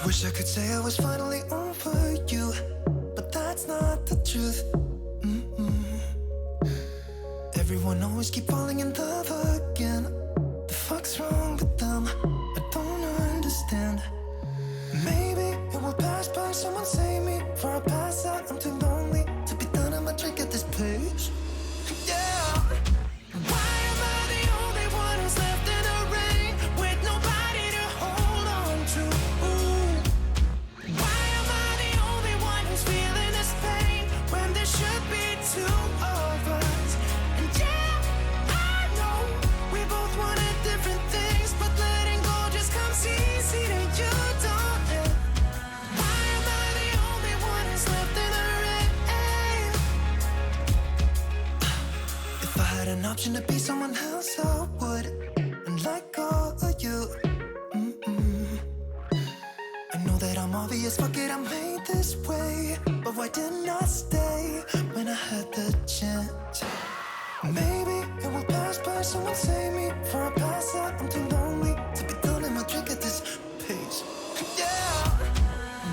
Wish I could say I was finally over you, but that's not the truth. Everyone always keep falling in love again. The fuck's wrong with them? I don't understand. Maybe it will pass by, someone save me. Before I pass out, I'm too lonely to be done. I'ma drink at this place. Yeah. Why am I the only one who's left in the rain with nobody to hold on to? Why am I the only one who's feeling this pain when there should be two of us? And yeah, I know we both wanted different things, but letting go just comes easy to you, don't it? Why am I the only one who's left in the rain? If I had an option to be someone else, I would, and let go of you. I know that I'm obvious, fuck it, I'm made this way. But why didn't I stay when I had the chance? Maybe it will pass by, someone save me. Before I pass out, I'm too lonely to be done in my drink at this pace. Yeah.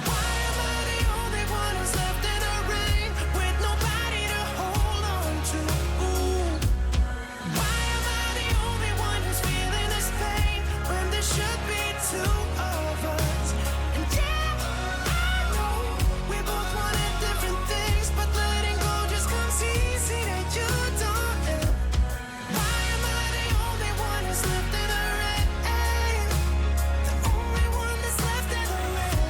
Why am I the only one who's left in the rain with nobody to hold on to? Why am I the only one who's feeling this pain when there should be two of us? And yeah, I know we both wanted different things, but letting go just comes easy to you, don't it? Why am I the only one who's left in the rain? The only one that's left in the rain.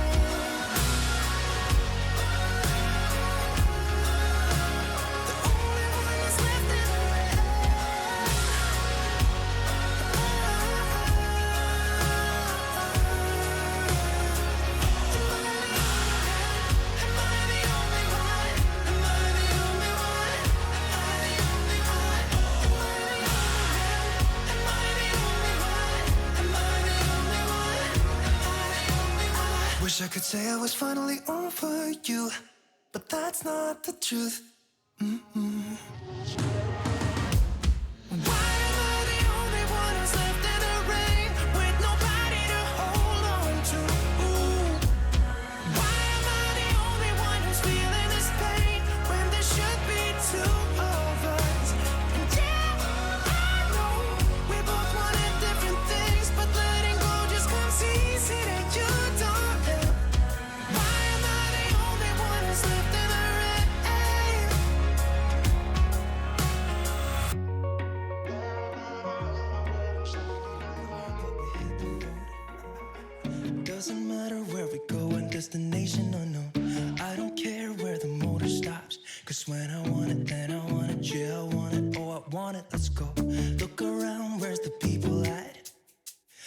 The only one that's left in the rain. Am I the only one? Am I the only one? Am I the only one? Am I the only one? Am I the only one? Am I the only one? Am I the only one? Wish I could say I was finally over you, but that's not the truth. Why am I the only one who's left in the rain with nobody to hold on to? Why am I the only one who's feeling this pain when there should be two of us? And yeah, I know we both wanted different things, but letting go just comes easy to you, don't it? Why am I the only one who's left in the rain? Doesn't matter where we go and destination unknown. I don't care where the motor stops, cause when I want it, then I want it. Yeah, I want it, oh I want it, let's go. Look around, where's the people at?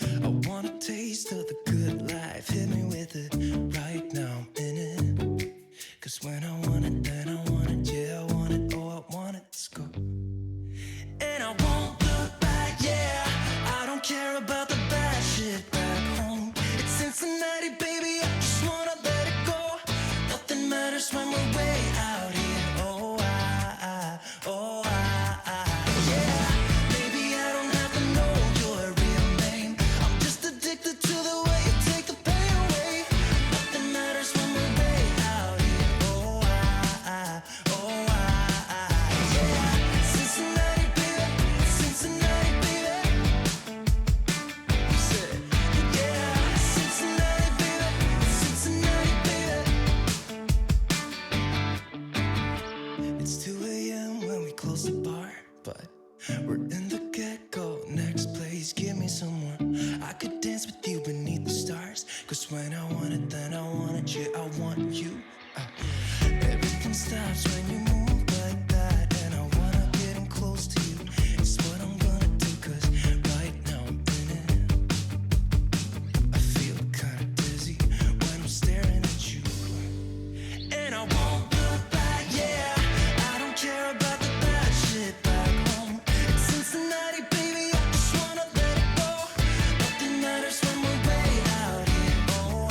I want a taste of the good life. Hit me with it right now, I'm in it. Cause when I want it, then I want it. Yeah, I want it, oh I want it, let's go. And I won't look back, yeah. I don't care about the bad shit back home. It's Cincinnati, baby, I just wanna let it go. Nothing matters when we're way out here. Oh, yeah. Maybe I don't have to know your real name. I'm just addicted to the way you take the pain away. Nothing matters when we're way out here. Yeah. Cincinnati, baby, Cincinnati, baby. Say, yeah, Cincinnati, baby, Cincinnati, baby. It's 2 a.m. when we close the bar, but we're in the get-go. Next place, give me some more. I could dance with you beneath the stars, cause when I want it, then I want it. Yeah, I want you. Everything stops when you move like that, and I wanna get in close to you. It's what I'm gonna do, cause right now I'm in it. I feel kinda dizzy when I'm staring at you. And I won't look back, yeah. I don't care about the bad shit back home. It's Cincinnati, baby, I just wanna let it go. Nothing matters when we're way out here. Oh,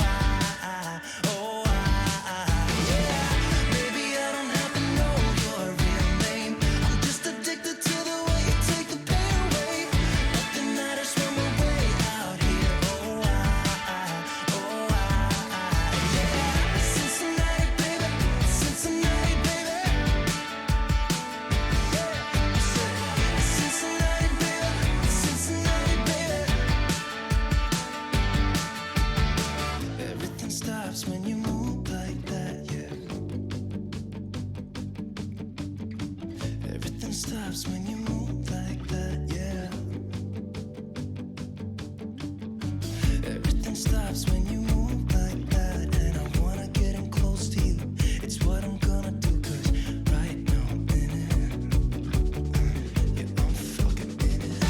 stops when you move like that, yeah. Everything stops when you move like that, and I wanna get in close to you. It's what I'm gonna do, 'cause right now I'm in it. Yeah, I'm fucking in it.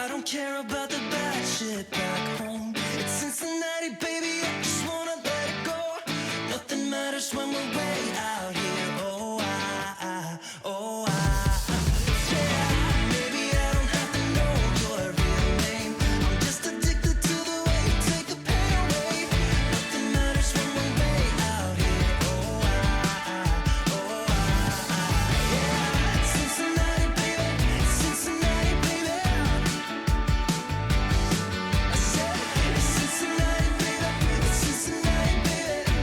I don't care about the bad shit back home. It's Cincinnati, baby, I just wanna let it go. Nothing matters when we're way out here. Oh, yeah. Maybe I don't have to know your real name. I'm just addicted to the way you take the pain away. Nothing matters when we're way out here. Oh, yeah. It's Cincinnati, baby. It's Cincinnati, baby. I said it's Cincinnati, baby. It's Cincinnati, baby.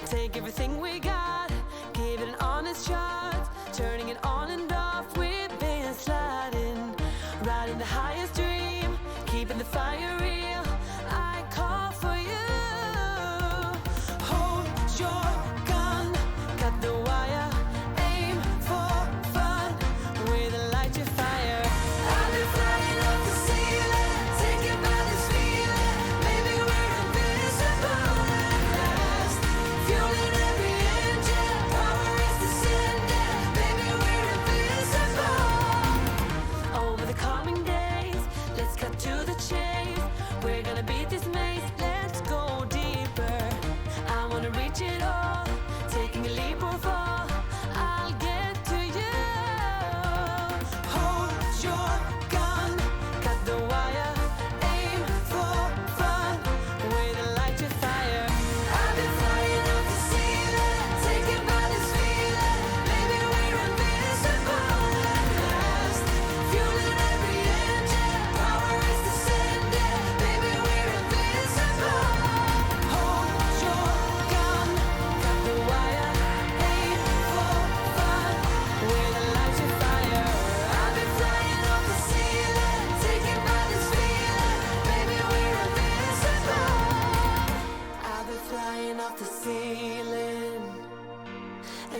Take everything we got, give it an honest shot. Turning it on and off, we've been sliding. Riding the highest dream, keeping the fire real. I call for you. Hold your gun, cut the wire. Aim for fun, with a light your fire. I've been flying up the ceiling, taken by this feeling. Maybe we're invincible at last. Fueling every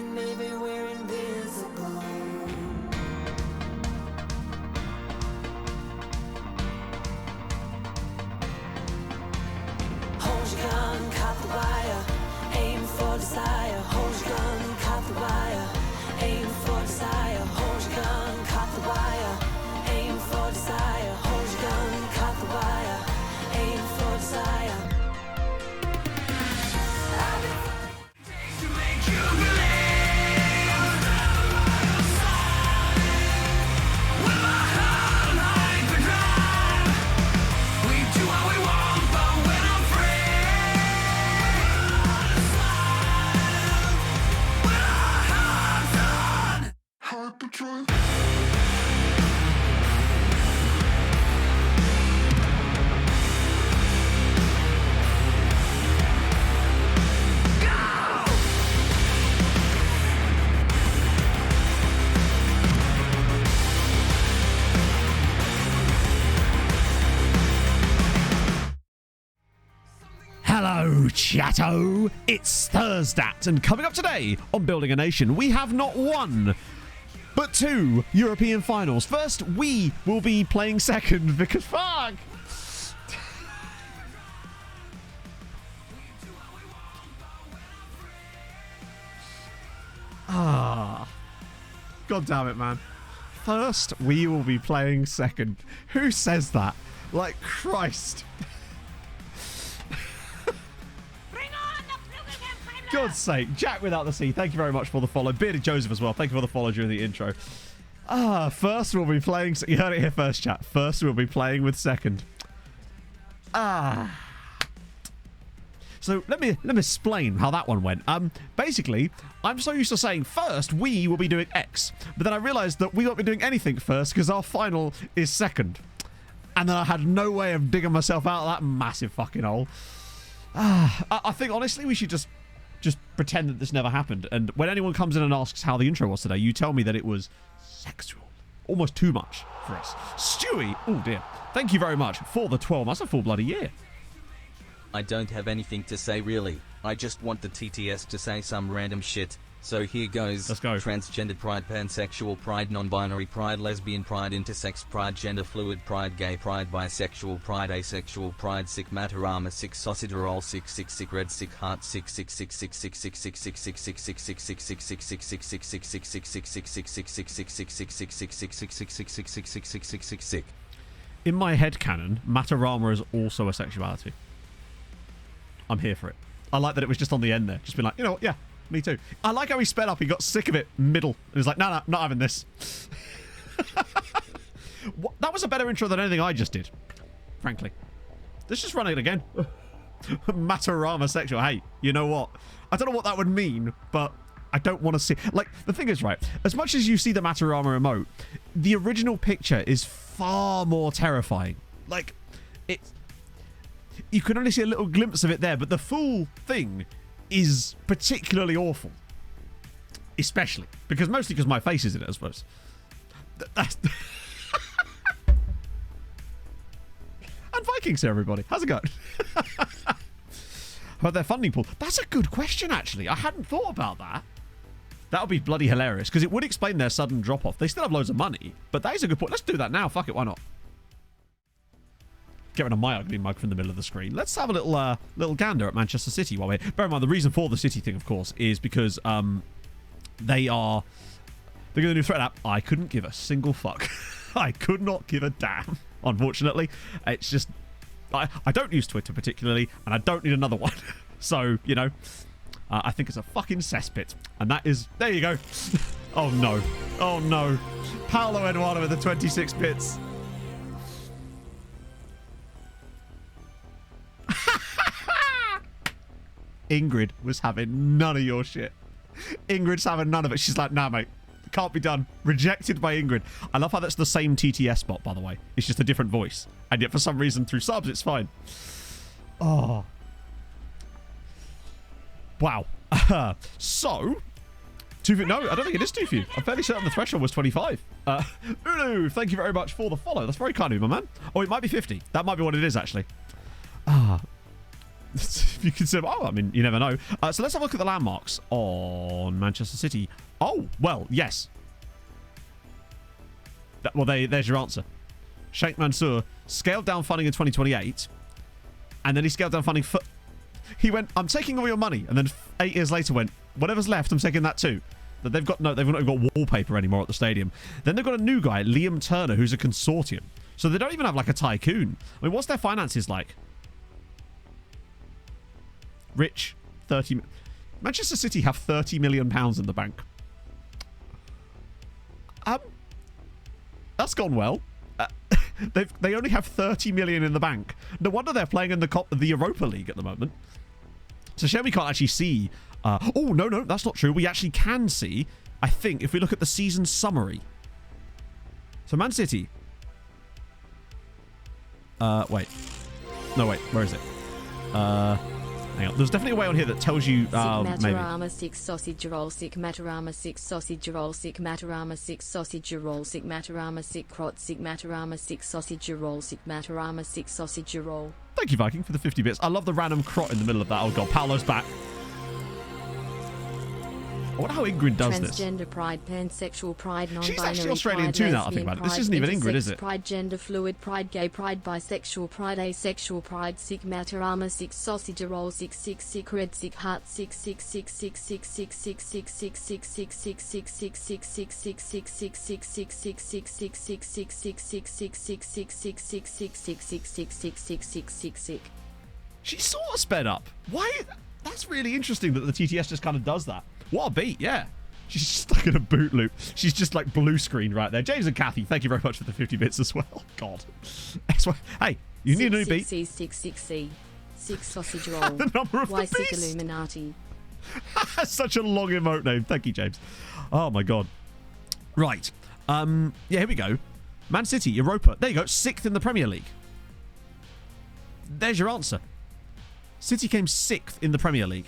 and maybe we're invincible. Hold your gun, caught the wire, aim for desire. Hold your gun, caught the wire, aim for desire. Hold your gun, caught the wire, aim for desire. Hold your gun, caught the wire, aim for desire. To make you believe with my heart like the drive. We do what we want, but we're not free. With our hearts on hyperdrive. Hello, chatto! It's Thursday, and coming up today on Building a Nation, we have not one, but two European finals. First, we will be playing second because fuck! God damn it, man. First, we will be playing second. Who says that? Like, Christ. God's sake. Jack without the C, thank you very much for the follow. Bearded Joseph as well, thank you for the follow during the intro. First we'll be playing... You heard it here first, chat. First we'll be playing with second. So let me explain how that one went. Basically, I'm so used to saying first we will be doing X, but then I realised that we won't be doing anything first because our final is second. And then I had no way of digging myself out of that massive fucking hole. I think honestly we should just pretend that this never happened, and when anyone comes in and asks how the intro was today, you tell me that it was sexual. Almost too much for us. Stewie, oh dear, thank you very much for the 12 months. That's a full bloody year. I don't have anything to say really. I just want the TTS to say some random shit. So here goes. Let's go. Transgender pride, pansexual pride, non-binary pride, lesbian pride, intersex pride, gender fluid pride, gay pride, bisexual pride, asexual pride, sick matter armor, sick sauciderol, sick red, sick heart, sick In my headcanon, Matarama is also a sexuality. I'm here for it. I like that it was just on the end there. Just been like, you know what, yeah. Me too. I like how he sped up. He got sick of it middle. And he's like, no, not having this. That was a better intro than anything I just did. Frankly. Let's just run it again. Matarama sexual. Hey, you know what? I don't know what that would mean, but I don't want to see... Like, the thing is, right, as much as you see the Matarama emote, the original picture is far more terrifying. Like, it's... You can only see a little glimpse of it there, but the full thing is particularly awful. Especially. Mostly because my face is in it, I suppose. And Vikings here, everybody. How's it going? About their funding pool. That's a good question, actually. I hadn't thought about that. That would be bloody hilarious, because it would explain their sudden drop-off. They still have loads of money, but that is a good point. Let's do that now. Fuck it, why not? Get rid of my ugly mug from the middle of the screen. Let's have a little gander at Manchester City while we're... Bear in mind, the reason for the City thing, of course, is because they're going to do threat app. I couldn't give a single fuck. I could not give a damn, unfortunately. It's just... I don't use Twitter particularly, and I don't need another one. So, you know, I think it's a fucking cesspit. And that is... There you go. Oh, no. Oh, no. Paolo Eduardo with the 26 bits. Ingrid was having none of your shit. Ingrid's having none of it. She's like, nah, mate. Can't be done. Rejected by Ingrid. I love how that's the same TTS bot, by the way. It's just a different voice. And yet, for some reason, through subs, it's fine. Oh. Wow. So, no, I don't think it is 2 for you. I'm fairly certain the threshold was 25. Ulu, thank you very much for the follow. That's very kind of you, my man. Oh, it might be 50. That might be what it is, actually. If you consider, oh, I mean, you never know. So let's have a look at the landmarks on Manchester City. Oh, well, yes. Well, there's your answer. Sheikh Mansour scaled down funding in 2028, and then he scaled down funding for... He went, I'm taking all your money, and then 8 years later went, whatever's left, I'm taking that too. That they've not even got wallpaper anymore at the stadium. Then they've got a new guy, Liam Turner, who's a consortium. So they don't even have like a tycoon. I mean, what's their finances like? Rich, 30... Manchester City have £30 million in the bank. That's gone well. They only have 30 million in the bank. No wonder they're playing in the Europa League at the moment. So shame we can't actually see. Oh no, that's not true. We actually can see. I think if we look at the season summary. So Man City. Wait. No, wait. Where is it? Hang on. There's definitely a way on here that tells you. Maybe. Matarama 6 sausage roll, sick Matarama 6 sausage roll, sick Matarama 6 sausage roll, sick Matarama 6 crot, sick Matarama 6 sausage roll, sick Matarama 6 sausage roll. Thank you, Viking, for the 50 bits. I love the random crot in the middle of that. Oh god, Paolo's back. I wonder how Ingrid does this. Transgender pride, pansexual pride, non-binary She's actually Australian pride, too now, I think lesbian about it. This pride, isn't even Ingrid, intersex is it? Pride, gender fluid pride, gay pride, bisexual pride, asexual pride, sick Matarama 6 sausage roll, sick red, sick heart, sick She's sort of sped up. Why? That's really interesting that the TTS just kind of does that. What a beat, yeah. She's stuck in a boot loop. She's just like blue screen right there. James and Kathy, thank you very much for the 50 bits as well. God. Hey, you need a new beat. 6 sausage roll. The number of Why the sick beast. Illuminati? Such a long emote name. Thank you, James. Oh my god. Right. Yeah, here we go. Man City, Europa. There you go. 6th in the Premier League. There's your answer. City came 6th in the Premier League.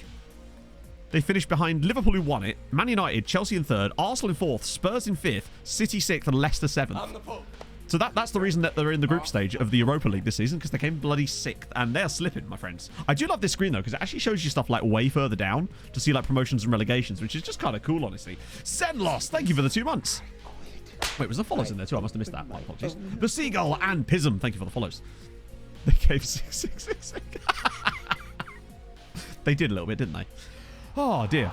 They finished behind Liverpool, who won it, Man United, Chelsea in 3rd, Arsenal in 4th, Spurs in 5th, City 6th, and Leicester 7th. So that's the reason that they're in the group stage of the Europa League this season, because they came bloody 6th, and they're slipping, my friends. I do love this screen, though, because it actually shows you stuff like way further down to see like promotions and relegations, which is just kind of cool, honestly. Zenlos, thank you for the 2 months. Wait, was the follows in there too? I must have missed that. My apologies. The Seagull and Pism, thank you for the follows. They gave 6. They did a little bit, didn't they? Oh, dear.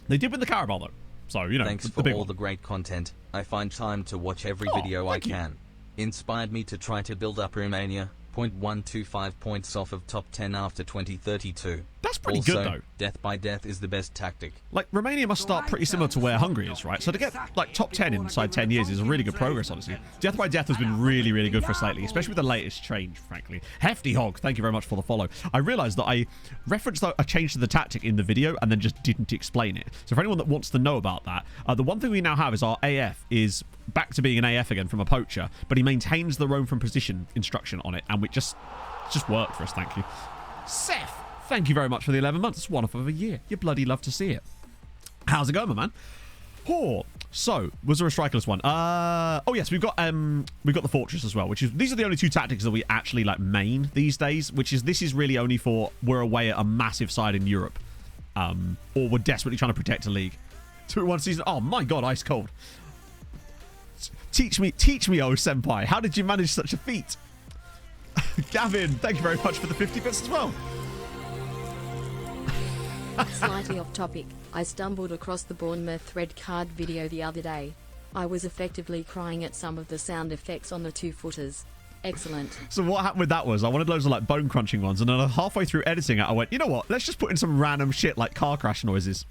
They did win the Carabao, though. So, you know, Thanks the for big all one. the great content. I find time to watch every video I thank you. can. Inspired me to try to build up Romania. 0.125 points off of top 10 after 2032. That's pretty also, good, though. Death by death is the best tactic. Like, Romania must start pretty similar to where Hungary is, right? So to get, like, top 10 inside 10 years is a really good progress, honestly. Death by Death has been really, really good for us lately, especially with the latest change, frankly. Hefty Hog, thank you very much for the follow. I realised that I referenced a change to the tactic in the video and then just didn't explain it. So for anyone that wants to know about that, the one thing we now have is our AF is back to being an AF again from a poacher, but he maintains the roam from position instruction on it, and we just worked for us, thank you. Seth, thank you very much for the 11 months. It's one off of a year. You bloody love to see it. How's it going, my man? Oh, so was there a strikerless one? Oh yes, we've got the fortress as well, which is these are the only 2 tactics that we actually like main these days. This is really only for we're away at a massive side in Europe, or we're desperately trying to protect a league. 2-1 season. Oh my god, ice cold. Teach me, oh senpai. How did you manage such a feat? Gavin, thank you very much for the 50 bits as well. Slightly off topic, I stumbled across the Bournemouth red card video the other day. I was effectively crying at some of the sound effects on the 2-footers. Excellent. So what happened with that was I wanted loads of like bone crunching ones, and then halfway through editing it I went, you know what, let's just put in some random shit like car crash noises.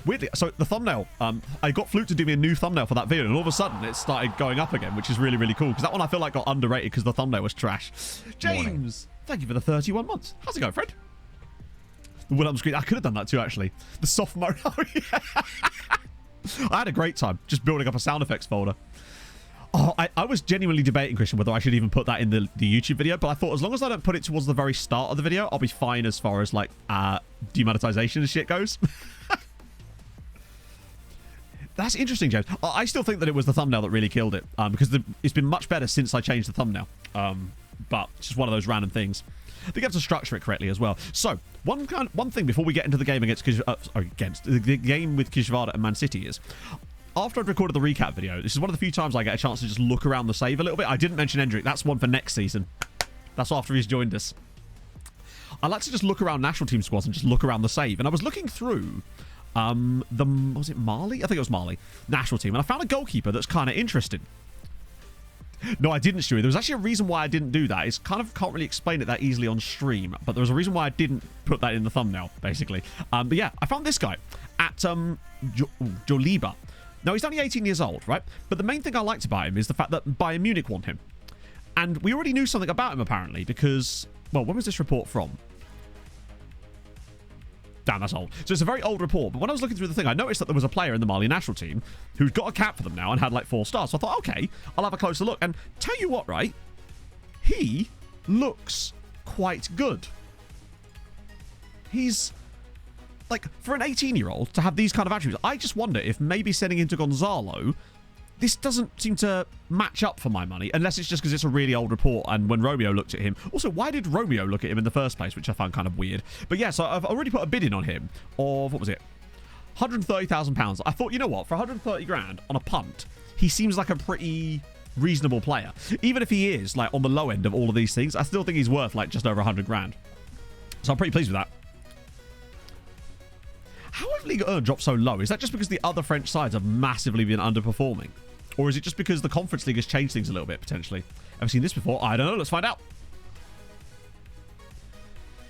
Weirdly, so the thumbnail, I got Fluke to do me a new thumbnail for that video, and all of a sudden it started going up again, which is really, really cool, because that one I feel like got underrated because the thumbnail was trash. James, thank you for the 31 months. How's it going, Fred? The Will screen, I could have done that too, actually. The soft mode. Oh yeah. I had a great time just building up a sound effects folder. Oh, I was genuinely debating, Christian, whether I should even put that in the YouTube video, but I thought as long as I don't put it towards the very start of the video, I'll be fine as far as like demonetization and shit goes. That's interesting, James. I still think that it was the thumbnail that really killed it, because it's been much better since I changed the thumbnail. but it's just one of those random things. I think you have to structure it correctly as well. So, one thing before we get into the game against the game with Kishvarda and Man City is, after I'd recorded the recap video, this is one of the few times I get a chance to just look around the save a little bit. I didn't mention Endrick. That's one for next season. That's after he's joined us. I like to just look around national team squads and just look around the save. And I was looking through was it Mali? I think it was Mali national team, and I found a goalkeeper that's kind of interesting. No, I didn't, Stewie. There was actually a reason why I didn't do that. It's kind of can't really explain it that easily on stream, but there was a reason why I didn't put that in the thumbnail, basically. But yeah, I found this guy at Joliba. Now, he's only 18 years old, right? But the main thing I liked about him is the fact that Bayern Munich want him. And we already knew something about him, apparently, because, well, when was this report from? Damn, that's old. So it's a very old report. But when I was looking through the thing, I noticed that there was a player in the Mali national team who's got a cap for them now and had like 4 stars. So I thought, okay, I'll have a closer look. And tell you what, right? He looks quite good. He's, like, for an 18-year-old to have these kind of attributes, I just wonder if maybe sending him to Gonzalo, this doesn't seem to match up for my money, unless it's just because it's a really old report and when Romeo looked at him. Also, why did Romeo look at him in the first place, which I found kind of weird. But yeah, so I've already put a bid in on him of, what was it? £130,000. I thought, you know what? For 130 grand on a punt, he seems like a pretty reasonable player. Even if he is, like, on the low end of all of these things, I still think he's worth, like, just over 100 grand. So I'm pretty pleased with that. How have Ligue 1 dropped so low? Is that just because the other French sides have massively been underperforming? Or is it just because the Conference League has changed things a little bit, potentially? Ever seen this before? I don't know. Let's find out.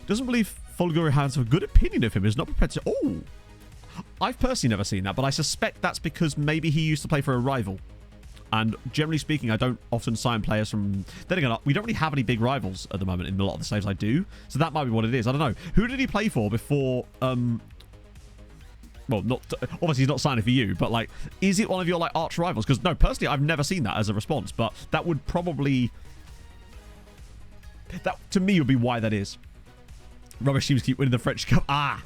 Doesn't believe Folguri has a good opinion of him. Is not prepared to... Oh! I've personally never seen that, but I suspect that's because maybe he used to play for a rival. And generally speaking, I don't often sign players from... Then again, we don't really have any big rivals at the moment in a lot of the saves I do. So that might be what it is. I don't know. Who did he play for before... Well, not obviously he's not signing for you, but like, is it one of your like arch rivals? Because no, personally, I've never seen that as a response, but that would probably, that to me would be why that is. Rubbish teams keep winning the French Cup. Ah,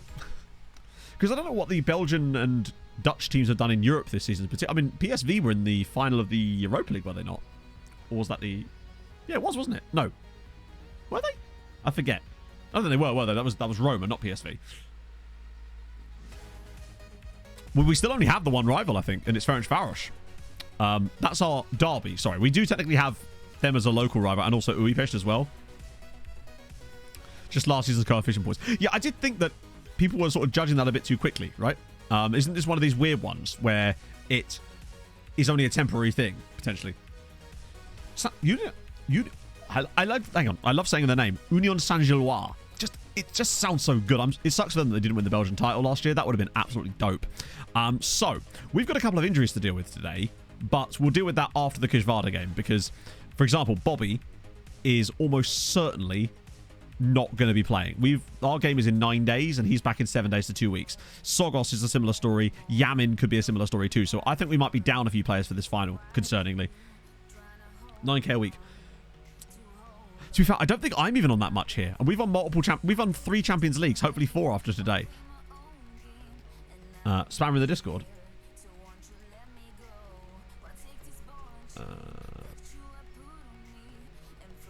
because I don't know what the Belgian and Dutch teams have done in Europe this season. I mean, PSV were in the final of the Europa League, were they not? Or was that the? Yeah, it was, wasn't it? No, were they? I forget. I don't think they were they? That was Roma, not PSV. Well, we still only have the one rival, I think, and it's Ferencváros. That's our derby. Sorry, we do technically have them as a local rival, and also Újpest as well. Just last season's coefficient points. Yeah, I did think that people were sort of judging that a bit too quickly, right? Isn't this one of these weird ones where it is only a temporary thing, potentially? So, I love saying the name. Union Saint-Gilloise. It just sounds so good. It sucks for them that they didn't win the Belgian title last year. That would have been absolutely dope. So, we've got a couple of injuries to deal with today, but we'll deal with that after the Kishvarda game because, for example, Bobby is almost certainly not going to be playing. Our game is in 9 days, and he's back in 7 days to 2 weeks. Sogos is a similar story. Yamin could be a similar story too. So, I think we might be down a few players for this final, concerningly. 9k a week. To be fair, I don't think I'm even on that much here. And we've won we've won 3 Champions Leagues, hopefully 4 after today. Spam in the Discord.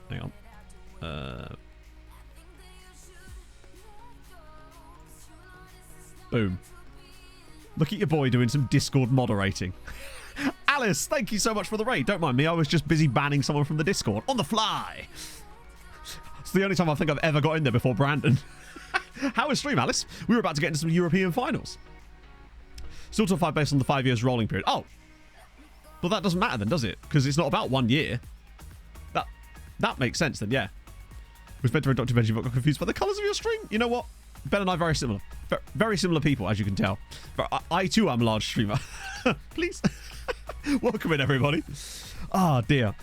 Hang on. Boom. Look at your boy doing some Discord moderating. Alice, thank you so much for the raid. Don't mind me, I was just busy banning someone from the Discord on the fly. It's the only time I think I've ever got in there before Brandon. How was stream, Alice? We were about to get into some European finals. Still top 5 based on the 5 years rolling period. Oh. Well, that doesn't matter then, does it? Because it's not about 1 year. That makes sense then, yeah. Was meant to read Dr. Benji, but got confused by the colours of your stream. You know what? Ben and I are very similar. Very similar people, as you can tell. But I too am a large streamer. Please. Welcome in, everybody. Ah, dear.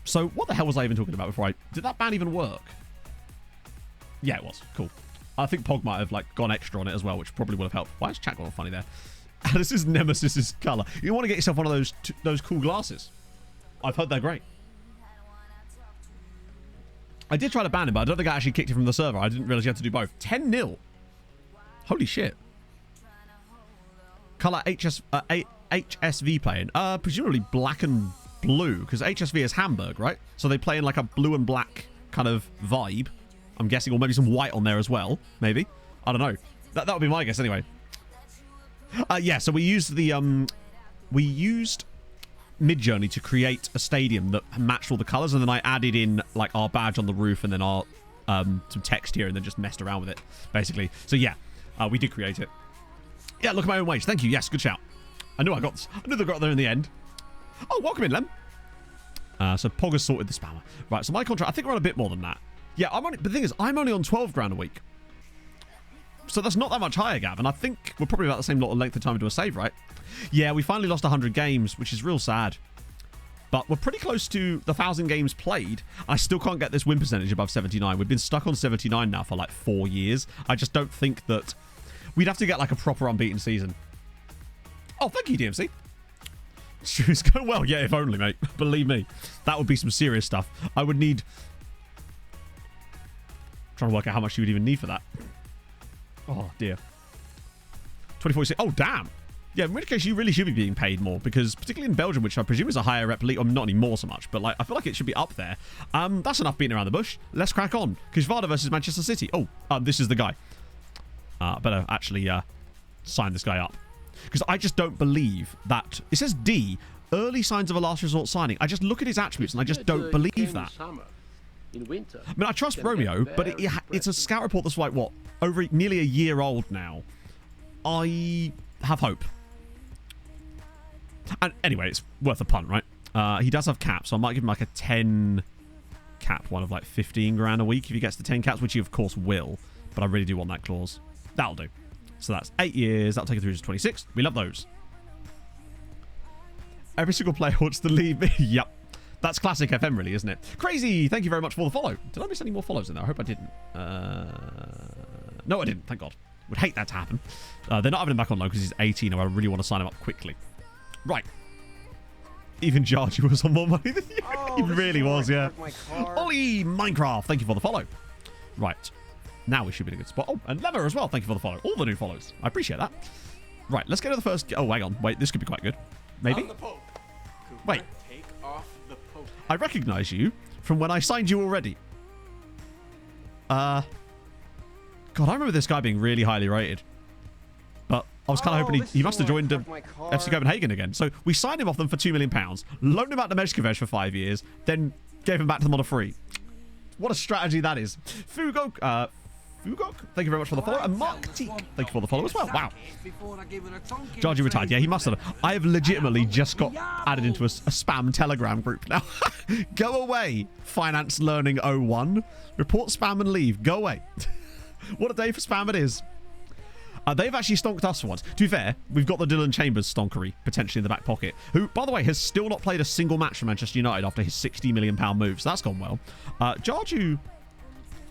So, what the hell was I even talking about before did that ban even work? Yeah, it was. Cool. I think Pog might have, like, gone extra on it as well, which probably would have helped. Why is chat gone funny there? This is Nemesis's colour. You want to get yourself one of those cool glasses. I've heard they're great. I did try to ban him, but I don't think I actually kicked him from the server. I didn't realise you had to do both. 10-0. Holy shit. Colour HSV playing. Presumably black and blue, because HSV is Hamburg, right? So they play in like a blue and black kind of vibe, I'm guessing, or maybe some white on there as well, maybe. I don't know. That would be my guess anyway. Yeah, so we used Midjourney to create a stadium that matched all the colours, and then I added in like our badge on the roof and then our some text here, and then just messed around with it, basically. So yeah, we did create it. Yeah, look at my own wage. Thank you. Yes, good shout. I knew they got there in the end. Oh, welcome in, Lem. So Pog has sorted the spammer. Right, so my contract, I think we're on a bit more than that. Yeah, but the thing is, I'm only on 12 grand a week. So that's not that much higher, Gav, and I think we're probably about the same length of time to do a save, right? Yeah, we finally lost 100 games, which is real sad. But we're pretty close to the 1,000 games played. I still can't get this win percentage above 79. We've been stuck on 79 now for like 4 years. I just don't think that... We'd have to get like a proper unbeaten season. Oh, thank you, DMC. It's going well. Yeah, if only, mate. Believe me. That would be some serious stuff. I would need... Trying to work out how much you would even need for that. Oh, dear. 24. Oh, damn. Yeah, in which case you really should be being paid more, because particularly in Belgium, which I presume is a higher rep league, or not anymore so much, but like I feel like it should be up there. That's enough beating around the bush. Let's crack on. Kishvada versus Manchester City. Oh, this is the guy. Better actually sign this guy up, because I just don't believe that it says D, early signs of a last resort signing. I just look at his attributes and I just don't believe that. In winter, I mean, I trust Romeo, but it's a scout report that's like, what, over nearly a year old now. I have hope. And anyway, it's worth a punt, right? He does have caps, so I might give him like a 10 cap one of like 15 grand a week if he gets the 10 caps, which he of course will. But I really do want that clause. That'll do. So that's 8 years. That'll take it through to 26. We love those. Every single player wants to leave me. Yep. That's classic FM, really, isn't it? Crazy, thank you very much for the follow. Did I miss any more follows in there? I hope I didn't. No, I didn't, thank God. Would hate that to happen. They're not having him back on loan because he's 18, and I really want to sign him up quickly. Right. Even Jarju was on more money than you. Oh, he really was, yeah. Ollie Minecraft, thank you for the follow. Right. Now we should be in a good spot. Oh, and Lever as well, thank you for the follow. All the new follows. I appreciate that. Right, let's go to the first... Oh, hang on. Wait, this could be quite good. Maybe? Wait. I recognise you from when I signed you already. God, I remember this guy being really highly rated. But I was kind of hoping he must have joined FC Copenhagen again. So we signed him off them for £2 million, loaned him out to Meshkovech for 5 years, then gave him back to them on a free. What a strategy that is. Fugok, thank you very much for the follow. And Mark T, thank you for the follow as well. Wow. Georgie retired. Yeah, he must have. I have legitimately just got added into a spam Telegram group now. Go away, Finance Learning 01. Report spam and leave. Go away. What a day for spam it is. They've actually stonked us for once. To be fair, we've got the Dylan Chambers stonkery potentially in the back pocket, who, by the way, has still not played a single match for Manchester United after his £60 million move. So that's gone well. Jarju,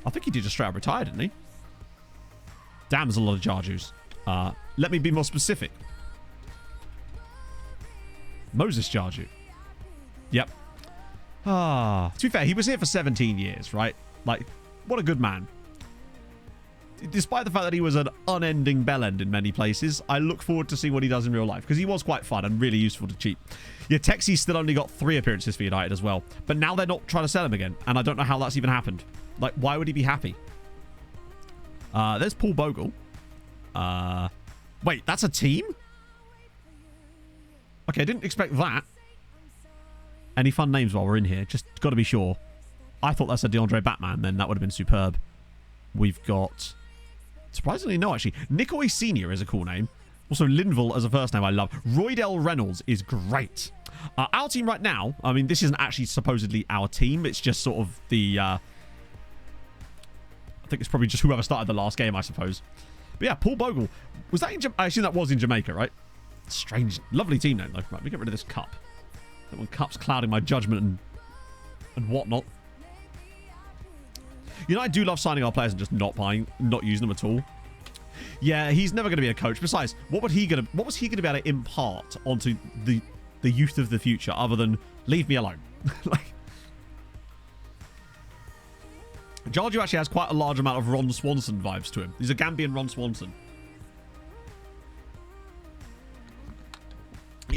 I think he did just straight up retire, didn't he? Damn, there's a lot of Jarjus. Let me be more specific. Moses Jarju. Yep. To be fair, he was here for 17 years, right? Like, what a good man. Despite the fact that he was an unending bellend in many places, I look forward to seeing what he does in real life, because he was quite fun and really useful to cheat. Yeah, Texie's still only got 3 appearances for United as well, but now they're not trying to sell him again, and I don't know how that's even happened. Like, why would he be happy? There's Paul Bogle. Wait, that's a team? Okay, I didn't expect that. Any fun names while we're in here? Just got to be sure. I thought that's a DeAndre Batman, then that would have been superb. We've got... Surprisingly, no, actually. Nicoy Sr. is a cool name. Also, Linville as a first name I love. Roydell Reynolds is great. Our team right now, I mean, this isn't actually supposedly our team. It's just sort of the... I think it's probably just whoever started the last game, I suppose. But yeah, Paul Bogle. Was that in I assume that was in Jamaica, right? Strange. Lovely team name, though. Right, we get rid of this cup. That one cup's clouding my judgment and whatnot. You know, I do love signing our players and just not using them at all. Yeah, he's never going to be a coach. Besides, what was he going to be able to impart onto the youth of the future other than leave me alone? Like, Jarju actually has quite a large amount of Ron Swanson vibes to him. He's a Gambian Ron Swanson.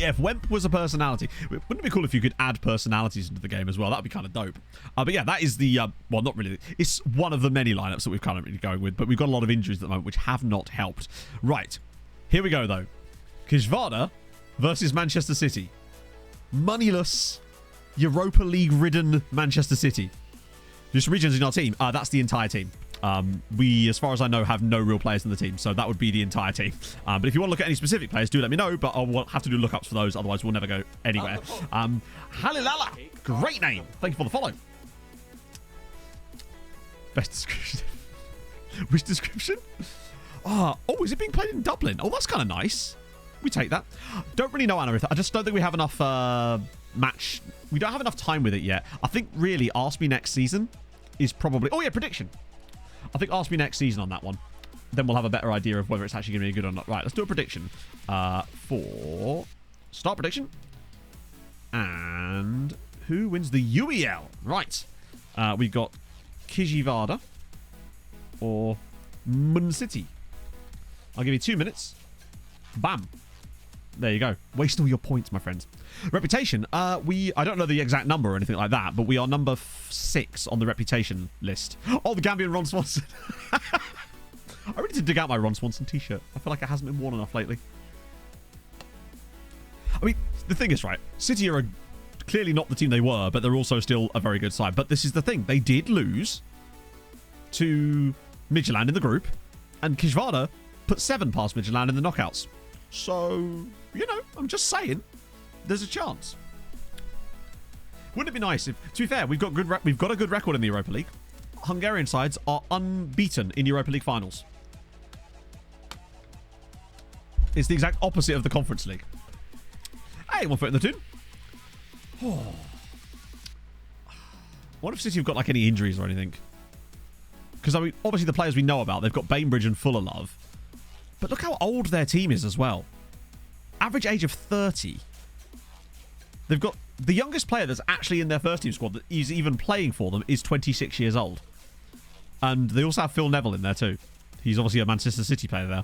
Yeah, if Wemp was a personality, wouldn't it be cool if you could add personalities into the game as well? That would be kind of dope. But yeah, that is the, well, not really. It's one of the many lineups that we've kind of really going with, but we've got a lot of injuries at the moment, which have not helped. Right. Here we go, though. Kijvada versus Manchester City. Moneyless, Europa League ridden Manchester City. Just regions in our team. That's the entire team. We, as far as I know, have no real players in the team, so that would be the entire team. But if you want to look at any specific players, do let me know, but I'll have to do lookups for those, otherwise we'll never go anywhere. Halilala, great name. Thank you for the follow. Best description. Which description? Oh, is it being played in Dublin? Oh, that's kind of nice. We take that. Don't really know, Anarith. I just don't think we have enough match. We don't have enough time with it yet. I think, really, Ask Me Next Season is probably... Oh, yeah, prediction. I think Ask Me Next Season on that one. Then we'll have a better idea of whether it's actually going to be good or not. Right, let's do a prediction for start prediction. And who wins the UEL? Right. We've got Kijvada or Mun City. I'll give you 2 minutes. Bam. There you go. Waste all your points, my friends. Reputation. I don't know the exact number or anything like that, but we are number 6 on the reputation list. Oh, the Gambian Ron Swanson. I really need to dig out my Ron Swanson t-shirt. I feel like it hasn't been worn enough lately. I mean, the thing is, right, City are clearly not the team they were, but they're also still a very good side. But this is the thing. They did lose to Midtjylland in the group, and Kijvada put 7 past Midtjylland in the knockouts. So, you know, I'm just saying, there's a chance. Wouldn't it be nice if, to be fair, we've got a good record in the Europa League. Hungarian sides are unbeaten in Europa League finals. It's the exact opposite of the Conference League. Hey, 1 foot in the tune. Oh. What if City have got like any injuries or anything? Because I mean, obviously the players we know about, they've got Bainbridge and Fuller Love. But look how old their team is as well. Average age of 30. They've got the youngest player that's actually in their first team squad that is even playing for them is 26 years old. And they also have Phil Neville in there too. He's obviously a Manchester City player there.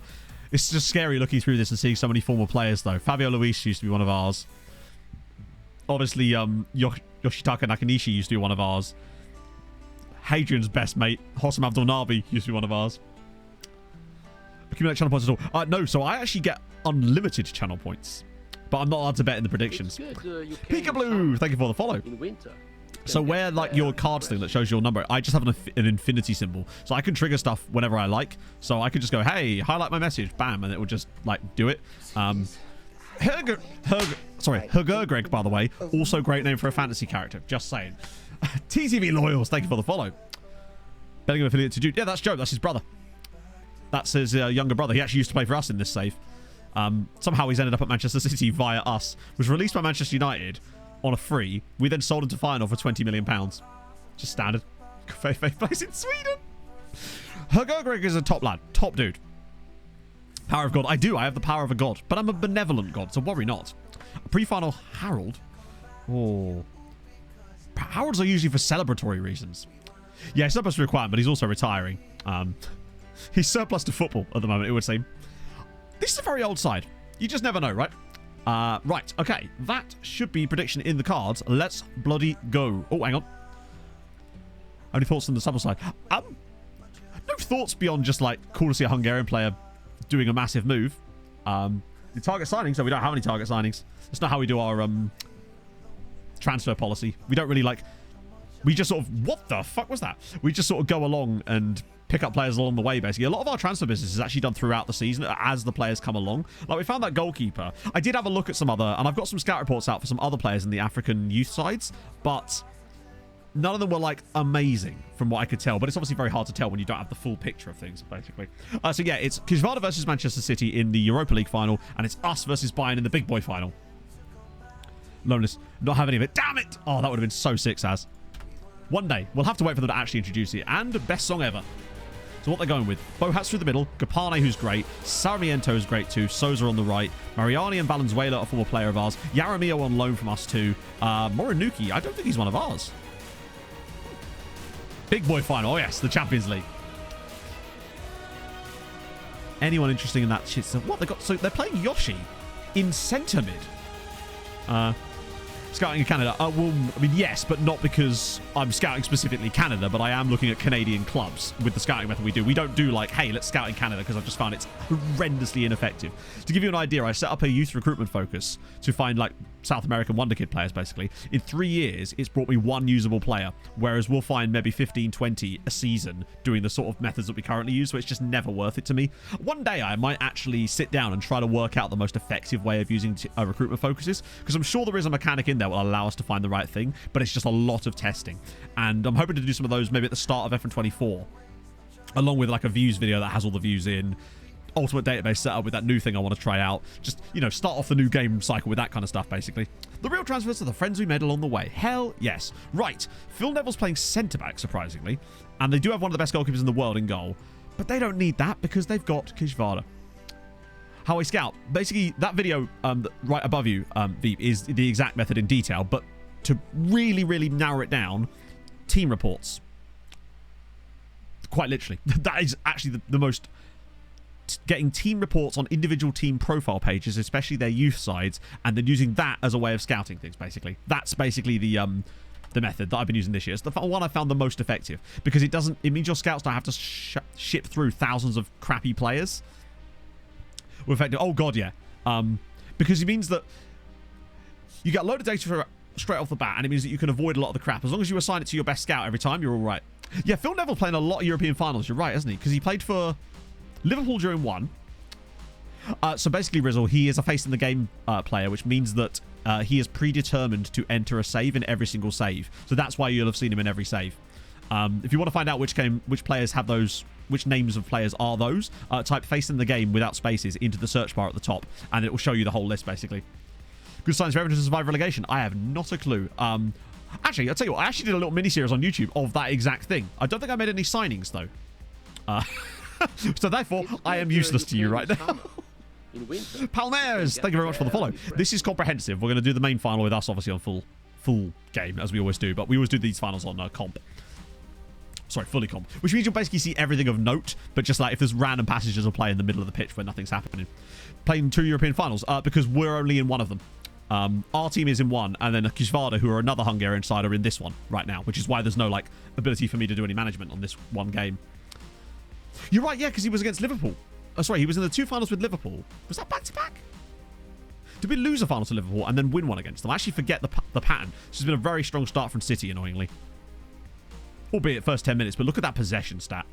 It's just scary looking through this and seeing so many former players though. Fabio Luis used to be one of ours. Obviously, Yoshitaka Nakanishi used to be one of ours. Hadrian's best mate, Hossam Abdelnabi, used to be one of ours. Accumulate channel points at all. No, so I actually get unlimited channel points. But I'm not allowed to bet in the predictions. Peekaboo! Thank you for the follow. In winter. So where, like, your cards thing that shows your number, I just have an infinity symbol. So I can trigger stuff whenever I like. So I could just go, hey, highlight my message, bam, and it will just, like, do it. Hergergreg, by the way, also great name for a fantasy character. Just saying. TTV Loyals, thank you for the follow. Bellingham affiliate to Jude. Yeah, that's Joe. That's his brother. That's his younger brother. He actually used to play for us in this save. Somehow he's ended up at Manchester City via us. Was released by Manchester United on a free. We then sold him to Feyenoord for £20 million. Just standard. Faith plays in Sweden. Hergergreg is a top lad. Top dude. Power of God. I do. I have the power of a god. But I'm a benevolent god, so worry not. A pre-final Harold. Oh. Harolds are usually for celebratory reasons. Yeah, surplus to requirement, but he's also retiring. He's surplus to football at the moment, it would seem. This is a very old side. You just never know, right? Right, okay. That should be prediction in the cards. Let's bloody go. Oh, hang on. Any thoughts on the subtle side? No thoughts beyond just, like, cool to see a Hungarian player doing a massive move. The target signings, so we don't have any target signings. That's not how we do our transfer policy. We don't really, like... We just sort of... What the fuck was that? We just sort of go along and pick up players along the way, basically. A lot of our transfer business is actually done throughout the season as the players come along. Like, we found that goalkeeper. I did have a look at some other... And I've got some scout reports out for some other players in the African youth sides, but none of them were, like, amazing from what I could tell. But it's obviously very hard to tell when you don't have the full picture of things, basically. So, yeah, it's Kijvada versus Manchester City in the Europa League final, and it's us versus Bayern in the big boy final. Loneliness. Not have any of it. Damn it! Oh, that would have been so sick, Saz. One day. We'll have to wait for them to actually introduce it. And best song ever. So what they're going with. Bohat's through the middle. Gapane, who's great. Sarmiento is great too. Souza on the right. Mariani and Valenzuela, a former player of ours. Yaramio on loan from us too. Morinuki, I don't think he's one of ours. Big boy final. Oh yes, the Champions League. Anyone interesting in that shit? So what they got? So they're playing Yoshi in centre mid. Scouting in Canada. Well, I mean, yes, but not because I'm scouting specifically Canada, but I am looking at Canadian clubs with the scouting method we do. We don't do like, hey, let's scout in Canada, because I've just found it's horrendously ineffective. To give you an idea, I set up a youth recruitment focus to find like South American Wonderkid players, basically. In 3 years, it's brought me 1 usable player, whereas we'll find maybe 15, 20 a season doing the sort of methods that we currently use, so it's just never worth it to me. One day, I might actually sit down and try to work out the most effective way of using recruitment focuses, because I'm sure there is a mechanic in there that will allow us to find the right thing, but it's just a lot of testing. And I'm hoping to do some of those maybe at the start of FN24, along with like a views video that has all the views in, ultimate database setup with that new thing I want to try out. Just, you know, start off the new game cycle with that kind of stuff, basically. The real transfers are the friends we made along the way. Hell yes. Right. Phil Neville's playing centre-back, surprisingly. And they do have one of the best goalkeepers in the world in goal. But they don't need that because they've got Kishvara. How I scout. Basically, that video right above you, Veep, is the exact method in detail. But to really, really narrow it down, team reports. Quite literally. That is actually the most... Getting team reports on individual team profile pages, especially their youth sides, and then using that as a way of scouting things, basically. That's basically the method that I've been using this year. It's the one I found the most effective, because it means your scouts don't have to ship through thousands of crappy players. Oh god, yeah. Because it means that you get a load of data straight off the bat, and it means that you can avoid a lot of the crap. As long as you assign it to your best scout every time, you're all right. Yeah, Phil Neville playing a lot of European finals. You're right, isn't he? Because he played for Liverpool during one. So basically, Rizzle, he is a face in the game player, which means that he is predetermined to enter a save in every single save. So that's why you'll have seen him in every save. If you want to find out which players have those, which names of players are those, type face in the game without spaces into the search bar at the top, and it will show you the whole list, basically. Good signs for Everton to survive relegation. I have not a clue. Actually, I'll tell you what, I actually did a little mini-series on YouTube of that exact thing. I don't think I made any signings, though. So therefore, I am useless to you right now. Palmeiras, thank you very much for the follow. This is comprehensive. We're going to do the main final with us, obviously, on full game, as we always do. But we always do these finals on comp. Sorry, fully comp. Which means you'll basically see everything of note, but just like if there's random passages of play in the middle of the pitch where nothing's happening. Playing 2 European finals, because we're only in one of them. Our team is in one, and then Kishvada, who are another Hungarian side, are in this one right now, which is why there's no like ability for me to do any management on this one game. You're right, yeah, because he was against Liverpool. Oh, sorry, he was in the 2 finals with Liverpool. Was that back-to-back? Did we lose a final to Liverpool and then win one against them? I actually forget the pattern. This has been a very strong start from City, annoyingly. Albeit first 10 minutes, but look at that possession stat.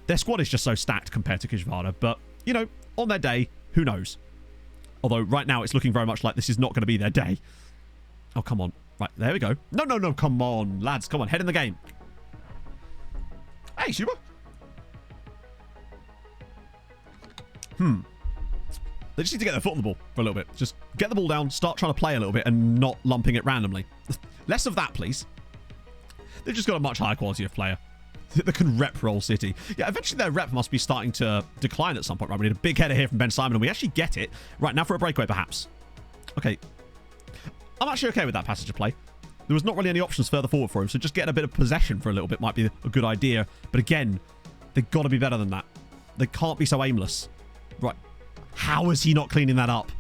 Their squad is just so stacked compared to Kishvada, but, you know, on their day, who knows? Although, right now, it's looking very much like this is not going to be their day. Oh, come on. Right, there we go. No, come on, lads. Come on, head in the game. Hey, Shuba. They just need to get their foot on the ball for a little bit. Just get the ball down, start trying to play a little bit, and not lumping it randomly. Less of that, please. They've just got a much higher quality of player that can rep Roll City. Yeah, eventually their rep must be starting to decline at some point, right? We need a big header here from Ben Simon, and we actually get it. Right, now for a breakaway, perhaps. Okay. I'm actually okay with that passage of play. There was not really any options further forward for him, so just getting a bit of possession for a little bit might be a good idea. But again, they've got to be better than that. They can't be so aimless. Right. How is he not cleaning that up?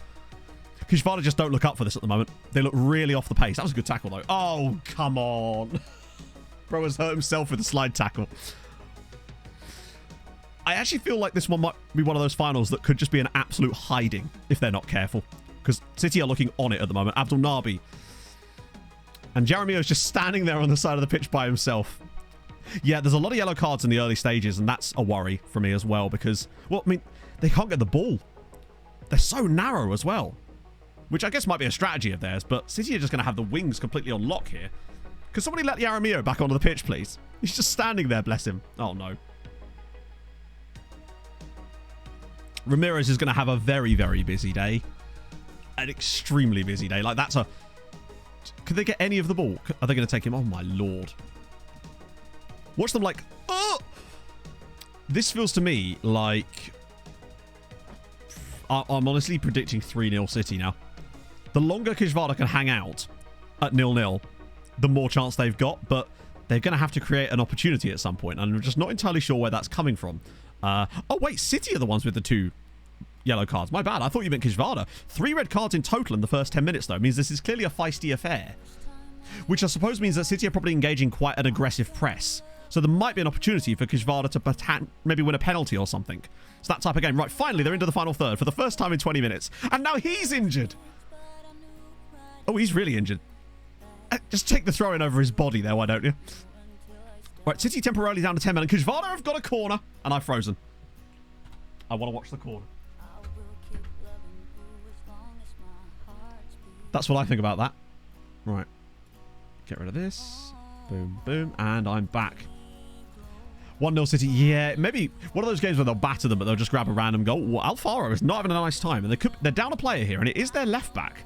Kishvada just don't look up for this at the moment. They look really off the pace. That was a good tackle, though. Oh, come on. Bro has hurt himself with a slide tackle. I actually feel like this one might be one of those finals that could just be an absolute hiding if they're not careful. Because City are looking on it at the moment. Abdul Nabi. And Jeremio's just standing there on the side of the pitch by himself. Yeah, there's a lot of yellow cards in the early stages, and that's a worry for me as well, because, well, I mean, they can't get the ball. They're so narrow as well, which I guess might be a strategy of theirs, but City are just going to have the wings completely on lock here. Can somebody let Yaramio back onto the pitch, please? He's just standing there, bless him. Oh, no. Ramirez is going to have a very, very busy day. An extremely busy day. Like, that's a... Could they get any of the ball? Are they going to take him? Oh, my lord. Watch them like... Oh! This feels to me like... I'm honestly predicting 3-0 City now. The longer Kishvada can hang out at 0-0, the more chance they've got, but they're going to have to create an opportunity at some point, and I'm just not entirely sure where that's coming from. Oh, wait, City are the ones with the 2 yellow cards. My bad. I thought you meant Kishvara. 3 red cards in total in the first 10 minutes, though. It means this is clearly a feisty affair. Which I suppose means that City are probably engaging quite an aggressive press. So there might be an opportunity for Kishvara to maybe win a penalty or something. It's that type of game. Right, finally, they're into the final third for the first time in 20 minutes. And now he's injured. Oh, he's really injured. Just take the throw-in over his body there, why don't you? Right, City temporarily down to 10 men. And Kishvara have got a corner. And I've frozen. I want to watch the corner. That's what I think about that. Right. Get rid of this. Boom, boom. And I'm back. 1-0 City. Yeah, maybe one of those games where they'll batter them, but they'll just grab a random goal. Well, Alfaro is not having a nice time. And they're down a player here, and it is their left back.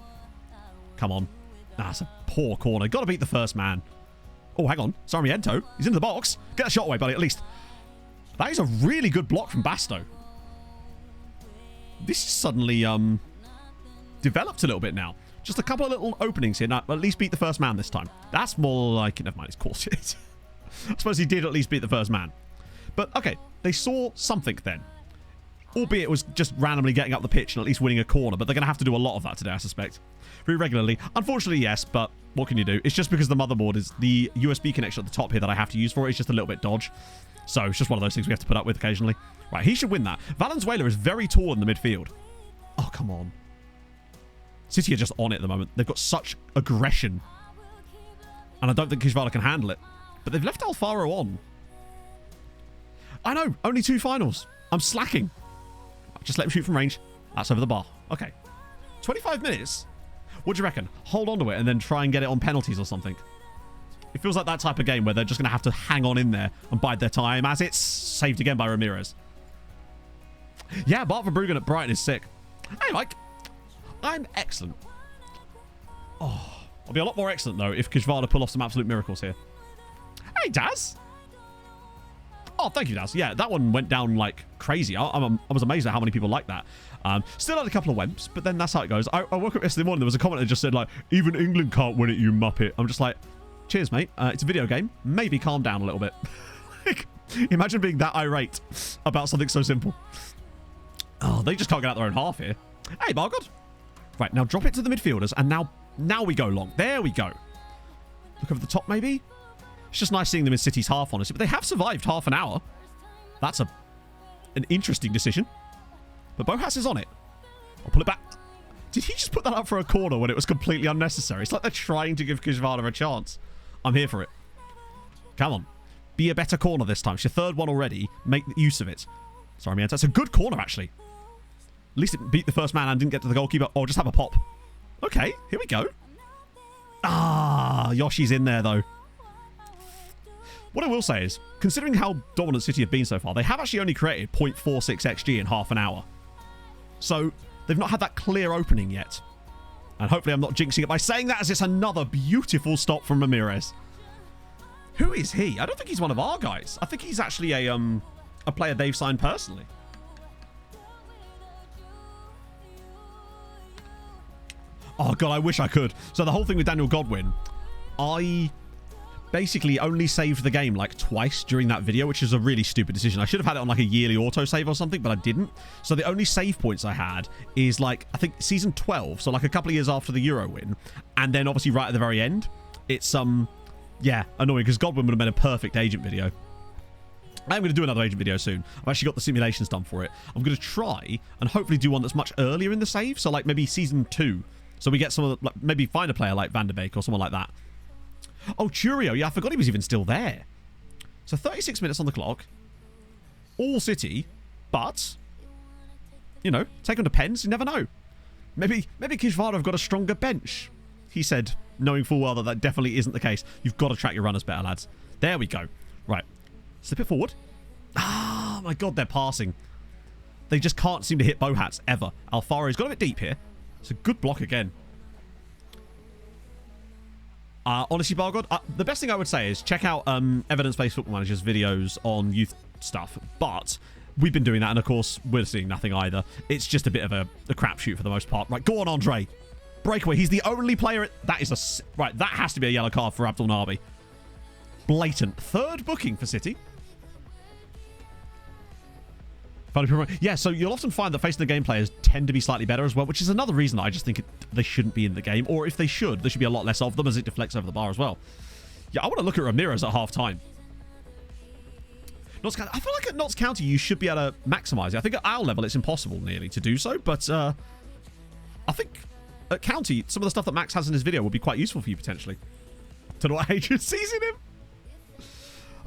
Come on. That's a poor corner. Got to beat the first man. Oh, hang on. Sarmiento. He's in the box. Get a shot away, buddy, at least. That is a really good block from Basto. This is suddenly developed a little bit now. Just a couple of little openings here. Now, at least beat the first man this time. That's more like... Never mind, it's caught it. I suppose he did at least beat the first man. But, okay, they saw something then. Albeit it was just randomly getting up the pitch and at least winning a corner. But they're going to have to do a lot of that today, I suspect. Very regularly. Unfortunately, yes, but what can you do? It's just because the motherboard is the USB connection at the top here that I have to use for it. It's just a little bit dodge. So it's just one of those things we have to put up with occasionally. Right, he should win that. Valenzuela is very tall in the midfield. Oh, come on. City are just on it at the moment. They've got such aggression. And I don't think Kishvara can handle it. But they've left Alfaro on. I know. Only 2 finals. I'm slacking. Just let him shoot from range. That's over the bar. Okay. 25 minutes? What do you reckon? Hold on to it and then try and get it on penalties or something. It feels like that type of game where they're just going to have to hang on in there and bide their time as it's saved again by Ramirez. Yeah, Bart Verbruggen at Brighton is sick. Hey, Mike. I'm excellent. Oh, I'll be a lot more excellent, though, if Kishvara pull off some absolute miracles here. Hey, Daz. Oh, thank you, Daz. Yeah, that one went down like crazy. I was amazed at how many people like that. Still had a couple of wemps, but then that's how it goes. I woke up yesterday morning, there was a comment that just said, like, even England can't win it, you muppet. I'm just like, cheers, mate. It's a video game. Maybe calm down a little bit. Like, imagine being that irate about something so simple. Oh, they just can't get out their own half here. Hey, Margot. Right, now drop it to the midfielders, and now we go long. There we go. Look over the top, maybe? It's just nice seeing them in City's half, honestly. But they have survived half an hour. That's an interesting decision. But Bohas is on it. I'll pull it back. Did he just put that up for a corner when it was completely unnecessary? It's like they're trying to give Kishvara a chance. I'm here for it. Come on. Be a better corner this time. It's your 3rd one already. Make use of it. Sorry, man. That's a good corner, actually. At least it beat the first man and didn't get to the goalkeeper. Oh, just have a pop. Okay, here we go. Ah, Yoshi's in there, though. What I will say is, considering how dominant City have been so far, they have actually only created 0.46 XG in half an hour. So, they've not had that clear opening yet. And hopefully I'm not jinxing it by saying that, as it's another beautiful stop from Ramirez. Who is he? I don't think he's one of our guys. I think he's actually a player they've signed personally. Oh, God, I wish I could. So the whole thing with Daniel Godwin, I basically only saved the game like twice during that video, which is a really stupid decision. I should have had it on like a yearly autosave or something, but I didn't. So the only save points I had is like, I think season 12. So like a couple of years after the Euro win. And then obviously right at the very end. It's, yeah, annoying because Godwin would have been a perfect agent video. I'm going to do another agent video soon. I've actually got the simulations done for it. I'm going to try and hopefully do one that's much earlier in the save. So like maybe season 2. So we get some of the, like, maybe find a player like Van der Beek or someone like that. Oh, Churio. Yeah, I forgot he was even still there. So 36 minutes on the clock. All City. But, you know, take them to pens. You never know. Maybe Kishvara have got a stronger bench. He said, knowing full well that that definitely isn't the case. You've got to track your runners better, lads. There we go. Right. Slip it forward. Ah, my God, they're passing. They just can't seem to hit Bohats ever. Alfaro's got a bit deep here. It's a good block again. Honestly, Bargod, the best thing I would say is check out Evidence-Based Football Manager's videos on youth stuff. But we've been doing that, and of course, we're seeing nothing either. It's just a bit of a crapshoot for the most part. Right, go on, Andre. Breakaway. He's the only player... That is a... Right, that has to be a yellow card for Abdul Nabi. Blatant. 3rd booking for City. If Yeah, so you'll often find that facing the game players tend to be slightly better as well, which is another reason I just think they shouldn't be in the game. Or if they should, there should be a lot less of them as it deflects over the bar as well. Yeah, I want to look at Ramirez at half-time. I feel like at Notts County you should be able to maximize it. I think at our level it's impossible nearly to do so, but I think at County some of the stuff that Max has in his video would be quite useful for you potentially. Don't know what Adrian sees in him.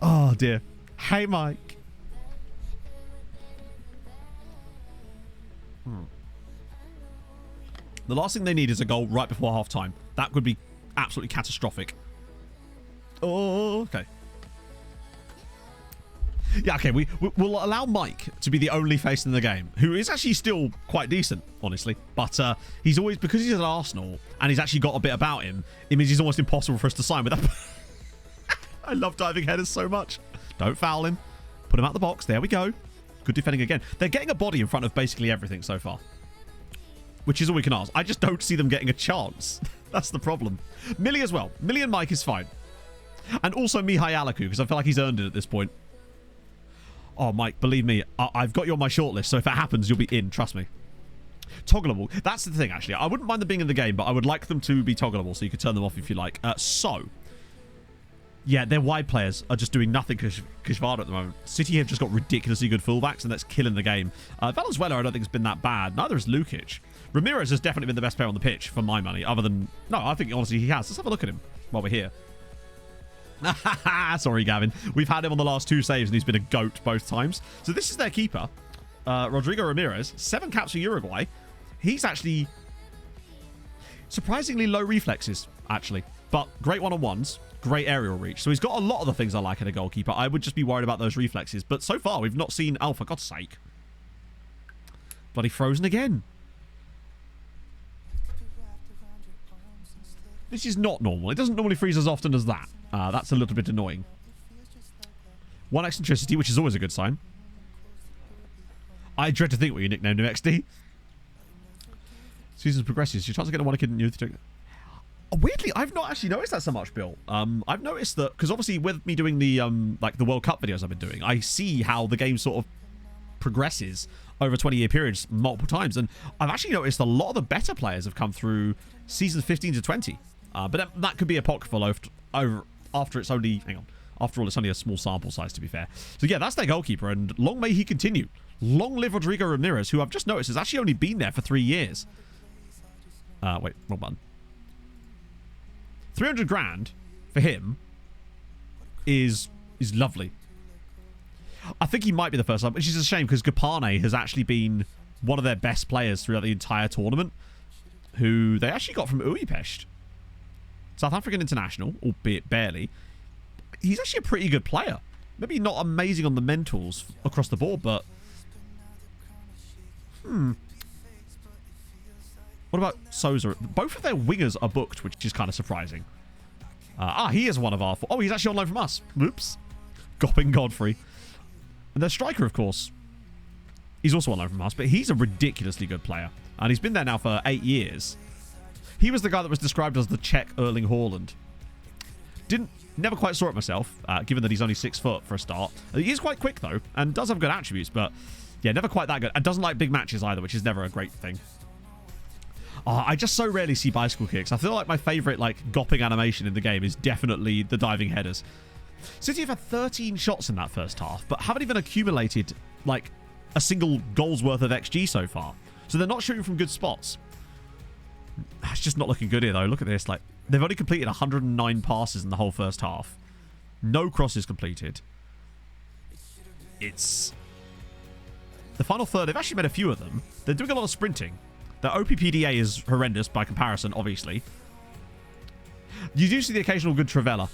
Oh dear. Hey Mike. The last thing they need is a goal right before half-time. That would be absolutely catastrophic. Oh, okay. Yeah, okay, we'll allow Mike to be the only face in the game, who is actually still quite decent, honestly. But he's always, because he's at Arsenal, and he's actually got a bit about him, it means he's almost impossible for us to sign with that. I love diving headers so much. Don't foul him. Put him out the box. There we go. Good defending again. They're getting a body in front of basically everything so far, which is all we can ask. I just don't see them getting a chance. That's the problem. Millie as well. Millie and Mike is fine. And also Mihai Alaku, because I feel like he's earned it at this point. Oh, Mike, believe me, I've got you on my shortlist, so if it happens, you'll be in. Trust me. Toggleable. That's the thing, actually. I wouldn't mind them being in the game, but I would like them to be toggleable, so you could turn them off if you like. Yeah, their wide players are just doing nothing Kishvada at the moment. City have just got ridiculously good fullbacks, and that's killing the game. Valenzuela, I don't think, has been that bad. Neither has Lukic. Ramirez has definitely been the best player on the pitch, for my money, other than... No, I think, honestly, he has. Let's have a look at him while we're here. Sorry, Gavin. We've had him on the last 2 saves, and he's been a goat both times. So this is their keeper, Rodrigo Ramirez. 7 caps for Uruguay. He's actually surprisingly low reflexes, actually. But great one-on-ones, great aerial reach. So he's got a lot of the things I like in a goalkeeper. I would just be worried about those reflexes. But so far, we've not seen... Oh, for God's sake. Bloody frozen again. This is not normal. It doesn't normally freeze as often as that. That's a little bit annoying. 1 eccentricity, which is always a good sign. I dread to think what you nicknamed him, XD. Season progresses. Your chance of getting one kid in youth. Weirdly, I've not actually noticed that so much, Bill. I've noticed that because obviously with me doing the like the World Cup videos I've been doing, I see how the game sort of progresses over 20-year periods multiple times, and I've actually noticed a lot of the better players have come through seasons 15 to 20. But that could be apocryphal over after it's only... Hang on. After all, it's only a small sample size, to be fair. So, yeah, that's their goalkeeper, and long may he continue. Long live Rodrigo Ramirez, who I've just noticed has actually only been there for 3 years. Wait, wrong button. 300 grand for him is lovely. I think he might be the first time, which is a shame, because Gapane has actually been one of their best players throughout the entire tournament, who they actually got from Budapest. South African international, albeit barely. He's actually a pretty good player. Maybe not amazing on the mentals across the board, but... What about Souza? Both of their wingers are booked, which is kind of surprising. He is one of our... Oh, he's actually on loan from us. Oops. Gopping Godfrey. And their striker, of course, he's also on loan from us, but he's a ridiculously good player. And he's been there now for 8 years. He was the guy that was described as the Czech Erling Haaland. Never quite saw it myself, given that he's only 6 foot for a start. He is quite quick, though, and does have good attributes, but yeah, never quite that good. And doesn't like big matches either, which is never a great thing. I just so rarely see bicycle kicks. I feel like my favourite gopping animation in the game is definitely the diving headers. City have had 13 shots in that first half, but haven't even accumulated a single goal's worth of XG so far. So they're not shooting from good spots. It's just not looking good here, though. Look at this. They've only completed 109 passes in the whole first half. No crosses completed. It's... The final third, they've actually made a few of them. They're doing a lot of sprinting. Their OPPDA is horrendous by comparison, obviously. You do see the occasional good Trivella.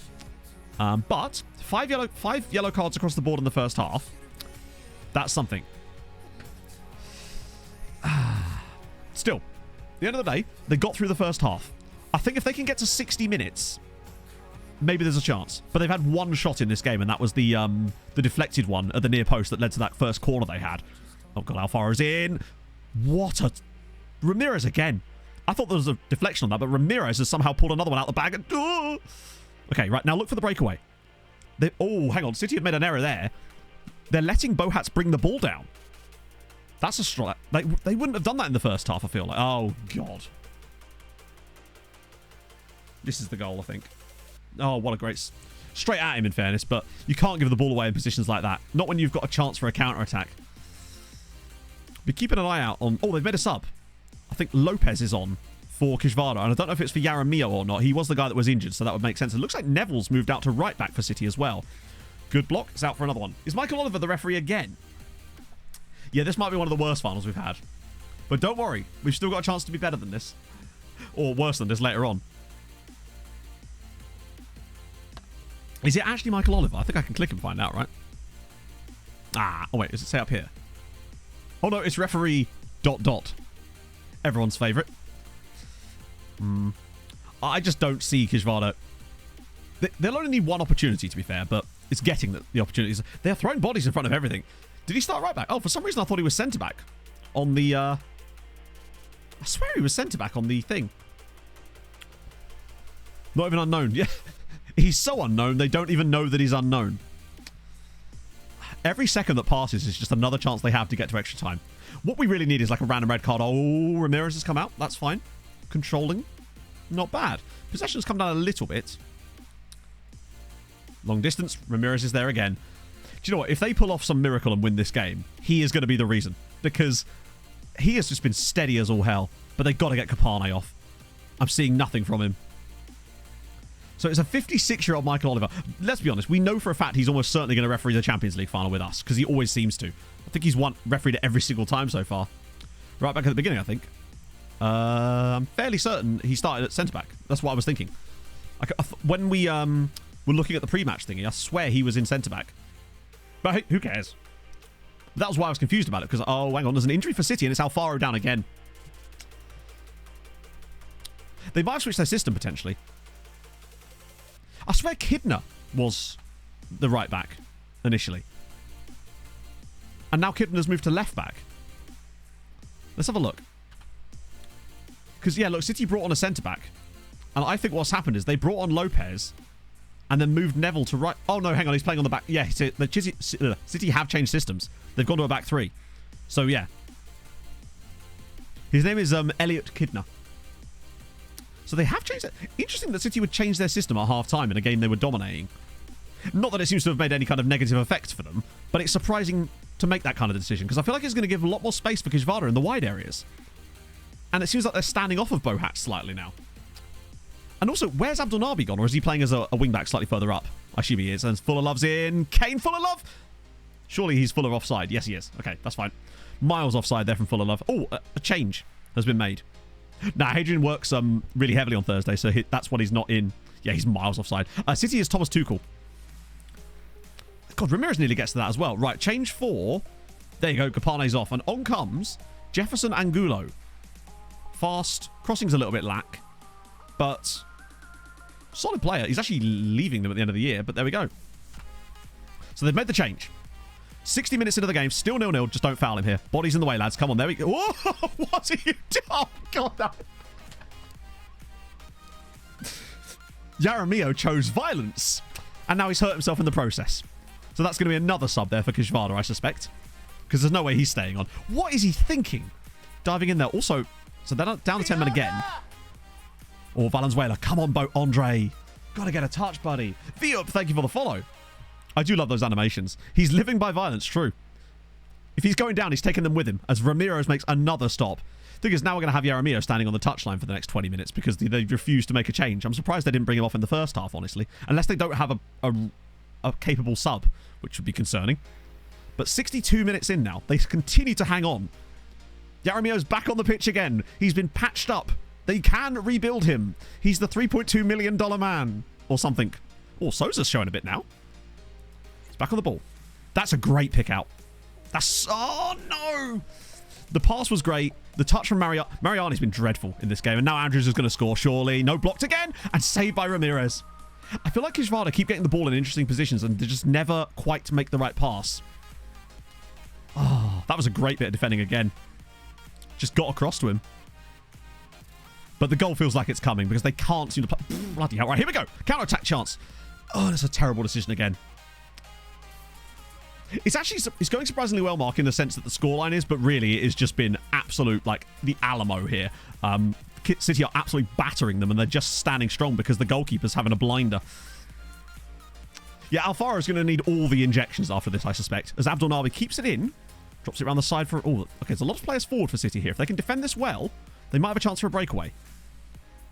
But 5 yellow cards across the board in the first half. That's something. Still, at the end of the day, they got through the first half. I think if they can get to 60 minutes, maybe there's a chance. But they've had 1 shot in this game, and that was the deflected one at the near post that led to that first corner they had. Oh, God, Alfaro's in. What a... Ramirez again. I thought there was a deflection on that, but Ramirez has somehow pulled another one out the bag. And... Okay, right, now look for the breakaway. Oh, hang on. City have made an error there. They're letting Bohats bring the ball down. That's a strike. They wouldn't have done that in the first half, I feel like. Oh, God. This is the goal, I think. Oh, what a great... Straight at him, in fairness, but you can't give the ball away in positions like that. Not when you've got a chance for a counter-attack. Be keeping an eye out on... Oh, they've made a sub. I think Lopez is on for Kishvara, and I don't know if it's for Jaramillo or not. He was the guy that was injured, so that would make sense. It looks like Neville's moved out to right back for City as well. Good block. It's out for another one. Is Michael Oliver the referee again? Yeah, this might be one of the worst finals we've had. But don't worry. We've still got a chance to be better than this. Or worse than this later on. Is it actually Michael Oliver? I think I can click and find out, right? Ah, oh wait, does it say up here? Oh no, it's referee ... Everyone's favourite. I just don't see Kishvara. They'll only need one opportunity, to be fair, but it's getting the opportunities. They're throwing bodies in front of everything. Did he start right back? Oh, for some reason I thought he was centre back on the... I swear he was centre back on the thing. Not even unknown. Yeah. He's so unknown, they don't even know that he's unknown. Every second that passes is just another chance they have to get to extra time. What we really need is like a random red card. Oh, Ramirez has come out. That's fine. Controlling. Not bad. Possession's come down a little bit. Long distance. Ramirez is there again. Do you know what? If they pull off some miracle and win this game, he is going to be the reason. Because he has just been steady as all hell. But they've got to get Kapane off. I'm seeing nothing from him. So it's a 56-year-old Michael Oliver. Let's be honest, we know for a fact he's almost certainly going to referee the Champions League final with us, because he always seems to. I think he's refereed it every single time so far. Right back at the beginning, I think. I'm fairly certain he started at centre-back. That's what I was thinking. When we were looking at the pre-match thingy, I swear he was in centre-back. But hey, who cares? That was why I was confused about it, because, oh, hang on, there's an injury for City, and it's Alfaro down again. They might have switched their system, potentially. I swear Kidner was the right back initially. And now Kidner's moved to left back. Let's have a look. Because, yeah, look, City brought on a centre-back. And I think what's happened is they brought on Lopez and then moved Neville to right... Oh, no, hang on, he's playing on the back. Yeah, City have changed systems. They've gone to a back three. So, yeah. His name is Elliot Kidner. So they have changed it. Interesting that City would change their system at half-time in a game they were dominating. Not that it seems to have made any kind of negative effect for them, but it's surprising to make that kind of decision, because I feel like it's going to give a lot more space for Kishvara in the wide areas. And it seems like they're standing off of Bohat slightly now. And also, where's Abdul Nabi gone? Or is he playing as a wing-back slightly further up? I assume he is. And Fuller Love's in. Kane Fuller Love? Surely he's Fuller offside. Yes, he is. Okay, that's fine. Miles offside there from Fuller Love. Oh, a change has been made. Now, Hadrian works really heavily on Thursday, so that's what he's not in. Yeah, he's miles offside. City is Thomas Tuchel. God, Ramirez nearly gets to that as well. Right, change for... There you go, Kapane's off. And on comes Jefferson Angulo. Fast. Crossing's a little bit lack. But solid player. He's actually leaving them at the end of the year, but there we go. So they've made the change. 60 minutes into the game, still 0-0. Just don't foul him here. Body's in the way, lads. Come on, there we go. Whoa, what are you doing? Oh, God. That... Jaramillo chose violence. And now he's hurt himself in the process. So that's going to be another sub there for Kishvara, I suspect. Because there's no way he's staying on. What is he thinking? Diving in there. Also, so they're down the 10 men again. Or Valenzuela. Come on, Andre. Got to get a touch, buddy. Viup, thank you for the follow. I do love those animations. He's living by violence, true. If he's going down, he's taking them with him as Ramirez makes another stop. Thing is, now we're going to have Jaramillo standing on the touchline for the next 20 minutes because they refused to make a change. I'm surprised they didn't bring him off in the first half, honestly. Unless they don't have a capable sub, which would be concerning. But 62 minutes in now, they continue to hang on. Jaramillo's back on the pitch again. He's been patched up. They can rebuild him. He's the $3.2 million man or something. Oh, Sousa's showing a bit now. He's back on the ball. That's a great pick out. That's... Oh, no! The pass was great. The touch from Mariani's been dreadful in this game. And now Andrews is going to score, surely. No, blocked again. And saved by Ramirez. I feel like Kishvara keep getting the ball in interesting positions and they just never quite make the right pass. Oh, that was a great bit of defending again. Just got across to him. But the goal feels like it's coming because they can't seem to play. Bloody hell. Right, here we go. Counter-attack chance. Oh, that's a terrible decision again. It's going surprisingly well, Mark, in the sense that the scoreline is, but really it has just been absolute, like, the Alamo here. City are absolutely battering them, and they're just standing strong because the goalkeeper's having a blinder. Yeah, Alfaro is going to need all the injections after this, I suspect, as Abdul Nabi keeps it in, drops it around the side for... Oh, okay, there's a lot of players forward for City here. If they can defend this well, they might have a chance for a breakaway.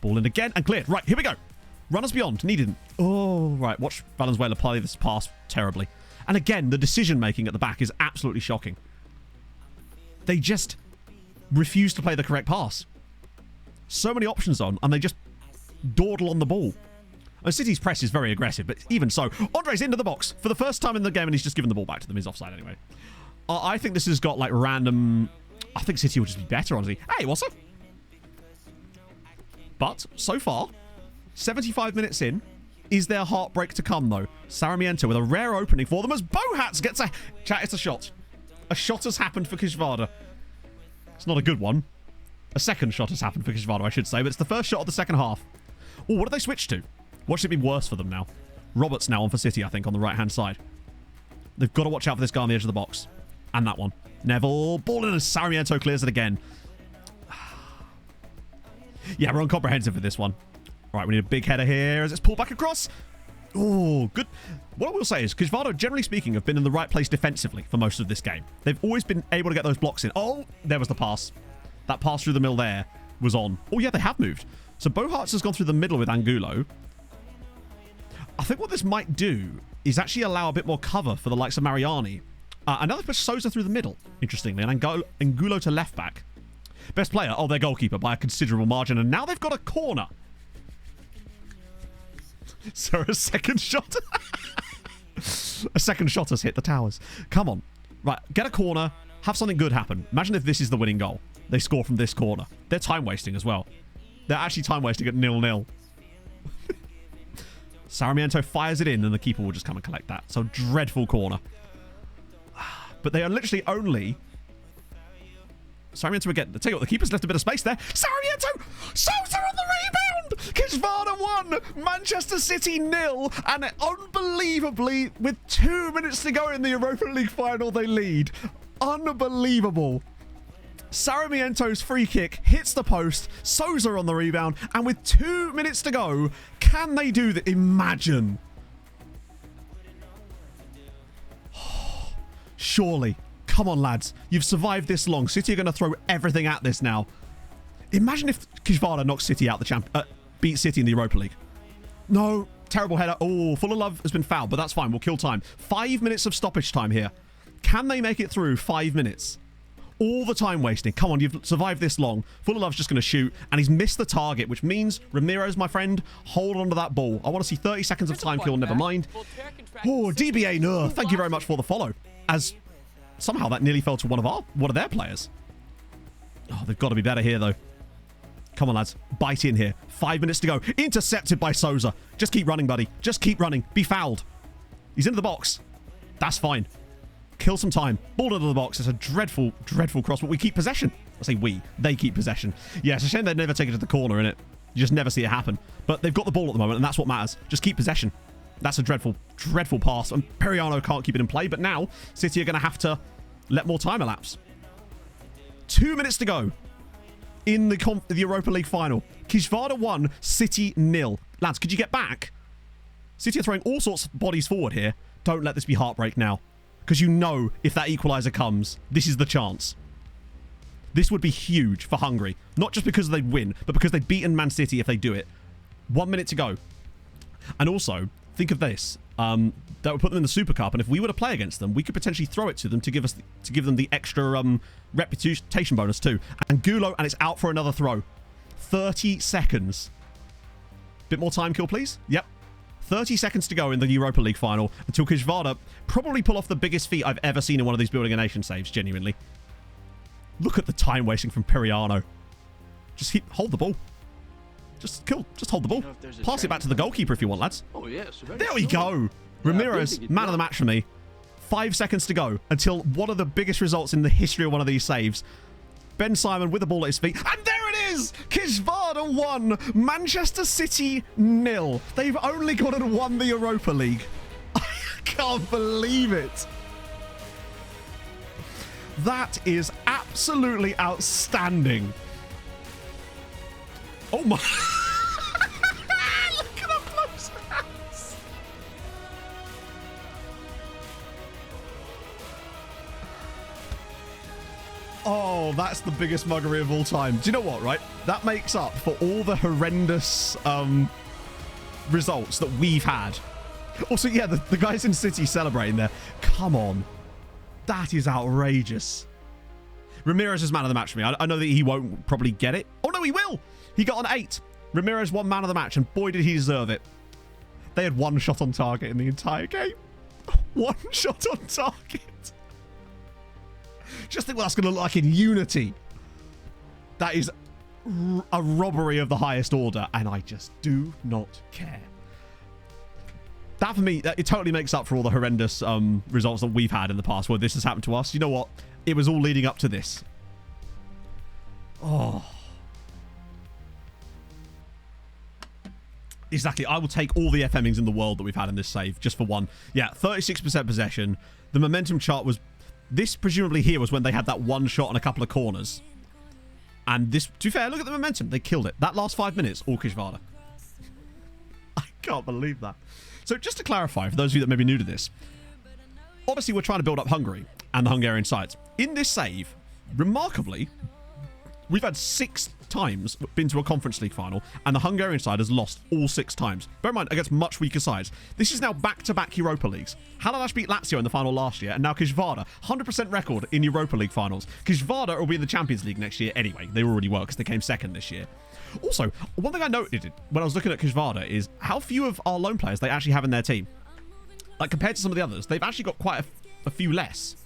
Ball in again and cleared. Right, here we go. Runners beyond. Needed. Oh, right. Watch Valenzuela play this pass terribly. And again, the decision-making at the back is absolutely shocking. They just refuse to play the correct pass. So many options on, and they just dawdle on the ball. And City's press is very aggressive, but even so, Andre's into the box for the first time in the game, and he's just given the ball back to them. He's offside anyway. I think this has got, like, random... I think City will just be better, honestly. Hey, what's up? But, so far... 75 minutes in. Is there heartbreak to come, though? Sarmiento with a rare opening for them as Bohats gets a... Chat, it's a shot. A shot has happened for Kishvarda. It's not a good one. A second shot has happened for Kishvarda, I should say, but it's the first shot of the second half. Oh, what did they switch to? What should it be worse for them now? Roberts now on for City, I think, on the right-hand side. They've got to watch out for this guy on the edge of the box. And that one. Neville, ball in as Sarmiento clears it again. Yeah, we're uncomprehensive with this one. All right, we need a big header here as it's pulled back across. Oh, good. What I will say is, Kishvarda, generally speaking, have been in the right place defensively for most of this game. They've always been able to get those blocks in. Oh, there was the pass. That pass through the middle there was on. Oh, yeah, they have moved. So Bohats has gone through the middle with Angulo. I think what this might do is actually allow a bit more cover for the likes of Mariani. And now they've pushed Sousa through the middle, interestingly, and Angulo to left back. Best player, oh, their goalkeeper by a considerable margin, and now they've got a corner. So a second shot. A second shot has hit the towers. Come on. Right, get a corner, have something good happen. Imagine if this is the winning goal. They score from this corner. They're time wasting as well. They're actually time wasting at 0-0. Sarmiento fires it in and the keeper will just come and collect that. So dreadful corner. But they are literally only... Sarmiento again. Tell you what, the keeper's left a bit of space there. Sarmiento! Sousa on the rebound! Kishvarda 1, Manchester City 0, and unbelievably, with 2 minutes to go in the Europa League final, they lead. Unbelievable. Sarmiento's free kick hits the post, Sousa on the rebound, and with 2 minutes to go, can they do that? Imagine. Surely. Come on, lads. You've survived this long. City are going to throw everything at this now. Imagine if Kishvarda knocks City out beat City in the Europa League. No. Terrible header. Oh, Full of Love has been fouled, but that's fine. We'll kill time. 5 minutes of stoppage time here. Can they make it through 5 minutes? All the time wasting. Come on, you've survived this long. Full of Love's just going to shoot, and he's missed the target, which means, Ramirez, my friend, hold on to that ball. I want to see 30 seconds of time kill, never mind. Oh, DBA Nur, thank you very much for the follow. As somehow that nearly fell to one of their players. Oh, they've got to be better here, though. Come on, lads. Bite in here. 5 minutes to go. Intercepted by Sousa. Just keep running, buddy. Just keep running. Be fouled. He's into the box. That's fine. Kill some time. Ball into the box. It's a dreadful, dreadful cross, but we keep possession. I say we. They keep possession. Yeah, it's a shame they'd never take it to the corner, innit? You just never see it happen. But they've got the ball at the moment, and that's what matters. Just keep possession. That's a dreadful, dreadful pass. And Periano can't keep it in play, but now City are going to have to let more time elapse. 2 minutes to go in the Europa League final. Kishvarda 1, City 0. Lads, could you get back? City are throwing all sorts of bodies forward here. Don't let this be heartbreak now. Because you know if that equaliser comes, this is the chance. This would be huge for Hungary. Not just because they'd win, but because they've beaten Man City if they do it. 1 minute to go. And also, think of this. That would put them in the Super Cup, and if we were to play against them, we could potentially throw it to them to give them the extra reputation bonus too. And Gulo, and it's out for another throw. 30 seconds. Bit more time kill, please. Yep. 30 seconds to go in the Europa League final until Kishvarda probably pull off the biggest feat I've ever seen in one of these Building a Nation saves, genuinely. Look at the time wasting from Periano. Just hold the ball. Just hold the ball. Pass it back to the goalkeeper if you want, lads. Oh, yes. There we go. Ramirez, man of the match for me. 5 seconds to go until one of the biggest results in the history of one of these saves. Ben Simon with the ball at his feet. And there it is! Kishvarda 1, Manchester City 0. They've only gone and won the Europa League. I can't believe it. That is absolutely outstanding. Oh my. Look at up close. Oh, that's the biggest muggery of all time. Do you know what, right? That makes up for all the horrendous results that we've had. Also, yeah, the guys in City celebrating there. Come on. That is outrageous. Ramirez is man of the match for me. I know that he won't probably get it. Oh, no, he will. He got an 8. Ramirez won man of the match, and boy, did he deserve it. They had one shot on target in the entire game. One shot on target. Just think what that's going to look like in Unity. That is a robbery of the highest order, and I just do not care. That, for me, it totally makes up for all the horrendous results that we've had in the past where this has happened to us. You know what? It was all leading up to this. Oh. Exactly. I will take all the FMings in the world that we've had in this save just for one. Yeah, 36% possession. The momentum chart was... This, presumably here, was when they had that one shot on a couple of corners. And this... To be fair, look at the momentum. They killed it. That last 5 minutes, all Kishvarda. I can't believe that. So just to clarify, for those of you that may be new to this, obviously we're trying to build up Hungary and the Hungarian sides. In this save, remarkably, we've had 6 times been to a Conference League final, and the Hungarian side has lost all 6 times. Bear in mind, against much weaker sides. This is now back-to-back Europa Leagues. Halalash beat Lazio in the final last year, and now Kishvarda, 100% record in Europa League finals. Kishvarda will be in the Champions League next year anyway. They already were, because they came second this year. Also, one thing I noted when I was looking at Kishvarda is how few of our loan players they actually have in their team. Like, compared to some of the others, they've actually got quite a few less.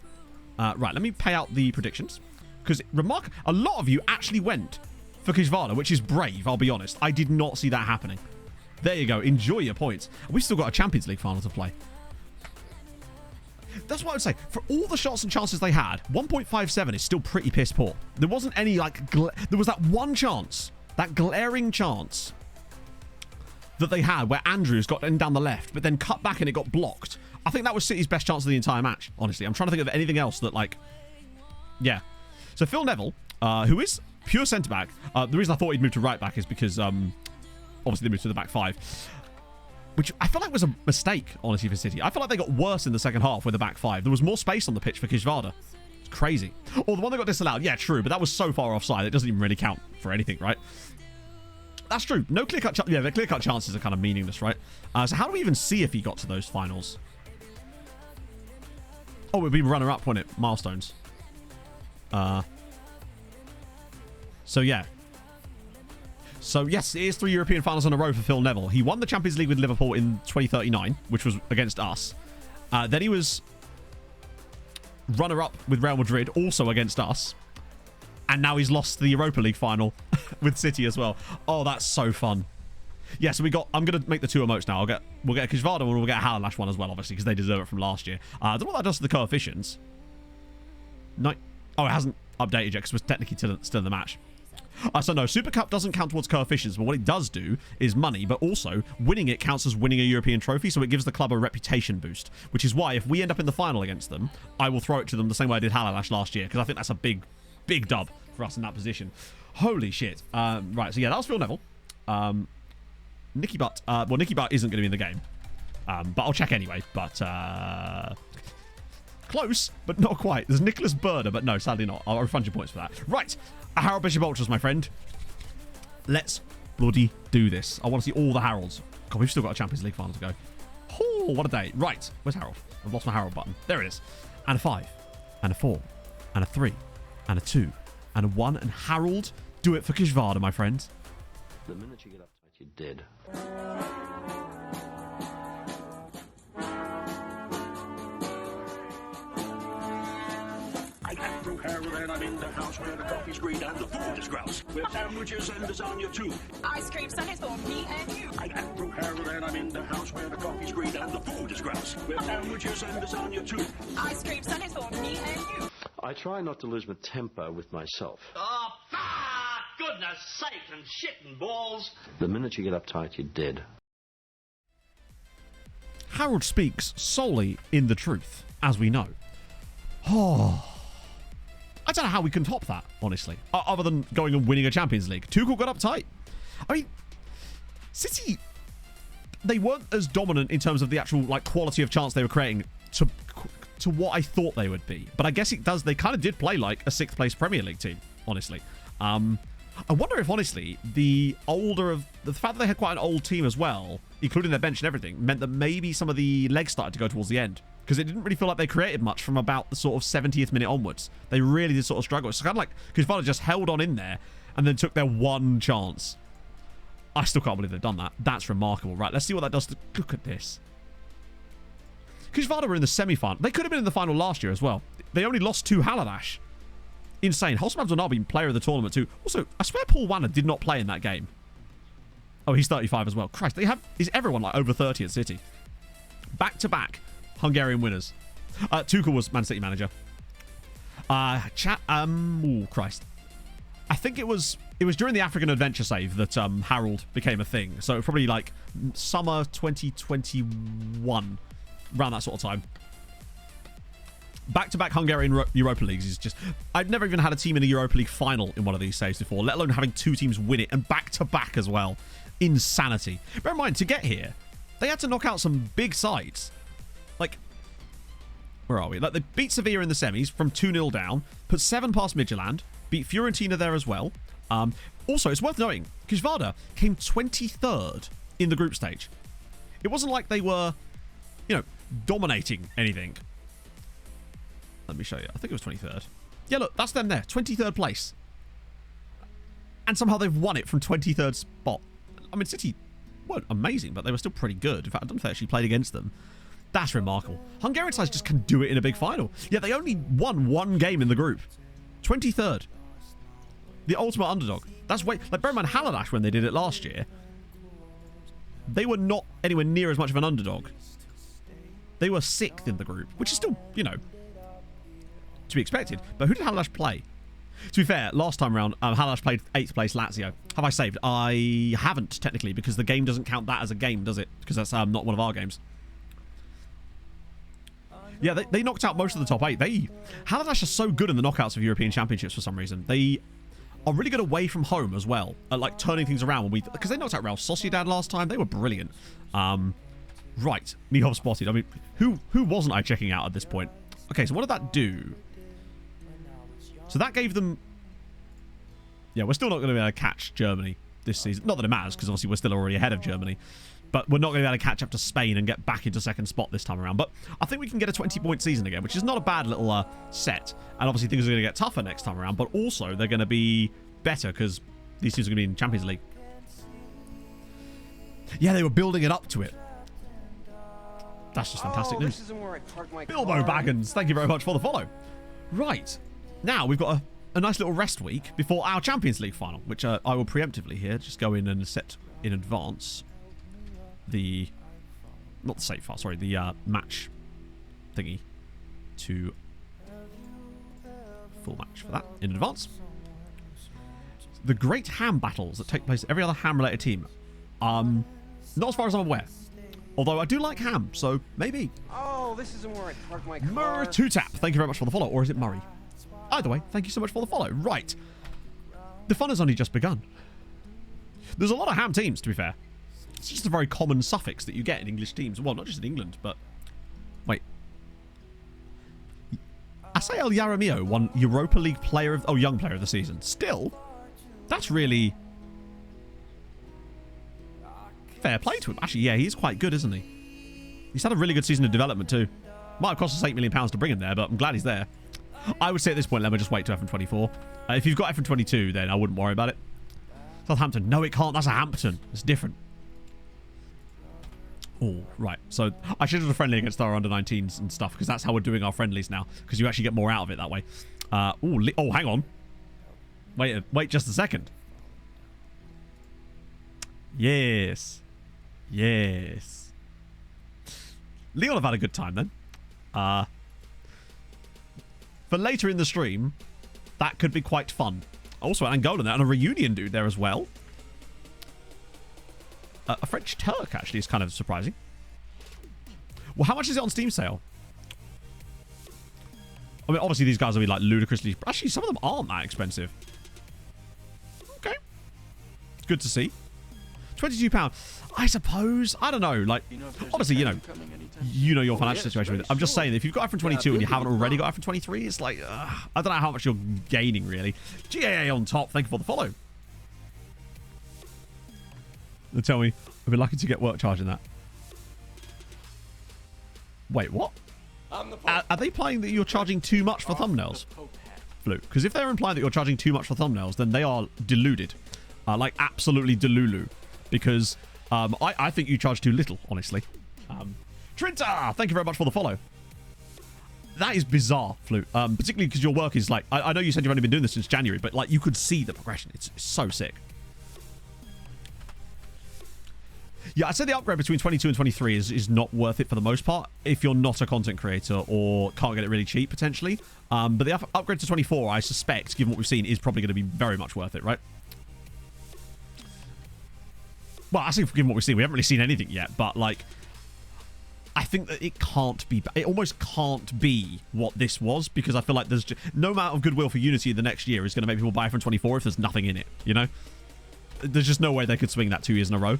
Right, let me pay out the predictions. Because a lot of you actually went for Kishvarda, which is brave, I'll be honest. I did not see that happening. There you go. Enjoy your points. We've still got a Champions League final to play. That's what I would say. For all the shots and chances they had, 1.57 is still pretty piss poor. There wasn't any, like... There was that one chance, that glaring chance that they had where Andrews got in down the left, but then cut back and it got blocked. I think that was City's best chance of the entire match, honestly. I'm trying to think of anything else that, like... Yeah. So Phil Neville, who is pure centre-back. The reason I thought he'd move to right-back is because, obviously, they moved to the back 5. Which I feel like was a mistake, honestly, for City. I feel like they got worse in the second half with the back 5. There was more space on the pitch for Kishvarda. It's crazy. Or the one that got disallowed. Yeah, true, but that was so far offside, it doesn't even really count for anything, right? That's true. No clear-cut... Yeah, the clear-cut chances are kind of meaningless, right? So how do we even see if he got to those finals? Oh, it would be runner-up, wouldn't it? Milestones. So, yeah. So, yes, it is 3 European finals in a row for Phil Neville. He won the Champions League with Liverpool in 2039, which was against us. Then he was runner-up with Real Madrid, also against us. And now he's lost the Europa League final with City as well. Oh, that's so fun. Yeah, so we got... I'm going to make the 2 emotes now. We'll get a Kishvarda one, and we'll get a Halalash one as well, obviously, because they deserve it from last year. I don't know what that does to the coefficients. No... Oh, it hasn't updated yet because we're technically still in the match. So no, Super Cup doesn't count towards coefficients, but what it does do is money, but also winning it counts as winning a European trophy, so it gives the club a reputation boost, which is why if we end up in the final against them, I will throw it to them the same way I did Halalash last year, because I think that's a big, big dub for us in that position. Holy shit. Right, so yeah, that was Phil Neville. Nicky Butt. Well, Nicky Butt isn't going to be in the game, but I'll check anyway, but... Close, but not quite. There's Nicholas Burner, but no, sadly not. I'll refund your points for that. Right. Harold Bishop Ultras, my friend. Let's bloody do this. I want to see all the Harolds. God, we've still got a Champions League final to go. Oh, what a day. Right. Where's Harold? I've lost my Harold button. There it is. And a 5. And a 4. And a 3. And a 2. And a 1. And Harold, do it for Kishvarda, my friend. The minute you get uptight, you're dead. And I'm in the house where the coffee's green and the food is grouse. With sandwiches and lasagna too. Ice cream sundaes for me and you. I'm Andrew Harold and I'm in the house where the coffee's green and the food is grouse. With sandwiches and lasagna too. Ice cream sundaes for me and you. I try not to lose my temper with myself. Oh, goodness sake and shit and balls. The minute you get uptight, you're dead. Harold speaks solely in the truth, as we know. Oh... I don't know how we can top that, honestly. Other than going and winning a Champions League. Tuchel got uptight. I mean, City, they weren't as dominant in terms of the actual like quality of chance they were creating to what I thought they would be. But I guess it does. They kind of did play like a 6th place Premier League team, honestly. I wonder if, honestly, the fact that they had quite an old team as well, including their bench and everything, meant that maybe some of the legs started to go towards the end. Because it didn't really feel like they created much from about the sort of 70th minute onwards. They really did sort of struggle. It's kind of like Kuzvada just held on in there and then took their one chance. I still can't believe they've done that. That's remarkable. Right, let's see what that does. Look at this. Kuzvada were in the semi-final. They could have been in the final last year as well. They only lost to Haladash. Insane. Holsam Abdelnabi, player of the tournament too. Also, I swear Paul Wanner did not play in that game. Oh, he's 35 as well. Christ, is everyone like over 30 at City? Back-to-back Hungarian winners. Tuchel was Man City manager. Oh, Christ. I think it was during the African Adventure save that Harold became a thing. So probably like summer 2021, around that sort of time. Back-to-back Hungarian Europa Leagues is just... I've never even had a team in a Europa League final in one of these saves before, let alone having 2 teams win it, and back-to-back as well. Insanity. Bear in mind, to get here, they had to knock out some big sides. Like, where are we? Like, they beat Sevilla in the semis from 2-0 down, put 7 past Midtjylland, beat Fiorentina there as well. Also, it's worth noting, Kuzvada came 23rd in the group stage. It wasn't like they were, dominating anything. Let me show you. I think it was 23rd. Yeah, look, that's them there. 23rd place. And somehow they've won it from 23rd spot. I mean, City weren't amazing, but they were still pretty good. In fact, I don't know if they actually played against them. That's remarkable. Hungarian sides just can do it in a big final. Yeah, they only won 1 game in the group. 23rd. The ultimate underdog. That's way... Like, bear in mind, Haladash, when they did it last year, they were not anywhere near as much of an underdog. They were 6th in the group, which is still, to be expected. But who did Haladash play? To be fair, last time around, Haladash played 8th place Lazio. Have I saved? I haven't, technically, because the game doesn't count that as a game, does it? Because that's not one of our games. Yeah, they knocked out most of the top 8. Haladash are so good in the knockouts of European Championships for some reason. They are really good away from home as well, at like turning things around because they knocked out Real Sociedad last time. They were brilliant. Right, Mihov spotted. I mean, who wasn't I checking out at this point? Okay, so what did that do? So that gave them... Yeah, we're still not going to be able to catch Germany this season. Not that it matters, because obviously we're still already ahead of Germany. But we're not going to be able to catch up to Spain and get back into 2nd spot this time around. But I think we can get a 20-point season again, which is not a bad little set. And obviously things are going to get tougher next time around. But also they're going to be better, because these teams are going to be in Champions League. Yeah, they were building it up to it. That's just fantastic news. Bilbo Baggins, thank you very much for the follow. Right. Now we've got a nice little rest week before our Champions League final, which I will preemptively here just go in and set in advance not the save file, sorry, the match thingy to full match for that in advance. The great ham battles that take place at every other ham-related team. Not as far as I'm aware. Although I do like ham, so maybe. Oh, this isn't where I park my car. Murtutap, thank you very much for the follow. Or is it Murray? Either way, thank you so much for the follow. Right. The fun has only just begun. There's a lot of ham teams, to be fair. It's just a very common suffix that you get in English teams. Well, not just in England, but... Wait. Asael Yaramio won Europa League player of... Oh, young player of the season. Still, that's really... fair play to him. Actually, yeah, he's quite good, isn't he? He's had a really good season of development, too. Might have cost us £8 million to bring him there, but I'm glad he's there. I would say at this point, let me just wait to FM24. If you've got FM22, then I wouldn't worry about it. Southampton. No, it can't. That's a Hampton. It's different. Oh, right. So I scheduled a friendly against our under-19s and stuff because that's how we're doing our friendlies now, because you actually get more out of it that way. Oh, hang on. Wait just a second. Yes. Yes. Leon have had a good time then. For later in the stream, that could be quite fun. Also, an Angolan there and a reunion dude there as well. A French Turk, actually, is kind of surprising. Well, how much is it on Steam sale? I mean, obviously these guys will be like ludicrously... Actually, some of them aren't that expensive. Okay. Good to see. £22. I suppose. I don't know. Like, obviously, you know your financial situation with it. I'm just saying, if you've got iPhone 22 and you haven't already got iPhone 23, it's like, I don't know how much you're gaining, really. GAA on top. Thank you for the follow. They tell me I've been lucky to get work charging that. Wait, what? Are they implying that you're charging too much for thumbnails? Flute. Because if they're implying that you're charging too much for thumbnails, then they are deluded. Like, absolutely delulu. Because I think you charge too little, honestly. Trinta, thank you very much for the follow. That is bizarre, Flute. Particularly because your work is like... I know you said you've only been doing this since January, but like you could see the progression. It's so sick. Yeah, I'd say the upgrade between 22 and 23 is not worth it for the most part if you're not a content creator or can't get it really cheap, potentially. But the upgrade to 24, I suspect, given what we've seen, is probably going to be very much worth it, right? Well, I think given what we've seen, we haven't really seen anything yet, but, like, I think that it can't be... It almost can't be what this was, because I feel like there's just, no amount of goodwill for Unity the next year is going to make people buy iPhone 24 if there's nothing in it, you know? There's just no way they could swing that 2 years in a row.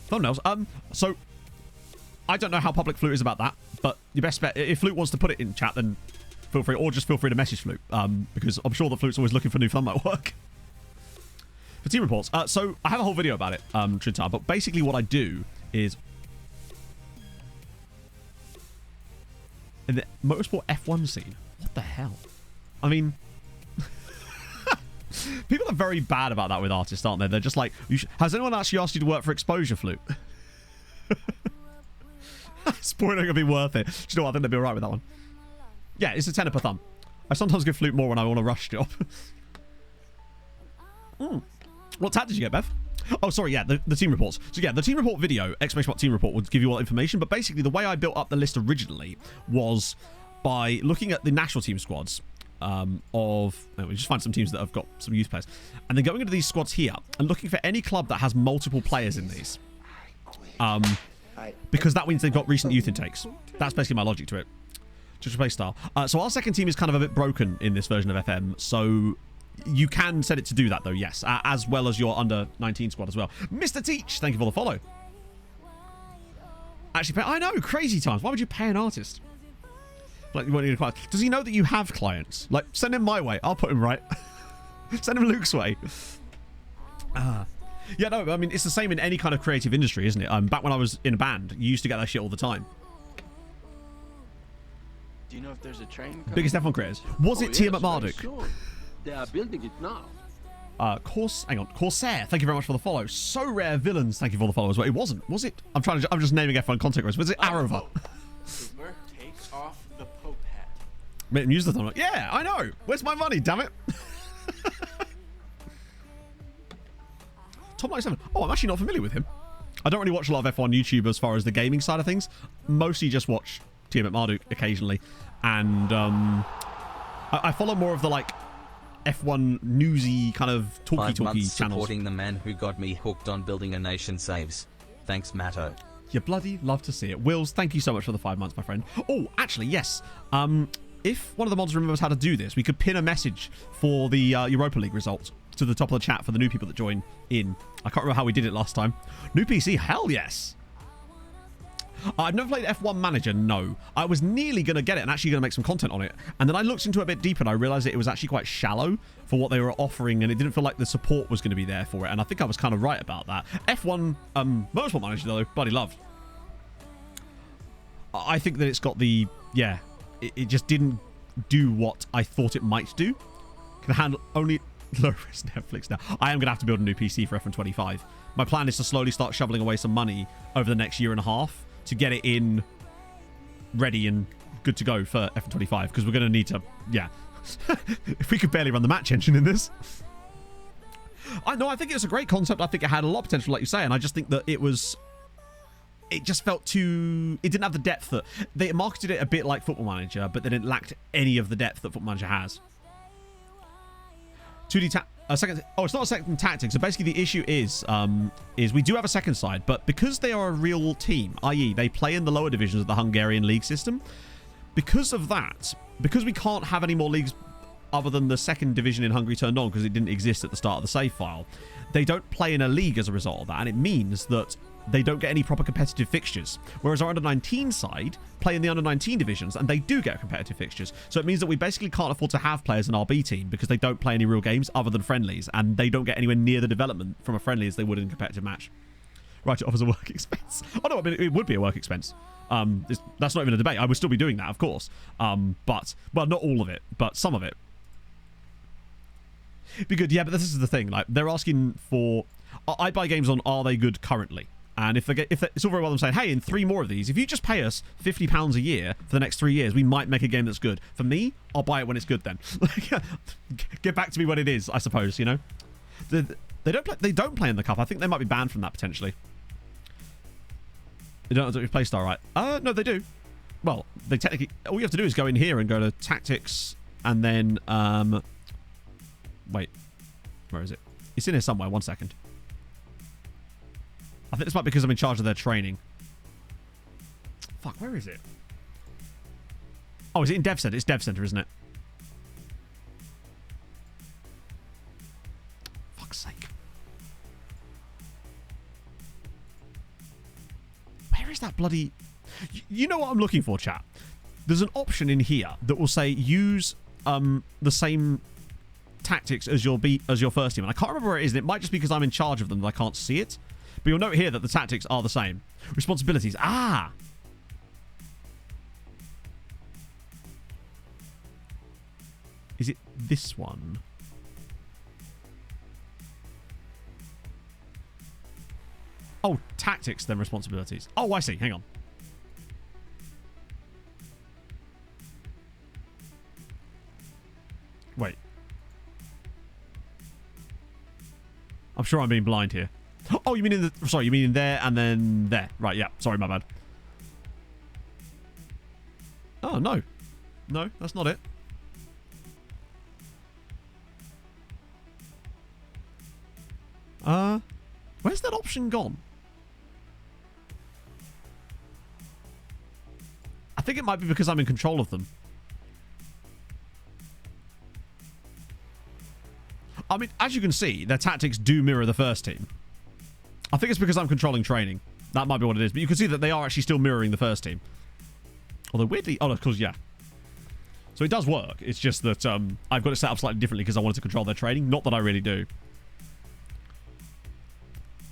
Thumbnails. So I don't know how public Flute is about that, but your best bet, if Flute wants to put it in chat, then feel free, or just feel free to message Flute, because I'm sure that Flute's always looking for new thumbnail work. For team reports, so I have a whole video about it, Trintar, but basically what I do is in the motorsport F1 scene. What the hell? I mean, people are very bad about that with artists, aren't they? They're just like, has anyone actually asked you to work for Exposure, Flute? It's probably not going to be worth it. Do you know what? I think they'll be alright with that one. Yeah, it's a tenner per thumb. I sometimes give Flute more when I want a rush job. What tab did you get, Bev? Oh, sorry, yeah, the team reports. So yeah, the team report video, exclamation team report, would give you all that information, but basically the way I built up the list originally was by looking at the national team squads we just find some teams that have got some youth players, and then going into these squads here and looking for any club that has multiple players in these, because that means they've got recent youth intakes. That's basically my logic to it. Just play style. So our second team is kind of a bit broken in this version of FM, so you can set it to do that though, yes, as well as your under 19 squad as well. Mr. Teach, thank you for the follow. Actually, I know, crazy times. Why would you pay an artist? Like, does he know that you have clients? Like, send him my way. I'll put him right. Send him Luke's way. Yeah, no, I mean, it's the same in any kind of creative industry, isn't it? Back when I was in a band, you used to get that shit all the time. Do you know if there's a train coming? Biggest F1 creators. Was it Tia McMardock? Sure. They are building it now. Hang on. Corsair, thank you very much for the follow. So Rare Villains, thank you for the follow as well. It wasn't, was it? I'm just naming F1 content creators. Was it Arava? Take off the Pope hat. Made him use the thumbnail. Yeah, I know. Where's my money, damn it? Top 97. Oh, I'm actually not familiar with him. I don't really watch a lot of F1 YouTube as far as the gaming side of things. Mostly just watch Tia McMardock occasionally. And I follow more of the, like, F1 newsy kind of talky channels. Supporting the man who got me hooked on building a nation saves. Thanks, Matto. You bloody love to see it. Wills, thank you so much for the 5 months, my friend. Oh, actually, yes. If one of the mods remembers how to do this, we could pin a message for the Europa League result to the top of the chat for the new people that join in. I can't remember how we did it last time. New PC, hell yes. I've never played F1 Manager, no. I was nearly going to get it and actually going to make some content on it. And then I looked into it a bit deeper and I realised that it was actually quite shallow for what they were offering, and it didn't feel like the support was going to be there for it. And I think I was kind of right about that. F1 Motorsport Manager, though, bloody love. I think that it's got the... Yeah, it just didn't do what I thought it might do. Can handle only low-risk Netflix now. I am going to have to build a new PC for F1 25. My plan is to slowly start shoveling away some money over the next year and a half to get it in ready and good to go for F1 25, because we're going to need to, yeah. If we could barely run the match engine in this. I think it was a great concept. I think it had a lot of potential, like you say, and I just think that it just felt too... It didn't have the depth that... They marketed it a bit like Football Manager, but then it lacked any of the depth that Football Manager has. 2D second. Oh, it's not a second tactic. So basically, the issue is we do have a second side, but because they are a real team, i.e., they play in the lower divisions of the Hungarian league system. Because of that, because we can't have any more leagues other than the second division in Hungary turned on because it didn't exist at the start of the save file, they don't play in a league as a result of that, and it means that they don't get any proper competitive fixtures. Whereas our under-19 side play in the under-19 divisions, and they do get competitive fixtures. So it means that we basically can't afford to have players in our B team because they don't play any real games other than friendlies, and they don't get anywhere near the development from a friendly as they would in a competitive match. Right, it offers a work expense. Oh no, I mean, it would be a work expense. That's not even a debate. I would still be doing that, of course. But, well, not all of it, but some of it. Be good, yeah, but this is the thing. Like, they're asking for... I buy games on are they good currently? And if it's all very well them saying, hey, in 3 more of these, if you just pay us £50 a year for the next 3 years, we might make a game that's good. For me, I'll buy it when it's good then. Get back to me when it is, I suppose, you know? They don't play in the cup. I think they might be banned from that potentially. They don't have to play star, right? No, they do. Well, they technically... All you have to do is go in here and go to tactics and then... Wait. Where is it? It's in here somewhere. 1 second. I think this might be because I'm in charge of their training. Fuck, where is it? Oh, is it in Dev Center? It's Dev Center, isn't it? Fuck's sake. Where is that bloody... You know what I'm looking for, chat? There's an option in here that will say use the same tactics as your first team. And I can't remember where it is, and it might just be because I'm in charge of them that I can't see it. But you'll note here that the tactics are the same. Responsibilities. Ah! Is it this one? Oh, tactics, then responsibilities. Oh, I see. Hang on. Wait. I'm sure I'm being blind here. Oh, you mean in the... Sorry, you mean in there and then there. Right, yeah. Sorry, my bad. Oh, no. No, that's not it. Where's that option gone? I think it might be because I'm in control of them. I mean, as you can see, their tactics do mirror the first team. I think it's because I'm controlling training. That might be what it is. But you can see that they are actually still mirroring the first team. Although weirdly... Oh, of course, yeah. So it does work. It's just that I've got it set up slightly differently because I wanted to control their training. Not that I really do.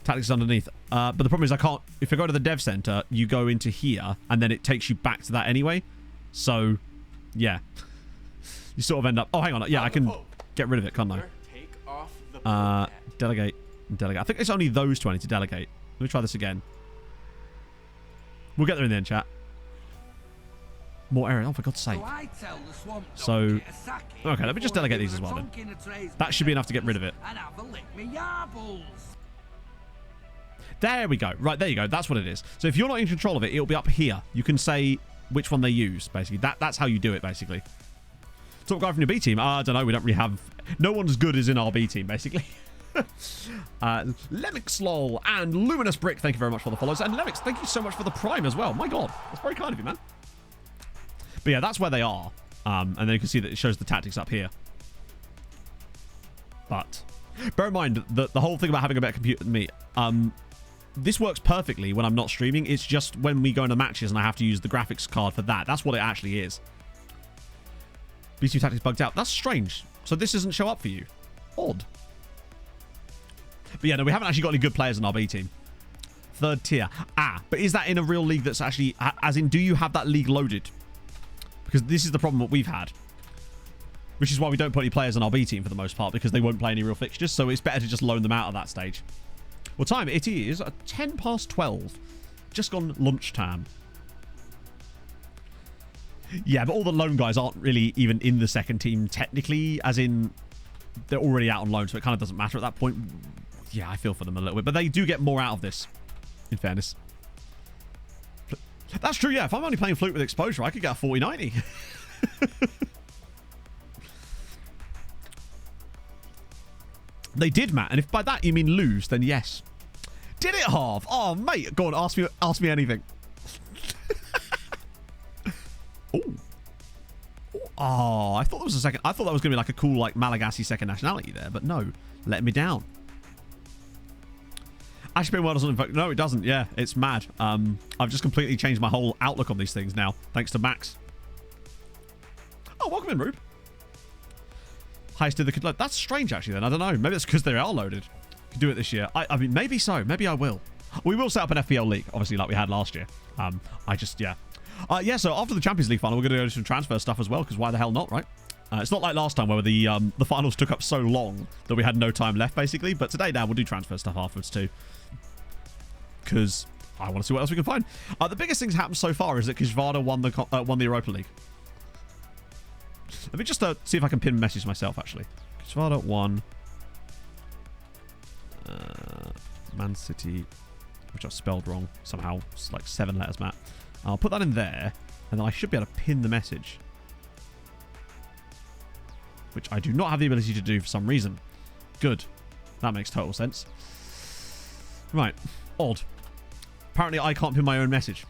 Tactics underneath. But the problem is I can't... If I go to the dev center, you go into here, and then it takes you back to that anyway. So, yeah. You sort of end up... Oh, hang on. Yeah, I can get rid of it, can't I? Take off the delegate. Delegate. I think it's only those 20 to delegate. Let me try this again. We'll get there in the end, chat. More area. Oh, for God's sake. So, okay, let me just delegate these as well then. That should be enough to get rid of it. There we go. Right, there you go. That's what it is. So if you're not in control of it, it'll be up here. You can say which one they use, basically. That's how you do it, basically. Top guy from your B team. I don't know. We don't really have... No one's as good as in our B team, basically. Lemixlol and Luminous Brick, thank you very much for the follows. And Lemix, thank you so much for the Prime as well. My God, that's very kind of you, man. But yeah, that's where they are. And then you can see that it shows the tactics up here. But bear in mind that the whole thing about having a better computer than me, this works perfectly when I'm not streaming. It's just when we go into matches and I have to use the graphics card for that. That's what it actually is. B2 tactics bugged out. That's strange. So this doesn't show up for you. Odd. But yeah, no, we haven't actually got any good players in our B team. 3rd tier. But is that in a real league that's actually... As in, do you have that league loaded? Because this is the problem that we've had. Which is why we don't put any players on our B team for the most part, because they won't play any real fixtures, so it's better to just loan them out at that stage. What time? It is 10 past 12. Just gone lunchtime. Yeah, but all the loan guys aren't really even in the second team technically, as in... They're already out on loan, so it kind of doesn't matter at that point. Yeah, I feel for them a little bit. But they do get more out of this, in fairness. That's true, yeah. If I'm only playing Flute with exposure, I could get a 40-90. They did, Matt. And if by that you mean lose, then yes. Did it halve? Oh, mate. Go on, ask me anything. Ooh. Oh, I thought that was a second. I thought that was going to be like a cool, like, Malagasy second nationality there, but no. Let me down. Actually, well doesn't. No, it doesn't. Yeah, it's mad. I've just completely changed my whole outlook on these things now, thanks to Max. Oh, welcome in, Rube. Highest did the. That's strange, actually. Then I don't know. Maybe it's because they are loaded. Could do it this year. I mean, maybe so. Maybe I will. We will set up an FPL league, obviously, like we had last year. Yeah. So after the Champions League final, we're going to go to some transfer stuff as well, because why the hell not, right? It's not like last time where the finals took up so long that we had no time left, basically. But today, now we'll do transfer stuff afterwards too, because I want to see what else we can find. The biggest things happened so far is that Kishvada won the Europa League. Let me just see if I can pin message myself, actually. Kishvada won Man City, which I've spelled wrong somehow. It's like 7 letters, Matt. I'll put that in there, and then I should be able to pin the message, which I do not have the ability to do for some reason. Good. That makes total sense. Right. Odd. Apparently I can't pin my own message,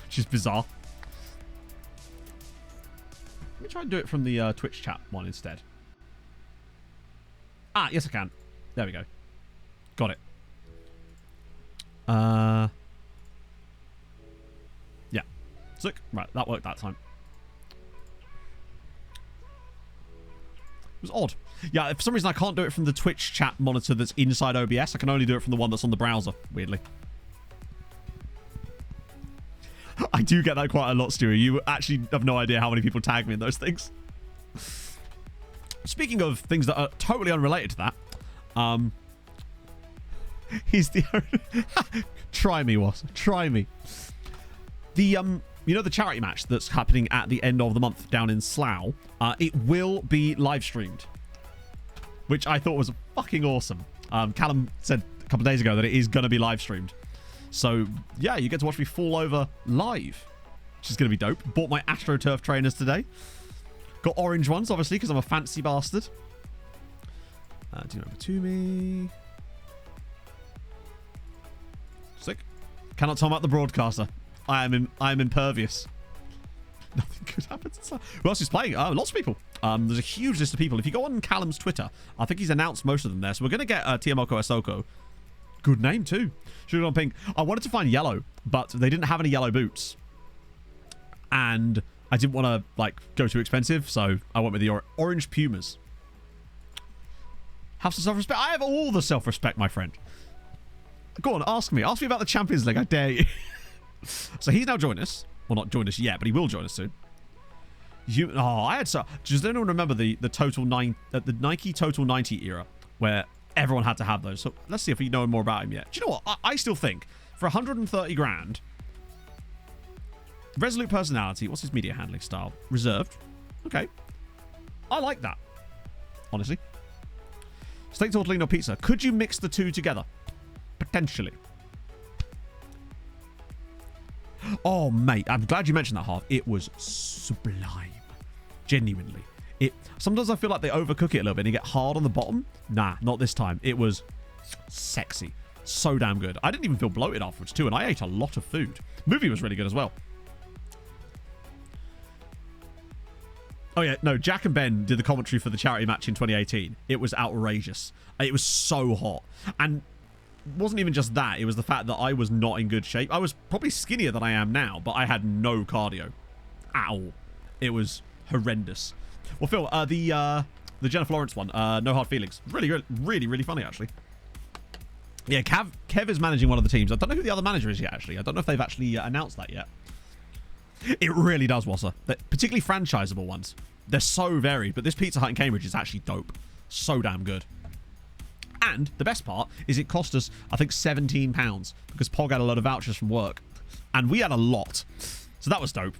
which is bizarre. Let me try and do it from the Twitch chat one instead. Ah, yes I can. There we go. Got it. Yeah. Sick. Right, that worked that time. It was odd. Yeah, for some reason I can't do it from the Twitch chat monitor that's inside OBS. I can only do it from the one that's on the browser, weirdly. I do get that quite a lot, Stewie. You actually have no idea how many people tag me in those things. Speaking of things that are totally unrelated to that, he's the try me, Was. Try me. The you know the charity match that's happening at the end of the month down in Slough? It will be live streamed, which I thought was fucking awesome. Callum said a couple of days ago that it is going to be live streamed. So, yeah, you get to watch me fall over live, which is going to be dope. Bought my AstroTurf trainers today. Got orange ones, obviously, because I'm a fancy bastard. Do you remember to me? Sick. Cannot tell about the broadcaster. I am impervious. Nothing good happens. Who else is playing? Lots of people. There's a huge list of people. If you go on Callum's Twitter, I think he's announced most of them there. So we're going to get Tiamoko Esoko. Good name too. Sugar on pink. I wanted to find yellow, but they didn't have any yellow boots, and I didn't want to like go too expensive, so I went with the orange Pumas. Have some self-respect. I have all the self-respect, my friend. Go on, ask me. Ask me about the Champions League. I dare you. So he's now joined us. Well, not joined us yet, but he will join us soon. I had so. Does anyone remember the Nike Total 90 era where everyone had to have those? So let's see if we know more about him yet. Do you know what? I still think for 130 grand, resolute personality. What's his media handling style? Reserved. Okay. I like that. Honestly. Steak tortellini pizza. Could you mix the two together? Potentially. Oh, mate. I'm glad you mentioned that, Harv. It was sublime. Genuinely. Sometimes I feel like they overcook it a little bit and you get hard on the bottom. Nah, not this time. It was sexy. So damn good. I didn't even feel bloated afterwards too, and I ate a lot of food. Movie was really good as well. Oh yeah, no, Jack and Ben did the commentary for the charity match in 2018. It was outrageous. It was so hot. And it wasn't even just that. It was the fact that I was not in good shape. I was probably skinnier than I am now, but I had no cardio at all. It was horrendous. Well, Phil, the Jennifer Lawrence one, No Hard Feelings. Really, really funny, actually. Yeah, Kev is managing one of the teams. I don't know who the other manager is yet, actually. I don't know if they've actually announced that yet. It really does, Wasser. Particularly franchisable ones. They're so varied, but this Pizza Hut in Cambridge is actually dope. So damn good. And the best part is it cost us, I think, £17 because Pog had a lot of vouchers from work. And we had a lot. So that was dope.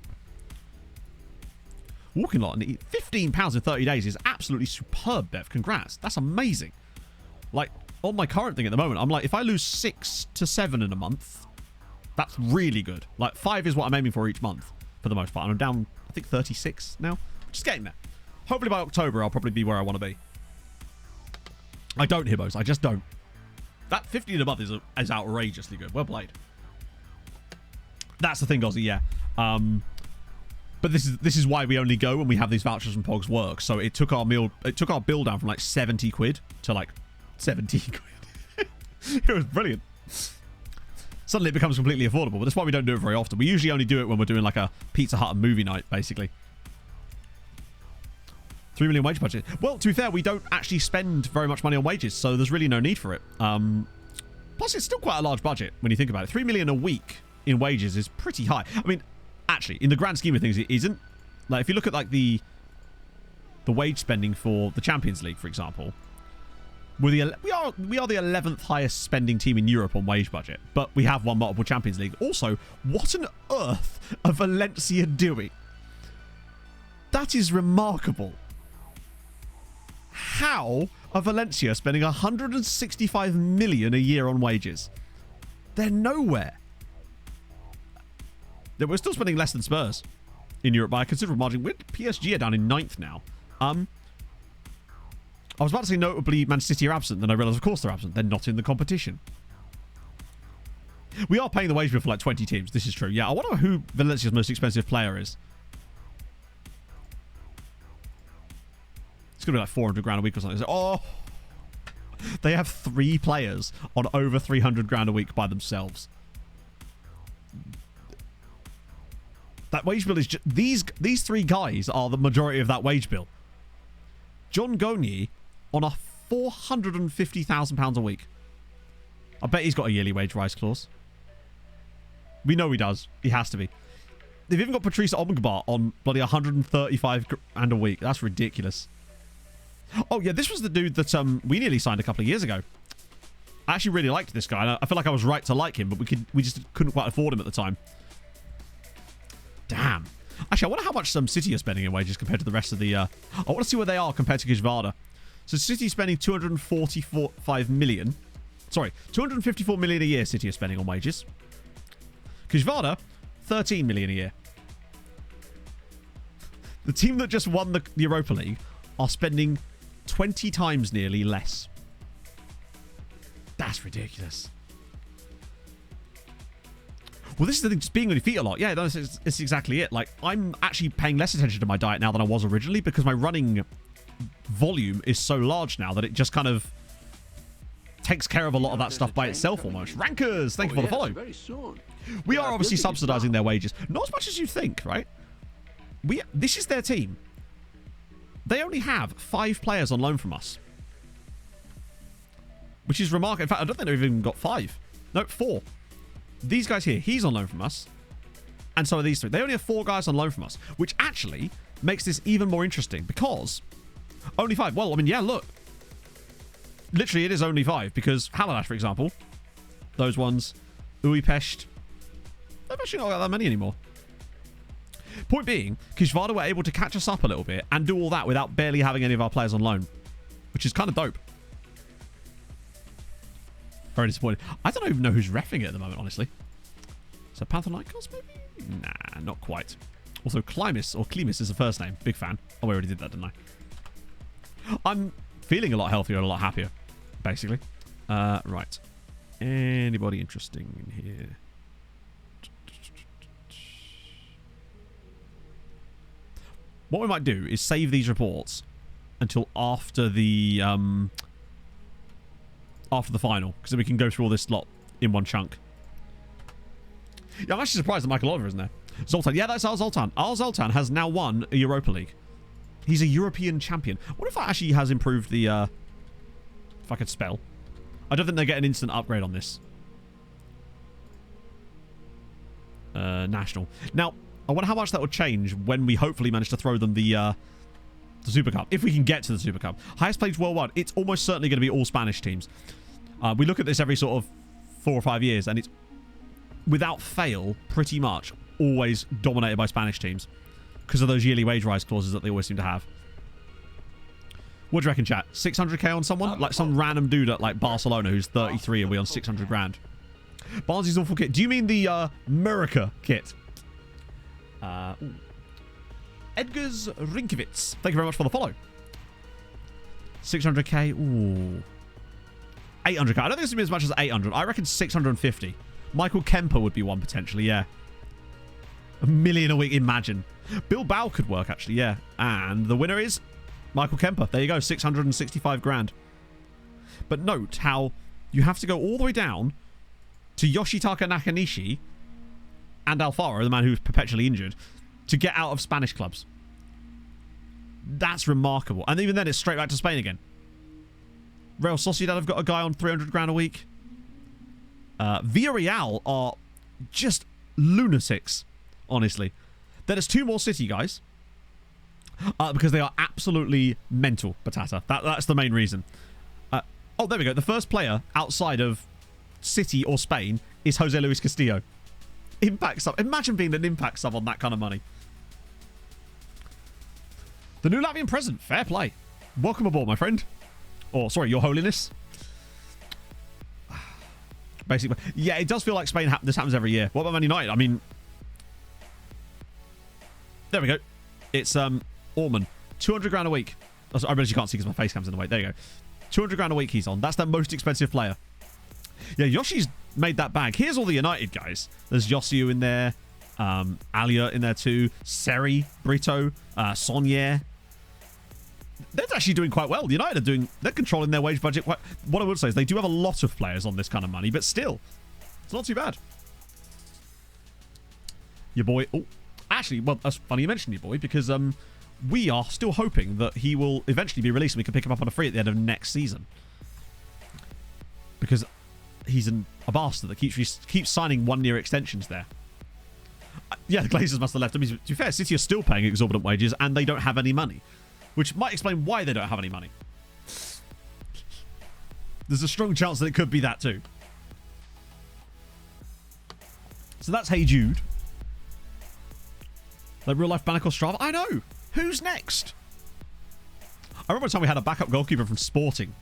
Walking lot and £15 in 30 days is absolutely superb, Bev. Congrats. That's amazing. Like, on my current thing at the moment, I'm like, if I lose 6 to 7 in a month, that's really good. Like, 5 is what I'm aiming for each month, for the most part. And I'm down, I think, 36 now. Just getting there. Hopefully by October, I'll probably be where I want to be. I don't, Hibbos. I just don't. That 15 and above is outrageously good. Well played. That's the thing, Ozzy, yeah. But this is why we only go when we have these vouchers from Pogs Work. So it took our bill down from like 70 quid to like 17 quid. It was brilliant. Suddenly it becomes completely affordable, but that's why we don't do it very often. We usually only do it when we're doing like a Pizza Hut and movie night, basically. 3 million wage budget. Well, to be fair, we don't actually spend very much money on wages, so there's really no need for it. Plus, it's still quite a large budget when you think about it. 3 million a week in wages is pretty high. I mean, actually, in the grand scheme of things, it isn't. Like, if you look at like the wage spending for the Champions League, for example, we are the 11th highest spending team in Europe on wage budget, but we have won multiple Champions League. Also, what on earth are Valencia doing? That is remarkable. How are Valencia spending 165 million a year on wages? They're nowhere. We're still spending less than Spurs in Europe by a considerable margin. PSG are down in 9th now. I was about to say notably Man City are absent, then I realised of course they're absent. They're not in the competition. We are paying the wage bill for like 20 teams. This is true. Yeah, I wonder who Valencia's most expensive player is. It's going to be like 400 grand a week or something. Oh, they have 3 players on over 300 grand a week by themselves. That wage bill is just... These 3 guys are the majority of that wage bill. John Gognier on a £450,000 a week. I bet he's got a yearly wage rise clause. We know he does. He has to be. They've even got Patrice Omgbar on bloody 135 grand a week. That's ridiculous. Oh, yeah, this was the dude that we nearly signed a couple of years ago. I actually really liked this guy. I feel like I was right to like him, but we just couldn't quite afford him at the time. Damn. Actually, I wonder how much some City are spending in wages compared to the rest of the... I want to see where they are compared to Gijvarda. So City spending 245 million. Sorry, 254 million a year City are spending on wages. Gijvarda, 13 million a year. The team that just won the Europa League are spending 20 times nearly less. That's ridiculous. Well, this is the thing, just being on your feet a lot. Yeah, it's exactly it. Like, I'm actually paying less attention to my diet now than I was originally because my running volume is so large now that it just kind of takes care of a lot of that stuff by itself almost. Rankers, thank you for the follow. We are obviously subsidizing their wages. Not as much as you think, right? This is their team. They only have 5 players on loan from us. Which is remarkable. In fact, I don't think they've even got 5. No, 4. These guys here, he's on loan from us. And so are these 3. They only have 4 guys on loan from us. Which actually makes this even more interesting. Because only 5. Well, I mean, yeah, look. Literally, it is only 5. Because Halalash, for example. Those ones. Uipest. They've actually not got that many anymore. Point being, Gijvarda were able to catch us up a little bit. And do all that without barely having any of our players on loan. Which is kind of dope. Very disappointed. I don't even know who's reffing it at the moment, honestly. So Panathinaikos, maybe? Nah, not quite. Also, Klimis is the first name. Big fan. Oh, I already did that, didn't I? I'm feeling a lot healthier and a lot happier, basically. Right. Anybody interesting in here? What we might do is save these reports until after the final, because then we can go through all this lot in one chunk. Yeah, I'm actually surprised that Michael Oliver isn't there. Zoltan. Yeah, that's Al Zoltan. Al Zoltan has now won a Europa League. He's a European champion. What if that actually has improved the... if I could spell. I don't think they get an instant upgrade on this. National. Now, I wonder how much that would change when we hopefully manage to throw them the Super Cup. If we can get to the Super Cup. Highest played worldwide. It's almost certainly going to be all Spanish teams. We look at this every sort of 4 or 5 years, and it's, without fail, pretty much always dominated by Spanish teams because of those yearly wage rise clauses that they always seem to have. What do you reckon, chat? 600k on someone? Like some random dude at like Barcelona who's 33 and we on 600 grand. Barnsley's awful kit. Do you mean the Murica kit? Edgar's Rinkovitz. Thank you very much for the follow. 600k. Ooh. 800. I don't think it's going to be as much as 800. I reckon 650. Michael Kemper would be one potentially, yeah. $1 million a week, imagine. Bill Bow could work, actually, yeah. And the winner is Michael Kemper. There you go, 665 grand. But note how you have to go all the way down to Yoshitaka Nakanishi and Alfaro, the man who's perpetually injured, to get out of Spanish clubs. That's remarkable. And even then, it's straight back to Spain again. Real Sociedad have got a guy on 300 grand a week. Villarreal are just lunatics, honestly. Then there's 2 more City guys. Because they are absolutely mental, Patata. That's the main reason. Oh, there we go. The first player outside of City or Spain is Jose Luis Castillo. Impact sub. Imagine being an impact sub on that kind of money. The new Latvian president. Fair play. Welcome aboard, my friend. Or, sorry, your holiness. Basically, yeah, it does feel like Spain. This happens every year. What about Man United? I mean, there we go. It's Orman, 200 grand a week. I realize you can't see because my face cam's in the way. There you go. 200 grand a week he's on. That's their most expensive player. Yeah, Yoshi's made that bag. Here's all the United guys. There's Yosiu in there. Alia in there too. Seri, Brito, Sonnier. They're actually doing quite well. United are doing... They're controlling their wage budget. What I would say is they do have a lot of players on this kind of money, but still, it's not too bad. Your boy... Oh, actually, well, that's funny you mentioned your boy, because we are still hoping that he will eventually be released and we can pick him up on a free at the end of next season. Because he's a bastard that keeps signing one-year extensions there. Yeah, the Glazers must have left him. To be fair, City are still paying exorbitant wages and they don't have any money. Which might explain why they don't have any money. There's a strong chance that it could be that too. So that's Hey Jude. Like real life Bannock Strava. I know. Who's next? I remember a time we had a backup goalkeeper from Sporting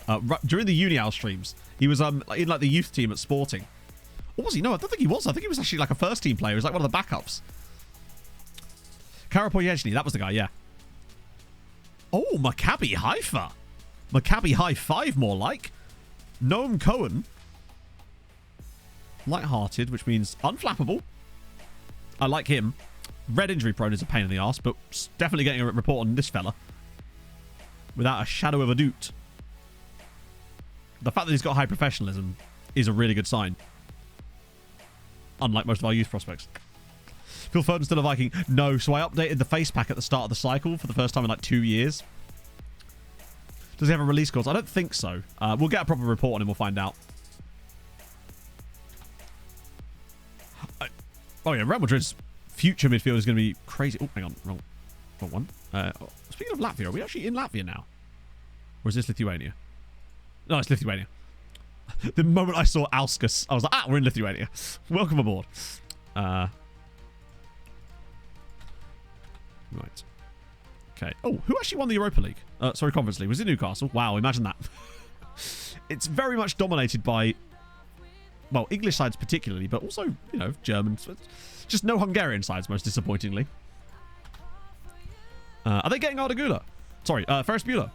during the Unial streams. He was in like the youth team at Sporting. Or was he? No, I don't think he was. I think he was actually like a first team player. He was like one of the backups. Karapoyezhny, that was the guy, yeah. Oh, Maccabi Haifa. Maccabi High 5, more like. Noam Cohen. Light-hearted, which means unflappable. I like him. Red injury prone is a pain in the arse, but definitely getting a report on this fella. Without a shadow of a doubt. The fact that he's got high professionalism is a really good sign. Unlike most of our youth prospects. Phil Foden's still a Viking. No, so I updated the face pack at the start of the cycle for the first time in like 2 years. Does he have a release clause? I don't think so. We'll get a proper report on him. We'll find out. Oh yeah, Real Madrid's future midfield is going to be crazy. Oh, hang on. Wrong one. Speaking of Latvia, are we actually in Latvia now? Or is this Lithuania? No, it's Lithuania. The moment I saw Auskas, I was like, we're in Lithuania. Welcome aboard. Right. Okay. Oh, who actually won the Europa League? Sorry, Conference League. Was it Newcastle? Wow, imagine that. It's very much dominated by, well, English sides particularly, but also, you know, German. Just no Hungarian sides, most disappointingly. Are they getting Arda Güler? Sorry, Ferris Bueller.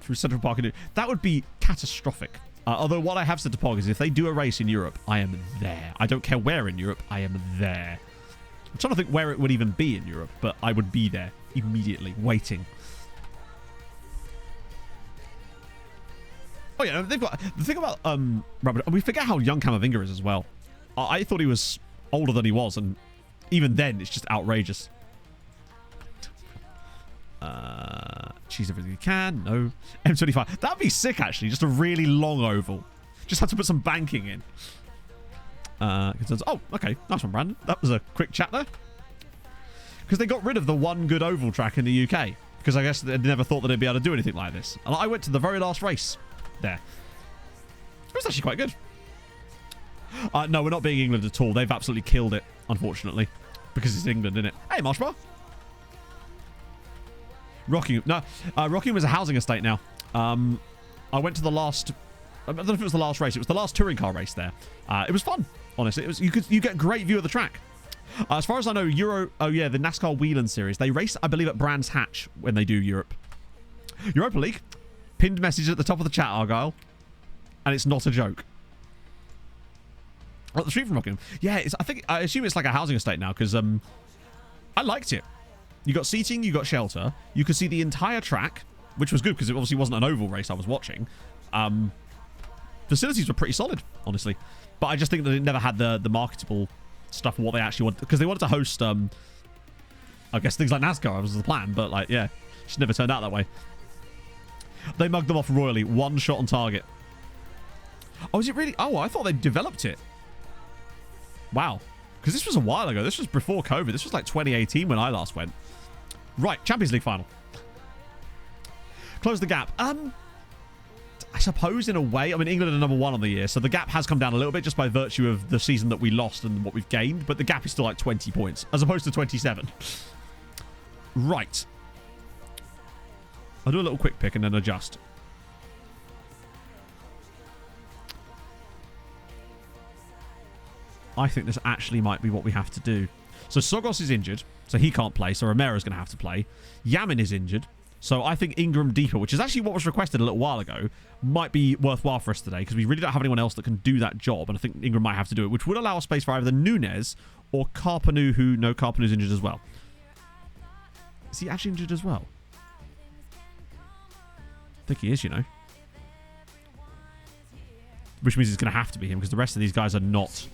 Through Central Park. That would be catastrophic. Although what I have said to Pog is if they do a race in Europe, I am there. I don't care where in Europe, I am there. I'm trying to think where it would even be in Europe, but I would be there immediately, waiting. Oh yeah, they've got the thing about Robert. We forget how young Camavinga is as well. I thought he was older than he was, and even then, it's just outrageous. Choose everything you can. No. M25. That'd be sick, actually. Just a really long oval. Just have to put some banking in. Oh, okay. Nice one, Brandon. That was a quick chat there. Because they got rid of the one good oval track in the UK. Because I guess they never thought that they'd be able to do anything like this. And I went to the very last race there. It was actually quite good. No, we're not being England at all. They've absolutely killed it, unfortunately. Because it's England, isn't it? Hey, Marshbar. Rockingham. No, Rockingham is a housing estate now. I went to the last... I don't know if it was the last race. It was the last touring car race there. It was fun, honestly. It was you get a great view of the track. As far as I know, the NASCAR Wheelan Series, they race, I believe, at Brands Hatch when they do Europe. Europa League. Pinned message at the top of the chat, Argyle. And it's not a joke. Oh, the street from Rockingham. Yeah, I assume it's like a housing estate now, because I liked it. You got seating, you got shelter. You could see the entire track, which was good because it obviously wasn't an oval race I was watching. Facilities were pretty solid, honestly. But I just think that it never had the marketable stuff for what they actually wanted. Because they wanted to host, I guess, things like NASCAR was the plan. But, like, yeah, it just never turned out that way. They mugged them off royally. One shot on target. Oh, is it really? Oh, I thought they developed it. Wow. Because this was a while ago. This was before COVID. This was like 2018 when I last went. Right, Champions League final. Close the gap. I suppose in a way, I mean, England are number 1 on the year, so the gap has come down a little bit just by virtue of the season that we lost and what we've gained, but the gap is still like 20 points, as opposed to 27. Right. I'll do a little quick pick and then adjust. I think this actually might be what we have to do. So Sogos is injured, so he can't play, so Romero's going to have to play. Yamin is injured, so I think Ingram deeper, which is actually what was requested a little while ago, might be worthwhile for us today, because we really don't have anyone else that can do that job, and I think Ingram might have to do it, which would allow a space for either Nunes or Carpanu, who, no, Carpanu's injured as well. Is he actually injured as well? I think he is, you know. Which means it's going to have to be him, because the rest of these guys are not,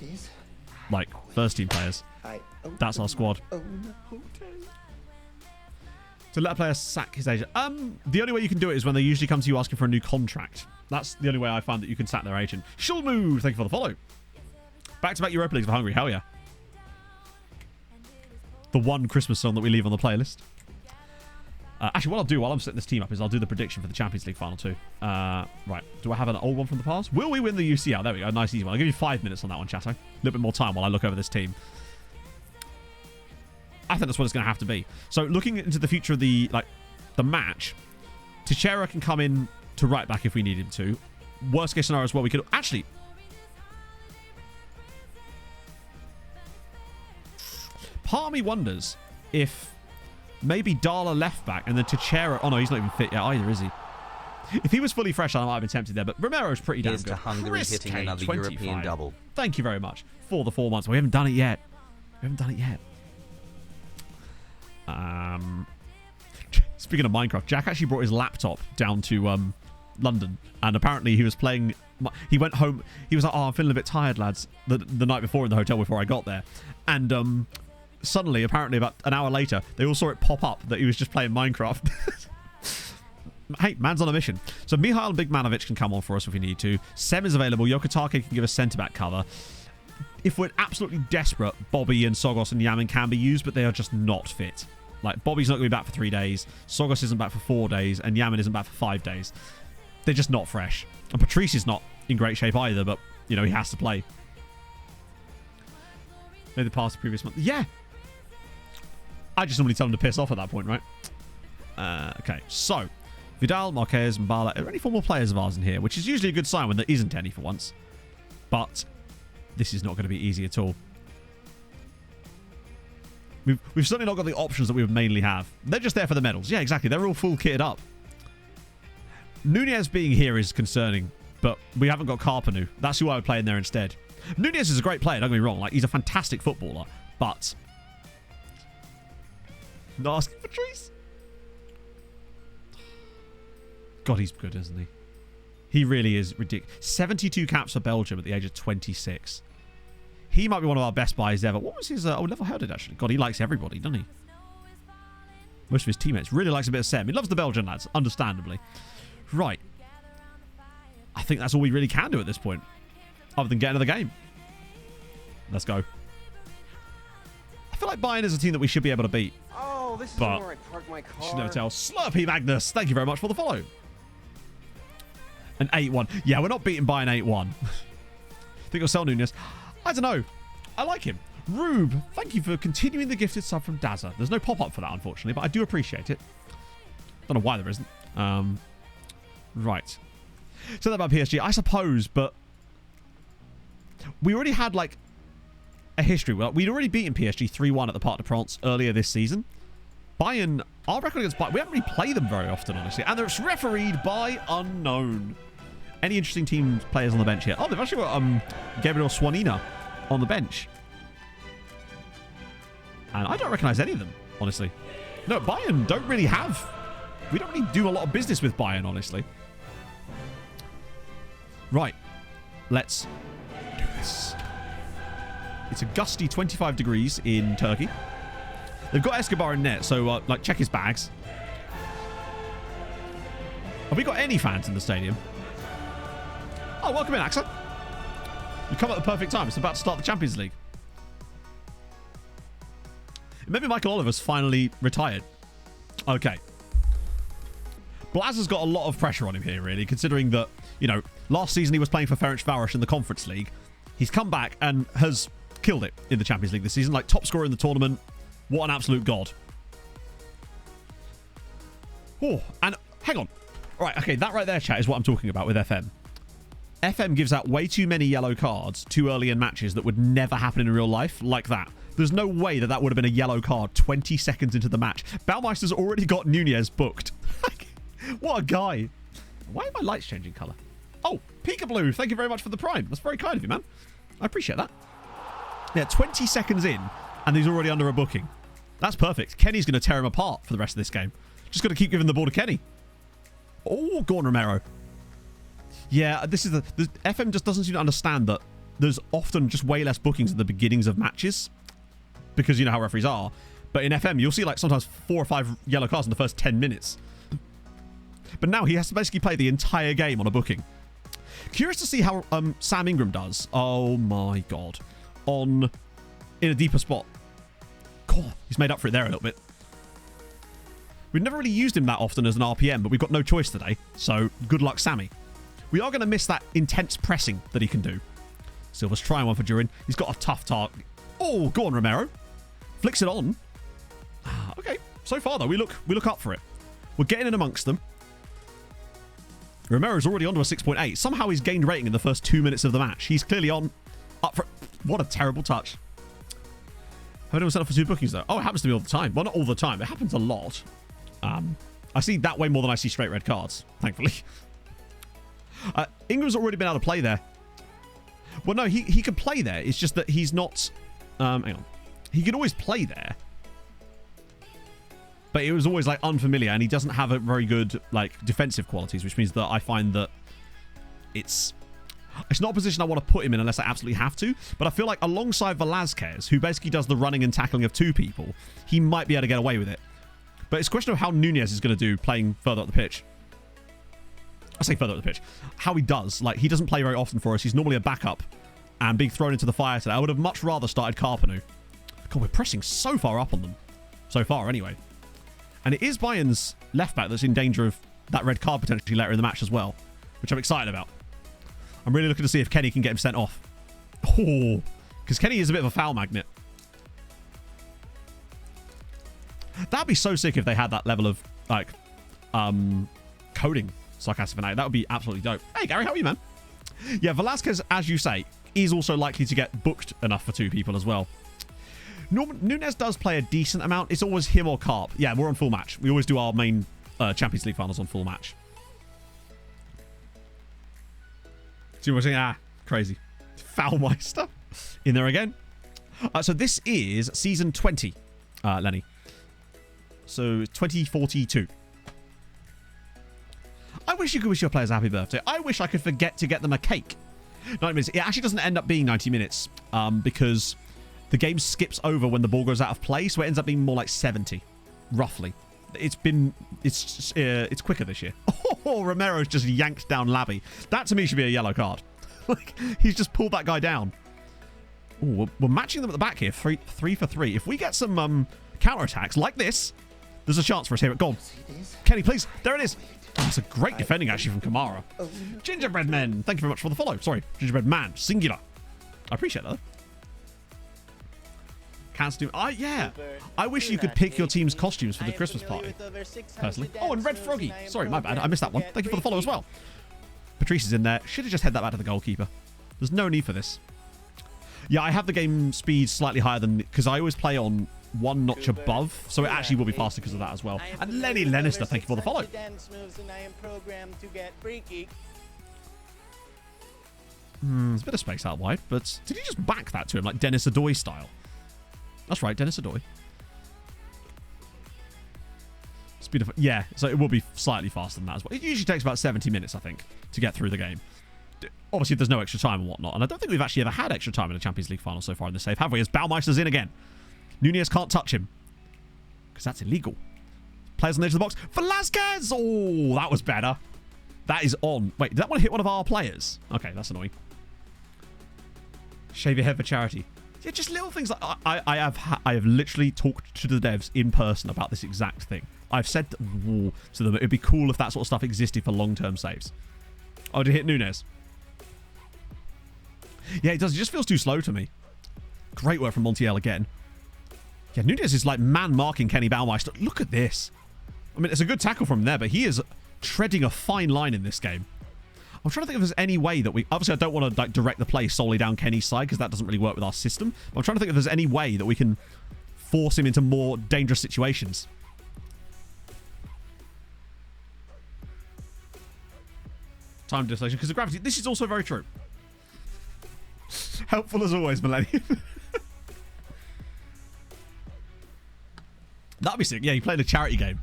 like, first-team players. That's our squad. So let a player sack his agent. The only way you can do it is when they usually come to you asking for a new contract. That's the only way I find that you can sack their agent. Shulmu, thank you for the follow. Back-to-back Europa Leagues for Hungary. Hell yeah. The one Christmas song that we leave on the playlist. Actually, what I'll do while I'm setting this team up is I'll do the prediction for the Champions League final too. Right. Do I have an old one from the past? Will we win the UCL? There we go. Nice easy one. I'll give you 5 minutes on that one, Chatto. A little bit more time while I look over this team. I think that's what it's going to have to be. So looking into the future of the match, Teixeira can come in to right back if we need him to. Worst case scenario as well, we could actually. Part of me wonders if maybe Dala left back and then Teixeira. Oh no, he's not even fit yet either, is he? If he was fully fresh, I might have been tempted there. But Romero's pretty damn good. Here's to Hungary hitting another European double. Thank you very much for the 4 months. We haven't done it yet. Speaking of Minecraft, Jack actually brought his laptop down to London, and apparently he was playing. He went home. He was like, "Oh, I'm feeling a bit tired, lads." The night before in the hotel before I got there, and suddenly, apparently, about an hour later, they all saw it pop up that he was just playing Minecraft. Hey, man's on a mission. So Mihail Bigmanovic can come on for us if we need to. Sem is available. Yokotake can give us centre-back cover. If we're absolutely desperate, Bobby and Sogos and Yamin can be used, but they are just not fit. Like, Bobby's not going to be back for 3 days. Sogos isn't back for 4 days. And Yamin isn't back for 5 days. They're just not fresh. And Patrice is not in great shape either, but, you know, he has to play. Maybe the past the previous month. Yeah. I just normally tell him to piss off at that point, right? Okay, so Vidal, Marquez, and Mbala. Are there any former players of ours in here? Which is usually a good sign when there isn't any for once. But this is not going to be easy at all. We've certainly not got the options that we would mainly have. They're just there for the medals. Yeah, exactly. They're all full kitted up. Nunez being here is concerning, but we haven't got Carpanu. That's who I would play in there instead. Nunez is a great player, don't get me wrong. Like, he's a fantastic footballer, but not asking for Patrice. God, he's good, isn't he? He really is ridiculous. 72 caps for Belgium at the age of 26. He might be one of our best buys ever. What was his... level-headed, actually. God, he likes everybody, doesn't he? Most of his teammates. Really likes a bit of Sem. He loves the Belgian lads, understandably. Right. I think that's all we really can do at this point. Other than get another game. Let's go. I feel like Bayern is a team that we should be able to beat. Oh, this is where I parked my car. You should never tell. Slurpee Magnus, thank you very much for the follow. An 8-1. Yeah, we're not beating Bayern 8-1. Think you'll sell Nunez? I don't know. I like him. Rube, thank you for continuing the gifted sub from Dazza. There's no pop-up for that, unfortunately, but I do appreciate it. Don't know why there isn't. Right. So that about PSG, I suppose, but we already had, like, a history. Well, we'd already beaten PSG 3-1 at the Parc de France earlier this season. Bayern, our record against Bayern, we haven't really played them very often, honestly. And it's refereed by unknown. Any interesting team players on the bench here? Oh, they've actually got Gabriel Swanina on the bench. And I don't recognise any of them, honestly. No, Bayern don't really have... We don't really do a lot of business with Bayern, honestly. Right. Let's do this. It's a gusty 25 degrees in Turkey. They've got Escobar in net, so, like, check his bags. Have we got any fans in the stadium? Oh, welcome in, Axa. You come at the perfect time. It's about to start the Champions League. Maybe Michael Oliver's finally retired. Okay. Blaz has got a lot of pressure on him here, really, considering that, you know, last season he was playing for Ferencváros in the Conference League. He's come back and has killed it in the Champions League this season. Like, top scorer in the tournament. What an absolute god. Oh, and hang on. All right, okay, that right there, chat, is what I'm talking about with FM. FM gives out way too many yellow cards too early in matches that would never happen in real life, like that. There's no way that would have been a yellow card 20 seconds into the match. Baumeister's already got Nunez booked. What a guy. Why are my lights changing colour? Oh, Peekaboo, thank you very much for the prime. That's very kind of you, man. I appreciate that. Yeah, 20 seconds in, and he's already under a booking. That's perfect. Kenny's going to tear him apart for the rest of this game. Just got to keep giving the ball to Kenny. Oh, go on, Romero. Yeah, this is the FM just doesn't seem to understand that there's often just way less bookings at the beginnings of matches because you know how referees are. But in FM, you'll see like sometimes 4 or 5 yellow cards in the first 10 minutes. But now he has to basically play the entire game on a booking. Curious to see how Sam Ingram does. Oh my god. In a deeper spot. God, he's made up for it there a little bit. We've never really used him that often as an RPM, but we've got no choice today. So good luck, Sammy. We are going to miss that intense pressing that he can do. Silva's trying one for Durin. He's got a tough target. Oh, go on, Romero. Flicks it on. Okay. So far, though, we look up for it. We're getting in amongst them. Romero's already onto a 6.8. Somehow he's gained rating in the first 2 minutes of the match. He's clearly up for... What a terrible touch. Have anyone set up for 2 bookings, though? Oh, it happens to me all the time. Well, not all the time. It happens a lot. I see that way more than I see straight red cards, thankfully. Ingram's already been able to play there. Well, no, he could play there. It's just that he's not... hang on. He could always play there. But it was always, like, unfamiliar, and he doesn't have a very good, like, defensive qualities, which means that I find that it's not a position I want to put him in unless I absolutely have to. But I feel like alongside Velázquez, who basically does the running and tackling of 2 people, he might be able to get away with it. But it's a question of how Nunez is going to do playing further up the pitch. I say further up the pitch. How he does. Like, he doesn't play very often for us. He's normally a backup. And being thrown into the fire today, I would have much rather started Carpenu. God, we're pressing so far up on them. So far, anyway. And it is Bayern's left back that's in danger of that red card potentially later in the match as well. Which I'm excited about. I'm really looking to see if Kenny can get him sent off. Oh, because Kenny is a bit of a foul magnet. That'd be so sick if they had that level of, like, coding sarcastic finale. That would be absolutely dope. Hey, Gary, how are you, man? Yeah, Velázquez, as you say, is also likely to get booked enough for 2 people as well. Nunez does play a decent amount. It's always him or Carp. Yeah, we're on full match. We always do our main Champions League finals on full match. See what I'm saying? Crazy. Foulmeister. In there again. So this is season 20, Lenny. So 2042. I wish you could wish your players a happy birthday. I wish I could forget to get them a cake. 90 minutes. It actually doesn't end up being 90 minutes because the game skips over when the ball goes out of play, so it ends up being more like 70, roughly. It's quicker this year. Oh, Romero's just yanked down Labby. That to me should be a yellow card. Like, he's just pulled that guy down. Oh, we're matching them at the back here. 3 for 3. If we get some counter-attacks like this, there's a chance for us here. Go on. Kenny, please. There it is. Oh, that's a great defending, actually, from Kamara. Gingerbread Men. Thank you very much for the follow. Sorry. Gingerbread Man. Singular. I appreciate that. Cancel. Yeah. I wish you could pick your team's costumes for the Christmas party. Personally. Oh, and Red Froggy. Sorry, my bad. I missed that one. Thank you for the follow as well. Patrice is in there. Should have just head that back to the goalkeeper. There's no need for this. Yeah, I have the game speed slightly higher than... Because I always play on one notch above, so it actually will be faster because of that as well. And Lenny Lannister, thank you for the follow. There's a bit of space out wide, but did he just back that to him, like Dennis Adoy style? That's right, Dennis Adoy. Speed of... Yeah, so it will be slightly faster than that as well. It usually takes about 70 minutes, I think, to get through the game. Obviously, if there's no extra time and whatnot. And I don't think we've actually ever had extra time in a Champions League final so far in this save, have we? As Baumeister's in again. Nunez can't touch him. Because that's illegal. Players on the edge of the box. Velasquez! Oh, that was better. That is on. Wait, did that one hit one of our players? Okay, that's annoying. Shave your head for charity. Yeah, just little things like... I have literally talked to the devs in person about this exact thing. I've said to them it'd be cool if that sort of stuff existed for long-term saves. Oh, did it hit Nunez? Yeah, it does. It just feels too slow to me. Great work from Montiel again. Yeah, Nunez is like man-marking Kenny Baumeister. Look at this. I mean, it's a good tackle from there, but he is treading a fine line in this game. I'm trying to think if there's any way that we... Obviously, I don't want to like direct the play solely down Kenny's side because that doesn't really work with our system. But I'm trying to think if there's any way that we can force him into more dangerous situations. Time dislocation because of gravity. This is also very true. Helpful as always, Millennium. That'd be sick. Yeah, you played a charity game.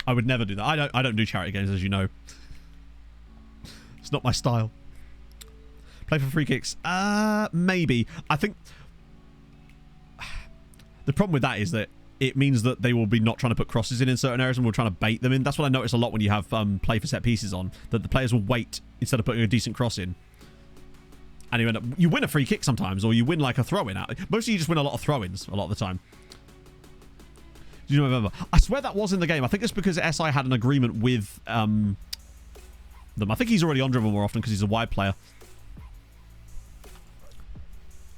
I would never do that. I don't do charity games, as you know. It's not my style. Play for free kicks. Maybe. I think the problem with that is that it means that they will be not trying to put crosses in certain areas and we're trying to bait them in. That's what I notice a lot when you have play for set pieces on, that the players will wait instead of putting a decent cross in. And you win a free kick sometimes, or you win like a throw-in. Mostly you just win a lot of throw-ins a lot of the time. Do you remember? I swear that was in the game. I think it's because SI had an agreement with them. I think he's already on dribble more often because he's a wide player.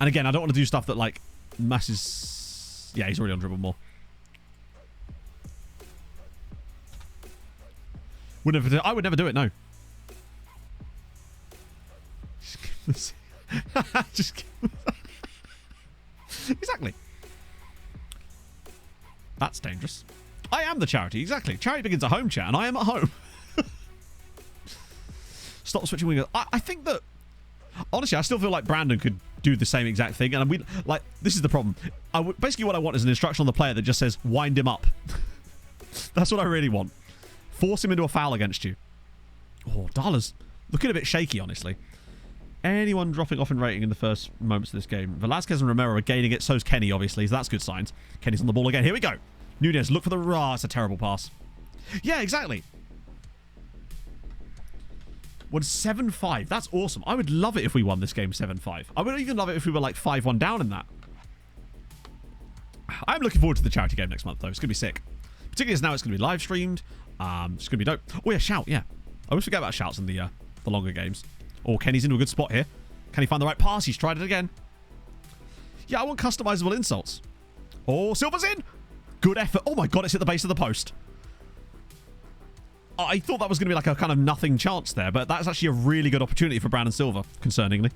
And again, I don't want to do stuff that like masses... Yeah, he's already on dribble more. I would never do it, no. Just exactly. That's dangerous. I am the charity, exactly. Charity begins at home, chat, and I am at home. Stop switching wingers. I think that honestly, I still feel like Brandon could do the same exact thing, and this is the problem. Basically, what I want is an instruction on the player that just says wind him up. That's what I really want. Force him into a foul against you. Oh, Darla's looking a bit shaky, honestly. Anyone dropping off in rating in the first moments of this game? Velasquez and Romero are gaining it. So's Kenny, obviously. So that's good signs. Kenny's on the ball again. Here we go. Nunez, look for the... It's a terrible pass. Yeah, exactly. 7-5. That's awesome. I would love it if we won this game 7-5. I would even love it if we were like 5-1 down in that. I'm looking forward to the charity game next month, though. It's going to be sick. Particularly as now it's going to be live streamed. It's going to be dope. Oh, yeah, shout. Yeah. I always forget about shouts in the longer games. Oh, Kenny's into a good spot here. Can he find the right pass? He's tried it again. Yeah, I want customizable insults. Oh, Silva's in. Good effort. Oh, my God. It's at the base of the post. I thought that was going to be like a kind of nothing chance there, but that's actually a really good opportunity for Brandon Silva, concerningly.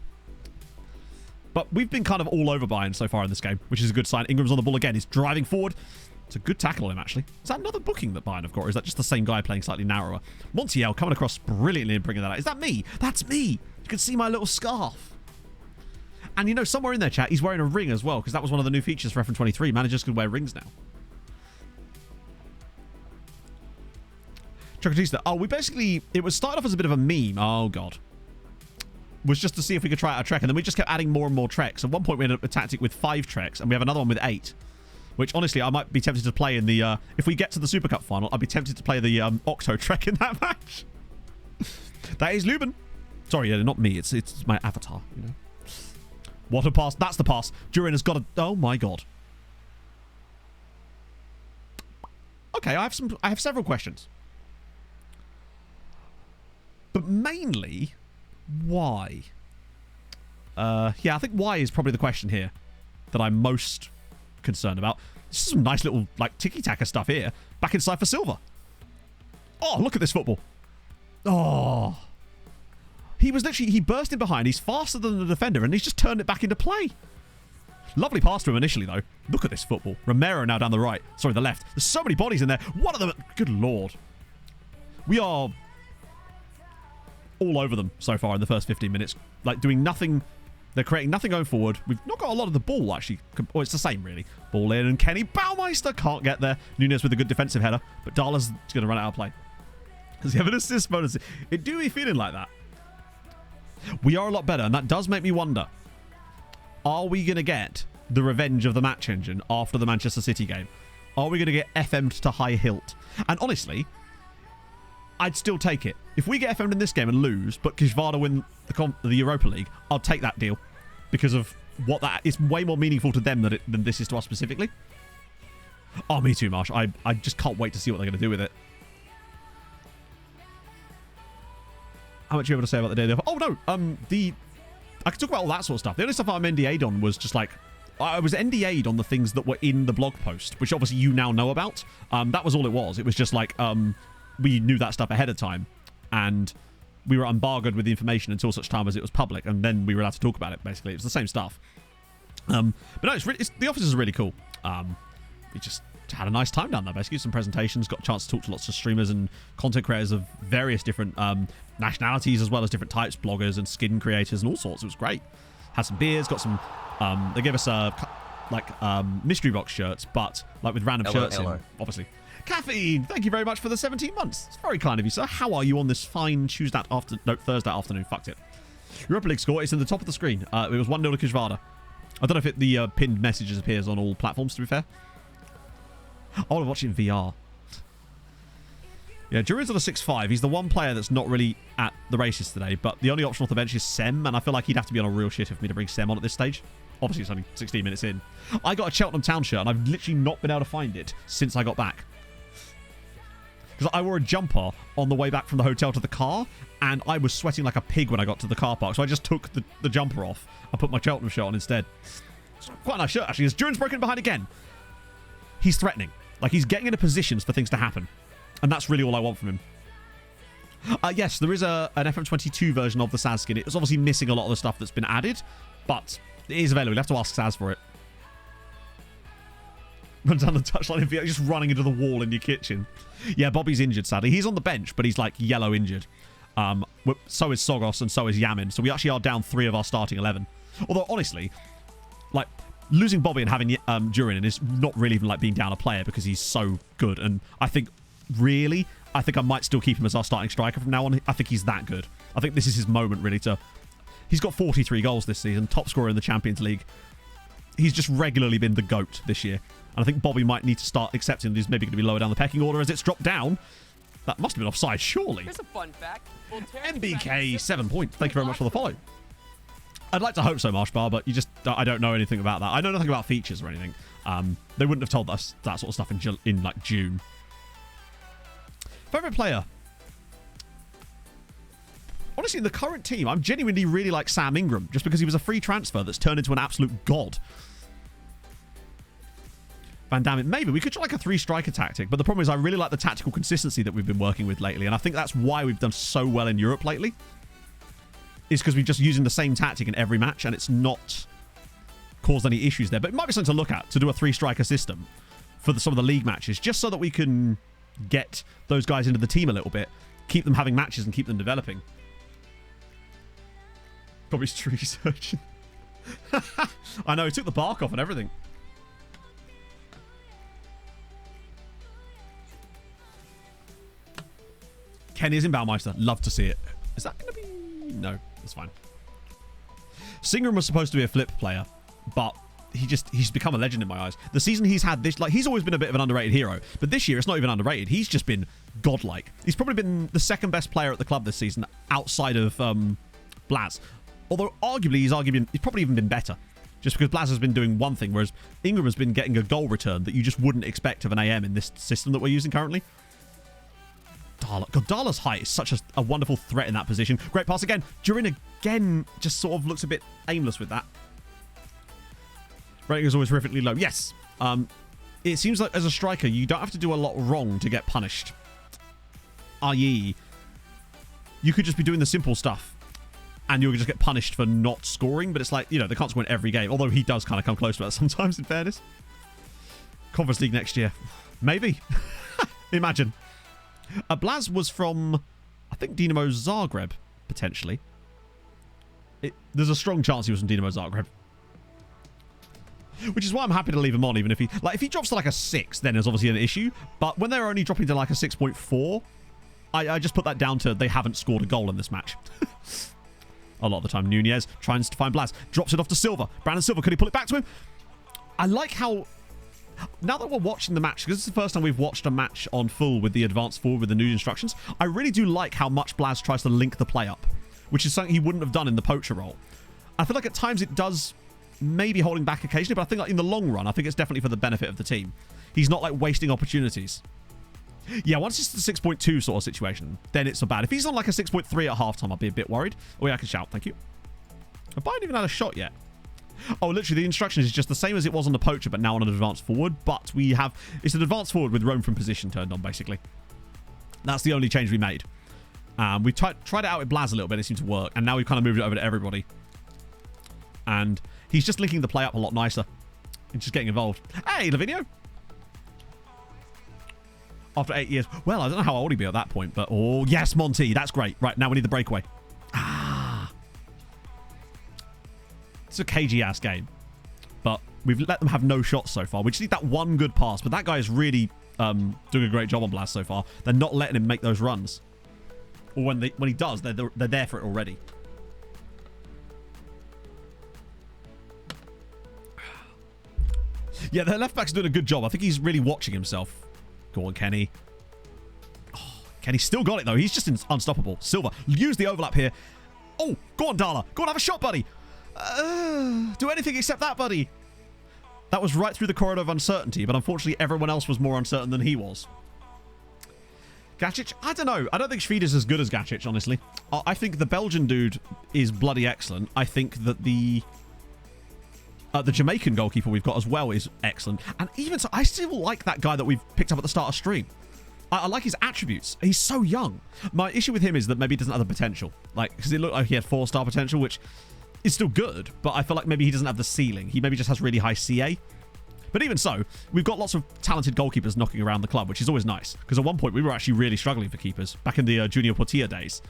But we've been kind of all over Bayern so far in this game, which is a good sign. Ingram's on the ball again. He's driving forward. It's a good tackle on him, actually. Is that another booking that Bayern have got, or is that just the same guy playing slightly narrower? Montiel coming across brilliantly and bringing that out. Is that me? That's me. You can see my little scarf. And, you know, somewhere in there, chat, he's wearing a ring as well, because that was one of the new features for FM23. Managers can wear rings now. Chocolatista. Oh, it was started off as a bit of a meme. Oh, God. Was just to see if we could try out a trek, and then we just kept adding more and more treks. At one point, we had a tactic with 5 treks, and we have another one with 8. Which, honestly, I might be tempted to play in the... if we get to the Super Cup final, I'd be tempted to play the Octo Trek in that match. That is Lubin. Sorry, yeah, not me. It's my avatar, you know. What a pass. That's the pass. Durin has got a... Oh, my God. Okay, I have several questions. But mainly, why? Yeah, I think why is probably the question here that I'm most concerned about. This is some nice little, like, tiki-taka stuff here. Back inside for Silva. Oh, look at this football. Oh. he burst in behind. He's faster than the defender, and he's just turned it back into play. Lovely pass to him initially, though. Look at this football. Romero now down the right. Sorry, the left. There's so many bodies in there. One of them... Good Lord. We are all over them so far in the first 15 minutes. Like, doing nothing. They're creating nothing going forward. We've not got a lot of the ball, actually. Well, it's the same, really. Ball in, and Kenny Baumeister can't get there. Nunes with a good defensive header, but Darla's going to run out of play. Does he have an assist bonus? It do be feeling like that. We are a lot better, and that does make me wonder. Are we going to get the revenge of the match engine after the Manchester City game? Are we going to get FM'd to high hilt? And honestly, I'd still take it. If we get FM'd in this game and lose, but Kishvarda win the Europa League, I'll take that deal. Because of what that is, way more meaningful to them than this is to us specifically. Oh, me too, Marsh. I just can't wait to see what they're going to do with it. How much are you able to say about the day? Oh, no. I could talk about all that sort of stuff. The only stuff I'm NDA'd on was just like... I was NDA'd on the things that were in the blog post, which obviously you now know about. That was all it was. It was just like... we knew that stuff ahead of time. And we were embargoed with the information until such time as it was public. And then we were allowed to talk about it, basically. It was the same stuff. But no, the office is really cool. We just had a nice time down there, basically. Some presentations, got a chance to talk to lots of streamers and content creators of various different nationalities, as well as different types, bloggers and skin creators and all sorts. It was great. Had some beers, got some... they gave us mystery box shirts, but like with random shirts in, obviously. Caffeine, thank you very much for the 17 months. It's very kind of you, sir. How are you on this fine Thursday afternoon? Fucked it. Europa League score is in the top of the screen. It was 1-0 to Kishvarda. I don't know if the pinned messages appears on all platforms, to be fair. I want to watch it in VR. Yeah, Giroud's on a 6-5. He's the one player that's not really at the races today, but the only option off the bench is Sem, and I feel like he'd have to be on a real shit for me to bring Sem on at this stage. Obviously, it's only 16 minutes in. I got a Cheltenham Town shirt, and I've literally not been able to find it since I got back. Because I wore a jumper on the way back from the hotel to the car, and I was sweating like a pig when I got to the car park, so I just took the jumper off and put my Cheltenham shirt on instead. It's quite a nice shirt, actually. As Duran's broken behind again. He's threatening. Like, he's getting into positions for things to happen. And that's really all I want from him. Yes, there is an FM22 version of the Saz skin. It's obviously missing a lot of the stuff that's been added, but it is available. You'll have to ask Saz for it. Run down the touchline in VR, just running into the wall in your kitchen. Yeah, Bobby's injured, sadly. He's on the bench, but he's, like, yellow injured. So is Sogos and so is Yamin. So we actually are down 3 of our starting 11. Although, honestly, like... losing Bobby and having Durin in is not really even like being down a player because he's so good. And I think, really, I might still keep him as our starting striker from now on. I think he's that good. I think this is his moment, really, to... He's got 43 goals this season, top scorer in the Champions League. He's just regularly been the GOAT this year. And I think Bobby might need to start accepting that he's maybe going to be lower down the pecking order as it's dropped down. That must have been offside, surely. Here's a fun fact. MBK, 7 points. Thank you very much for the follow. I'd like to hope so, Marshbar, but I don't know anything about that. I know nothing about features or anything. They wouldn't have told us that sort of stuff in like June. Favorite player? Honestly, in the current team, I'm genuinely really like Sam Ingram, just because he was a free transfer that's turned into an absolute god. Van Damme, maybe we could try like a 3-striker tactic, but the problem is I really like the tactical consistency that we've been working with lately, and I think that's why we've done so well in Europe lately. Is because we're just using the same tactic in every match, and it's not caused any issues there. But it might be something to look at, to do a 3-striker system for some of the league matches, just so that we can get those guys into the team a little bit, keep them having matches and keep them developing. Bobby's tree surgeon. I know, he took the bark off and everything. Kenny is in Baumeister. Love to see it. Is that going to be... No. That's fine. Singram was supposed to be a flip player, but he's become a legend in my eyes. The season he's had this, like, he's always been a bit of an underrated hero, but this year it's not even underrated. He's just been godlike. He's probably been the second best player at the club this season outside of Blaz. Although arguably he's probably even been better, just because Blaz has been doing one thing, whereas Ingram has been getting a goal return that you just wouldn't expect of an AM in this system that we're using currently. God, Darla's height is such a wonderful threat in that position. Great pass again. Durin again just sort of looks a bit aimless with that. Rating is always horrifically low. Yes. It seems like as a striker, you don't have to do a lot wrong to get punished. I.e., you could just be doing the simple stuff and you'll just get punished for not scoring. But it's like, you know, they can't score in every game. Although he does kind of come close to that sometimes, in fairness. Conference League next year. Maybe. Imagine. Blaz was from, I think, Dinamo Zagreb, potentially. There's a strong chance he was from Dinamo Zagreb. Which is why I'm happy to leave him on, even if he... Like, if he drops to like a 6, then there's obviously an issue. But when they're only dropping to like a 6.4, I just put that down to they haven't scored a goal in this match. A lot of the time. Nunez tries to find Blaz. Drops it off to Silva. Brandon Silva, could he pull it back to him? I like how... Now that we're watching the match, because this is the first time we've watched a match on full with the advanced forward with the new instructions, I really do like how much Blaz tries to link the play up, which is something he wouldn't have done in the poacher role. I feel like at times it does... maybe holding back occasionally, but I think like in the long run, I think it's definitely for the benefit of the team. He's not like wasting opportunities. Yeah, once it's the 6.2 sort of situation, then it's so bad. If he's on like a 6.3 at halftime, I'll be a bit worried. Oh yeah, I can shout, thank you. Have Bayern even had a shot yet? Oh, literally the instruction is just the same as it was on the poacher, but now on an advanced forward. But we have, it's an advanced forward with roam from position turned on, basically. That's the only change we made. We tried it out with Blaz a little bit, it seemed to work, and now we've kind of moved it over to everybody. And he's just linking the play up a lot nicer. And just getting involved. Hey, Lavinio! After 8 years. Well, I don't know how old he'd be at that point, but... Oh, yes, Monty. That's great. Right, now we need the breakaway. Ah. It's a cagey-ass game. But we've let them have no shots so far. We just need that one good pass. But that guy is really doing a great job on Blaz so far. They're not letting him make those runs. Or when he does, they're there for it already. Yeah, their left back's doing a good job. I think he's really watching himself. Go on, Kenny. Oh, Kenny's still got it, though. He's just unstoppable. Silva, use the overlap here. Oh, go on, Dala. Go on, have a shot, buddy. Do anything except that, buddy. That was right through the corridor of uncertainty, but unfortunately everyone else was more uncertain than he was. Gacic? I don't know. I don't think Schwied's as good as Gacic, honestly. I think the Belgian dude is bloody excellent. I think that the Jamaican goalkeeper we've got as well is excellent. And even so, I still like that guy that we've picked up at the start of stream. I like his attributes. He's so young. My issue with him is that maybe he doesn't have the potential. Like, because it looked like he had 4-star potential, which is still good. But I feel like maybe he doesn't have the ceiling. He maybe just has really high CA. But even so, we've got lots of talented goalkeepers knocking around the club, which is always nice. Because at one point, we were actually really struggling for keepers back in the Junior Portilla days.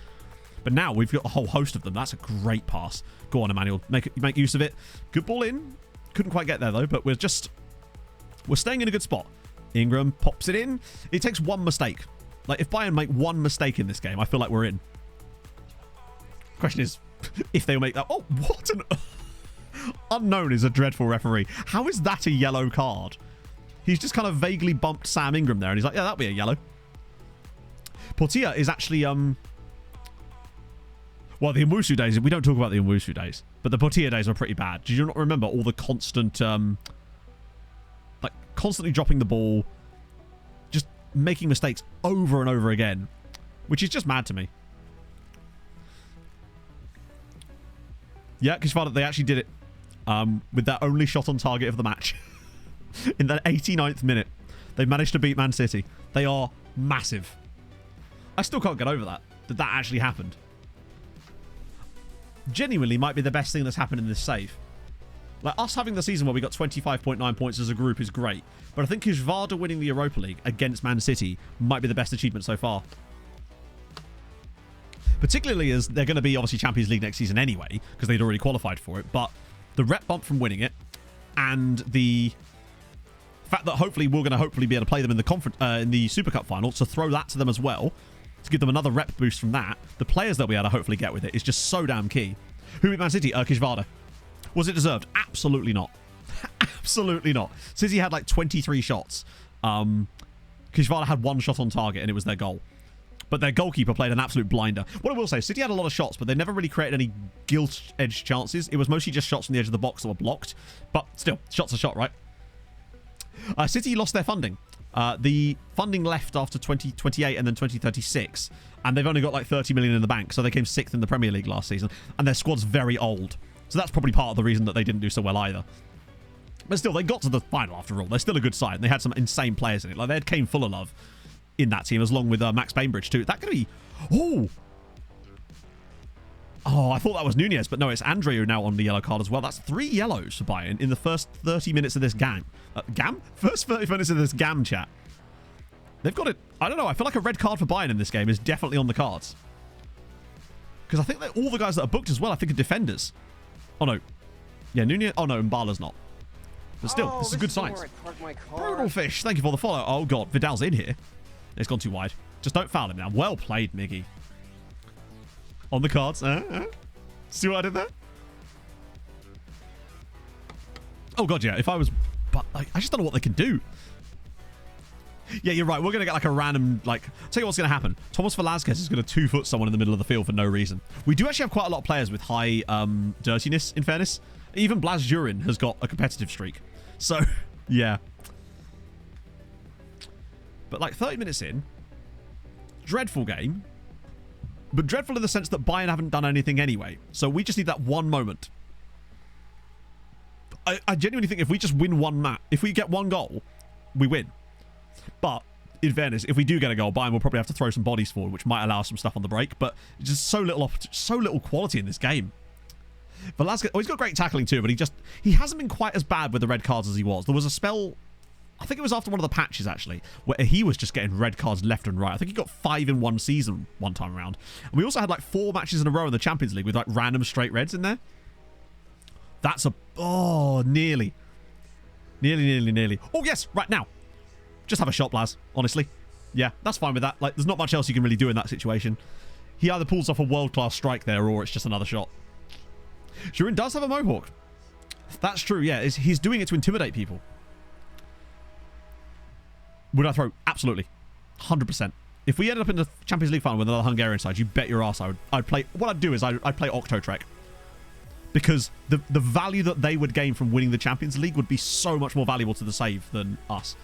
But now we've got a whole host of them. That's a great pass. Go on, Emmanuel. Make use of it. Good ball in. Couldn't quite get there, though. But we're staying in a good spot. Ingram pops it in. It takes one mistake. Like, if Bayern make one mistake in this game, I feel like we're in. Question is, if they'll make that... Oh, what an... Unknown is a dreadful referee. How is that a yellow card? He's just kind of vaguely bumped Sam Ingram there, and he's like, yeah, that'll be a yellow. Portilla is actually... Well, the Owusu days, we don't talk about the Owusu days, but the Portilla days are pretty bad. Did you not remember all the constant... like, constantly dropping the ball, just making mistakes over and over again, which is just mad to me. Yeah, because they actually did it with their only shot on target of the match. In the 89th minute, they managed to beat Man City. They are massive. I still can't get over that actually happened. Genuinely might be the best thing that's happened in this save. Like, us having the season where we got 25.9 points as a group is great, but I think Kujvada winning the Europa League against Man City might be the best achievement so far. Particularly as they're going to be obviously Champions League next season anyway, because they'd already qualified for it, but the rep bump from winning it, and the fact that hopefully we're going to be able to play them in the Super Cup final, to throw that to them as well, to give them another rep boost from that, the players they'll be able to hopefully get with it is just so damn key. Who beat Man City? Kujvada. Was it deserved? Absolutely not. Absolutely not. City had like 23 shots. Kujvada had one shot on target and it was their goal. But their goalkeeper played an absolute blinder. What I will say, City had a lot of shots, but they never really created any gilt-edged chances. It was mostly just shots from the edge of the box that were blocked. But still, shot's a shot, right? City lost their funding. The funding left after 2028 and then 2036. And they've only got like 30 million in the bank. So they came 6th in the Premier League last season. And their squad's very old. So that's probably part of the reason that they didn't do so well either. But still, they got to the final after all. They're still a good side. And they had some insane players in it. Like, they had Kane Fullerlove in that team, along with Max Bainbridge too. That could be... Oh! Oh, I thought that was Nunez, but no, it's Andrea now on the yellow card as well. That's 3 yellows for Bayern in the first 30 minutes of this game. First 30 minutes of this GAM chat. They've got it. I don't know. I feel like a red card for Bayern in this game is definitely on the cards. Because I think that all the guys that are booked as well, I think, are defenders. Oh, no. Yeah, Nunez. Oh, no, Mbala's not. But still, this is good signs. Brutal Fish, thank you for the follow. Oh, God. Vidal's in here. It's gone too wide. Just don't foul him now. Well played, Miggy. On the cards. See what I did there? Oh, God, yeah. If I was... But like, I just don't know what they can do. Yeah, you're right. We're going to get like a random... Like, tell you what's going to happen. Thomas Velasquez is going to 2-foot someone in the middle of the field for no reason. We do actually have quite a lot of players with high dirtiness, in fairness. Even Blas Jurin has got a competitive streak. So, yeah. But like 30 minutes in, dreadful game. But dreadful in the sense that Bayern haven't done anything anyway. So we just need that one moment. I genuinely think if we just win one match, if we get one goal, we win. But, in fairness, if we do get a goal, Bayern will probably have to throw some bodies forward, which might allow some stuff on the break. But just so little quality in this game. Velasquez, he's got great tackling too, but he hasn't been quite as bad with the red cards as he was. There was a spell, I think it was after one of the patches actually, where he was just getting red cards left and right. I think he got 5 in one season one time around. And we also had like 4 matches in a row in the Champions League with like random straight reds in there. That's a... Oh, nearly. Nearly. Oh, yes, right now. Just have a shot, Blas, honestly. Yeah, that's fine with that. Like, there's not much else you can really do in that situation. He either pulls off a world-class strike there or it's just another shot. Jurin does have a mohawk. That's true, yeah. He's doing it to intimidate people. Would I throw? Absolutely. 100%. If we ended up in the Champions League final with another Hungarian side, you bet your ass I'd play... What I'd do is I'd play Octotrek. Because the value that they would gain from winning the Champions League would be so much more valuable to the save than us.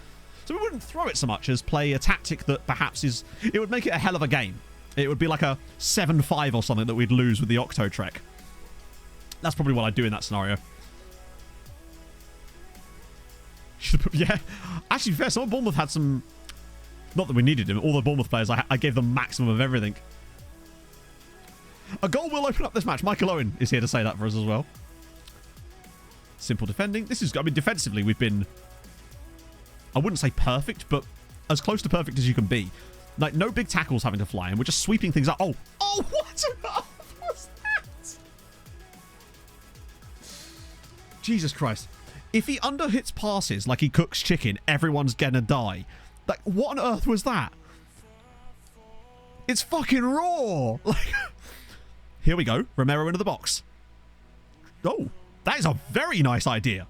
So we wouldn't throw it so much as play a tactic that perhaps is... It would make it a hell of a game. It would be like a 7-5 or something that we'd lose with the Octotrek. That's probably what I'd do in that scenario. Yeah. Actually, fair. Some of Bournemouth had some... Not that we needed him. All the Bournemouth players, I gave them maximum of everything. A goal will open up this match. Michael Owen is here to say that for us as well. Simple defending. This is... I mean, defensively, we've been... I wouldn't say perfect, but as close to perfect as you can be. Like, no big tackles having to fly, and we're just sweeping things up. Oh! Oh, what on earth was that? Jesus Christ. If he underhits passes like he cooks chicken, everyone's gonna die. Like, what on earth was that? It's fucking raw! Like, here we go. Romero into the box. Oh, that is a very nice idea.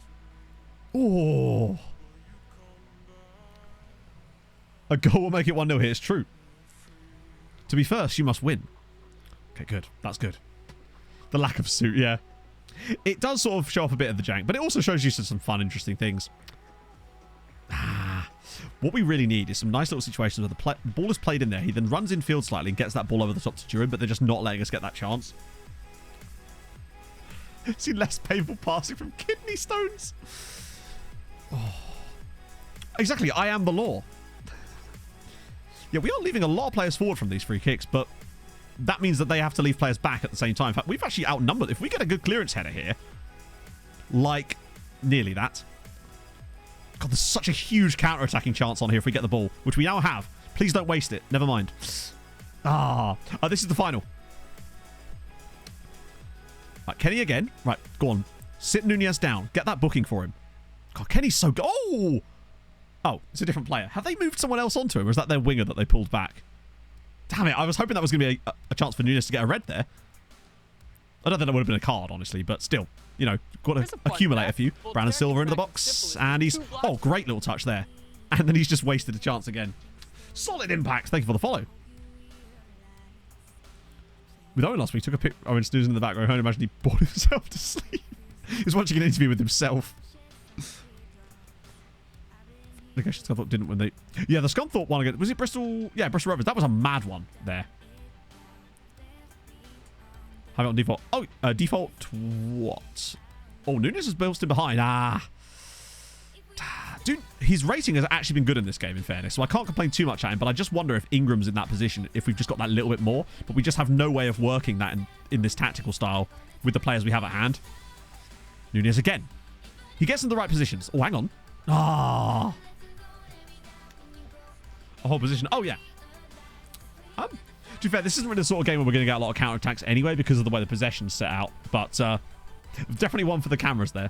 Oh. A goal will make it 1-0 here. It's true. To be first, you must win. Okay, good. That's good. The lack of suit, yeah. It does sort of show off a bit of the jank, but it also shows you some fun, interesting things. What we really need is some nice little situations where the ball is played in there. He then runs in field slightly and gets that ball over the top to Jurin, but they're just not letting us get that chance. See less painful passing from kidney stones. Oh. Exactly. I am the law. Yeah, we are leaving a lot of players forward from these free kicks, but that means that they have to leave players back at the same time. In fact, we've actually outnumbered. If we get a good clearance header here, like nearly that. God, there's such a huge counter-attacking chance on here if we get the ball, which we now have. Please don't waste it. Never mind. This is the final. Right, Kenny again. Right, go on. Sit Nunez down. Get that booking for him. God, Kenny's so good. Oh! Oh, it's a different player. Have they moved someone else onto him, or is that their winger that they pulled back? Damn it, I was hoping that was going to be a chance for Nunez to get a red there. I don't think that would have been a card, honestly, but still, you know, got to accumulate a few. Brandon Silva into the box, and he's... Oh, great little touch there. And then he's just wasted a chance again. Solid impact. Thank you for the follow. With Owen last week, took a pic... Owen snoozing in the background. I can imagine he bored himself to sleep. He was watching an interview with himself. I guess Scunthorpe didn't when they... Yeah, the Scunthorpe one again. Was it Bristol? Yeah, Bristol Rovers. That was a mad one there. Have it on default. Oh, default what? Oh, Nunez has burst in behind. Dude, his rating has actually been good in this game, in fairness, so I can't complain too much at him, but I just wonder if Ingram's in that position, if we've just got that little bit more, but we just have no way of working that in this tactical style with the players we have at hand. Nunez again. He gets in the right positions. Oh, hang on. Ah. A whole position. Oh, yeah. To be fair, this isn't really the sort of game where we're going to get a lot of counterattacks anyway because of the way the possession's set out, but definitely one for the cameras there.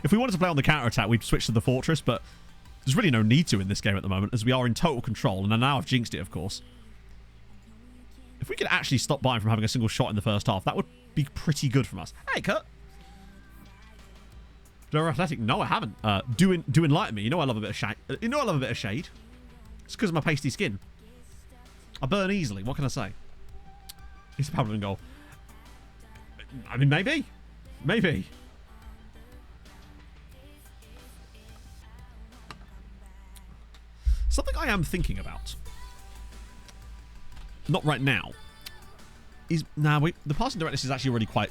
If we wanted to play on the counterattack, we'd switch to the fortress, but there's really no need to in this game at the moment as we are in total control, and now I've jinxed it, of course. If we could actually stop Bayern from having a single shot in the first half, that would be pretty good from us. Hey, Kurt. They're athletic? No, I haven't. Do enlighten me. You know I love a bit of shade. You know I love a bit of shade. It's because of my pasty skin. I burn easily. What can I say? He's a Pablo in goal. I mean, maybe. Maybe. Something I am thinking about. Not right now. Is the passing directness is actually already quite...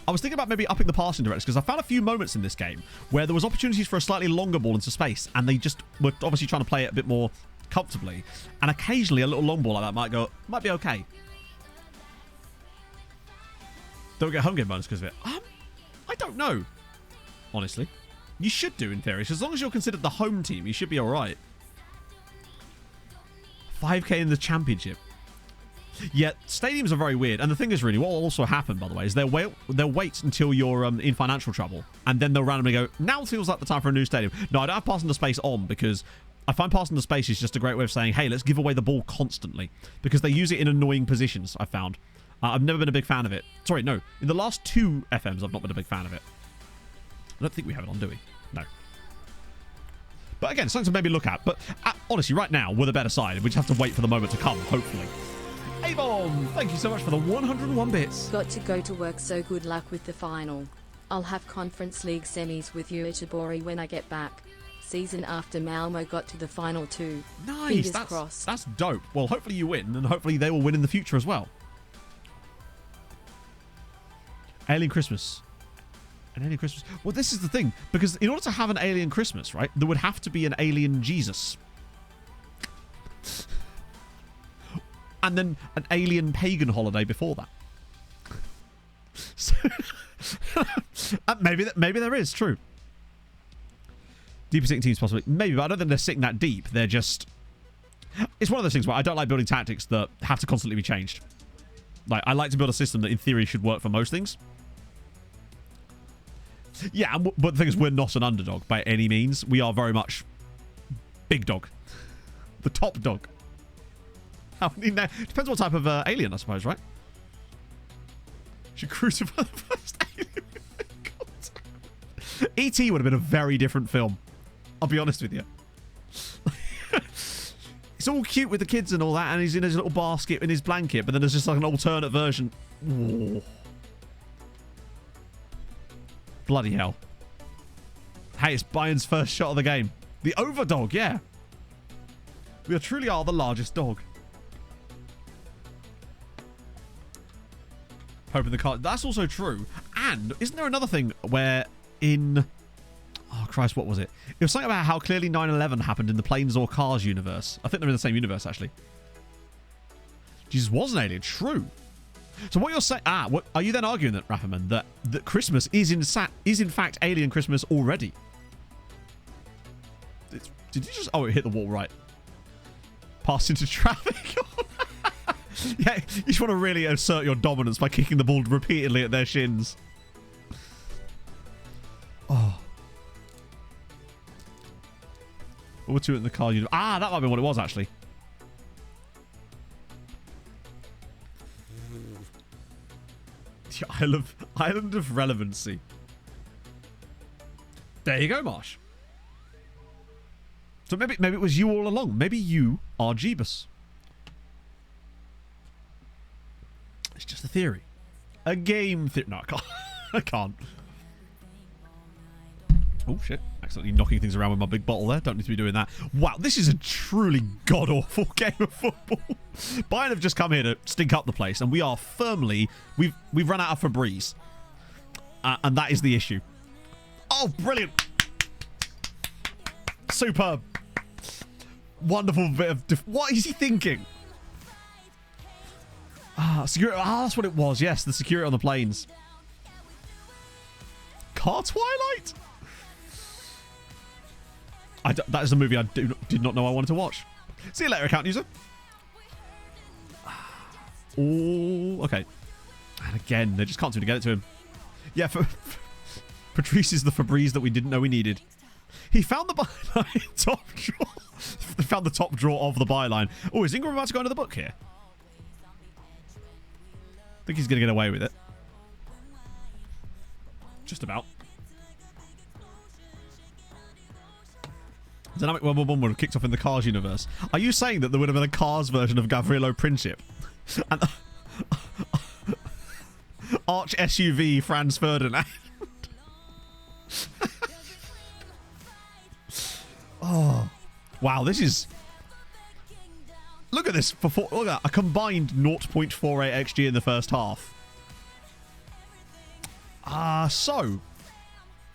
I was thinking about maybe upping the passing directness because I found a few moments in this game where there was opportunities for a slightly longer ball into space and they just were obviously trying to play it a bit more comfortably, and occasionally a little long ball like that might be okay. Don't get home game bonus because of it. I don't know, honestly. You should do in theory, so as long as you're considered the home team, you should be all right. 5k in the championship. Yeah, stadiums are very weird, and the thing is, really, what will also happen, by the way, is they'll wait until you're in financial trouble, and then they'll randomly go, now feels like the time for a new stadium. No, I don't have passing the space on because I find passing the space is just a great way of saying, hey, let's give away the ball constantly, because they use it in annoying positions, I've found. I've never been a big fan of it. Sorry, no. In the last 2 FMs, I've not been a big fan of it. I don't think we have it on, do we? No. But again, something to maybe look at. But honestly, right now, we're the better side. We just have to wait for the moment to come, hopefully. Avon, thank you so much for the 101 bits. Got to go to work, so good luck with the final. I'll have Conference League semis with you at Tabori when I get back. Season after Malmo got to the final too. Nice, Fingers crossed. That's dope. Well, hopefully you win, and hopefully they will win in the future as well. Alien Christmas. An alien Christmas. Well, this is the thing, because in order to have an alien Christmas, right, there would have to be an alien Jesus. And then an alien pagan holiday before that. So, maybe there is, true. Deeper sinking teams possibly. Maybe, but I don't think they're sinking that deep. They're just... It's one of those things where I don't like building tactics that have to constantly be changed. Like, I like to build a system that in theory should work for most things. Yeah, but the thing is, we're not an underdog by any means. We are very much big dog. The top dog. I mean, depends what type of alien, I suppose, right? Should crucify the first alien. E.T. would have been a very different film. I'll be honest with you. It's all cute with the kids and all that, and he's in his little basket in his blanket, but then there's just like an alternate version. Ooh. Bloody hell. Hey, it's Bayern's first shot of the game. The overdog, yeah. We truly are the largest dog. Hope in the car. That's also true. And isn't there another thing where in... Oh, Christ, what was it? It was something about how clearly 9/11 happened in the Planes or Cars universe. I think they're in the same universe, actually. Jesus was an alien. True. So what you're saying... what are you then arguing that, Rafferman, that Christmas is in fact alien Christmas already? Did you just... Oh, it hit the wall, right. Passed into traffic. Yeah, you just want to really assert your dominance by kicking the ball repeatedly at their shins. Oh. What were 2 in the car? That might be what it was, actually. The Island of Relevancy. There you go, Marsh. So maybe it was you all along. Maybe you are Jeebus. It's just a theory. A game theory. No, I can't. I can't. Oh, shit. Accidentally knocking things around with my big bottle there. Don't need to be doing that. Wow, this is a truly god-awful game of football. Bayern have just come here to stink up the place, and we are firmly... We've run out of Febreze. And that is the issue. Oh, brilliant. Superb. Wonderful bit of... what is he thinking? Security. That's what it was. Yes, the security on the planes. Car Twilight? That is a movie I did not know I wanted to watch. See you later, account user. Oh, okay. And again, they just can't seem to get it to him. Yeah, Patrice is the Febreze that we didn't know we needed. He found the byline top drawer. They found the top drawer of the byline. Oh, is Ingram about to go into the book here? I think he's going to get away with it. Just about. Dynamic 111 would have kicked off in the Cars universe. Are you saying that there would have been a Cars version of Gavrilo Princip? And Arch SUV Franz Ferdinand. Oh, wow! This is. Look at this. Look at that. A combined 0.48 XG in the first half. So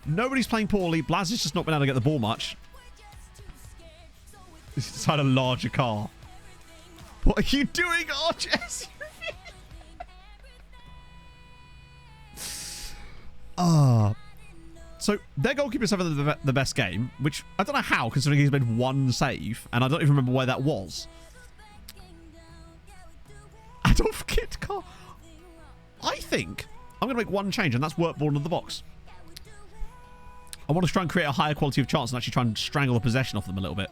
nobody's playing poorly. Blaz has just not been able to get the ball much. He's inside a larger car. What are you doing, Arch SUV? So their goalkeeper's having the best game, which I don't know how, considering he's made one save, and I don't even remember where that was. Adolf Kitkar. I think I'm going to make one change, and that's work ball into the box. I want to try and create a higher quality of chance and actually try and strangle the possession off them a little bit.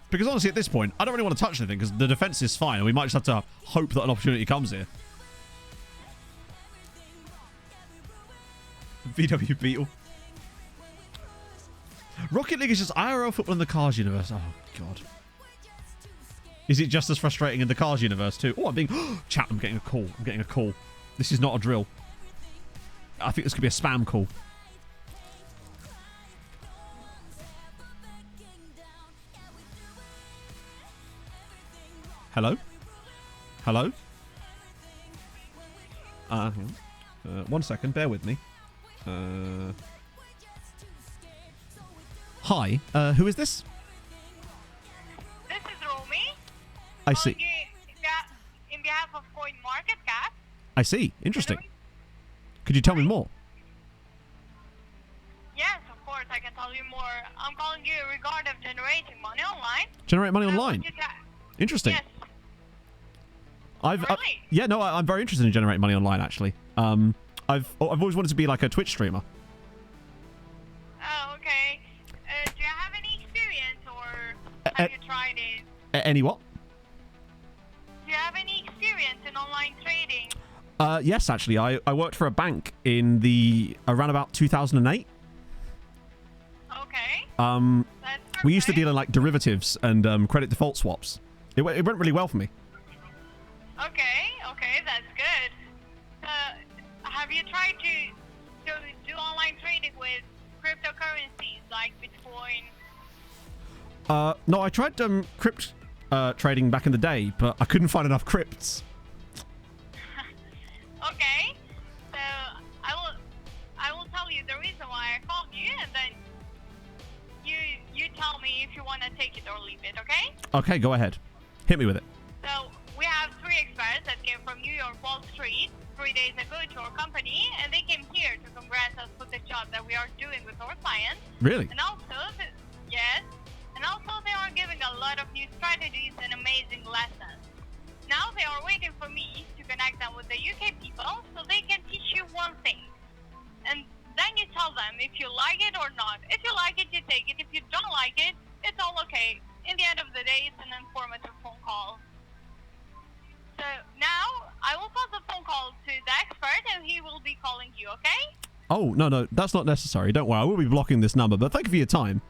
Because honestly, at this point, I don't really want to touch anything because the defense is fine, and we might just have to hope that an opportunity comes here. VW Beetle. Rocket League is just IRL football in the Cars universe. Oh, God. Is it just as frustrating in the Cars universe, too? Oh, I'm being... Chat, I'm getting a call. I'm getting a call. This is not a drill. I think this could be a spam call. Hello? Hello? 1 second. Bear with me. Hi, who is this? This is Romy. I see. In behalf of Coin Market Cap. I see. Interesting. Could you tell me more? Yes, of course, I can tell you more. I'm calling you regarding generating money online. Generate money online? Interesting. Yes. Really? Yeah, no, I'm very interested in generating money online, actually. I've always wanted to be like a Twitch streamer. Oh, okay. Do you have any experience, or have you tried it? Any what? Do you have any experience in online trading? Yes, actually. I worked for a bank in around about 2008. Okay. We used to deal in like derivatives and credit default swaps. It went really well for me. Okay, that's good. Have you tried to do online trading with cryptocurrencies like Bitcoin? No, I tried crypt trading back in the day, but I couldn't find enough crypts. Okay, so I will tell you the reason why I called you, and then you tell me if you want to take it or leave it. Okay? Okay, go ahead. Hit me with it. So we have 3 experts that came from New York Wall Street 3 days ago to our company, and they came here to congrats us for the job that we are doing with our clients. Really? And also, yes, and also they are giving a lot of new strategies and amazing lessons. Now they are waiting for me to connect them with the UK people so they can teach you one thing. And then you tell them if you like it or not. If you like it, you take it. If you don't like it, it's all okay. In the end of the day, it's an informative phone call. So now I will pass the phone call to the expert and he will be calling you, okay? Oh, no, that's not necessary. Don't worry. I will be blocking this number, but thank you for your time.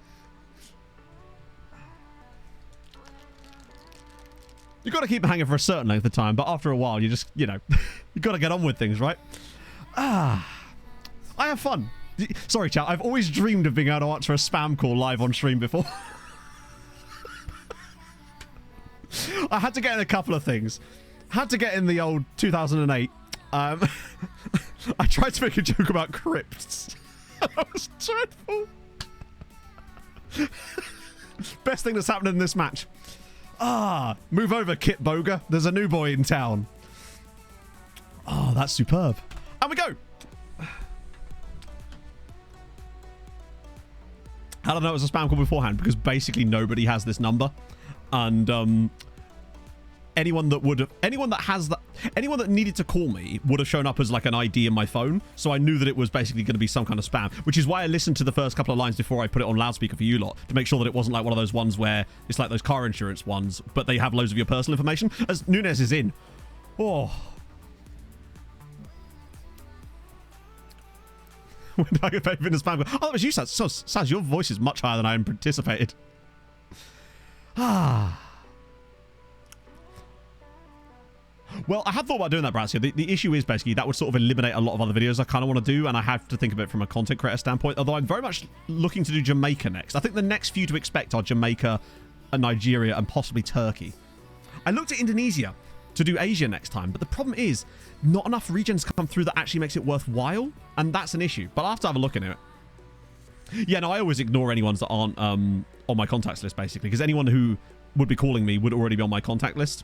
You've got to keep hanging for a certain length of time, but after a while, you just, you've got to get on with things, right? I have fun. Sorry, chat. I've always dreamed of being able to answer a spam call live on stream before. I had to get in a couple of things. Had to get in the old 2008. I tried to make a joke about crypts. That was dreadful. Best thing that's happened in this match. Ah, move over, Kit Boga. There's a new boy in town. Oh, that's superb. And we go. How did I know it was a spam call beforehand? Because basically nobody has this number. And anyone that needed to call me would have shown up as like an ID in my phone. So I knew that it was basically going to be some kind of spam, which is why I listened to the first couple of lines before I put it on loudspeaker for you lot to make sure that it wasn't like one of those ones where it's like those car insurance ones, but they have loads of your personal information. As Nunez is in. Oh. When did I get paid in the spam? Oh, that was you, Saz. So, Saz, your voice is much higher than I anticipated. Ah. Well, I had thought about doing that, Brazio. The issue is basically that would sort of eliminate a lot of other videos I kind of want to do, and I have to think of it from a content creator standpoint, although I'm very much looking to do Jamaica next. I think the next few to expect are Jamaica and Nigeria and possibly Turkey. I looked at Indonesia to do Asia next time, but the problem is not enough regens come through that actually makes it worthwhile, and that's an issue. But I'll have to have a look at it. Yeah, no, I always ignore any ones that aren't on my contacts list, basically, because anyone who would be calling me would already be on my contact list.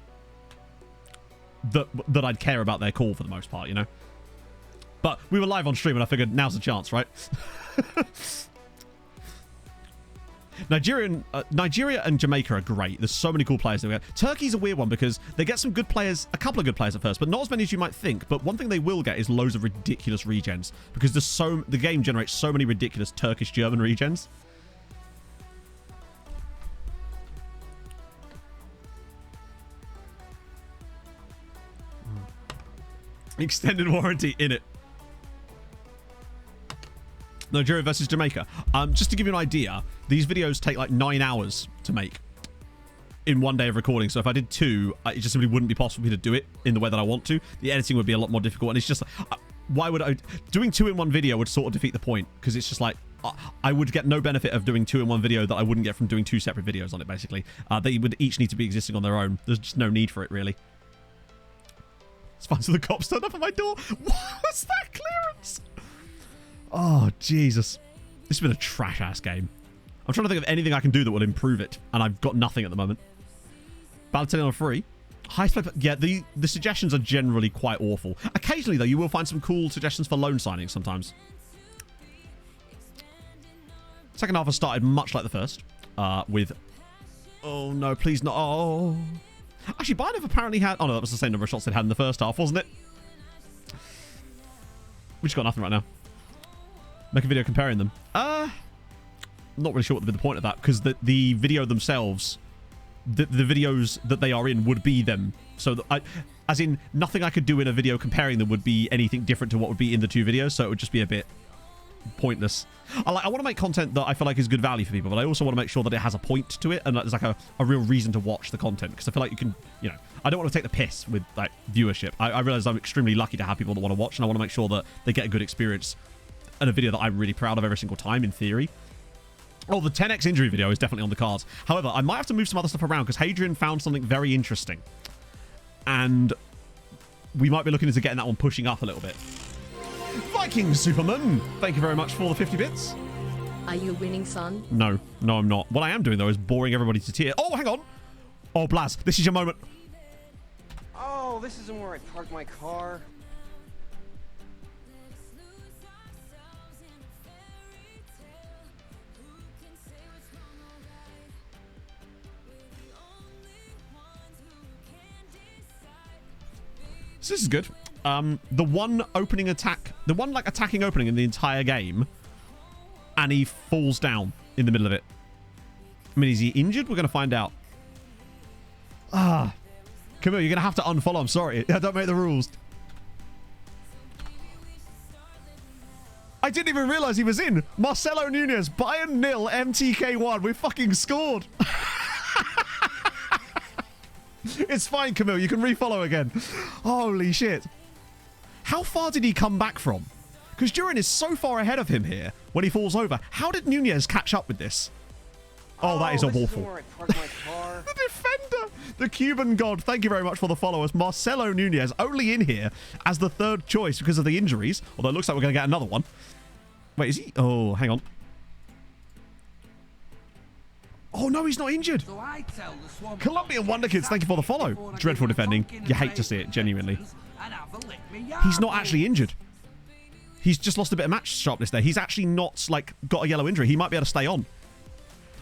That I'd care about their call for the most part, you know. But we were live on stream and I figured now's the chance, right? Nigeria and Jamaica are great. There's so many cool players there. Turkey's a weird one because they get some good players, a couple of good players at first, but not as many as you might think. But one thing they will get is loads of ridiculous regens because the game generates so many ridiculous Turkish-German regens. Extended warranty in it. Nigeria versus Jamaica. Just to give you an idea, these videos take like 9 hours to make in one day of recording. So if I did 2, it just simply wouldn't be possible for me to do it in the way that I want to. The editing would be a lot more difficult. And it's just, why would I... Doing 2 in one video would sort of defeat the point. Because it's just like, I would get no benefit of doing 2 in one video that I wouldn't get from doing 2 separate videos on it, basically. They would each need to be existing on their own. There's just no need for it, really. It's fun, so the cops turned up at my door. What was that clearance? Oh, Jesus. This has been a trash-ass game. I'm trying to think of anything I can do that will improve it, and I've got nothing at the moment. Balotelli on free. High split. Yeah, the suggestions are generally quite awful. Occasionally, though, you will find some cool suggestions for loan signings sometimes. Second half has started much like the first, with... Oh, no, please not. Oh... Actually, Bayern have apparently had... Oh, no, that was the same number of shots they'd had in the first half, wasn't it? We just got nothing right now. Make a video comparing them. Not really sure what would be the point of that, because the video themselves, the videos that they are in would be them. So, as in, nothing I could do in a video comparing them would be anything different to what would be in the 2 videos, so it would just be a bit pointless. I want to make content that I feel like is good value for people, but I also want to make sure that it has a point to it and there's like a real reason to watch the content, because I feel like you can, you know, I don't want to take the piss with like viewership. I realize I'm extremely lucky to have people that want to watch, and I want to make sure that they get a good experience and a video that I'm really proud of every single time, in theory. Oh, the 10x injury video is definitely on the cards. However, I might have to move some other stuff around because Hadrian found something very interesting, and we might be looking into getting that one pushing up a little bit. Viking Superman, thank you very much for the 50 bits. Are you winning, son? No, I'm not. What I am doing, though, is boring everybody to tears. Oh, hang on. Oh, Blaz, this is your moment. Oh, this isn't where I parked my car. So this is good. The one opening attack, the one like attacking opening in the entire game, and he falls down in the middle of it. I mean, is he injured? We're going to find out. Camille, you're going to have to unfollow. I'm sorry. I don't make the rules. I didn't even realize he was in. Marcelo Nunez, Bayern 0, MTK 1. We fucking scored. It's fine, Camille. You can refollow again. Holy shit. How far did he come back from? Because Duran is so far ahead of him here when he falls over. How did Nunez catch up with this? Oh, that is awful. Where I parked my car. The defender. The Cuban god. Thank you very much for the followers. Marcelo Nunez only in here as the 3rd choice because of the injuries. Although it looks like we're going to get another one. Wait, is he? Oh, hang on. Oh, no, he's not injured. Colombian Wonder Kids, thank you for the follow. Dreadful defending. You hate to see it, genuinely. He's not actually injured. He's just lost a bit of match sharpness there. He's actually not, like, got a yellow injury. He might be able to stay on.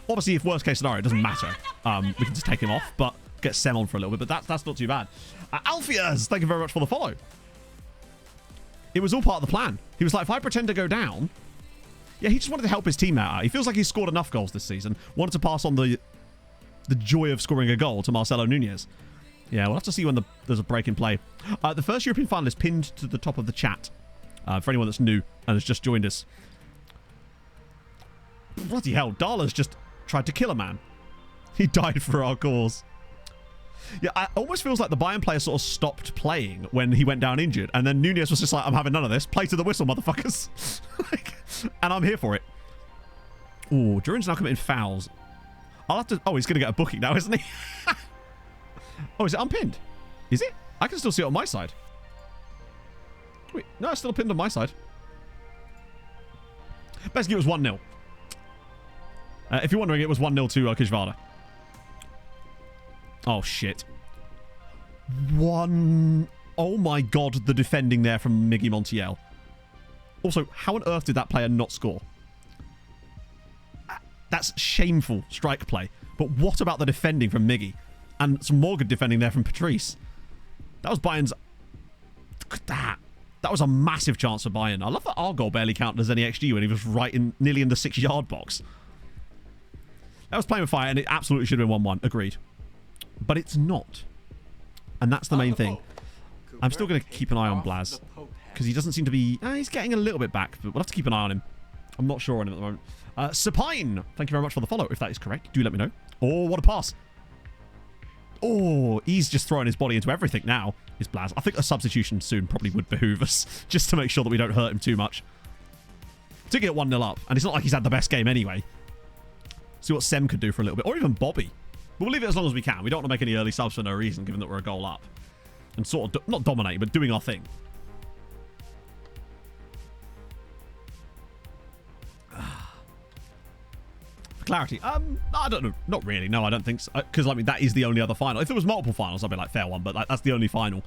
Obviously, if worst case scenario, it doesn't matter. We can just take him off, but get Sem on for a little bit. But that's not too bad. Alfias, thank you very much for the follow. It was all part of the plan. He was like, if I pretend to go down... Yeah, he just wanted to help his team out. He feels like he's scored enough goals this season. Wanted to pass on the joy of scoring a goal to Marcelo Nunez. Yeah, we'll have to see when there's a break in play. The first European final is pinned to the top of the chat. For anyone that's new and has just joined us. Bloody hell, Dala's just tried to kill a man. He died for our cause. Yeah, it almost feels like the Bayern player sort of stopped playing when he went down injured. And then Nunez was just like, I'm having none of this. Play to the whistle, motherfuckers. And I'm here for it. Ooh, Duran's now committing fouls. I'll have to... Oh, he's going to get a booking now, isn't he? Oh, is it unpinned? Is it? I can still see it on my side. Wait, no, it's still pinned on my side. Basically, it was 1-0. If you're wondering, it was 1-0 to Kishvada. Oh, shit. Oh, my God, the defending there from Miggy Montiel. Also, how on earth did that player not score? That's shameful strike play. But what about the defending from Miggy? And some more good defending there from Patrice. That was Bayern's... Look at that. That was a massive chance for Bayern. I love that our goal barely counted as any XG when he was nearly in the 6-yard box. That was playing with fire, and it absolutely should have been 1-1. Agreed. But it's not. And that's the main thing. I'm still going to keep an eye on Blaz. Because he doesn't seem to be... he's getting a little bit back, but we'll have to keep an eye on him. I'm not sure on him at the moment. Supine, thank you very much for the follow. If that is correct, do let me know. Oh, what a pass. Oh, he's just throwing his body into everything now, is Blaz. I think a substitution soon probably would behoove us, just to make sure that we don't hurt him too much. To get 1-0 up, and it's not like he's had the best game anyway. See what Sem could do for a little bit, or even Bobby. But we'll leave it as long as we can. We don't want to make any early subs for no reason, given that we're a goal up. And sort of, not dominating, but doing our thing. For clarity, I don't know. Not really. No, I don't think so. Because, I mean, that is the only other final. If there was multiple finals, I'd be like, fair one. But that's the only final.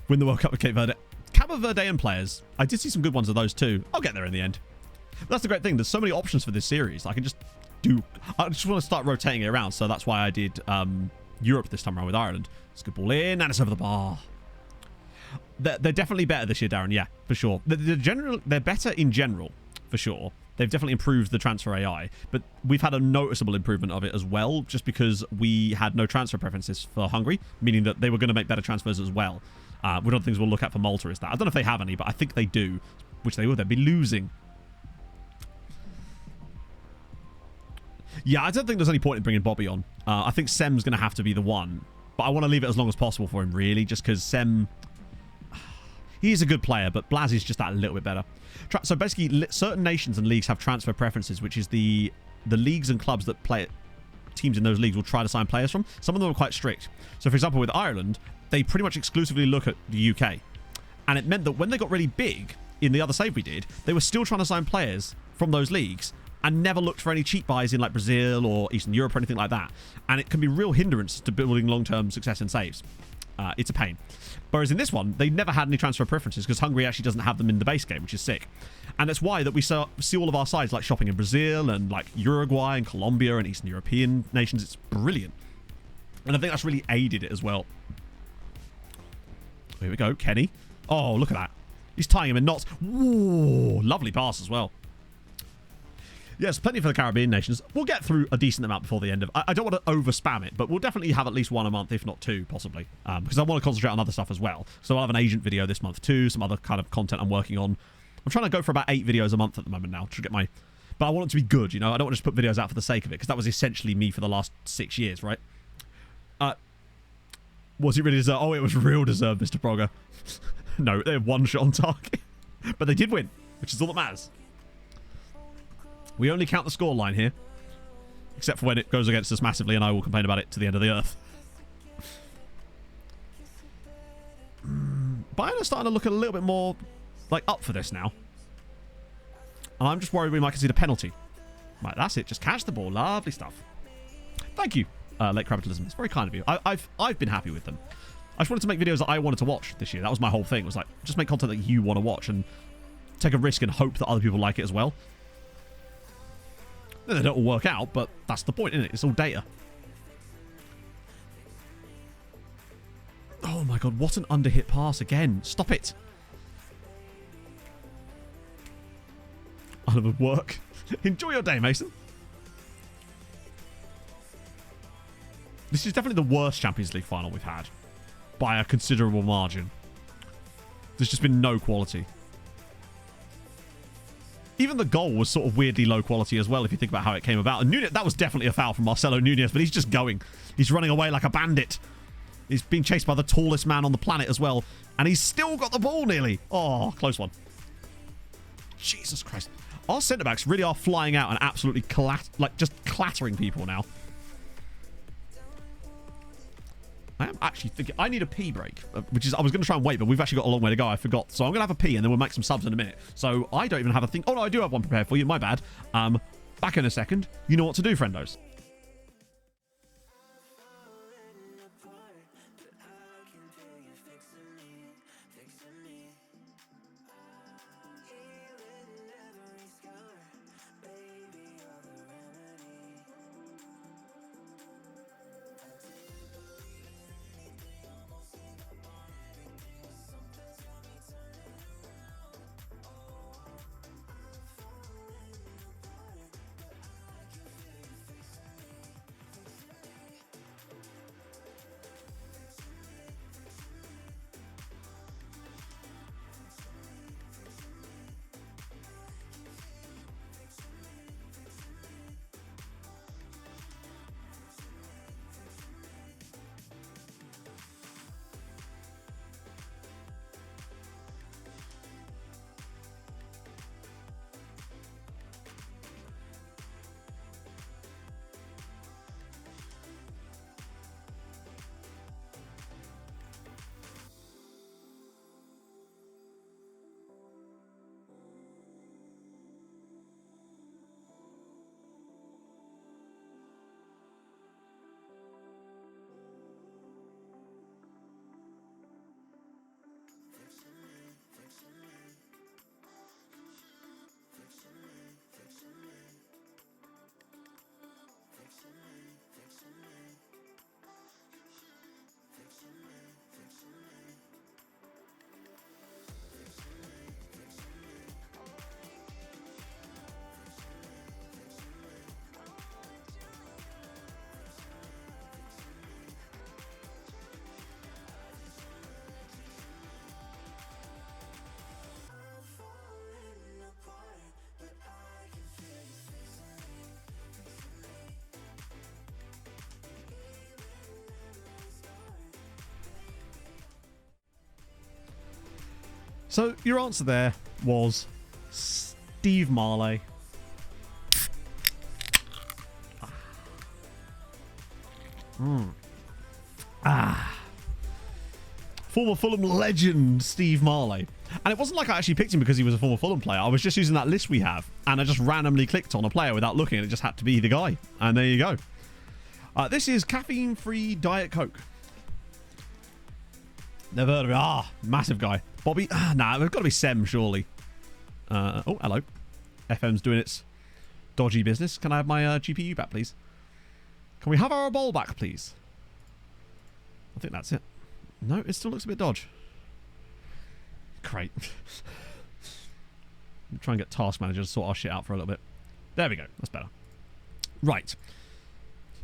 Win the World Cup with Cape Verde. Cabo Verdean players. I did see some good ones of those too. I'll get there in the end. But that's the great thing. There's so many options for this series. I can just do... I just want to start rotating it around. So that's why I did Europe this time around with Ireland. It's a good ball in, and it's over the bar. They're definitely better this year, Darren. Yeah, for sure. They're better in general, for sure. They've definitely improved the transfer AI, but we've had a noticeable improvement of it as well, just because we had no transfer preferences for Hungary, meaning that they were going to make better transfers as well. One of the things we'll look at for Malta is that. I don't know if they have any, but I think they do, which they would. They'd be losing. Yeah, I don't think there's any point in bringing Bobby on. I think Sem's going to have to be the one, but I want to leave it as long as possible for him, really, just because Sem... He's a good player, but Blaz is just that little bit better. So basically, certain nations and leagues have transfer preferences, which is the leagues and clubs that play teams in those leagues will try to sign players from. Some of them are quite strict. So, for example, with Ireland, they pretty much exclusively look at the UK. And it meant that when they got really big in the other save we did, they were still trying to sign players from those leagues and never looked for any cheap buys in like Brazil or Eastern Europe or anything like that. And it can be a real hindrance to building long-term success in saves. It's a pain. Whereas in this one, they never had any transfer preferences because Hungary actually doesn't have them in the base game, which is sick. And that's why that we see all of our sides like shopping in Brazil and like Uruguay and Colombia and Eastern European nations. It's brilliant. And I think that's really aided it as well. Here we go, Kenny. Oh, look at that. He's tying him in knots. Whoa, lovely pass as well. Yes, plenty for the Caribbean nations. We'll get through a decent amount before the end of... I don't want to over-spam it, but we'll definitely have at least one a month, if not two, possibly. Because I want to concentrate on other stuff as well. So I'll have an agent video this month too, some other kind of content I'm working on. I'm trying to go for about 8 videos a month at the moment now to get my... But I want it to be good, you know? I don't want to just put videos out for the sake of it, because that was essentially me for the last 6 years, right? Was it really deserved? Oh, it was real deserved, Mr. Progger. No, they're one shot on target. But they did win, which is all that matters. We only count the scoreline here. Except for when it goes against us massively and I will complain about it to the end of the earth. Bayern are starting to look a little bit more like up for this now. And I'm just worried we might concede a penalty. Right, that's it. Just catch the ball. Lovely stuff. Thank you, Late Capitalism. It's very kind of you. I've been happy with them. I just wanted to make videos that I wanted to watch this year. That was my whole thing. It was like, just make content that you want to watch and take a risk and hope that other people like it as well. Then they don't all work out, but that's the point, isn't it? It's all data. Oh my god, what an underhit pass again. Stop it. Oliver, work. Enjoy your day, Mason. This is definitely the worst Champions League final we've had. By a considerable margin. There's just been no quality. Even the goal was sort of weirdly low quality as well, if you think about how it came about. And Nunez, that was definitely a foul from Marcelo Nunez, but he's just going. He's running away like a bandit. He's being chased by the tallest man on the planet as well. And he's still got the ball nearly. Oh, close one. Jesus Christ. Our centre-backs really are flying out and absolutely just clattering people now. I am actually thinking... I need a pee break, which is... I was going to try and wait, but we've actually got a long way to go. I forgot. So I'm going to have a pee, and then we'll make some subs in a minute. So I don't even have a thing... Oh, no, I do have one prepared for you. My bad. Back in a second. You know what to do, friendos. So your answer there was Steve Marley. Former Fulham legend Steve Marley. And it wasn't like I actually picked him because he was a former Fulham player. I was just using that list we have. And I just randomly clicked on a player without looking. And it just had to be the guy. And there you go. This is caffeine-free Diet Coke. Never heard of it. Massive guy. Bobby. Nah, we've got to be Sem, surely. Oh, hello. FM's doing its dodgy business. Can I have my GPU back, please? Can we have our ball back, please? I think that's it. No, it still looks a bit dodge. Great. Try and get Task Manager to sort our shit out for a little bit. There we go. That's better. Right.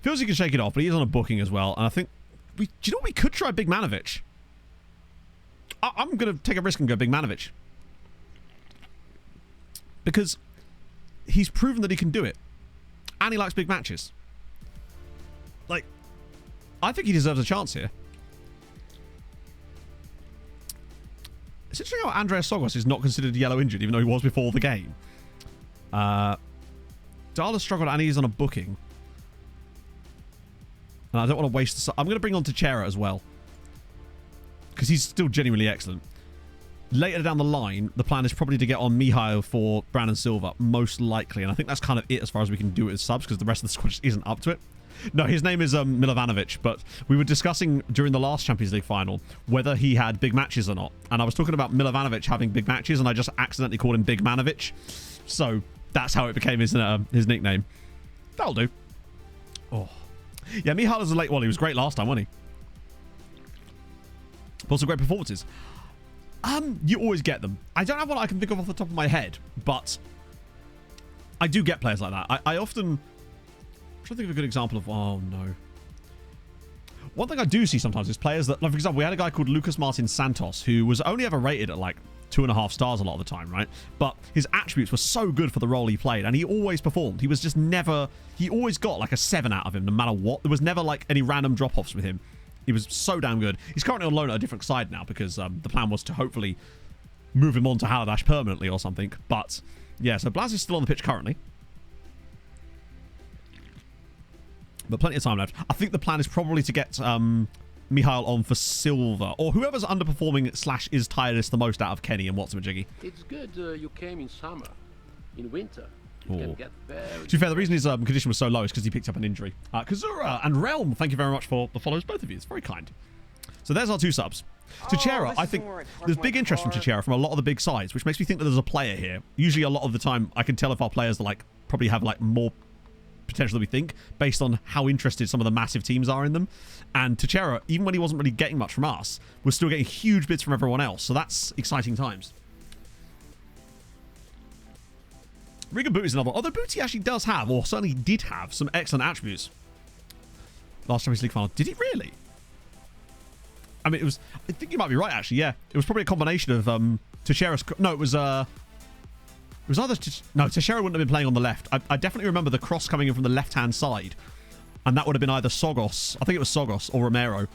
Feels he can shake it off, but he is on a booking as well. And I think... Do you know what? We could try Big Manovic. I'm going to take a risk and go Big Manovic. Because he's proven that he can do it. And he likes big matches. Like, I think he deserves a chance here. It's interesting how Andreas Sogos is not considered yellow injured, even though he was before the game. Dala struggled and he's on a booking. And I don't want to waste the... I'm going to bring on Teixeira as well. Because he's still genuinely excellent. later down the line, the plan is probably to get on Mihail for Brandon Silva, most likely. And I think that's kind of it as far as we can do it as subs, because the rest of the squad just isn't up to it. No, his name is Milovanovic, but we were discussing during the last Champions League final whether he had big matches or not. And I was talking about Milovanovic having big matches, and I just accidentally called him Big Manovic. So that's how it became his nickname. That'll do. Oh. Yeah, Mihail is a late one. He was great last time, wasn't he? Also great performances. You always get them. I don't have one I can think of off the top of my head, but I do get players like that. I often... I'm trying to think of a good example of... Oh, no. One thing I do see sometimes is players that... Like, for example, we had a guy called Lucas Martin Santos, who was only ever rated at, like, 2.5 stars a lot of the time, right? But his attributes were so good for the role he played, and he always performed. He was just never... He always got, like, a 7 out of him, no matter what. There was never, like, any random drop-offs with him. He was so damn good. He's currently on loan at a different side now because the plan was to hopefully move him on to Haladash permanently or something. But, yeah, so Blaz is still on the pitch currently. But plenty of time left. I think the plan is probably to get Mihail on for Silva, or whoever's underperforming / is tiredest the most out of Kenny and Watson and Jiggy. It's good you came in summer. In winter, you can get very... To be fair, the reason his condition was so low is because he picked up an injury. Kazura and Realm, thank you very much for the follows, both of you. It's very kind. So there's our 2 subs. Techera, I think there's big interest from Techera from a lot of the big sides, which makes me think that there's a player here. Usually a lot of the time I can tell if our players are like probably have like more potential than we think based on how interested some of the massive teams are in them. And Techera, even when he wasn't really getting much from us, was still getting huge bids from everyone else. So that's exciting times. Riga Booty is another one. Although Booty actually does have, or certainly did have, some excellent attributes. Last Champions League final. Did he really? I mean, it was... I think you might be right, actually, yeah. It was probably a combination of Teixeira's... No, it was... It was either... No, Teixeira wouldn't have been playing on the left. I definitely remember the cross coming in from the left-hand side. And that would have been either Sogos... I think it was Sogos or Romero.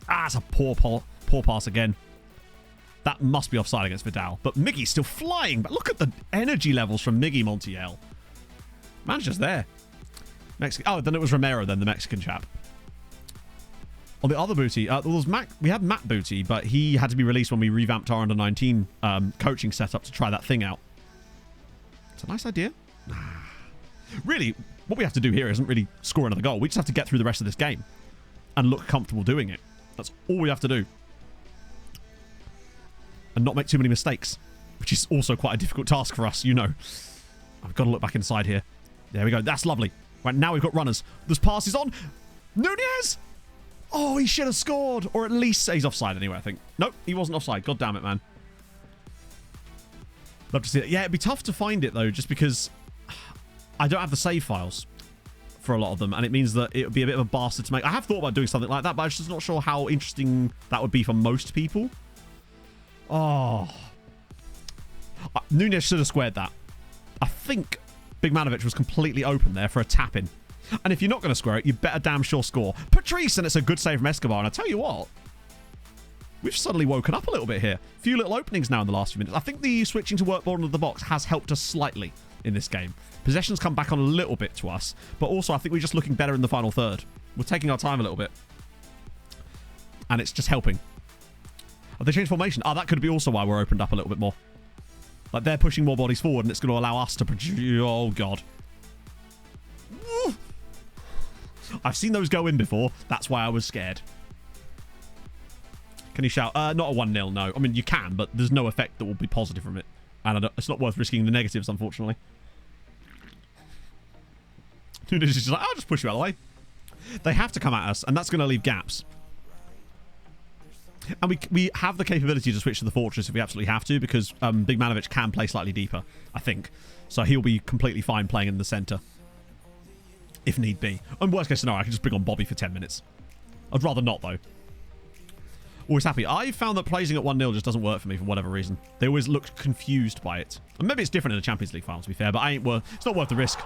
Ah, it's a poor pass again. That must be offside against Vidal. But Miggy's still flying. But look at the energy levels from Miggy Montiel. Man's just there. Oh, then it was Romero then, the Mexican chap. On the other Booty, we had Matt Booty, but he had to be released when we revamped our under-19 coaching setup to try that thing out. It's a nice idea. Really, what we have to do here isn't really score another goal. We just have to get through the rest of this game and look comfortable doing it. That's all we have to do. And not make too many mistakes, which is also quite a difficult task for us, you know. I've got to look back inside here. There we go. That's lovely. Right, now we've got runners. This pass is on. Nunez! Oh, he should have scored. Or at least he's offside anyway, I think. Nope, he wasn't offside. God damn it, man. Love to see it. Yeah, it'd be tough to find it, though, just because I don't have the save files for a lot of them, and it means that it would be a bit of a bastard to make. I have thought about doing something like that, but I'm just not sure how interesting that would be for most people. Oh. Nunez should have squared that. I think Big Manovic was completely open there for a tap-in. And if you're not going to square it, you better damn sure score. Patrice, and it's a good save from Escobar. And I tell you what, we've suddenly woken up a little bit here. A few little openings now in the last few minutes. I think the switching to work ball into the box has helped us slightly in this game. Possession's come back on a little bit to us, but also I think we're just looking better in the final third. We're taking our time a little bit. And it's just helping. Have they changed formation? Oh, that could be also why we're opened up a little bit more. Like, they're pushing more bodies forward, and it's going to allow us to produce... Oh, God. I've seen those go in before. That's why I was scared. Can you shout? Not a 1-0, no. I mean, you can, but there's no effect that will be positive from it. And it's not worth risking the negatives, unfortunately. It's just like, I'll just push you out of the way. They have to come at us, and that's going to leave gaps. And we have the capability to switch to the Fortress if we absolutely have to, because Big Manovic can play slightly deeper, I think. So he'll be completely fine playing in the centre, if need be. And worst case scenario, I can just bring on Bobby for 10 minutes. I'd rather not, though. Always happy. I found that placing at 1-0 just doesn't work for me for whatever reason. They always look confused by it. And maybe it's different in the Champions League final, to be fair, but it's not worth the risk.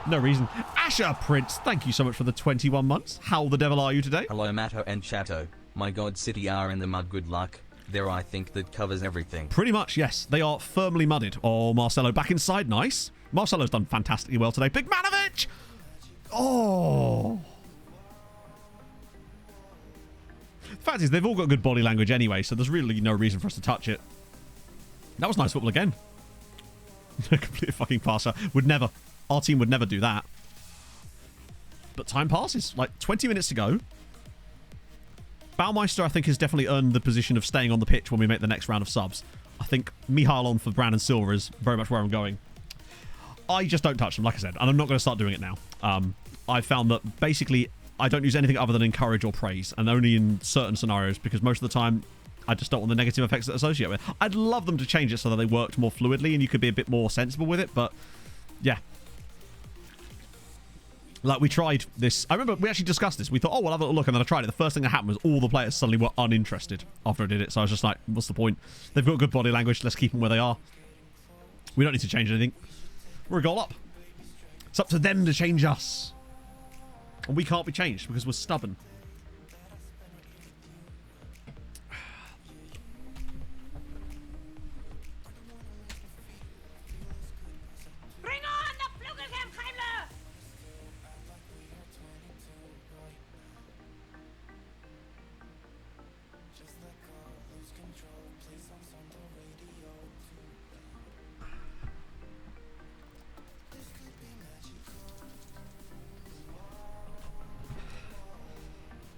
No reason. Asher Prince, thank you so much for the 21 months. How the devil are you today? Hello, Matto and Chato. My God, City are in the mud. Good luck. There, I think that covers everything. Pretty much, yes. They are firmly mudded. Oh, Marcelo back inside. Nice. Marcelo's done fantastically well today. Big Manovic! Oh. Fact is, they've all got good body language anyway, so there's really no reason for us to touch it. That was nice football again. Complete fucking passer. Would never. Our team would never do that. But time passes. Like, 20 minutes to go. Baumeister, I think, has definitely earned the position of staying on the pitch when we make the next round of subs. I think Mihal on for Brandon Silva is very much where I'm going. I just don't touch them, like I said, and I'm not going to start doing it now. I found that basically I don't use anything other than encourage or praise, and only in certain scenarios, because most of the time I just don't want the negative effects that associate with it. I'd love them to change it so that they worked more fluidly and you could be a bit more sensible with it, but yeah. Like, we tried this. I remember we actually discussed this. We thought, oh, we'll have a little look, and then I tried it. The first thing that happened was all the players suddenly were uninterested after I did it, so I was just like, what's the point? They've got good body language. Let's keep them where they are. We don't need to change anything. We're a goal up. It's up to them to change us. And we can't be changed because we're stubborn. Bring on the Flugelkampfheimler!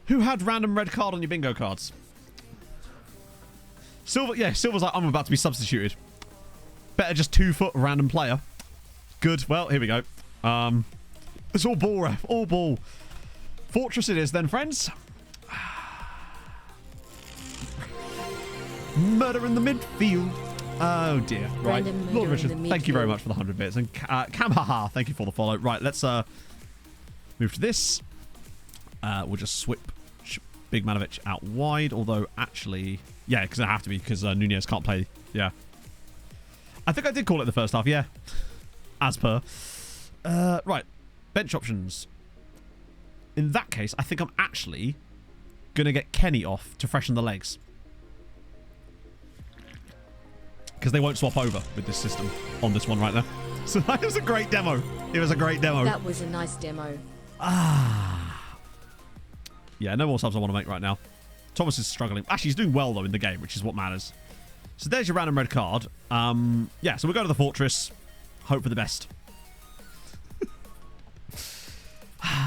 Who had random red card on your bingo cards? Silver, yeah, Silver's like, I'm about to be substituted. Better just 2 foot random player. Good. Well, here we go. It's all ball, ref. All ball. Fortress it is then, friends. Murder in the midfield. Oh, dear. Right. Lord Richard, thank you very much for the 100 bits. And Cam Haha, thank you for the follow. Right, let's move to this. We'll just swip Big Manovic out wide, although actually, yeah, because I have to be, because Nunez can't play. Yeah, I think I did call it the first half. Yeah, as per. Right, bench options. In that case, I think I'm actually gonna get Kenny off to freshen the legs, because they won't swap over with this system on this one right there. So that was a great demo. It was a great demo. That was a nice demo. Yeah, no more subs I want to make right now. Thomas is struggling. Actually, he's doing well, though, in the game, which is what matters. So there's your random red card. Yeah, so we'll go to the fortress. Hope for the best.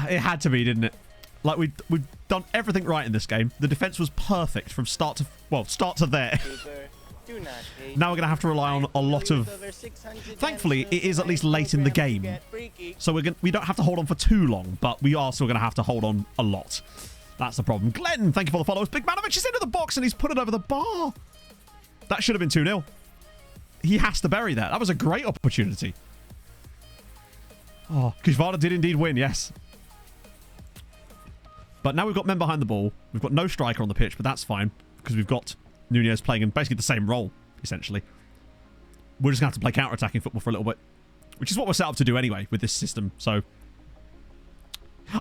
It had to be, didn't it? Like, we've done everything right in this game. The defense was perfect from start to there. Now we're going to have to rely on a lot of... Thankfully, it is at least late in the game. So we don't have to hold on for too long, but we are still going to have to hold on a lot. That's the problem. Glenn, thank you for the follows. Big Manovic is into the box and he's put it over the bar. That should have been 2-0. He has to bury that. That was a great opportunity. Oh, Kishvada did indeed win, yes. But now we've got men behind the ball. We've got no striker on the pitch, but that's fine because we've got Nunez playing in basically the same role, essentially. We're just going to have to play counter-attacking football for a little bit, which is what we're set up to do anyway with this system. So,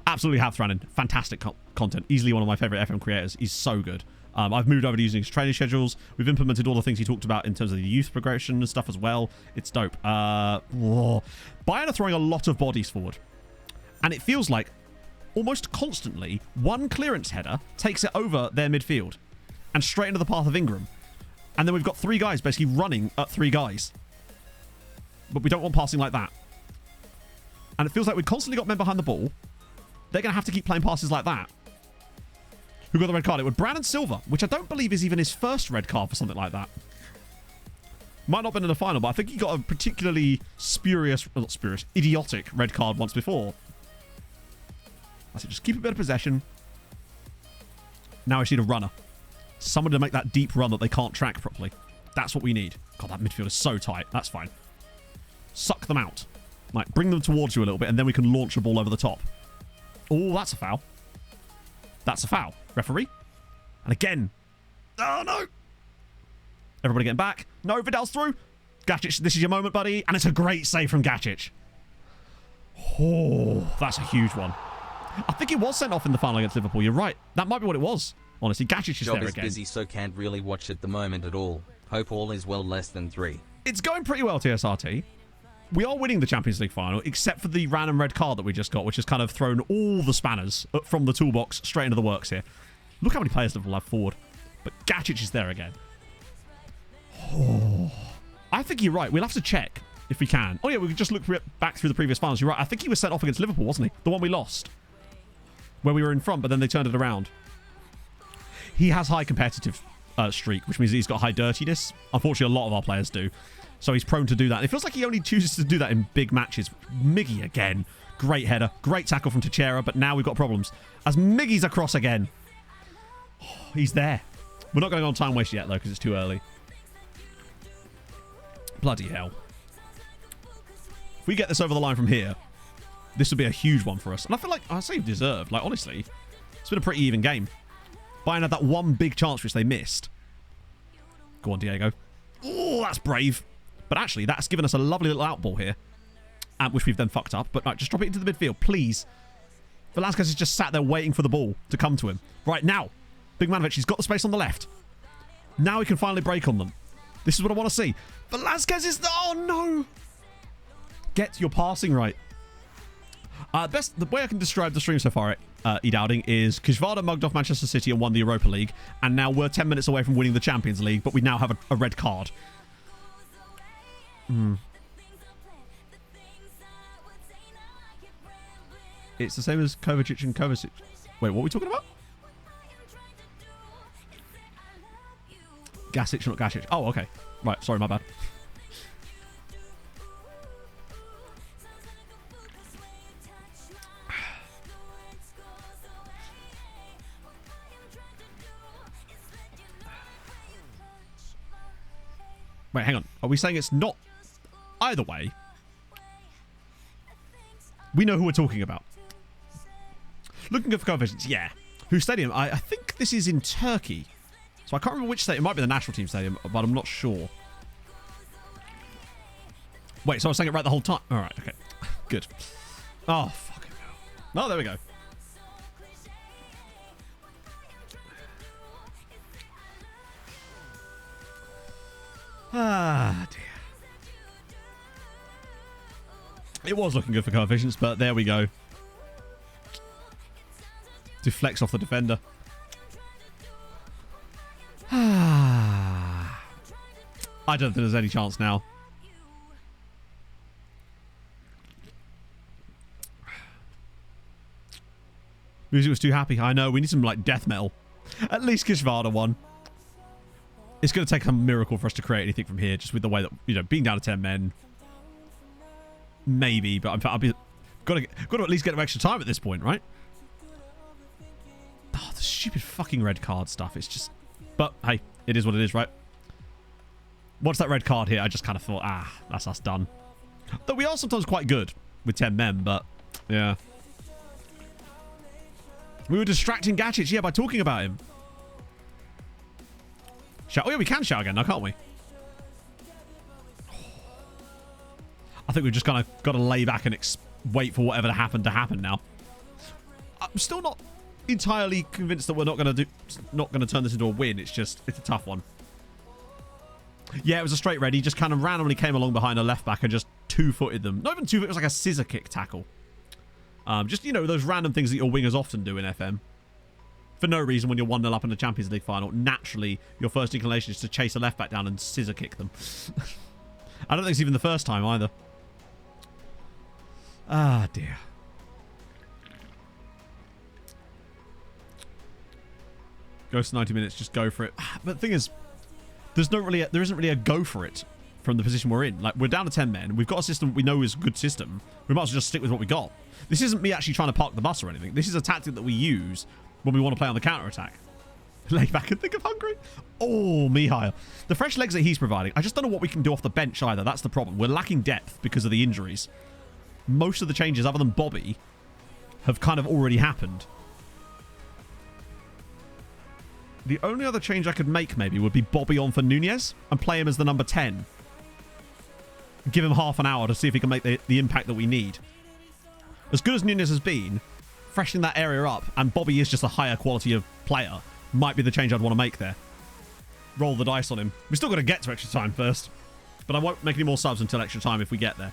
absolutely have Thrannen. Fantastic content. Easily one of my favourite FM creators. He's so good. I've moved over to using his training schedules. We've implemented all the things he talked about in terms of the youth progression and stuff as well. It's dope. Bayern are throwing a lot of bodies forward. And it feels like almost constantly one clearance header takes it over their midfield and straight into the path of Ingram. And then we've got 3 guys basically running at 3 guys. But we don't want passing like that. And it feels like we've constantly got men behind the ball. They're going to have to keep playing passes like that. Who got the red card? It was Brandon Silva, which I don't believe is even his first red card for something like that. Might not have been in the final, but I think he got a particularly idiotic red card once before. I said, just keep a bit of possession. Now I just need a runner. Someone to make that deep run that they can't track properly. That's what we need. God, that midfield is so tight. That's fine. Suck them out. Like, bring them towards you a little bit, and then we can launch a ball over the top. Oh, that's a foul. That's a foul. Referee. And again. Oh, no. Everybody getting back. No, Vidal's through. Gacic, this is your moment, buddy. And it's a great save from Gacic. Oh, that's a huge one. I think he was sent off in the final against Liverpool. You're right. That might be what it was. Honestly, Gacic is there again. Job is busy, so can't really watch at the moment at all. Hope all is well less than 3. It's going pretty well, TSRT. We are winning the Champions League final, except for the random red card that we just got, which has kind of thrown all the spanners from the toolbox straight into the works here. Look how many players Liverpool have forward. But Gacic is there again. Oh, I think you're right. We'll have to check if we can. Oh, yeah, we can just look back through the previous finals. You're right. I think he was sent off against Liverpool, wasn't he? The one we lost. Where we were in front, but then they turned it around. He has high competitive streak, which means he's got high dirtiness. Unfortunately, a lot of our players do. So he's prone to do that. And it feels like he only chooses to do that in big matches. Miggy again. Great header. Great tackle from Teixeira, but now we've got problems. As Miggy's across again. Oh, he's there. We're not going on time waste yet, though, because it's too early. Bloody hell. If we get this over the line from here, this would be a huge one for us. And I feel like, I say deserved. Like, honestly, it's been a pretty even game. Bayern had that one big chance which they missed. Go on, Diego. Oh, that's brave. But actually, that's given us a lovely little outball here. Which we've then fucked up. But right, just drop it into the midfield, please. Velasquez is just sat there waiting for the ball to come to him. Right now, Big Manovic, he's got the space on the left. Now he can finally break on them. This is what I want to see. Velasquez is... Oh, no. Get your passing right. The way I can describe the stream so far at E-Dowding is Kishvada mugged off Manchester City and won the Europa League, and now we're 10 minutes away from winning the Champions League, but we now have a red card. It's the same as Kovacic and Kovacic. Wait, what are we talking about? Gacic, not Gacic. Oh, okay. Right, sorry, my bad. Wait, hang on. Are we saying it's not... Either way, we know who we're talking about. Looking good for coefficients, yeah. Whose stadium? I think this is in Turkey. So I can't remember which stadium. It might be the national team stadium, but I'm not sure. Wait, so I was saying it right the whole time? Alright, okay. Good. Oh, fucking hell. Oh, there we go. Ah, dear. It was looking good for coefficients, but there we go. Deflects off the defender. I don't think there's any chance now. Music was too happy. I know. We need some like death metal. At least Kishvada won. It's going to take a miracle for us to create anything from here, just with the way that, you know, being down to 10 men. Maybe, but I'll be got to at least get them extra time at this point, right? Oh, the stupid fucking red card stuff. It's just... But, hey, it is what it is, right? Once that red card here, I just kind of thought, that's us done. Though we are sometimes quite good with 10 men, but, yeah. We were distracting Gacic, yeah, by talking about him. Shout. Oh, yeah, we can shout again now, can't we? I think we've just kind of got to lay back and wait for whatever happened to happen now. I'm still not entirely convinced that we're not going to turn this into a win. It's a tough one. Yeah, it was a straight red. He just kind of randomly came along behind a left back and just two-footed them. Not even two-foot, it was like a scissor kick tackle. Just, you know, those random things that your wingers often do in FM. For no reason when you're 1-0 up in the Champions League final. Naturally, your first inclination is to chase a left back down and scissor kick them. I don't think it's even the first time either. Ah, dear. Goes to 90 minutes, just go for it. But the thing is, there isn't really a go for it from the position we're in. Like, we're down to 10 men. We've got a system we know is a good system. We might as well just stick with what we got. This isn't me actually trying to park the bus or anything. This is a tactic that we use when we want to play on the counter-attack. Lay back and think of Hungary. Oh, Mihail. The fresh legs that he's providing, I just don't know what we can do off the bench either. That's the problem. We're lacking depth because of the injuries. Most of the changes, other than Bobby, have kind of already happened. The only other change I could make, maybe, would be Bobby on for Nunez and play him as the number 10. Give him half an hour to see if he can make the impact that we need. As good as Nunez has been, freshening that area up, and Bobby is just a higher quality of player, might be the change I'd want to make there. Roll the dice on him. We've still got to get to extra time first, but I won't make any more subs until extra time if we get there.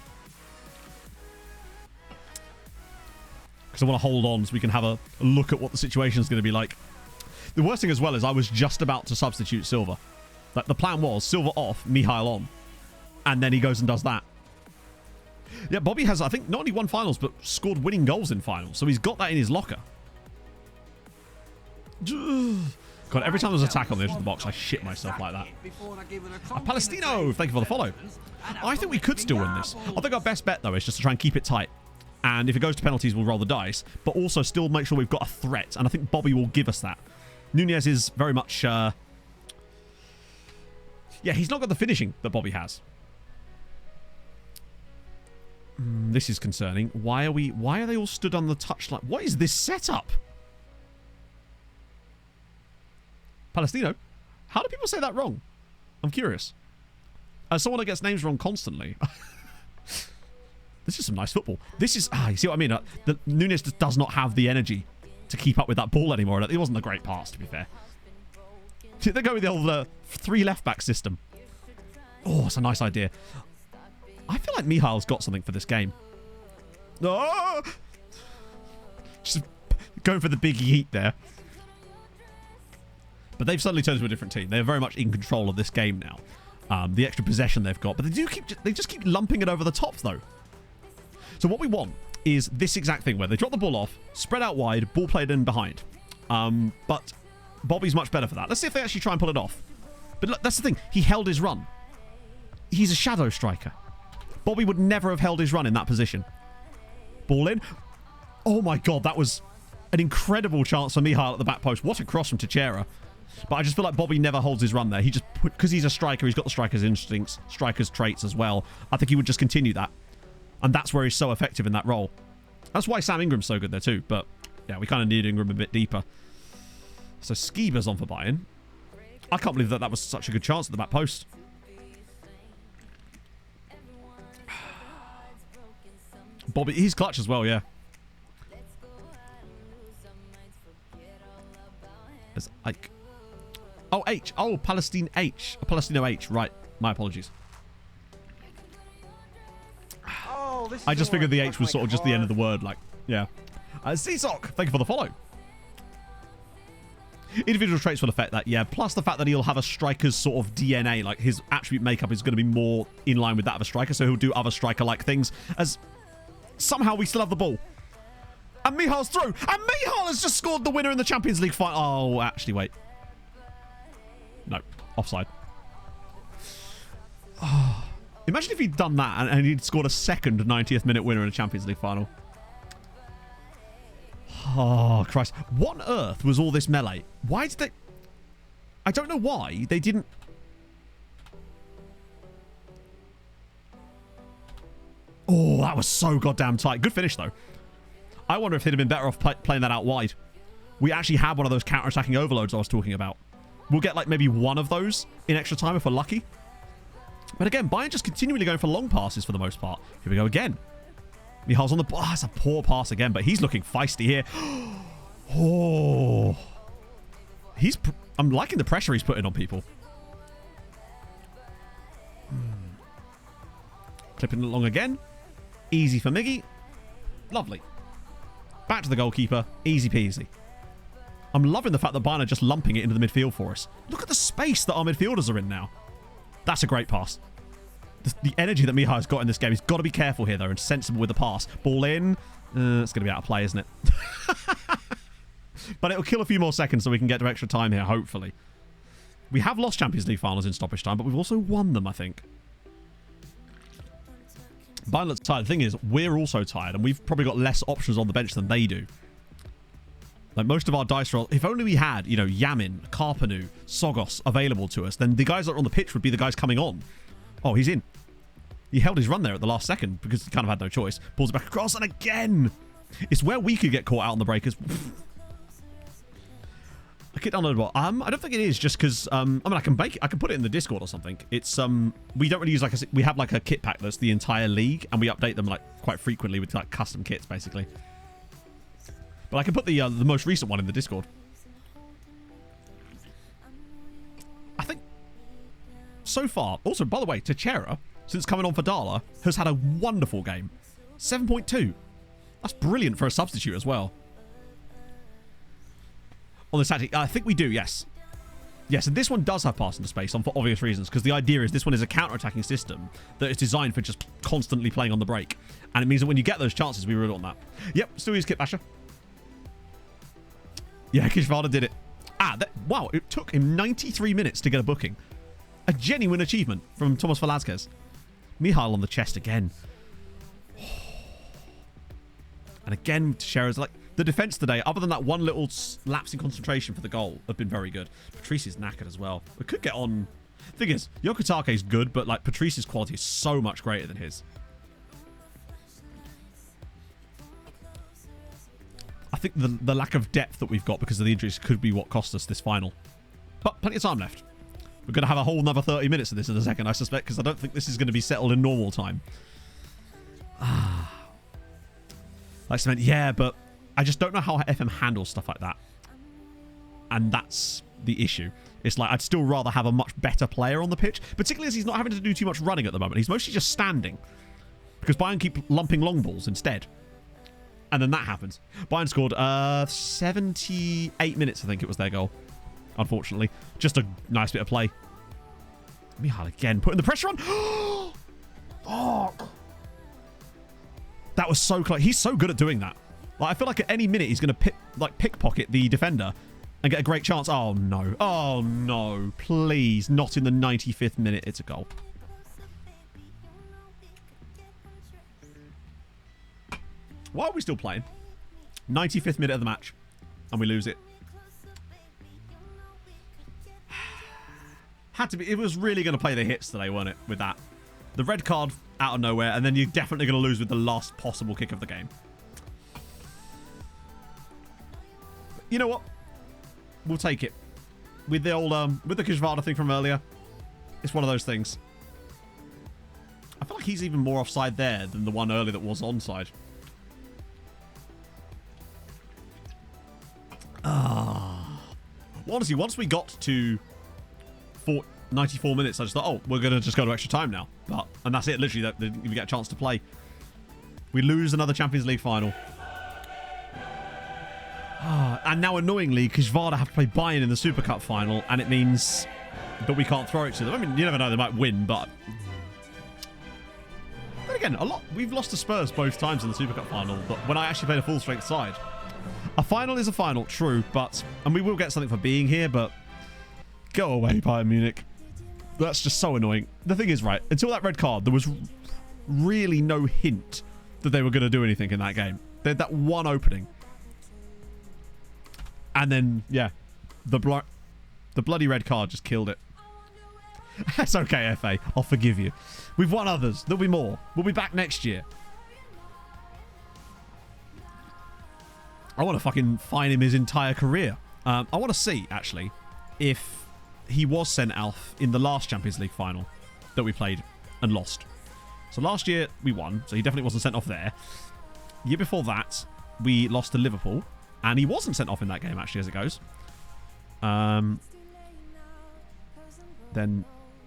Because I want to hold on so we can have a look at what the situation is going to be like. The worst thing as well is I was just about to substitute Silva. Like, the plan was Silva off, Mihail on. And then he goes and does that. Yeah, Bobby has, I think, not only won finals, but scored winning goals in finals. So he's got that in his locker. God, every time there's an attack on the edge of the box, I shit myself like that. Palestino, thank you for the follow. I think we could still win this. I think our best bet, though, is just to try and keep it tight. And if it goes to penalties, we'll roll the dice. But also still make sure we've got a threat. And I think Bobby will give us that. Nunez is very much... yeah, he's not got the finishing that Bobby has. This is concerning. Why are they all stood on the touchline? What is this setup? Palestino, how do people say that wrong? I'm curious. As someone that gets names wrong constantly. This is some nice football. This is... you see what I mean? The Nunez just does not have the energy to keep up with that ball anymore. It wasn't a great pass, to be fair. They go with the old 3 left-back system. Oh, it's a nice idea. I feel like Mihail's got something for this game. Oh! Just going for the big yeet there. But they've suddenly turned into a different team. They're very much in control of this game now. The extra possession they've got. But they just keep lumping it over the top, though. So what we want is this exact thing where they drop the ball off, spread out wide, ball played in behind. But Bobby's much better for that. Let's see if they actually try and pull it off. But look, that's the thing. He held his run. He's a shadow striker. Bobby would never have held his run in that position. Ball in. Oh my God, that was an incredible chance for Mihail at the back post. What a cross from Teixeira. But I just feel like Bobby never holds his run there. He just, because he's a striker, he's got the striker's instincts, striker's traits as well. I think he would just continue that. And that's where he's so effective in that role. That's why Sam Ingram's so good there too. But yeah, we kind of need Ingram a bit deeper. So Skiba's on for Bayern. I can't believe that was such a good chance at the back post. Bobby, he's clutch as well, yeah. There's Ike. Oh, H. Oh, Palestine H. Palestino H. Right. My apologies. Oh, I just figured the H was sort of just the end of the word. Like, yeah. Seesock, thank you for the follow. Individual traits will affect that, yeah. Plus the fact that he'll have a striker's sort of DNA. Like, his attribute makeup is going to be more in line with that of a striker. So he'll do other striker-like things. As somehow we still have the ball. And Mihal's through. And Mihal has just scored the winner in the Champions League final. Oh, actually, wait. No, offside. Oh, imagine if he'd done that and he'd scored a second 90th minute winner in a Champions League final. Oh, Christ. What on earth was all this melee? Why did they... I don't know why they didn't... Oh, that was so goddamn tight. Good finish, though. I wonder if they'd have been better off playing that out wide. We actually had one of those counter-attacking overloads I was talking about. We'll get like maybe one of those in extra time if we're lucky. But again, Bayern just continually going for long passes for the most part. Here we go again. Mihal's on the... Oh, that's a poor pass again, but he's looking feisty here. Oh. I'm liking the pressure he's putting on people. Clipping it along again. Easy for Miggy. Lovely. Back to the goalkeeper. Easy peasy. I'm loving the fact that Bayern are just lumping it into the midfield for us. Look at the space that our midfielders are in now. That's a great pass. The energy that Mihail's got in this game, he's got to be careful here, though, and sensible with the pass. Ball in. It's going to be out of play, isn't it? But it'll kill a few more seconds so we can get to extra time here, hopefully. We have lost Champions League finals in stoppage time, but we've also won them, I think. Bayern looks tired. The thing is, we're also tired, and we've probably got less options on the bench than they do. Like, most of our dice roll, if only we had, you know, Yamin, Karpanu, Sogos available to us, then the guys that are on the pitch would be the guys coming on. Oh, he's in. He held his run there at the last second because he kind of had no choice. Pulls it back across, and again! It's where we could get caught out on the breakers. I can't download I don't think it is just because, I mean, I can put it in the Discord or something. It's, we don't really use, like, we have, like, a kit pack that's the entire league, and we update them, like, quite frequently with, like, custom kits, basically. But I can put the most recent one in the Discord. I think, so far, also, by the way, Teixeira, since coming on for Dala, has had a wonderful game. 7.2. That's brilliant for a substitute as well. on this tactic? I think we do, yes. Yes, and this one does have pass into space for obvious reasons, because the idea is this one is a counter-attacking system that is designed for just constantly playing on the break. And it means that when you get those chances, we really want that. Yep, still use Kit Basher. Yeah, Kishvada did it. Wow, it took him 93 minutes to get a booking. A genuine achievement from Thomas Velasquez. Mihail on the chest again. And again, Teixeira's like... The defense today, other than that one little lapse in concentration for the goal, have been very good. Patrice is knackered as well. We could get on... Thing is, Yokotake is good, but like Patrice's quality is so much greater than his. I think the lack of depth that we've got because of the injuries could be what cost us this final. But plenty of time left. We're going to have a whole another 30 minutes of this in a second, I suspect, because I don't think this is going to be settled in normal time. Like cement, yeah, but I just don't know how FM handles stuff like that. And that's the issue. It's like I'd still rather have a much better player on the pitch, particularly as he's not having to do too much running at the moment. He's mostly just standing because Bayern keep lumping long balls instead. And then that happens. Bayern scored 78 minutes, I think it was their goal. Unfortunately. Just a nice bit of play. Mihail again, putting the pressure on. Fuck. That was so close. He's so good at doing that. Like, I feel like at any minute he's going to pickpocket the defender and get a great chance. Oh, no. Oh, no. Please. Not in the 95th minute. It's a goal. Why are we still playing? 95th minute of the match. And we lose it. Had to be. It was really going to play the hits today, wasn't it? With that. The red card out of nowhere. And then you're definitely going to lose with the last possible kick of the game. You know what? We'll take it. With the old, with the Kishvada thing from earlier. It's one of those things. I feel like he's even more offside there than the one earlier that was onside. Well, honestly, once we got to 94 minutes, I just thought, oh, we're going to just go to extra time now. And that's it, literally, we get a chance to play. We lose another Champions League final. And now, annoyingly, Kishvada have to play Bayern in the Super Cup final, and it means that we can't throw it to them. I mean, you never know, they might win, but... Then again, we've lost to Spurs both times in the Super Cup final, but when I actually played a full-strength side. A final is a final, true, but... And we will get something for being here, but... Go away, Bayern Munich. That's just so annoying. The thing is, right, until that red card, there was really no hint that they were going to do anything in that game. They had that one opening. And then, yeah, the bloody red card just killed it. That's okay, FA. I'll forgive you. We've won others. There'll be more. We'll be back next year. I want to fucking fine him his entire career. I want to see, actually, if he was sent off in the last Champions League final that we played and lost. So last year, we won, so he definitely wasn't sent off there. The year before that, we lost to Liverpool, and he wasn't sent off in that game, actually, as it goes. Then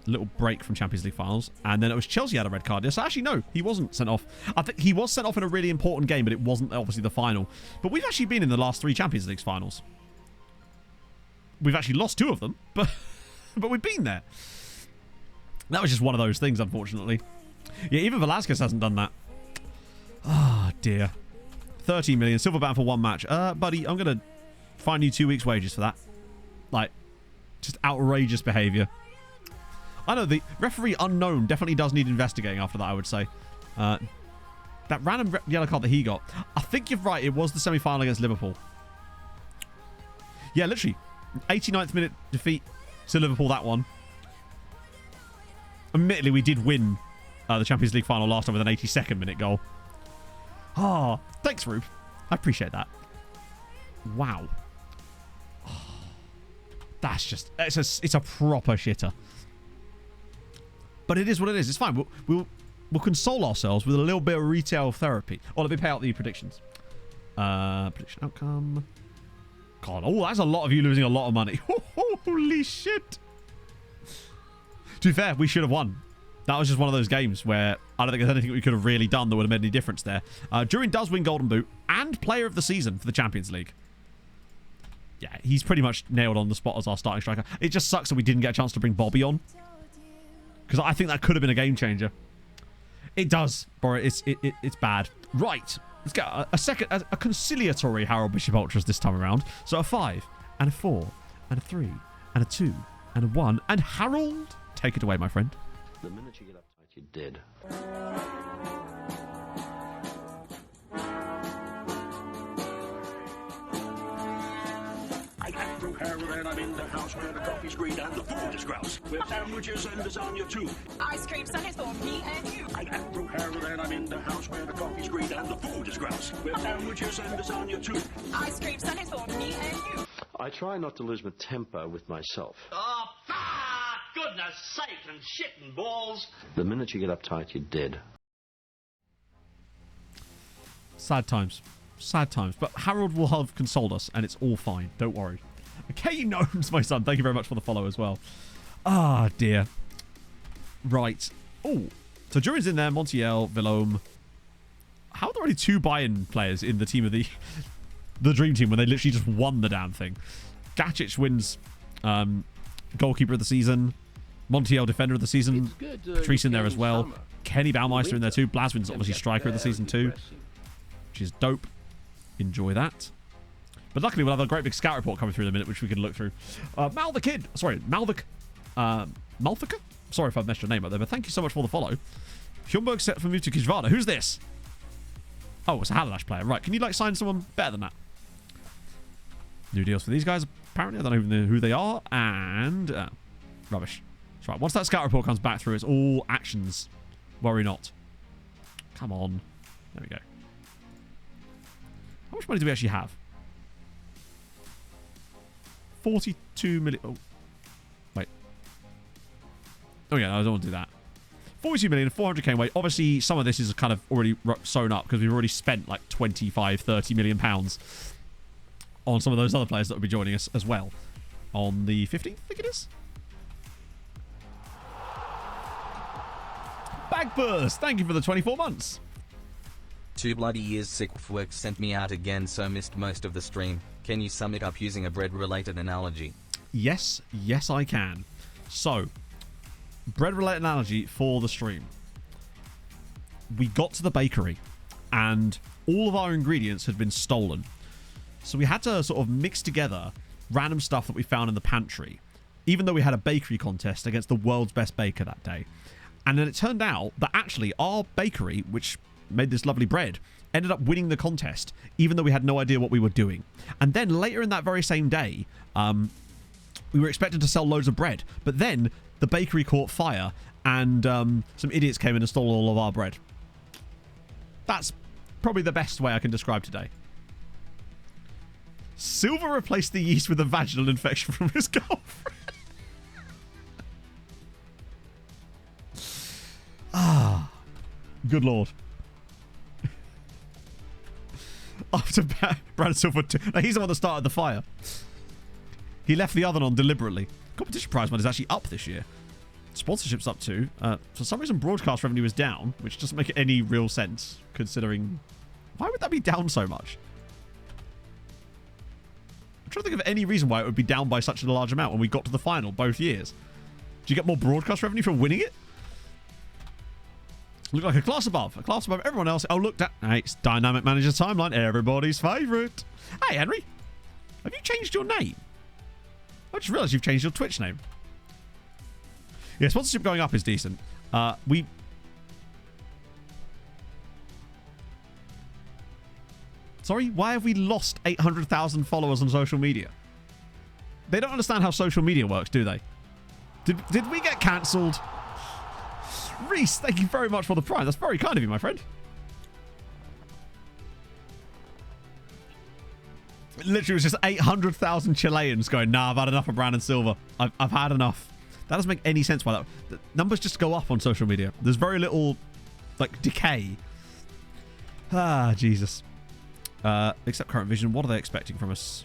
a little break from Champions League finals, and then it was Chelsea had a red card. So actually, no, he wasn't sent off. I think he was sent off in a really important game, but it wasn't obviously the final. But we've actually been in the last 3 Champions League finals. We've actually lost 2 of them, but we've been there. That was just one of those things, unfortunately. Yeah, even Velasquez hasn't done that. Ah, dear. 13 million, silver band for 1 match. Buddy, I'm going to fine you 2 weeks' wages for that. Like, just outrageous behaviour. I know, the referee unknown definitely does need investigating after that, I would say. That random yellow card that he got. I think you're right, it was the semi-final against Liverpool. Yeah, literally. 89th minute defeat to Liverpool, that one. Admittedly, we did win the Champions League final last time with an 82nd minute goal. Oh, thanks, Rube. I appreciate that. Wow. Oh, that's just... It's a proper shitter. But it is what it is. It's fine. We'll console ourselves with a little bit of retail therapy. Oh, let me pay out the predictions. Prediction outcome. God, oh, that's a lot of you losing a lot of money. Holy shit. To be fair, we should have won. That was just one of those games where I don't think there's anything we could have really done that would have made any difference there. Durin does win Golden Boot and Player of the Season for the Champions League. yeah, he's pretty much nailed on the spot as our starting striker. It just sucks that we didn't get a chance to bring Bobby on, because I think that could have been a game changer. It does, bro. It's bad. Right, let's get a conciliatory Harold Bishop Ultras this time around. So a 5 and a 4 and a 3 and a 2 and a 1, and Harold, take it away, my friend. The minute you get uptight, you're dead. I get through Harold and I'm in the house where the coffee's green and the food is grouse. With sandwiches and lasagna too. Ice cream sundaes for me and you. I get through Harold and I'm in the house where the coffee's green and the food is grouse. With sandwiches and lasagna too. Ice cream sundaes for me and you. I try not to lose my temper with myself. Oh, goodness sake and shit and balls. The minute you get uptight, you're dead. Sad times. Sad times. But Harold will have consoled us, and it's all fine. Don't worry. Okay, Gnomes, my son. Thank you very much for the follow as well. Ah, dear. Right. Oh, so Jurin's in there. Montiel, Villaume. How are there only 2 buy-in players in the team of the Dream Team when they literally just won the damn thing? Gacic wins goalkeeper of the season. Montiel, defender of the season. Patrice in there as well. Kenny Baumeister in there too. Blaswin's obviously striker of the season too, which is dope. Enjoy that. But luckily we'll have a great big scout report coming through in a minute, which we can look through. Mal the Kid. Sorry, Malvik. Malvika? Sorry if I've messed your name up there, but thank you so much for the follow. Hjumberg set for Mutukizvada. Who's this? Oh, it's a Haladash player. Right, can you like sign someone better than that? New deals for these guys, apparently. I don't even know who they are. And rubbish. That's right. Once that scout report comes back through, it's all actions. Worry not. Come on. There we go. How much money do we actually have? 42 million. Oh. Wait. Oh, yeah. No, I don't want to do that. 42 million, 400k weight. Obviously, some of this is kind of already sewn up because we've already spent like 25, 30 million pounds on some of those other players that will be joining us as well on the 15th, I think it is. Bagburst, thank you for the 24 months. 2 bloody years sick of work sent me out again, so missed most of the stream. Can you sum it up using a bread-related analogy? Yes, I can. So, bread-related analogy for the stream. We got to the bakery and all of our ingredients had been stolen. So we had to sort of mix together random stuff that we found in the pantry, even though we had a bakery contest against the world's best baker that day. And then it turned out that actually our bakery, which made this lovely bread, ended up winning the contest, even though we had no idea what we were doing. And then later in that very same day, we were expected to sell loads of bread, but then the bakery caught fire and some idiots came in and stole all of our bread. That's probably the best way I can describe today. Silver replaced the yeast with a vaginal infection from his girlfriend. Ah, good lord. After Brad Silver, no, he's the one that started the fire. He left the oven on deliberately. Competition prize money is actually up this year. Sponsorship's up too. For some reason, broadcast revenue is down, which doesn't make any real sense, considering... Why would that be down so much? I'm trying to think of any reason why it would be down by such a large amount when we got to the final both years. Do you get more broadcast revenue for winning it? Look like a class above everyone else. Oh, look, hey, it's Dynamic Manager Timeline, everybody's favourite. Hey, Henry, have you changed your name? I just realised you've changed your Twitch name. Yeah, sponsorship going up is decent. Sorry, why have we lost 800,000 followers on social media? They don't understand how social media works, do they? Did we get cancelled? Reese, thank you very much for the prime. That's very kind of you, my friend. It literally was just 800,000 Chileans going, nah, I've had enough of brown and silver. I've had enough. That doesn't make any sense why that... The numbers just go up on social media. There's very little, like, decay. Ah, Jesus. Except current vision. What are they expecting from us?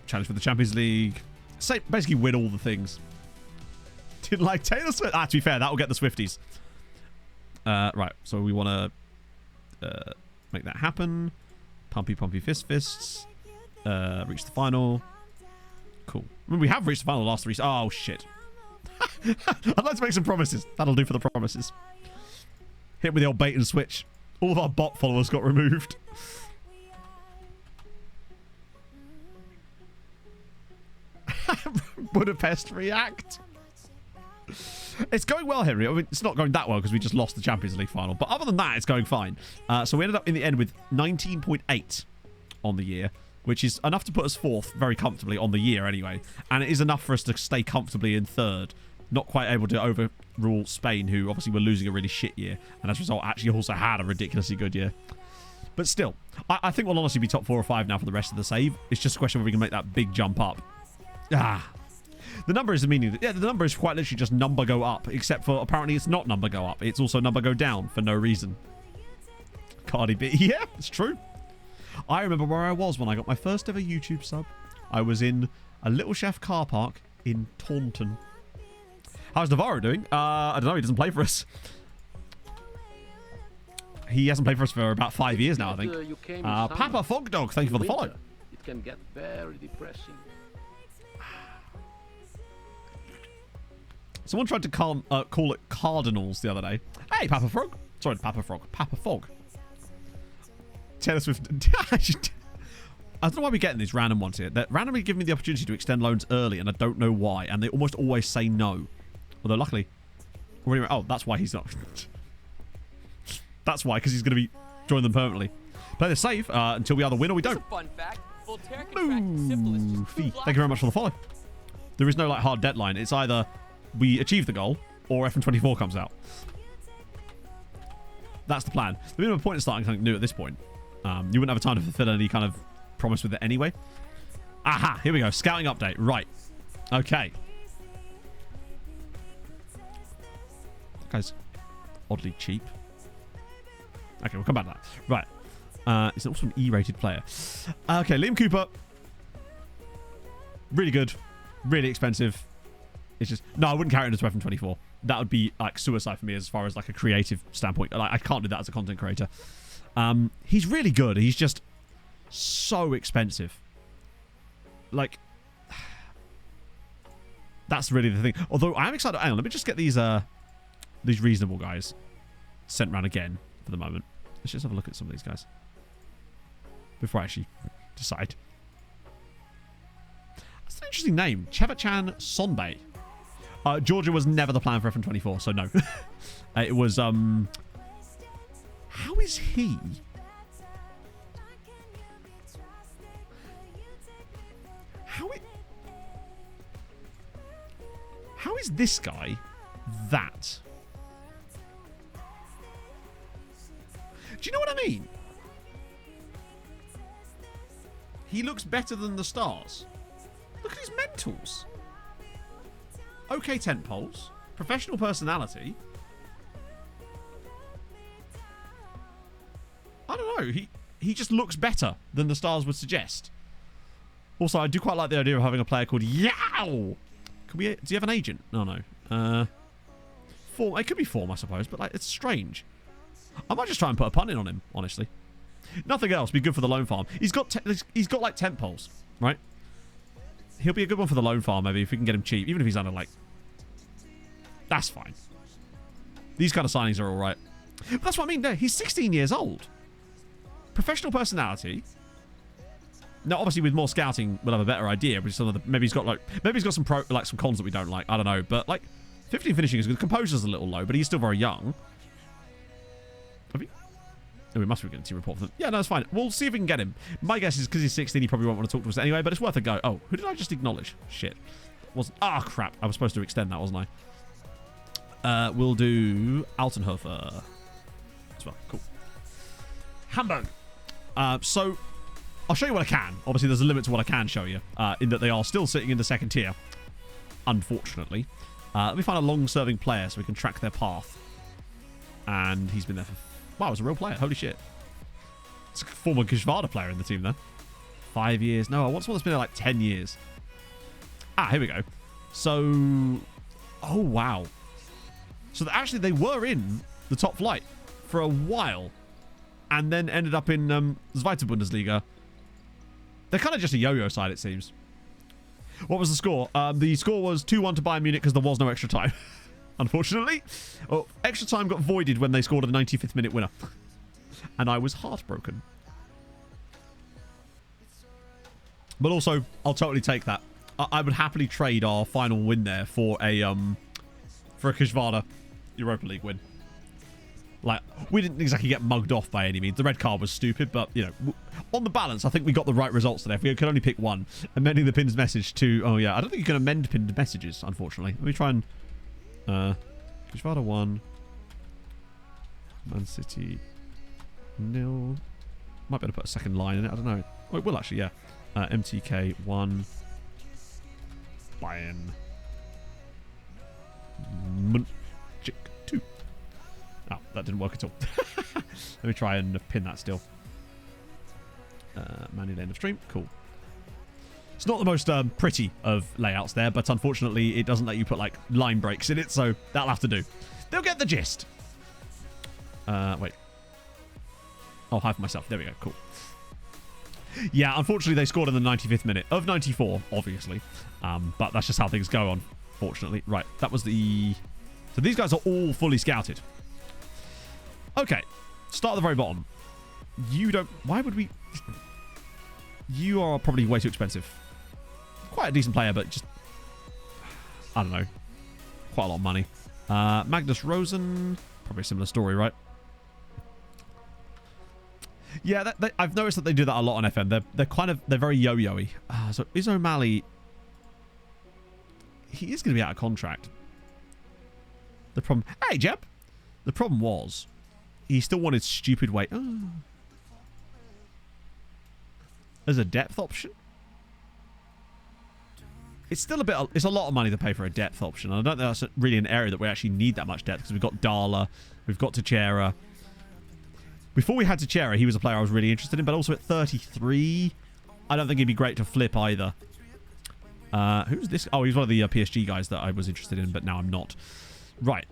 Challenge for the Champions League. Say, basically win all the things. Didn't like Taylor Swift. Ah, to be fair, that will get the Swifties. Right, so we want to make that happen. Pumpy fists. Reach the final. Cool. I mean, we have reached the final the last 3. Oh, shit. I'd like to make some promises. That'll do for the promises. Hit with the old bait and switch. All of our bot followers got removed. Budapest react. It's going well, Henry. I mean, it's not going that well because we just lost the Champions League final. But other than that, it's going fine. So we ended up in the end with 19.8 on the year, which is enough to put us 4th very comfortably on the year anyway. And it is enough for us to stay comfortably in 3rd. Not quite able to overrule Spain, who obviously were losing a really shit year. And as a result, actually also had a ridiculously good year. But still, I think we'll honestly be top 4 or 5 now for the rest of the save. It's just a question whether we can make that big jump up. The number is the meaning. Yeah, the number is quite literally just number go up, except for apparently it's not number go up. It's also number go down for no reason. Cardi B. Yeah, it's true. I remember where I was when I got my first ever YouTube sub. I was in a Little Chef car park in Taunton. How's Navarro doing? I don't know. He doesn't play for us. He hasn't played for us for about 5 years now, I think. Papa Fogdog, thank you for the follow. It can get very depressing. Someone tried to call it Cardinals the other day. Hey, Papa Frog. Sorry, Papa Frog. Papa Fog. Taylor Swift. I don't know why we're getting these random ones here. They're randomly giving me the opportunity to extend loans early, and I don't know why. And they almost always say no. Although, luckily... Oh, that's why he's not. That's why, because he's going to be joining them permanently. Play the save until we either win or we don't. Fun fact. Ooh, Thank you very much for the follow. There is no like hard deadline. It's either we achieve the goal or FM24 comes out. That's the plan. The minimum point is starting something new at this point. You wouldn't have time to fulfill any kind of promise with it anyway. Aha, here we go. Scouting update. Right. Okay. That guy's oddly cheap. Okay, we'll come back to that. Right. He's also an E-rated player. Okay, Liam Cooper. Really good. Really expensive. It's just... No, I wouldn't carry it into FM24. That would be like suicide for me as far as like a creative standpoint. Like, I can't do that as a content creator. He's really good. He's just so expensive. Like... That's really the thing. Although, I am excited... Hang on, let me just get these reasonable guys sent around again for the moment. Let's just have a look at some of these guys before I actually decide. That's an interesting name. Chevachan Sonbay. Georgia was never the plan for FM24, so no. It was, how is he? How is this guy that? Do you know what I mean? He looks better than the stars. Look at his mentals. Okay tent poles. Professional personality. I don't know. He just looks better than the stars would suggest. Also, I do quite like the idea of having a player called Yow. Do you have an agent? No. Form. It could be Form, I suppose, but like it's strange. I might just try and put a pun in on him, honestly. Nothing else. Be good for the loan farm. He's got like tent poles, right? He'll be a good one for the loan farm, maybe, if we can get him cheap. Even if he's under, like... That's fine. These kind of signings are all right. But that's what I mean. No, he's 16 years old. Professional personality. Now, obviously, with more scouting, we'll have a better idea. But some of the, maybe he's got some some cons that we don't like. I don't know. But, like, 15 finishing is good. Composure's a little low, but he's still very young. Oh, we must be getting a team report for them. Yeah, no, it's fine. We'll see if we can get him. My guess is because he's 16, he probably won't want to talk to us anyway, but it's worth a go. Oh, who did I just acknowledge? Shit. Crap. I was supposed to extend that, wasn't I? We'll do Altenhofer as well. Cool. Hamburg. So, I'll show you what I can. Obviously, there's a limit to what I can show you, in that they are still sitting in the second tier, unfortunately. Let me find a long-serving player so we can track their path. And he's been there for... Wow, it's a real player. Holy shit. It's a former Kishvada player in the team there. 5 years. No, I want someone that's been there like 10 years. Here we go. So... Oh, wow. So actually, they were in the top flight for a while. and then ended up in Zweite Bundesliga. They're kind of just a yo-yo side, it seems. What was the score? The score was 2-1 to Bayern Munich because there was no extra time, unfortunately. Oh, extra time got voided when they scored a 95th minute winner. And I was heartbroken. But also, I'll totally take that. I would happily trade our final win there for a Kishvada Europa League win. Like, we didn't exactly get mugged off by any means. The red card was stupid, but, you know, on the balance, I think we got the right results today. If we could only pick one. Amending the pinned message to... Oh, yeah. I don't think you can amend pinned messages, unfortunately. Let me try and... Kishvada 1. Man City 0. Might be able to put a second line in it. I don't know. Oh, it will actually, yeah. MTK 1. Bayern Munich 2. Oh, that didn't work at all. Let me try and pin that still. Manual end of stream. Cool. It's not the most pretty of layouts there, but unfortunately it doesn't let you put like line breaks in it, so that'll have to do. They'll get the gist. Wait. I'll hide for myself. There we go. Cool. Yeah, unfortunately they scored in the 95th minute of 94, obviously. But that's just how things go, unfortunately. Right, that was the... So these guys are all fully scouted. Okay, start at the very bottom. You don't... Why would we... You are probably way too expensive. Quite a decent player, but just... I don't know. Quite a lot of money. Magnus Rosen... Probably a similar story, right? Yeah, I've noticed that they do that a lot on FM. They're very yo-yo-y. So is O'Malley... He is going to be out of contract. The problem... Hey, Jeb! The problem was... He still wanted stupid weight. Oh. As a depth option? It's still a bit... It's a lot of money to pay for a depth option. And I don't think that's really an area that we actually need that much depth. Because we've got Darla. We've got Teixeira. Before we had Teixeira, he was a player I was really interested in. But also at 33... I don't think he'd be great to flip either. Who's this? Oh, he's one of the PSG guys that I was interested in, but now I'm not. Right.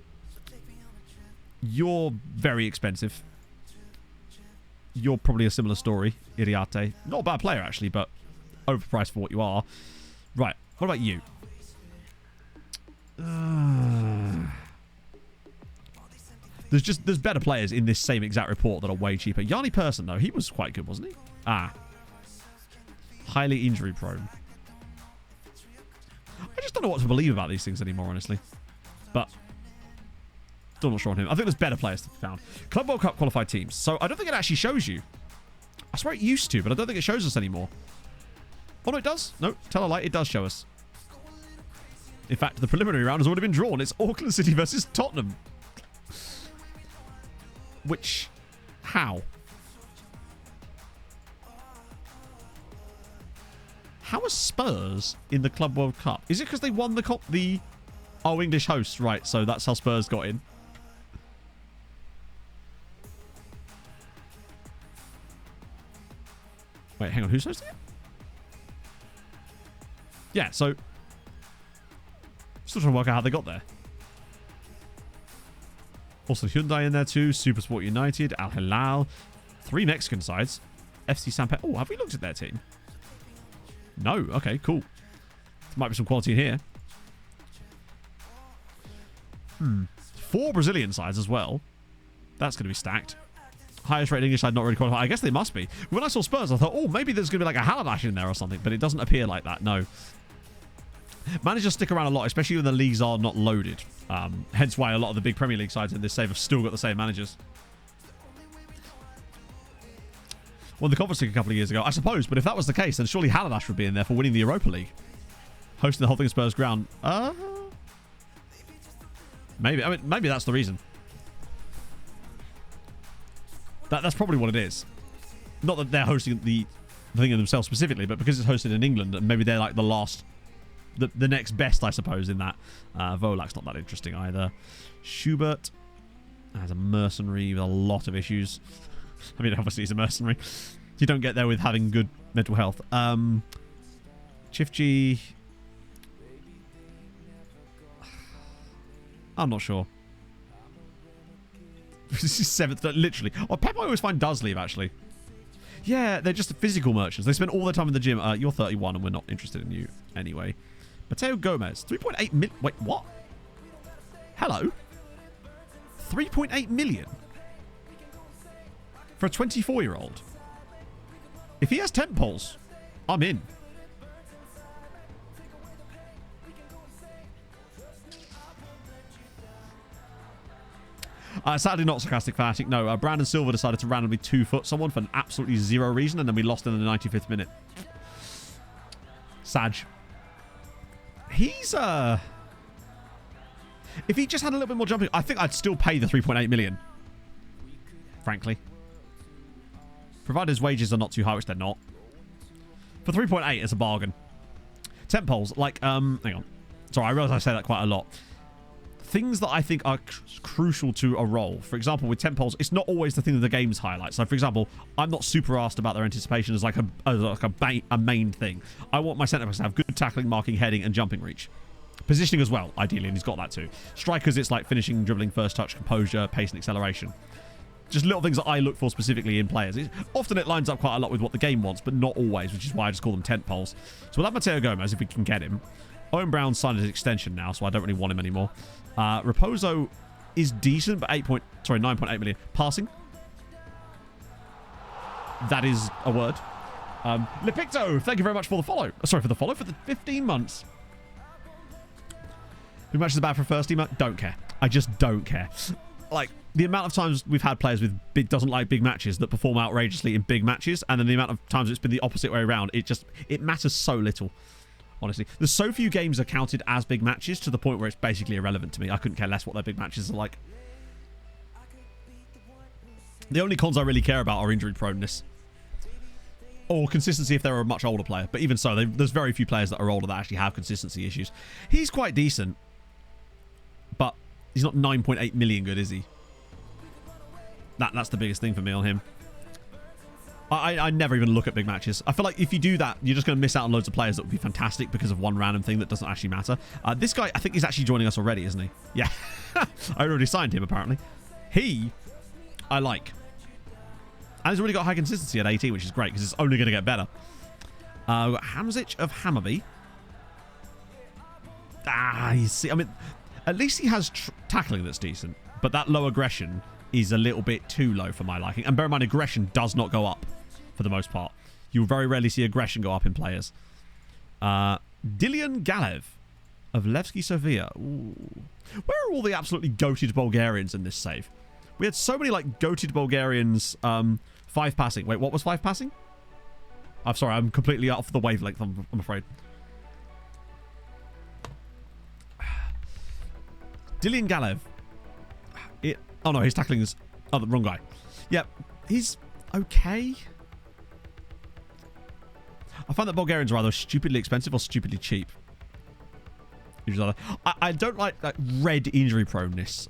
You're very expensive. You're probably a similar story, Iriarte. Not a bad player, actually, but overpriced for what you are. Right. What about you? There's better players in this same exact report that are way cheaper. Yanni Persson, though, he was quite good, wasn't he? Highly injury prone. I just don't know what to believe about these things anymore, honestly. But still not sure on him. I think there's better players to be found. Club World Cup qualified teams. So I don't think it actually shows you. I swear it used to, but I don't think it shows us anymore. Oh, no, it does. No, tell a lie. It does show us. In fact, the preliminary round has already been drawn. It's Auckland City versus Tottenham. Which... How? How are Spurs in the Club World Cup? Is it because they won the... Oh, English hosts. Right, so that's how Spurs got in. Wait, hang on. Who's hosting it? Yeah, so... Still trying to work out how they got there. Also Hyundai in there too. Supersport United. Al Hilal. 3 Mexican sides. FC San Pedro. Oh, have we looked at their team? No. Okay, cool. There might be some quality in here. 4 Brazilian sides as well. That's going to be stacked. Highest rated English side not really qualified. I guess they must be. When I saw Spurs, I thought, oh, maybe there's going to be like a Haladash in there or something. But it doesn't appear like that. No. Managers stick around a lot, especially when the leagues are not loaded. Hence why a lot of the big Premier League sides in this save have still got the same managers. Won the Conference League a couple of years ago, I suppose. But if that was the case, then surely Haladash would be in there for winning the Europa League. Hosting the whole thing at Spurs ground. Maybe. I mean, maybe that's the reason. That's probably what it is. Not that they're hosting the thing themselves specifically, but because it's hosted in England, and maybe they're like the last... The next best, I suppose, in that. Volak's not that interesting either. Schubert has a mercenary with a lot of issues. I mean, obviously he's a mercenary. You don't get there with having good mental health. Chifchi... I'm not sure. This is 7th, literally. Oh, Pep I always find does leave, actually. Yeah, they're just physical merchants. They spend all their time in the gym. You're 31 and we're not interested in you anyway. Mateo Gomez, 3.8 million. Wait, what? Hello? 3.8 million? For a 24-year-old? If he has tent poles, I'm in. Sadly not sarcastic fanatic. No, Brandon Silva decided to randomly 2-foot someone for absolutely zero reason, and then we lost in the 95th minute. Sag. He's if he just had a little bit more jumping, I think I'd still pay the 3.8 million. Frankly. Provided his wages are not too high, which they're not. For 3.8, it's a bargain. Tent poles, like, hang on. Sorry, I realise I say that quite a lot. Things that I think are crucial to a role. For example, with tent poles, it's not always the thing that the games highlight. So, for example, I'm not super asked about their anticipation as like a main thing. I want my centre backs to have good tackling, marking, heading, and jumping reach. Positioning as well, ideally, and he's got that too. Strikers, it's like finishing, dribbling, first touch, composure, pace, and acceleration. Just little things that I look for specifically in players. Often it lines up quite a lot with what the game wants, but not always, which is why I just call them tent poles. So we'll have Mateo Gomez if we can get him. Owen Brown signed his extension now, so I don't really want him anymore. Raposo is decent, but 9.8 million. Passing. That is a word. Lepicto, thank you very much for the follow. Sorry, for the 15 months. Who matches the bad for first team? Don't care. I just don't care. Like, the amount of times we've had players with doesn't like big matches that perform outrageously in big matches, and then the amount of times it's been the opposite way around, it matters so little. Honestly, there's so few games are counted as big matches to the point where it's basically irrelevant to me. I couldn't care less what their big matches are like. The only cons I really care about are injury proneness. Or consistency if they're a much older player. But even so, there's very few players that are older that actually have consistency issues. He's quite decent. But he's not 9.8 million good, is he? That's the biggest thing for me on him. I never even look at big matches. I feel like if you do that, you're just going to miss out on loads of players that would be fantastic because of one random thing that doesn't actually matter. This guy, I think he's actually joining us already, isn't he? Yeah. I already signed him, apparently. I like. And he's already got high consistency at 18, which is great because it's only going to get better. We've got Hamzic of Hammarby. You see, I mean, at least he has tackling that's decent, but that low aggression is a little bit too low for my liking. And bear in mind, aggression does not go up for the most part. You'll very rarely see aggression go up in players. Dilian Galev of Levski Sofia. Ooh. Where are all the absolutely goated Bulgarians in this save? We had so many like goated Bulgarians. 5 passing. Wait, what was 5 passing? I'm sorry, I'm completely off the wavelength, I'm afraid. Dilian Galev. Oh no, his tackling is... Oh, the wrong guy. Yeah, he's okay. I find that Bulgarians are either stupidly expensive or stupidly cheap. I don't like red injury proneness.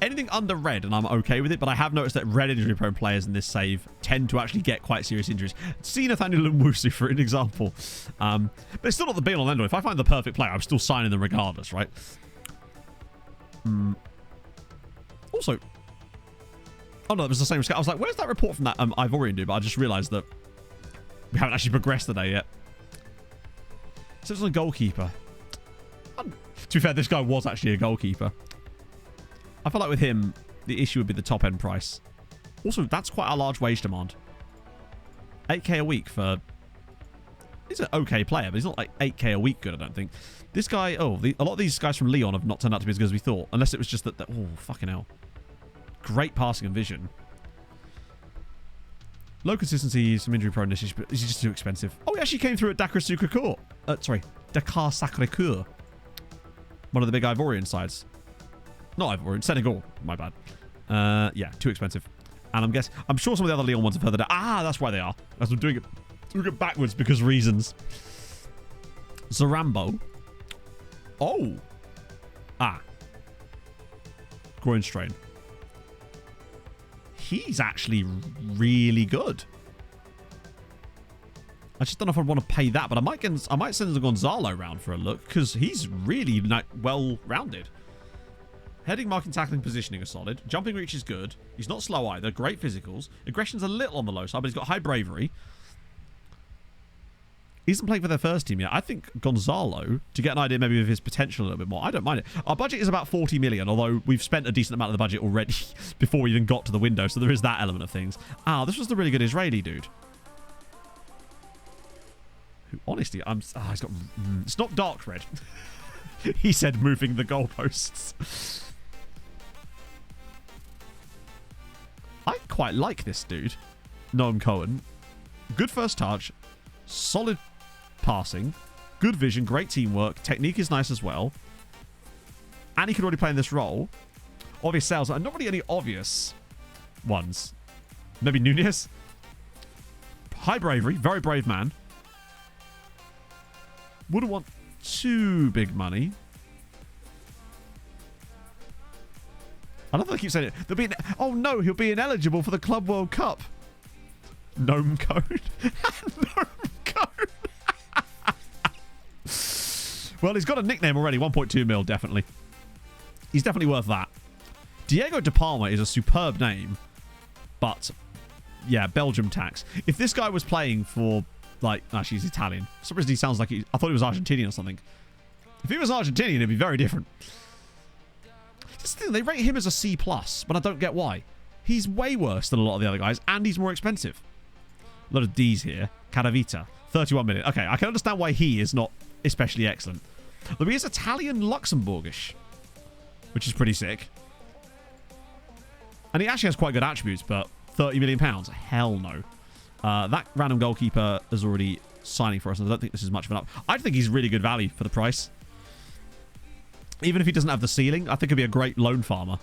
Anything under red, and I'm okay with it, but I have noticed that red injury prone players in this save tend to actually get quite serious injuries. See Nathaniel Nwusu for an example. But it's still not the be-all and end-all. If I find the perfect player, I'm still signing them regardless, right? Also, oh no, it was the same scout. I was like, where's that report from that Ivorian dude? But I just realised that we haven't actually progressed today yet. So it's a goalkeeper. To be fair, this guy was actually a goalkeeper. I feel like with him, the issue would be the top end price. Also, that's quite a large wage demand. 8k a week for... He's an okay player, but he's not like 8k a week good, I don't think. This guy... a lot of these guys from Lyon have not turned out to be as good as we thought. Unless it was just that... Oh, fucking hell. Great passing and vision. Low consistency, some injury proneness. He's just too expensive. Oh, he actually came through at Dakar Sacré-Cœur. Dakar Sacré-Cœur. One of the big Ivorian sides. Not Ivorian, Senegal. My bad. Yeah, too expensive. And I'm sure some of the other Lyon ones are further down. Ah, that's why they are. As I'm doing it backwards because reasons. Zarambo. Oh. Groin strain. He's actually really good. I just don't know if I want to pay that, but I might send the Gonzalo round for a look because he's really well-rounded. Heading, marking, tackling, positioning are solid. Jumping reach is good. He's not slow either. Great physicals. Aggression's a little on the low side, but he's got high bravery. He isn't playing for their first team yet. I think Gonzalo, to get an idea maybe of his potential a little bit more, I don't mind it. Our budget is about 40 million, although we've spent a decent amount of the budget already before we even got to the window, so there is that element of things. Ah, this was the really good Israeli dude. Who, honestly, he's got... it's not dark red. He said moving the goalposts. I quite like this dude. Noam Cohen. Good first touch. Solid passing. Good vision. Great teamwork. Technique is nice as well. And he could already play in this role. Obvious sales. And not really any obvious ones. Maybe Nunez. High bravery. Very brave man. Wouldn't want too big money. I love that I keep saying it. Oh no, he'll be ineligible for the Club World Cup. Gnome code. Gnome code. Well, he's got a nickname already. 1.2 mil, definitely. He's definitely worth that. Diego De Palma is a superb name. But, yeah, Belgium tax. If this guy was playing for, like, actually he's Italian. For some reason he sounds like I thought he was Argentinian or something. If he was Argentinian, it'd be very different. This thing, they rate him as a C+, but I don't get why. He's way worse than a lot of the other guys, and he's more expensive. A lot of D's here. Caravita, 31 million. Okay, I can understand why he is not especially excellent. But he is Italian-Luxembourgish, which is pretty sick. And he actually has quite good attributes, but 30 million pounds? Hell no. That random goalkeeper is already signing for us, and I don't think this is much of an up. I think he's really good value for the price. Even if he doesn't have the ceiling, I think he'd be a great loan farmer.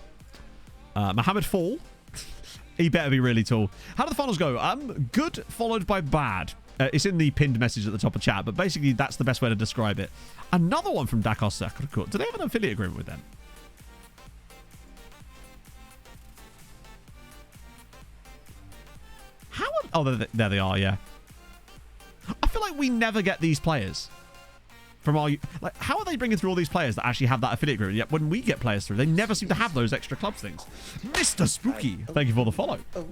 Mohamed Fall. He better be really tall. How do the finals go? Good followed by bad. It's in the pinned message at the top of chat, but basically that's the best way to describe it. Another one from Dakar Sakura. Do they have an affiliate agreement with them? How? Oh, there they are, yeah. I feel like we never get these players. From our, like, how are they bringing through all these players that actually have that affiliate agreement? Yet when we get players through, they never seem to have those extra clubs things. Mr. Spooky, thank you for the follow. Did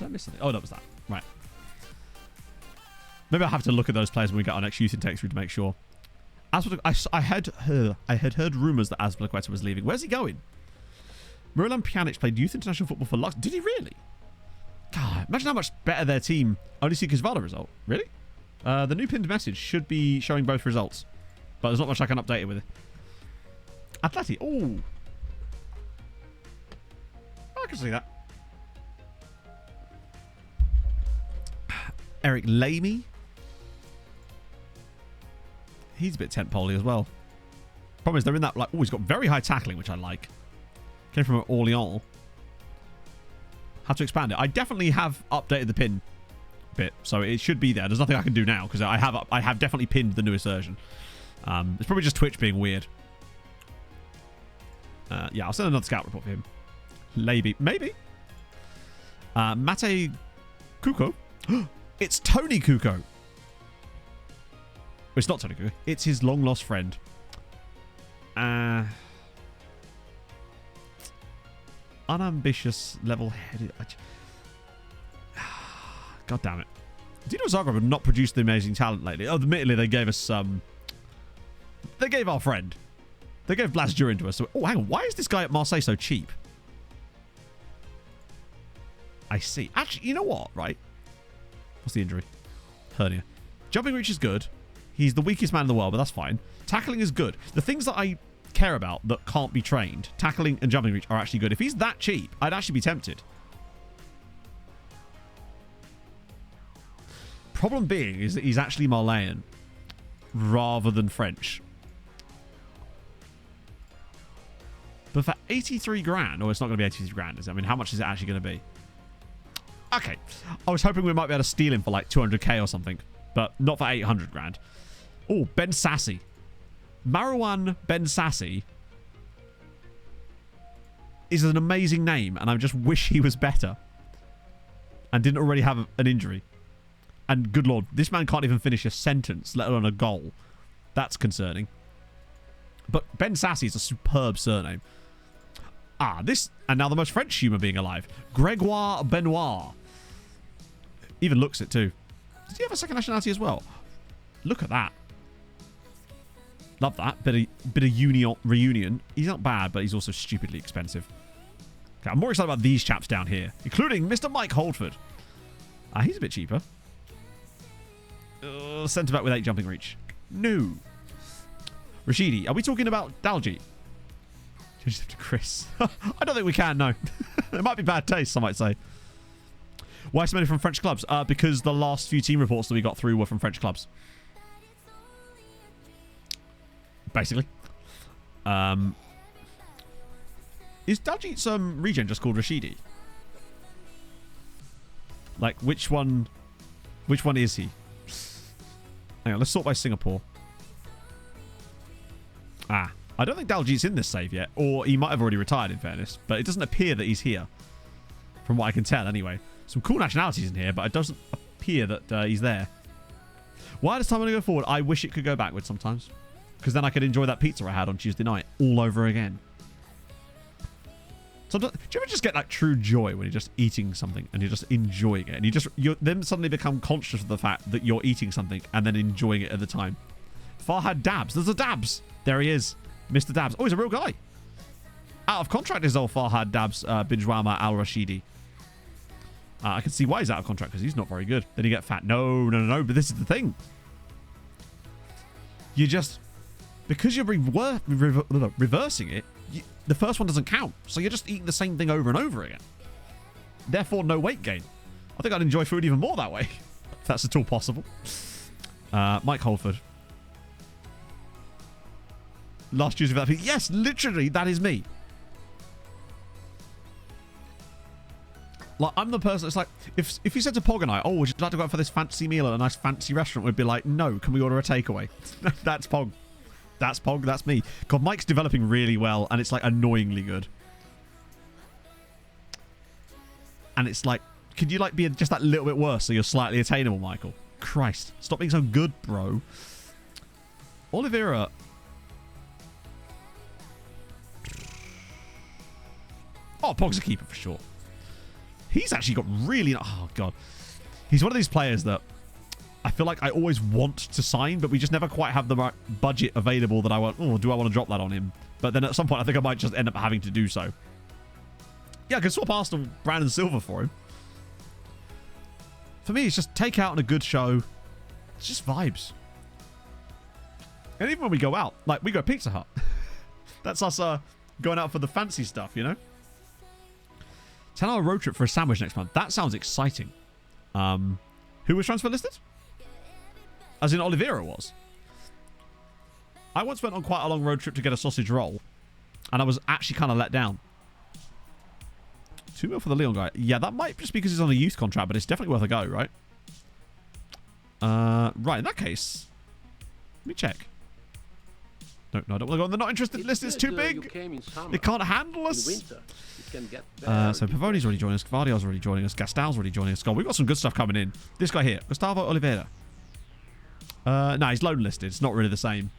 I miss something? Oh, that was that. Right. Maybe I'll have to look at those players when we get our next youth intake through to make sure. I had heard rumours that Azpilicueta was leaving. Where's he going? Miralem Pjanic played youth international football for Lux. Did he really? God, imagine how much better their team. Only see Kisvalda result. Really? The new pinned message should be showing both results. But there's not much I can update it with. Atleti. Oh. I can see that. Eric Lamy. He's a bit tent-poley as well. Problem is they're in that, like, oh, he's got very high tackling, which I like. Came from Orléans. Have to expand it. I definitely have updated the pin bit, so it should be there. There's nothing I can do now because I have definitely pinned the newest version. It's probably just Twitch being weird. Yeah, I'll send another scout report for him. Maybe. Mate Kuko. It's Tony Kuko. It's not Tony Kuko. It's his long lost friend. Unambitious, level-headed. God damn it. Dino Zagreb have not produced the amazing talent lately. Oh, admittedly, they gave us they gave our friend. They gave Blas Durin to us. So, oh, hang on. Why is this guy at Marseille so cheap? I see. Actually, you know what, right? What's the injury? Hernia. Jumping reach is good. He's the weakest man in the world, but that's fine. Tackling is good. The things that I care about that can't be trained, tackling and jumping reach, are actually good. If he's that cheap, I'd actually be tempted. Problem being is that he's actually Malayan rather than French. But for 83 grand, or it's not going to be 83 grand, is it? I mean, how much is it actually going to be? Okay. I was hoping we might be able to steal him for like 200k or something, but not for 800 grand. Oh, Ben Sassy. Marwan Ben Sassy is an amazing name, and I just wish he was better and didn't already have an injury. And good lord, this man can't even finish a sentence, let alone a goal. That's concerning. But Ben Sassy is a superb surname. Ah, this... And now the most French human being alive. Gregoire Benoit. Even looks it, too. Does he have a second nationality as well? Look at that. Love that. Bit of reunion. He's not bad, but he's also stupidly expensive. Okay, I'm more excited about these chaps down here, including Mr. Mike Holdford. He's a bit cheaper. Centre back with 8 jumping reach. No. Rashidi. Are we talking about Daljeet? Change it to Chris. I don't think we can, no. It might be bad taste, some might say. Why so many from French clubs? Because the last few team reports that we got through were from French clubs. Basically. Is Daljeet's regen just called Rashidi? Like, which one is he? Hang on, let's sort by Singapore. I don't think Daljeet's in this save yet. Or he might have already retired, in fairness. But it doesn't appear that he's here. From what I can tell, anyway. Some cool nationalities in here, but it doesn't appear that he's there. Why does time only go forward? I wish it could go backwards sometimes. Because then I could enjoy that pizza I had on Tuesday night all over again. Sometimes, do you ever just get like true joy when you're just eating something and you're just enjoying it, and you then suddenly become conscious of the fact that you're eating something and then enjoying it at the time? Farhad Dabs. There's a Dabs. There he is. Mr. Dabs. Oh, he's a real guy. Out of contract is old Farhad Dabs Binjwama Al-Rashidi. I can see why he's out of contract, because he's not very good. Then you get fat. No. But this is the thing. You just... Because you're reversing it, the first one doesn't count. So you're just eating the same thing over and over again. Therefore, no weight gain. I think I'd enjoy food even more that way. If that's at all possible. Mike Holford. Last Tuesday for that. Yes, literally, that is me. Like, I'm the person. It's like, if you said to Pog and I, oh, would you like to go out for this fancy meal at a nice fancy restaurant? We'd be like, no, can we order a takeaway? That's Pog. That's Pog. That's me. God, Mike's developing really well, and it's like annoyingly good. And it's like, could you like be just that little bit worse so you're slightly attainable, Michael? Christ, stop being so good, bro. Oliveira. Oh, Pog's a keeper for sure. He's actually got really... Oh, God. He's one of these players that I feel like I always want to sign, but we just never quite have the right budget available that I want. Oh, do I want to drop that on him? But then at some point, I think I might just end up having to do so. Yeah, I can swap Arsenal Brandon Silva for him. For me, it's just take out on a good show. It's just vibes. And even when we go out, like, we go Pizza Hut. That's us going out for the fancy stuff, you know? 10-hour road trip for a sandwich next month. That sounds exciting. Who was transfer listed? As in Oliveira was. I once went on quite a long road trip to get a sausage roll, and I was actually kind of let down. 2 mil for the Leon guy. Yeah, that might just be because he's on a youth contract, but it's definitely worth a go, right? Right, in that case, let me check. No, I don't want to go on the not interested list. It's too big. It can't handle us. So Pavoni's already joining us. Gvardiol's already joining us. Gastal's already joining us. God, we've got some good stuff coming in. This guy here, Gustavo Oliveira. No, he's loan listed. It's not really the same.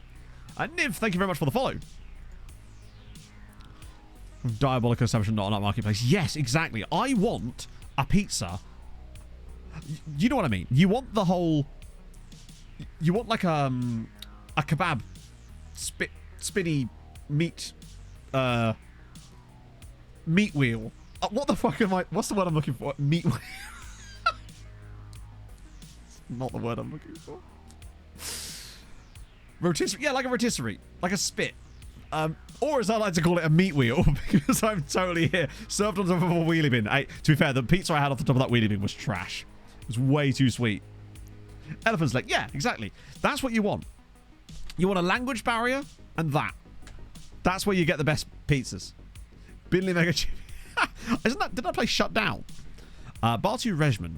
Niv, thank you very much for the follow. Diabolical establishment, not on that marketplace. Yes, exactly. I want a pizza. You know what I mean? You want the whole... You want like a kebab spinny meat meat wheel. What the fuck am I... What's the word I'm looking for? Meat wheel. Not the word I'm looking for. Rotisserie. Yeah, like a rotisserie. Like a spit. Or as I like to call it, a meat wheel, because I'm totally here. Served on top of a wheelie bin. To be fair, the pizza I had off the top of that wheelie bin was trash. It was way too sweet. Elephant's leg. Yeah, exactly. That's what you want. You want a language barrier and that. That's where you get the best pizzas. Binley Mega Chip. Isn't that... Did that place shut down? Bartu Rejman.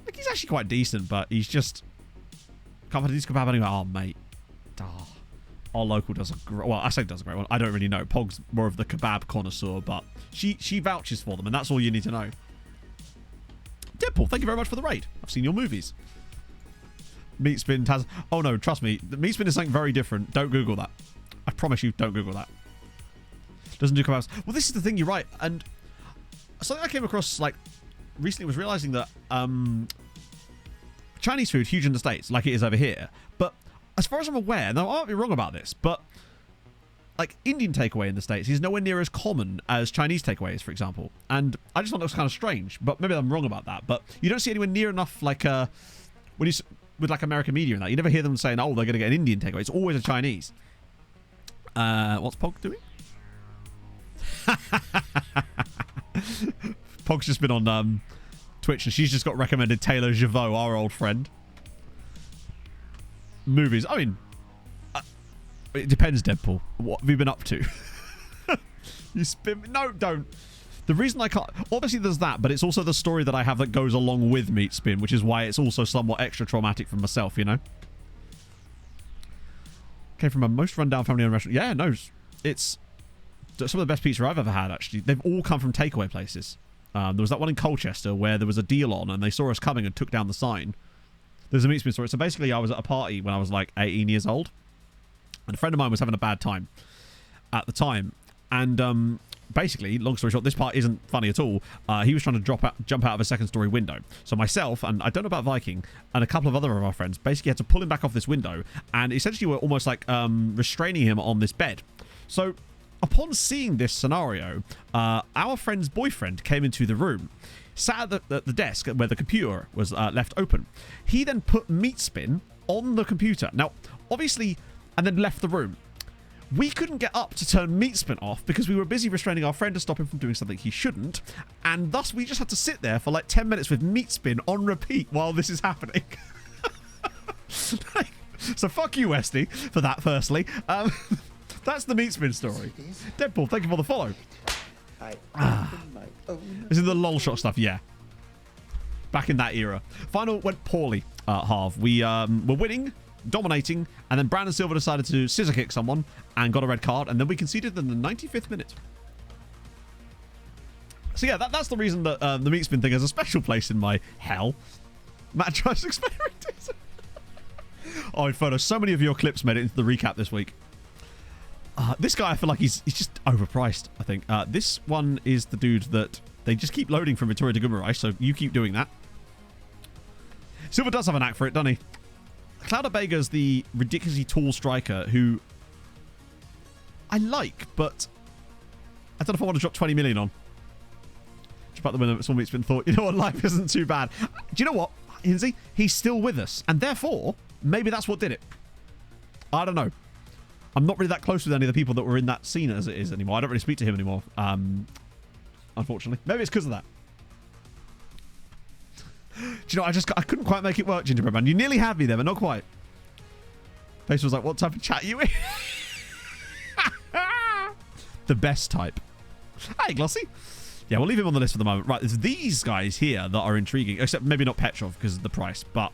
Like, he's actually quite decent, but he's just... Can't find a decent kebab anyway. Oh, mate. Oh, our local does a great... Well, I say does a great one. I don't really know. Pog's more of the kebab connoisseur, but she vouches for them, and that's all you need to know. Deadpool, thank you very much for the raid. I've seen your movies. Meat spin has... Oh, no, trust me. The meat spin is something very different. Don't Google that. I promise you, don't Google that. Doesn't do kebabs. Well, this is the thing, you're right. And something I came across, like, recently was realizing that Chinese food, huge in the States, like it is over here. But as far as I'm aware, now I might be wrong about this, but like Indian takeaway in the States is nowhere near as common as Chinese takeaways, for example. And I just thought that was kind of strange, but maybe I'm wrong about that. But you don't see anywhere near enough, like, when you, with like American media and that, you never hear them saying, oh, they're going to get an Indian takeaway. It's always a Chinese. What's Pog doing? Pog's just been on Twitch and she's just got recommended Taylor Javot, our old friend. Movies. I mean, it depends, Deadpool. What have you been up to? You spin... No, don't. The reason I can't... Obviously, there's that, but it's also the story that I have that goes along with Meat Spin, which is why it's also somewhat extra traumatic for myself, you know? Came from a most run-down family-owned restaurant. Yeah, no, it's some of the best pizza I've ever had, actually. They've all come from takeaway places. There was that one in Colchester where there was a deal on and they saw us coming and took down the sign. There's a Meat Spin story. So basically, I was at a party when I was like 18 years old. And a friend of mine was having a bad time at the time. And basically, long story short, this part isn't funny at all. He was trying to jump out of a second-story window. So myself, and I don't know about Viking, and a couple of other of our friends basically had to pull him back off this window. And essentially, we're almost like restraining him on this bed. So upon seeing this scenario, our friend's boyfriend came into the room, sat at the desk where the computer was left open. He then put Meat Spin on the computer. Now, obviously, and then left the room. We couldn't get up to turn Meat Spin off because we were busy restraining our friend to stop him from doing something he shouldn't. And thus, we just had to sit there for like 10 minutes with Meat Spin on repeat while this is happening. So fuck you, Westy, for that, firstly. That's the Meat Spin story. Deadpool, thank you for the follow. Is it the lol shot stuff? Yeah. Back in that era. Final went poorly, Harv. We were winning, dominating, and then Brandon Silva decided to scissor kick someone and got a red card, and then we conceded in the 95th minute. So yeah, that's the reason that the Meat Spin thing has a special place in my hell. Matt tries to experiment. Oh, Inferno, so many of your clips made it into the recap this week. This guy, I feel like he's just overpriced, I think. This one is the dude that they just keep loading from Victoria to Gumarai, so you keep doing that. Silver does have a knack for it, doesn't he? Cloud Bega's the ridiculously tall striker who I like, but I don't know if I want to drop 20 million on. Just about the winner, someone's been thought, you know what, life isn't too bad. Do you know what, Hinsey? He's still with us, and therefore, maybe that's what did it. I don't know. I'm not really that close with any of the people that were in that scene as it is anymore. I don't really speak to him anymore, unfortunately. Maybe it's because of that. Do you know, I couldn't quite make it work, Gingerbread Man. You nearly had me there, but not quite. Face was like, what type of chat are you in? The best type. Hey, Glossy. Yeah, we'll leave him on the list for the moment. Right, there's these guys here that are intriguing, except maybe not Petrov because of the price, but...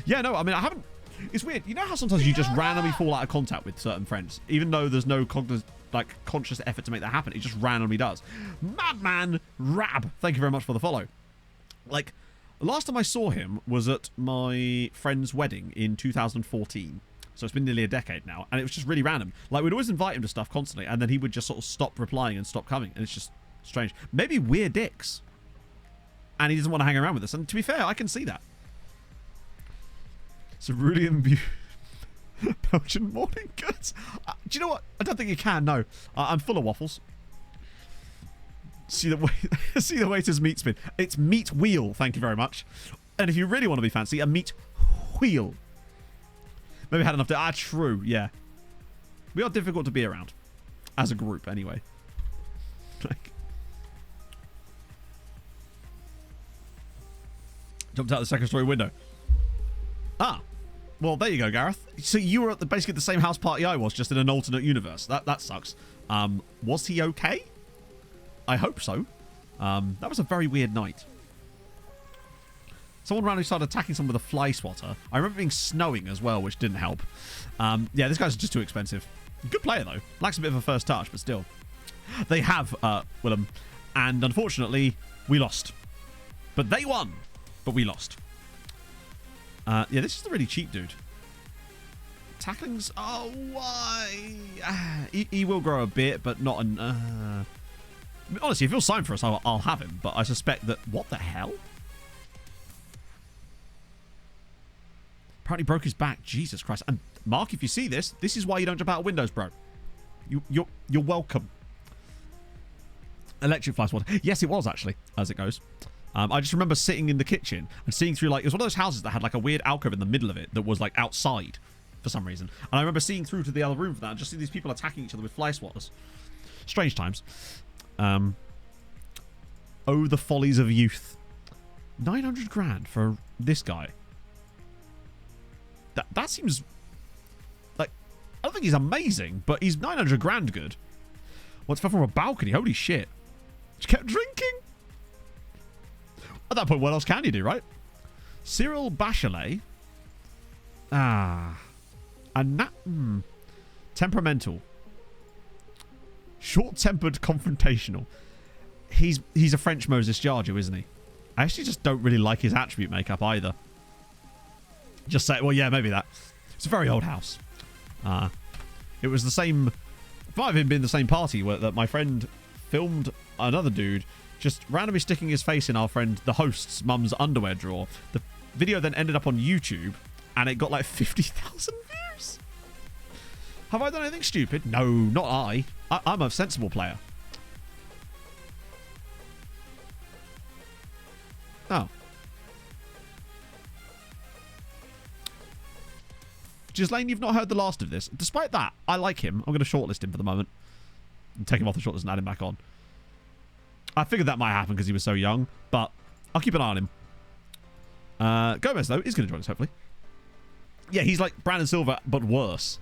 Yeah, no, I mean, I haven't... It's weird. You know how sometimes you just randomly fall out of contact with certain friends, even though there's no conscious effort to make that happen. It just randomly does. Madman Rab, thank you very much for the follow. Like, last time I saw him was at my friend's wedding in 2014. So it's been nearly a decade now, and it was just really random. Like, we'd always invite him to stuff constantly, and then he would just sort of stop replying and stop coming, and it's just strange. Maybe we're dicks, and he doesn't want to hang around with us. And to be fair, I can see that. Cerulean Belgian morning goods. Do you know what? I don't think you can. No, I'm full of waffles. See the waiter's Meat Spin. It's Meat Wheel. Thank you very much. And if you really want to be fancy, a Meat Wheel. Maybe had enough to... true. Yeah. We are difficult to be around. As a group, anyway. Jumped out the second story window. Well, there you go, Gareth. So you were at basically the same house party I was, just in an alternate universe. That sucks. Was he okay? I hope so. That was a very weird night. Someone randomly started attacking someone with a fly swatter. I remember being snowing as well, which didn't help. Yeah, this guy's just too expensive. Good player, though. Lacks a bit of a first touch, but still. They have, Willem. And unfortunately, we lost. But they won. But we lost. Yeah, this is the really cheap dude. Tackling's... Oh, why? He will grow a bit, but not an... I mean, honestly, if he'll sign for us, I'll have him. But I suspect that... What the hell? Apparently broke his back. Jesus Christ. And Mark, if you see this, this is why you don't jump out of windows, bro. You're welcome. Electric fly swatter. Yes, it was, actually, as it goes. I just remember sitting in the kitchen and seeing through, like... It was one of those houses that had, like, a weird alcove in the middle of it that was, like, outside for some reason. And I remember seeing through to the other room for that and just see these people attacking each other with fly swatters. Strange times. Oh, the follies of youth. 900 grand for this guy. That seems... Like, I don't think he's amazing, but he's 900 grand good. What's fell from a balcony? Holy shit. Just kept drinking. At that point, what else can you do, right? Cyril Bachelet. Temperamental. Short-tempered, confrontational. He's a French Moses Jarju, isn't he? I actually just don't really like his attribute makeup either. Just say, well, yeah, maybe that. It's a very old house. It was the same... It might have even been the same party where that my friend filmed another dude just randomly sticking his face in our friend, the host's mum's underwear drawer. The video then ended up on YouTube, and it got like 50,000 views. Have I done anything stupid? No, not I. I'm a sensible player. Oh. Ghislaine, you've not heard the last of this. Despite that, I like him. I'm going to shortlist him for the moment. And take him off the shortlist and add him back on. I figured that might happen because he was so young, but I'll keep an eye on him. Gomez, though, is going to join us, hopefully. Yeah, he's like Brandon Silva, but worse.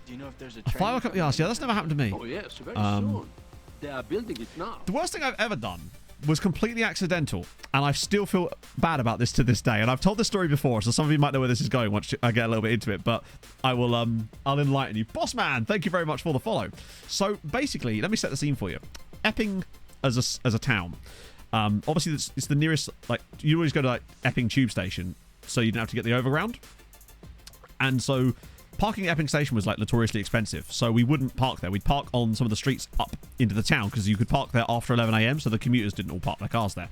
Do you know if there's a firework up the arse? Yeah, that's never happened to me. Oh, yes, very soon. They are building it now. The worst thing I've ever done was completely accidental, and I still feel bad about this to this day. And I've told this story before, so some of you might know where this is going once I get a little bit into it, but I will I'll enlighten you. Boss man, thank you very much for the follow. So basically, let me set the scene for you. Epping as a town. Obviously it's the nearest, like, you always go to like Epping tube station, so you don't have to get the overground. And so parking at Epping station was like notoriously expensive, so we wouldn't park there. We'd park on some of the streets up into the town because you could park there after 11 a.m, so the commuters didn't all park their cars there.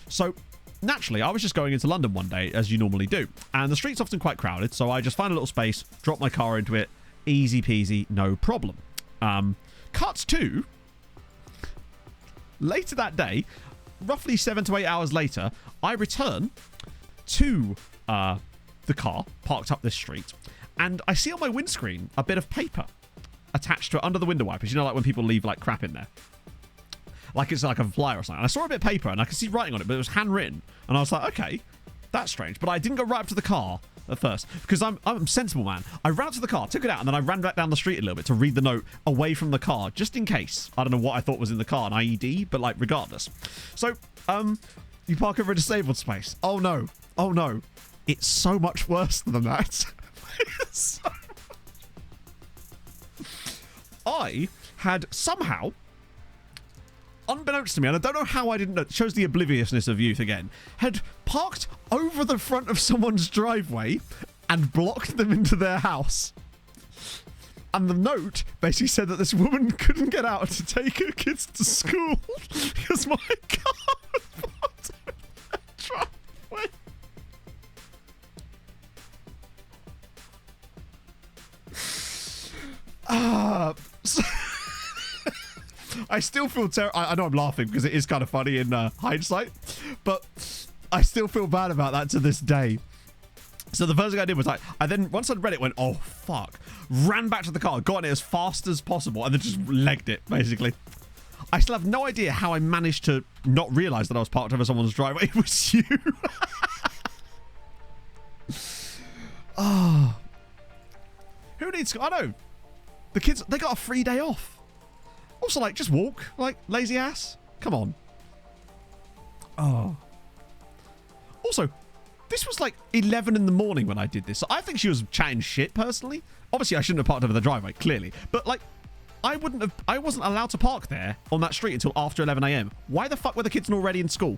So naturally, I was just going into London one day, as you normally do, and the street's often quite crowded, so I just find a little space, drop my car into it, easy peasy, no problem. Cuts to later that day, roughly 7 to 8 hours later, I return to the car parked up this street, and I see on my windscreen a bit of paper attached to it under the window wipers. You know, like when people leave like crap in there, like it's like a flyer or something. And I saw a bit of paper and I could see writing on it, but it was handwritten, and I was like, okay, that's strange. But I didn't go right up to the car at first because I'm a sensible man. I ran up to the car, took it out, and then I ran back down the street a little bit to read the note away from the car, just in case. I don't know what I thought was in the car, an IED, but like regardless. So you park over a disabled space. Oh no, it's so much worse than that. I had somehow, unbeknownst to me, and I don't know how I didn't know, it shows the obliviousness of youth again, had parked over the front of someone's driveway and blocked them into their house. And the note basically said that this woman couldn't get out to take her kids to school because my car was parked over their driveway. So I still feel terrible. I know I'm laughing because it is kind of funny in hindsight, but I still feel bad about that to this day. So the first thing I did was once I'd read it, went, oh fuck, ran back to the car, got in it as fast as possible, and then just legged it, basically. I still have no idea how I managed to not realise that I was parked over someone's driveway. It was you. Oh. Who needs... I know. The kids, they got a free day off. Also, like, just walk. Like, lazy ass. Come on. Oh. Also, this was like 11 in the morning when I did this. So I think she was chatting shit, personally. Obviously, I shouldn't have parked over the driveway, clearly. But, like, I wasn't allowed to park there on that street until after 11 a.m. Why the fuck were the kids already in school?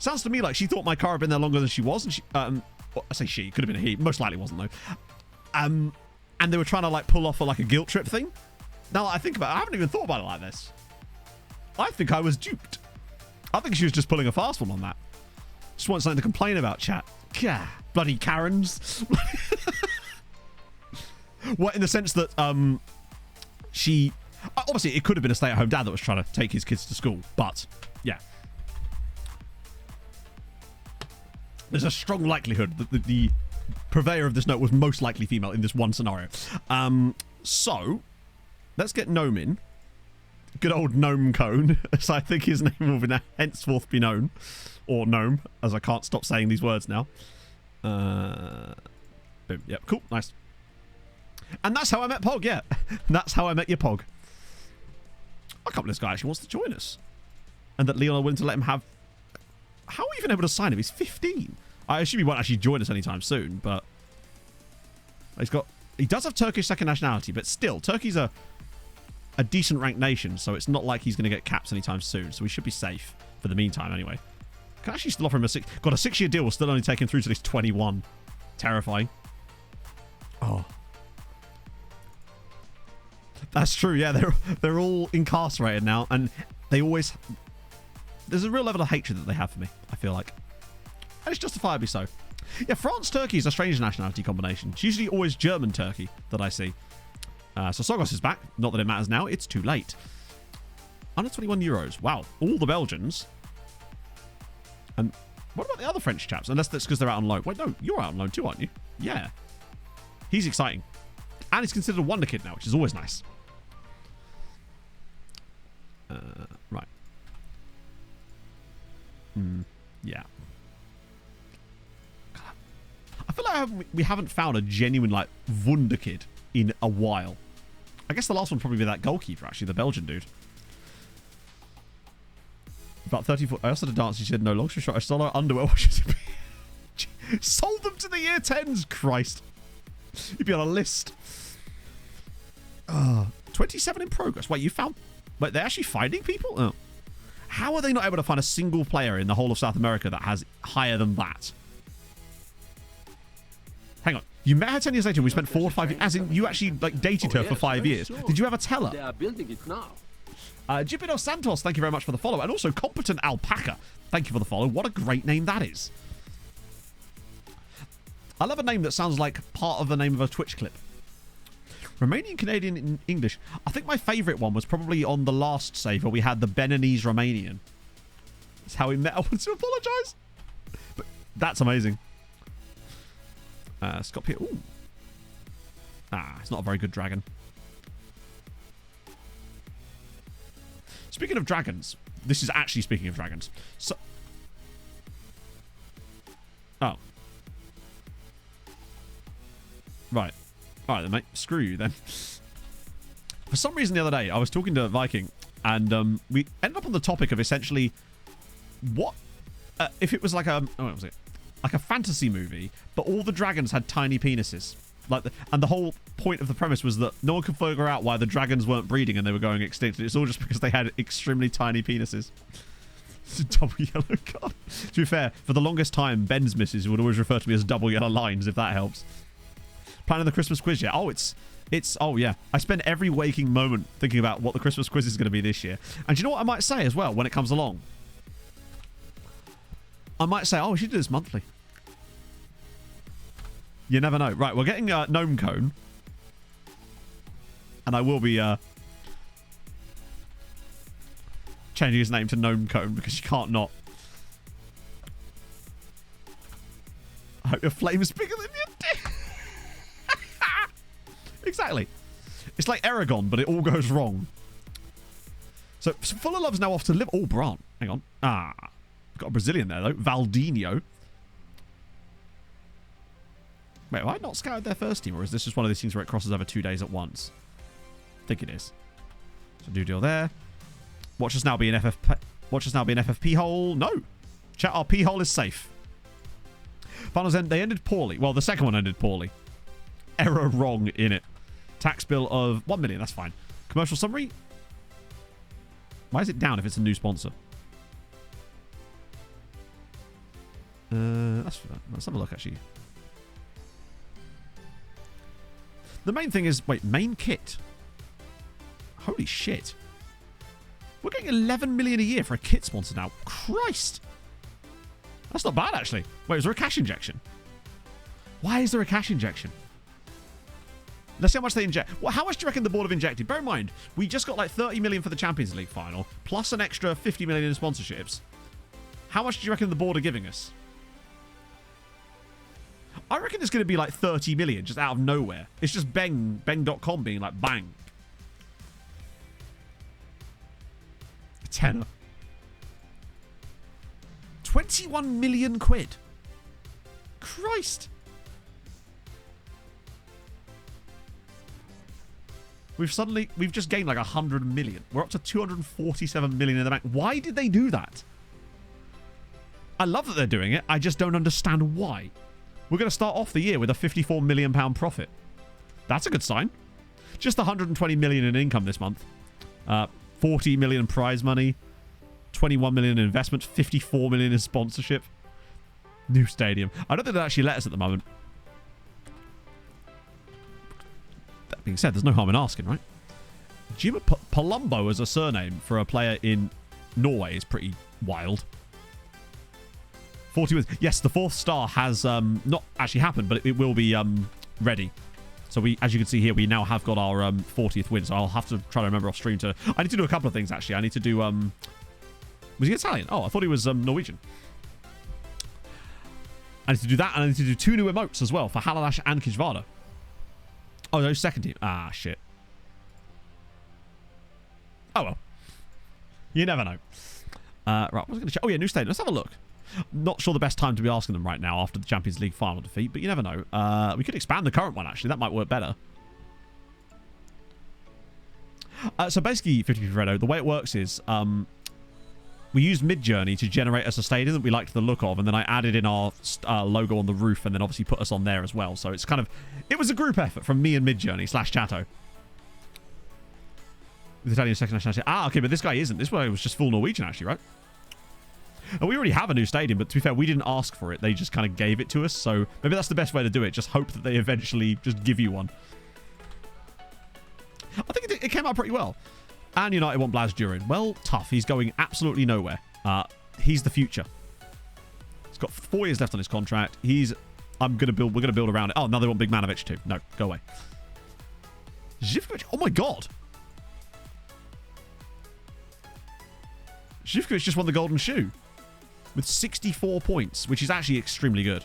Sounds to me like she thought my car had been there longer than she was, and she, well, I say she, could have been a he, most likely wasn't though. And they were trying to like pull off a guilt trip thing. Now that I think about it, I haven't even thought about it like this. I think I was duped. I think she was just pulling a fast one on that. Just want something to complain about, chat. Gah, bloody Karens. What, in the sense that she... Obviously, it could have been a stay-at-home dad that was trying to take his kids to school, but yeah. There's a strong likelihood that the purveyor of this note was most likely female in this one scenario. So, let's get Gnome in. Good old Gnome Cone, as I think his name will be henceforth be known. Or Gnome, as I can't stop saying these words now. Boom. Yep, cool, nice. And that's how I met Pog, yeah. That's how I met your Pog. I can't believe this guy actually wants to join us. And that Leon are willing to let him have... How are we even able to sign him? He's 15. I assume he won't actually join us anytime soon, but... He does have Turkish second nationality, but still, Turkey's a decent ranked nation, so it's not like he's going to get caps anytime soon, so we should be safe for the meantime anyway. Can I actually still offer him a 6-year deal will still only take him through to this 21. Terrifying. Oh. That's true, yeah, they're all incarcerated now, and they always... There's a real level of hatred that they have for me, I feel like. And it's justifiably so. Yeah, France-Turkey is a strange nationality combination. It's usually always German-Turkey that I see. So Sogos is back. Not that it matters now. It's too late. Under 21 euros. Wow. All the Belgians. And what about the other French chaps? Unless that's because they're out on loan. Wait, no. You're out on loan too, aren't you? Yeah. He's exciting. And he's considered a wonder kid now, which is always nice. Right. Yeah. I feel like we haven't found a genuine, like, wunderkid in a while. I guess the last one would probably be that goalkeeper, actually, the Belgian dude. About 34. I also had a dance. She said no long shot. I stole her underwear. Sold them to the year 10s. Christ. You'd be on a list. 27 in progress. Wait, you found... Wait, they're actually finding people? Oh. How are they not able to find a single player in the whole of South America that has higher than that? Hang on. You met her 10 years later and we spent 4 or 5 years... As in, you actually like dated her for 5 years. Sure. Did you ever tell her? They are building it now. Jupiter Santos, thank you very much for the follow. And also, Competent Alpaca, thank you for the follow. What a great name that is. I love a name that sounds like part of the name of a Twitch clip. Romanian Canadian in English. I think my favourite one was probably on the last save where we had the Beninese Romanian. That's how we met. I want to apologise. But that's amazing. Scott Pitt. Ooh. It's not a very good dragon. Speaking of dragons, this is actually speaking of dragons. So, oh, right, all right then, mate. Screw you then. For some reason, the other day, I was talking to Viking, and we ended up on the topic of essentially what if it was like a what was it? Like a fantasy movie, but all the dragons had tiny penises. And the whole point of the premise was that no one could figure out why the dragons weren't breeding and they were going extinct. It's all just because they had extremely tiny penises. It's a double yellow card. To be fair, for the longest time, Ben's missus would always refer to me as double yellow lines, if that helps. Planning the Christmas quiz yet? Oh, oh yeah. I spend every waking moment thinking about what the Christmas quiz is going to be this year. And do you know what I might say as well when it comes along? I might say, oh, we should do this monthly. You never know. Right, we're getting Gnome Cone. And I will be changing his name to Gnome Cone because you can't not. I hope your flame is bigger than your dick. Exactly. It's like Aragon, but it all goes wrong. So Full of Love's now off to live. Oh, Brant. Hang on. Got a Brazilian there, though. Valdinho. Wait, have I not scouted their first team, or is this just one of these things where it crosses over 2 days at once? I think it is. So do deal there. Watch us now be an FFP. Watch us now be an FFP hole. No. Chat, our P hole is safe. Finals end. They ended poorly. Well, the second one ended poorly. Error wrong in it. Tax bill of 1 million. That's fine. Commercial summary. Why is it down if it's a new sponsor? Let's have a look, actually. The main thing is... Wait, main kit? Holy shit. We're getting 11 million a year for a kit sponsor now. Christ! That's not bad, actually. Wait, is there a cash injection? Why is there a cash injection? Let's see how much they inject. Well, how much do you reckon the board have injected? Bear in mind, we just got like 30 million for the Champions League final, plus an extra 50 million in sponsorships. How much do you reckon the board are giving us? I reckon it's going to be like 30 million just out of nowhere. It's just beng.com being like, bang. A tenner. 21 million quid. Christ. We've just gained like 100 million. We're up to 247 million in the bank. Why did they do that? I love that they're doing it. I just don't understand why. We're going to start off the year with a £54 million profit. That's a good sign. Just 120 million in income this month. 40 million prize money. 21 million in investment. 54 million in sponsorship. New stadium. I don't think they actually let us at the moment. That being said, there's no harm in asking, right? Jima Palumbo as a surname for a player in Norway is pretty wild. 40 wins. Yes, the 4th star has not actually happened, but it will be ready. So we, as you can see here, we now have got our 40th win. So I'll have to try to remember off stream to... I need to do a couple of things, actually. I need to do... was he Italian? Oh, I thought he was Norwegian. I need to do that, and I need to do 2 new emotes as well for Halalash and Kijvada. Oh, no, second team. Ah, shit. Oh, well. You never know. Right, what was I going to check? Oh, yeah, new stadium. Let's have a look. Not sure the best time to be asking them right now after the Champions League final defeat, but you never know. We could expand the current one, actually. That might work better. So basically, 50 Fredo, the way it works is we used Midjourney to generate us a stadium that we liked the look of, and then I added in our logo on the roof and then obviously put us on there as well. So it's kind of... It was a group effort from me and Midjourney / Chato. With Italian second nationality. Ah, okay, but this guy isn't. This guy was just full Norwegian, actually, right? And we already have a new stadium, but to be fair, we didn't ask for it. They just kind of gave it to us, so maybe that's the best way to do it. Just hope that they eventually just give you one. I think it came out pretty well. And United want Blas Durin. Well, tough. He's going absolutely nowhere. He's the future. He's got 4 years left on his contract. We're going to build around it. Oh, now they want Big Manovic too. No, go away. Zivkovic. Oh my god. Zivkovic just won the Golden Shoe with 64 points, which is actually extremely good.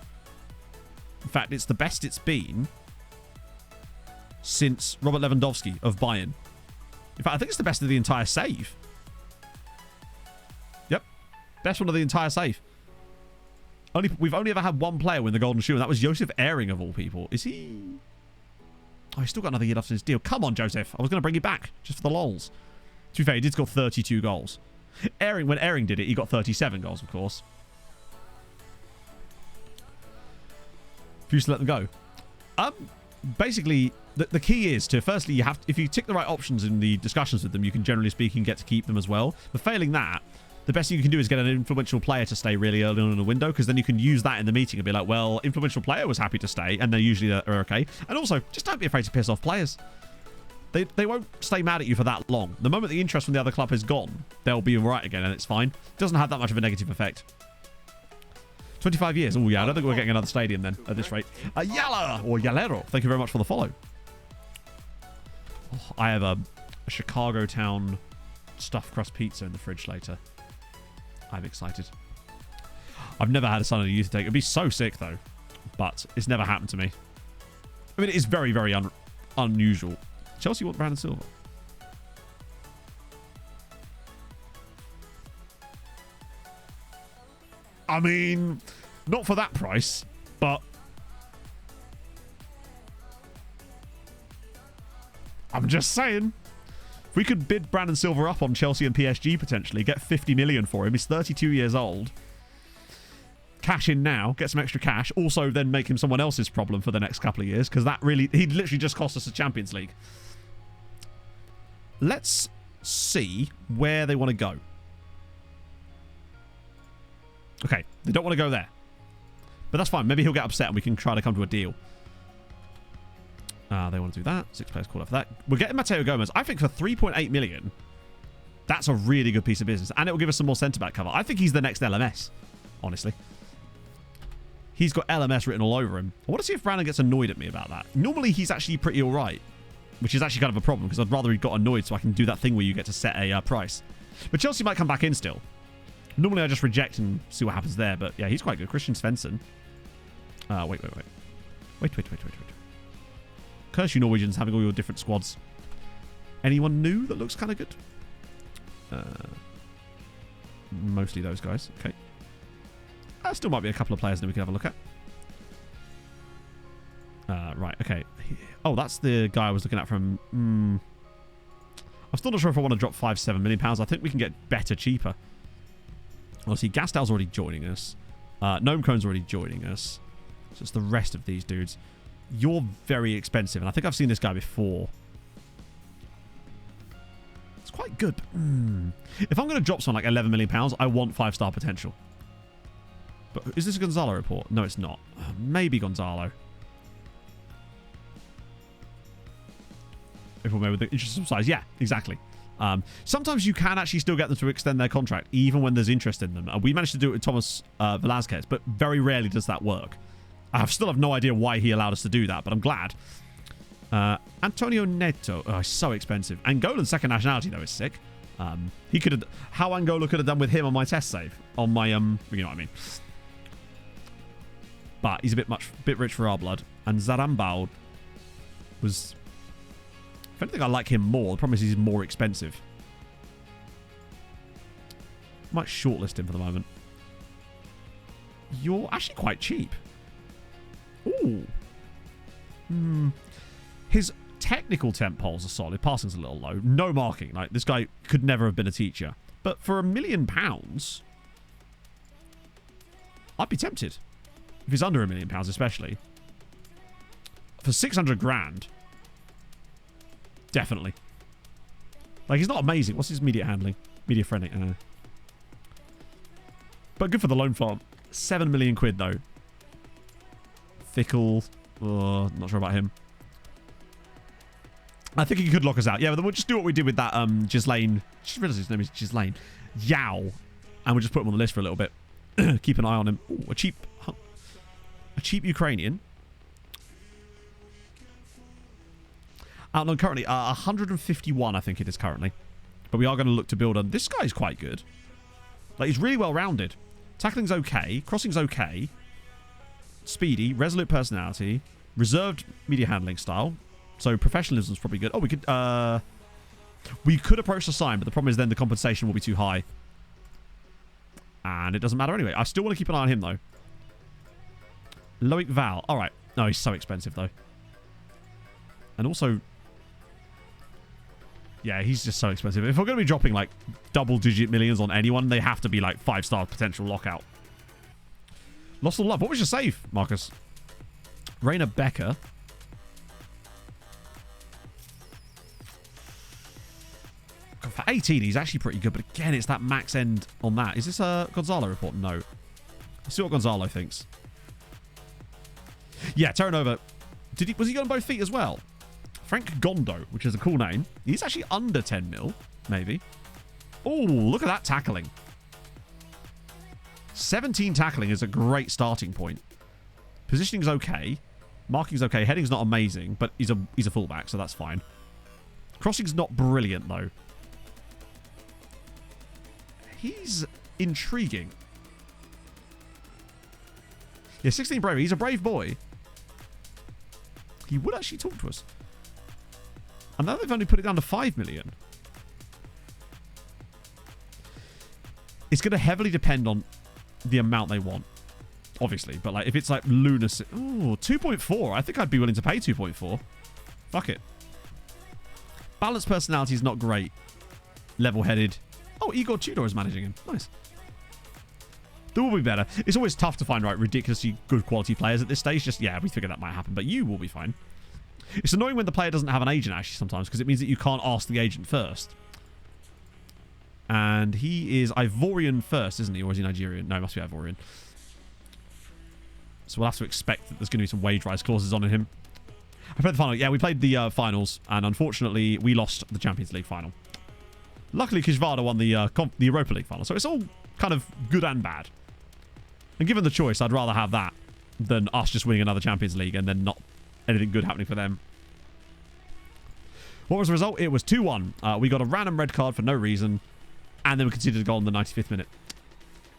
In fact, it's the best it's been since Robert Lewandowski of Bayern. In fact, I think it's the best of the entire save. Yep. Best one of the entire save. We've only ever had one player win the Golden Shoe, and that was Josef Ehring of all people. Is he... Oh, he's still got another year left in his deal. Come on, Joseph. I was going to bring you back, just for the lols. To be fair, he did score 32 goals. When Ehring did it, he got 37 goals, of course. Refuse to let them go. Basically, the key is to, firstly, if you tick the right options in the discussions with them, you can, generally speaking, get to keep them as well. But failing that, the best thing you can do is get an influential player to stay really early on in the window, because then you can use that in the meeting and be like, well, influential player was happy to stay, and they usually are okay. And also, just don't be afraid to piss off players. They won't stay mad at you for that long. The moment the interest from the other club is gone, they'll be all right again, and it's fine. It doesn't have that much of a negative effect. 25 years. Oh, yeah, I don't think we're getting another stadium then, at this rate. Yalla, or Yalero, thank you very much for the follow. Oh, I have a Chicago Town stuffed crust pizza in the fridge later. I'm excited. I've never had a son of a youth take. It'd be so sick, though. But it's never happened to me. I mean, it is very, very unusual. Chelsea want Brandon Silva. I mean, not for that price, but I'm just saying. If we could bid Brandon Silva up on Chelsea and PSG potentially, get 50 million for him. He's 32 years old. Cash in now, get some extra cash. Also, then make him someone else's problem for the next couple of years, because he'd literally just cost us a Champions League. Let's see where they want to go. Okay, they don't want to go there. But that's fine. Maybe he'll get upset and we can try to come to a deal. They want to do that. 6 players called up for that. We're getting Mateo Gomez. I think for 3.8 million, that's a really good piece of business. And it will give us some more centre-back cover. I think he's the next LMS, honestly. He's got LMS written all over him. I want to see if Brandon gets annoyed at me about that. Normally, he's actually pretty all right, which is actually kind of a problem because I'd rather he got annoyed so I can do that thing where you get to set a price. But Chelsea might come back in still. Normally, I just reject and see what happens there. But yeah, he's quite good. Christian Svensson. Wait. Curse you Norwegians having all your different squads. Anyone new that looks kind of good? Mostly those guys. Okay. Still might be a couple of players that we can have a look at. Right, okay. Oh, that's the guy I was looking at from... I'm still not sure if I want to drop £5-7 million. I think we can get better cheaper. Obviously, Gastel's already joining us. Gnome Cone's already joining us. So it's the rest of these dudes. You're very expensive, and I think I've seen this guy before. It's quite good. If I'm going to drop something like £11 million, I want 5-star potential. But is this a Gonzalo report? No, it's not. Maybe Gonzalo. If we're with the interest of size. Yeah, exactly. Sometimes you can actually still get them to extend their contract, even when there's interest in them. We managed to do it with Thomas Velázquez, but very rarely does that work. I still have no idea why he allowed us to do that, but I'm glad. Antonio Neto. Oh, he's so expensive. Angolan's second nationality, though, is sick. He could have... How Angola could have done with him on my test save. On my, you know what I mean. But he's a bit rich for our blood. And Zarambal was... If anything, I like him more. The problem is he's more expensive. Might shortlist him for the moment. You're actually quite cheap. Ooh. His technical temp polls are solid. Passing's a little low. No marking. Like, this guy could never have been a teacher. But for £1 million, I'd be tempted. If he's under £1 million, especially. For 600 grand. Definitely. Like, he's not amazing. What's his media handling? Media friendly. But good for the loan farm. 7 million quid, though. Fickle. Not sure about him. I think he could lock us out. Yeah, but we'll just do what we did with that Ghislaine. Just realised his name is Ghislaine. Yao. And we'll just put him on the list for a little bit. Keep an eye on him. Ooh, a cheap Ukrainian. Out on currently 151, I think it is currently. But we are going to look to build on. This guy's quite good. Like, he's really well rounded. Tackling's okay. Crossing's okay. Speedy. Resolute personality. Reserved media handling style. So professionalism's probably good. Oh, we could approach the sign, but the problem is then the compensation will be too high. And it doesn't matter anyway. I still want to keep an eye on him, though. Loic Val. All right. No, he's so expensive, though. And also... Yeah, he's just so expensive. If we're going to be dropping, like, double-digit millions on anyone, they have to be, like, 5-star potential lockout. Lost all love. What was your save, Marcus? Rainer Becker. God, for 18, he's actually pretty good. But again, it's that max end on that. Is this a Gonzalo report? No. Let's see what Gonzalo thinks. Yeah, Terranova. Was he on both feet as well? Frank Gondo, which is a cool name. He's actually under 10 mil, maybe. Oh, look at that tackling. 17 tackling is a great starting point. Positioning's okay. Marking's okay. Heading's not amazing, but he's a fullback, so that's fine. Crossing's not brilliant, though. He's intriguing. Yeah, 16 bravery. He's a brave boy. He would actually talk to us. And now they've only put it down to 5 million. It's going to heavily depend on the amount they want. Obviously. But like, if it's like lunacy... Oh, 2.4. I think I'd be willing to pay 2.4. Fuck it. Balanced personality is not great. Level-headed. Oh, Igor Tudor is managing him. Nice. There will be better. It's always tough to find, right, ridiculously good quality players at this stage. Just, yeah, we figured that might happen. But you will be fine. It's annoying when the player doesn't have an agent, actually, sometimes, because it means that you can't ask the agent first. And he is Ivorian first, isn't he? Or is he Nigerian? No, he must be Ivorian. So we'll have to expect that there's going to be some wage rise clauses on him. I played the final. Yeah, we played the finals, and unfortunately, we lost the Champions League final. Luckily, Kishvada won the Europa League final, so it's all kind of good and bad. And given the choice, I'd rather have that than us just winning another Champions League and then not anything good happening for them. What was the result? It was 2-1. We got a random red card for no reason, and then we conceded a goal in the 95th minute.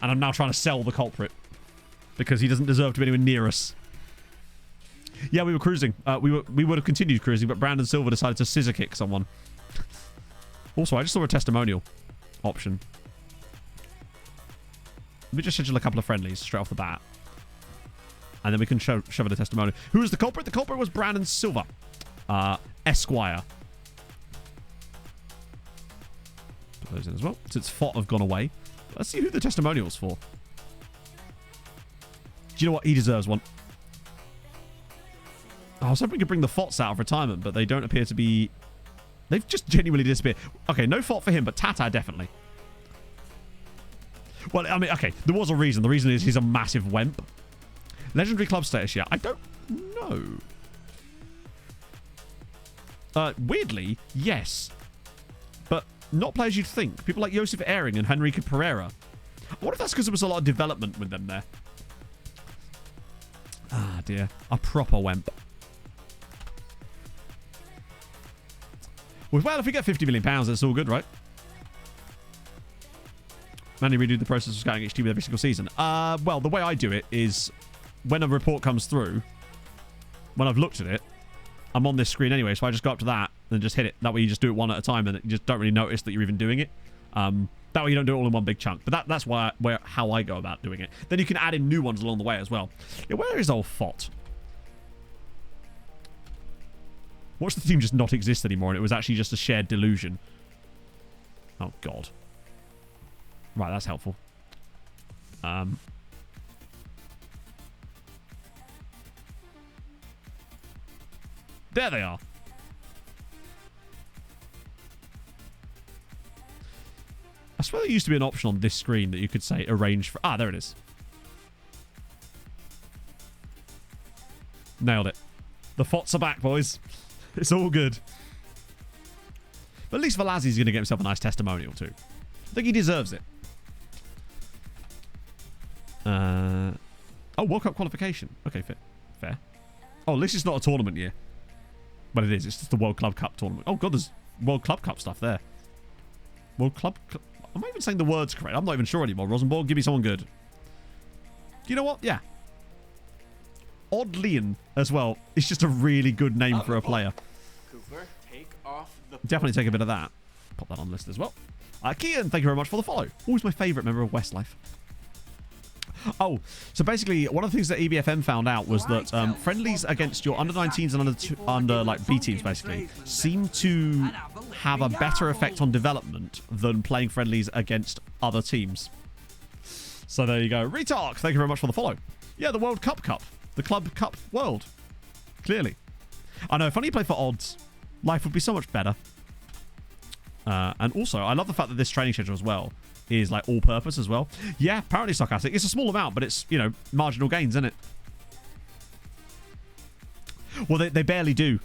And I'm now trying to sell the culprit because he doesn't deserve to be anywhere near us. Yeah, we were cruising. We would have continued cruising, but Brandon Silva decided to scissor kick someone. Also, I just saw a testimonial option. Let me just schedule a couple of friendlies straight off the bat. And then we can shove it a testimonial. Who was the culprit? The culprit was Brandon Silva. Esquire. Put those in as well. Since Fott have gone away. Let's see who the testimonial's for. Do you know what? He deserves one. I was hoping we could bring the Fotts out of retirement, but they don't appear to be... They've just genuinely disappeared. Okay, no Fott for him, but Tata definitely. Well, I mean, okay, there was a reason. The reason is he's a massive wemp. Legendary club status, yeah. I don't know. Weirdly, yes. But not players you'd think. People like Josef Ehring and Henrique Pereira. I wonder if that's because there was a lot of development with them there. Ah, dear. A proper wemp. Well, if we get £50 million, that's all good, right? Mandy redo the process of scouting HT with every single season. Well, the way I do it is when a report comes through, when I've looked at it, I'm on this screen anyway, so I just go up to that and just hit it. That way you just do it one at a time and you just don't really notice that you're even doing it. That way you don't do it all in one big chunk. But that's how I go about doing it. Then you can add in new ones along the way as well. Yeah, where is old Fott? Watch the team just not exist anymore and it was actually just a shared delusion. Oh, God. Right, that's helpful. There they are. I swear there used to be an option on this screen that you could say arrange for... Ah, there it is. Nailed it. The Fotts are back, boys. It's all good. But at least Velazzi's going to get himself a nice testimonial too. I think he deserves it. Oh, World Cup qualification. Okay, fair. Oh, at least it's not a tournament year. But it is. It's just the World Club Cup tournament. Oh, God, there's World Club Cup stuff there. World Club... Am I even saying the words correct? I'm not even sure anymore. Rosenborg, give me someone good. You know what? Yeah. Oddlian as well. It's just a really good name for a player. Cooper, take off the... Definitely take a bit of that. Pop that on the list as well. Kian, thank you very much for the follow. Always my favourite member of Westlife. Oh, so basically, one of the things that EBFM found out was that friendlies against your under-19s and under like B teams, basically, seem to have a better effect on development than playing friendlies against other teams. So there you go. Retalk, thank you very much for the follow. Yeah, the World Cup. The Club Cup World. Clearly. I know, if only you play for odds, life would be so much better. And also, I love the fact that this training schedule as well is like all-purpose as well. Yeah, apparently sarcastic. It's a small amount, but it's, you know, marginal gains, isn't it? Well, they barely do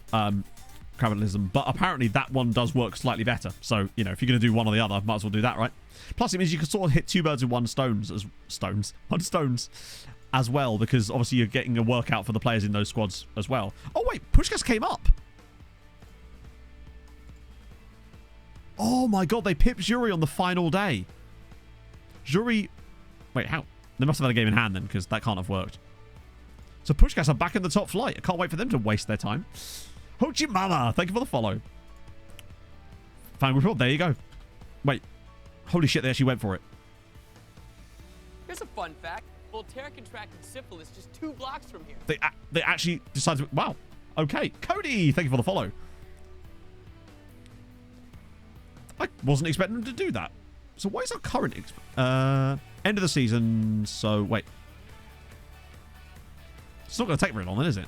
capitalism, but apparently that one does work slightly better. So, you know, if you're going to do one or the other, might as well do that, right? Plus, it means you can sort of hit two birds with one stone as well, because obviously you're getting a workout for the players in those squads as well. Oh, wait, Pushkas came up. Oh, my God, they pipped Jury on the final day. Jury... Wait, how? They must have had a game in hand then, because that can't have worked. So Pushkas are back in the top flight. I can't wait for them to waste their time. Hochi Mama, thank you for the follow. Final report, there you go. Wait. Holy shit, they actually went for it. Here's a fun fact. Voltaire contracted syphilis just 2 blocks from here. They actually decided... Wow. Okay. Cody, thank you for the follow. I wasn't expecting them to do that. So what is our current... end of the season, so wait. It's not going to take very long then, is it?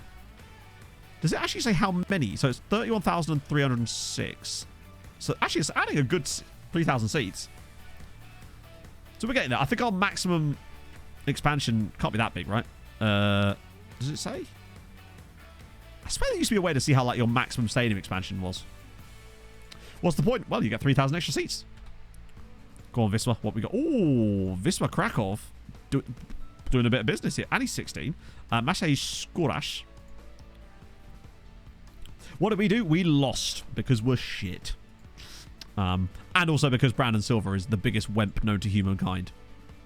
Does it actually say how many? So it's 31,306. So actually it's adding a good 3,000 seats. So we're getting there. I think our maximum expansion can't be that big, right? Does it say? I swear there used to be a way to see how like your maximum stadium expansion was. What's the point? Well, you get 3,000 extra seats. Go on, Wisła. What we got? Oh, Wisła Krakow. Doing a bit of business here. And he's 16. Maciej Skóraś. What did we do? We lost because we're shit. And also because Brandon Silva is the biggest wemp known to humankind.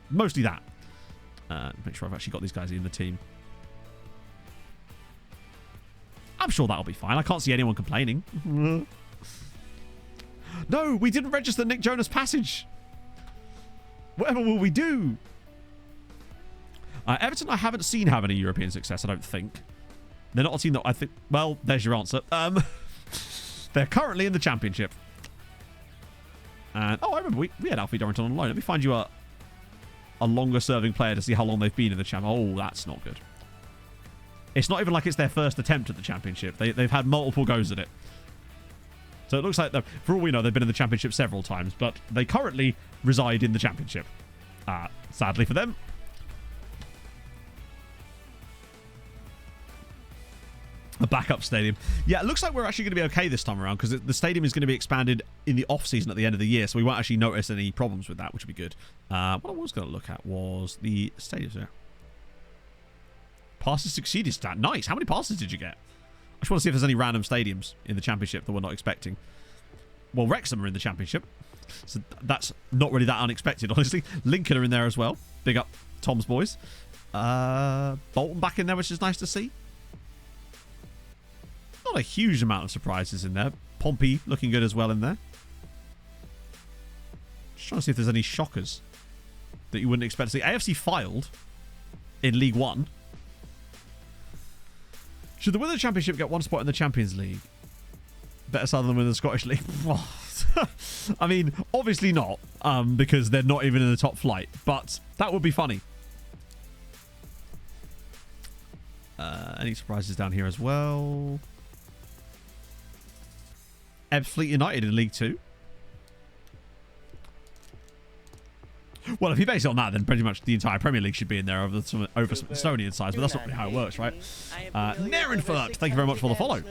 Mostly that. Make sure I've actually got these guys in the team. I'm sure that'll be fine. I can't see anyone complaining. No, we didn't register Nick Jonas' passage. Whatever will we do? Everton, I haven't seen have any European success, I don't think. They're not a team that I think... Well, there's your answer. They're currently in the Championship. And oh, I remember we had Alfie Dorrington on loan. Let me find you a longer-serving player to see how long they've been in the Champ. Oh, that's not good. It's not even like it's their first attempt at the Championship. They've had multiple goes at it. So it looks like, for all we know, they've been in the Championship several times, but they currently reside in the Championship. Sadly for them. A backup stadium. Yeah, it looks like we're actually going to be okay this time around because the stadium is going to be expanded in the off-season at the end of the year, so we won't actually notice any problems with that, which would be good. What I was going to look at was the stadiums there. Passes succeeded stat. Nice. How many passes did you get? I just want to see if there's any random stadiums in the Championship that we're not expecting. Well, Wrexham are in the Championship, so that's not really that unexpected, honestly. Lincoln are in there as well. Big up Tom's boys. Bolton back in there, which is nice to see. Not a huge amount of surprises in there. Pompey looking good as well in there. Just trying to see if there's any shockers that you wouldn't expect to see. AFC Filed in League One. Should the winner of the Championship get one spot in the Champions League? Better side than the winner of the Scottish League? I mean, obviously not, because they're not even in the top flight, but that would be funny. Any surprises down here as well? Ebbsfleet United in League 2. Well, if you base it on that, then pretty much the entire Premier League should be in there over some Estonian sides, but that's not really how it works, right? Narenfurt, thank you very much for the follow.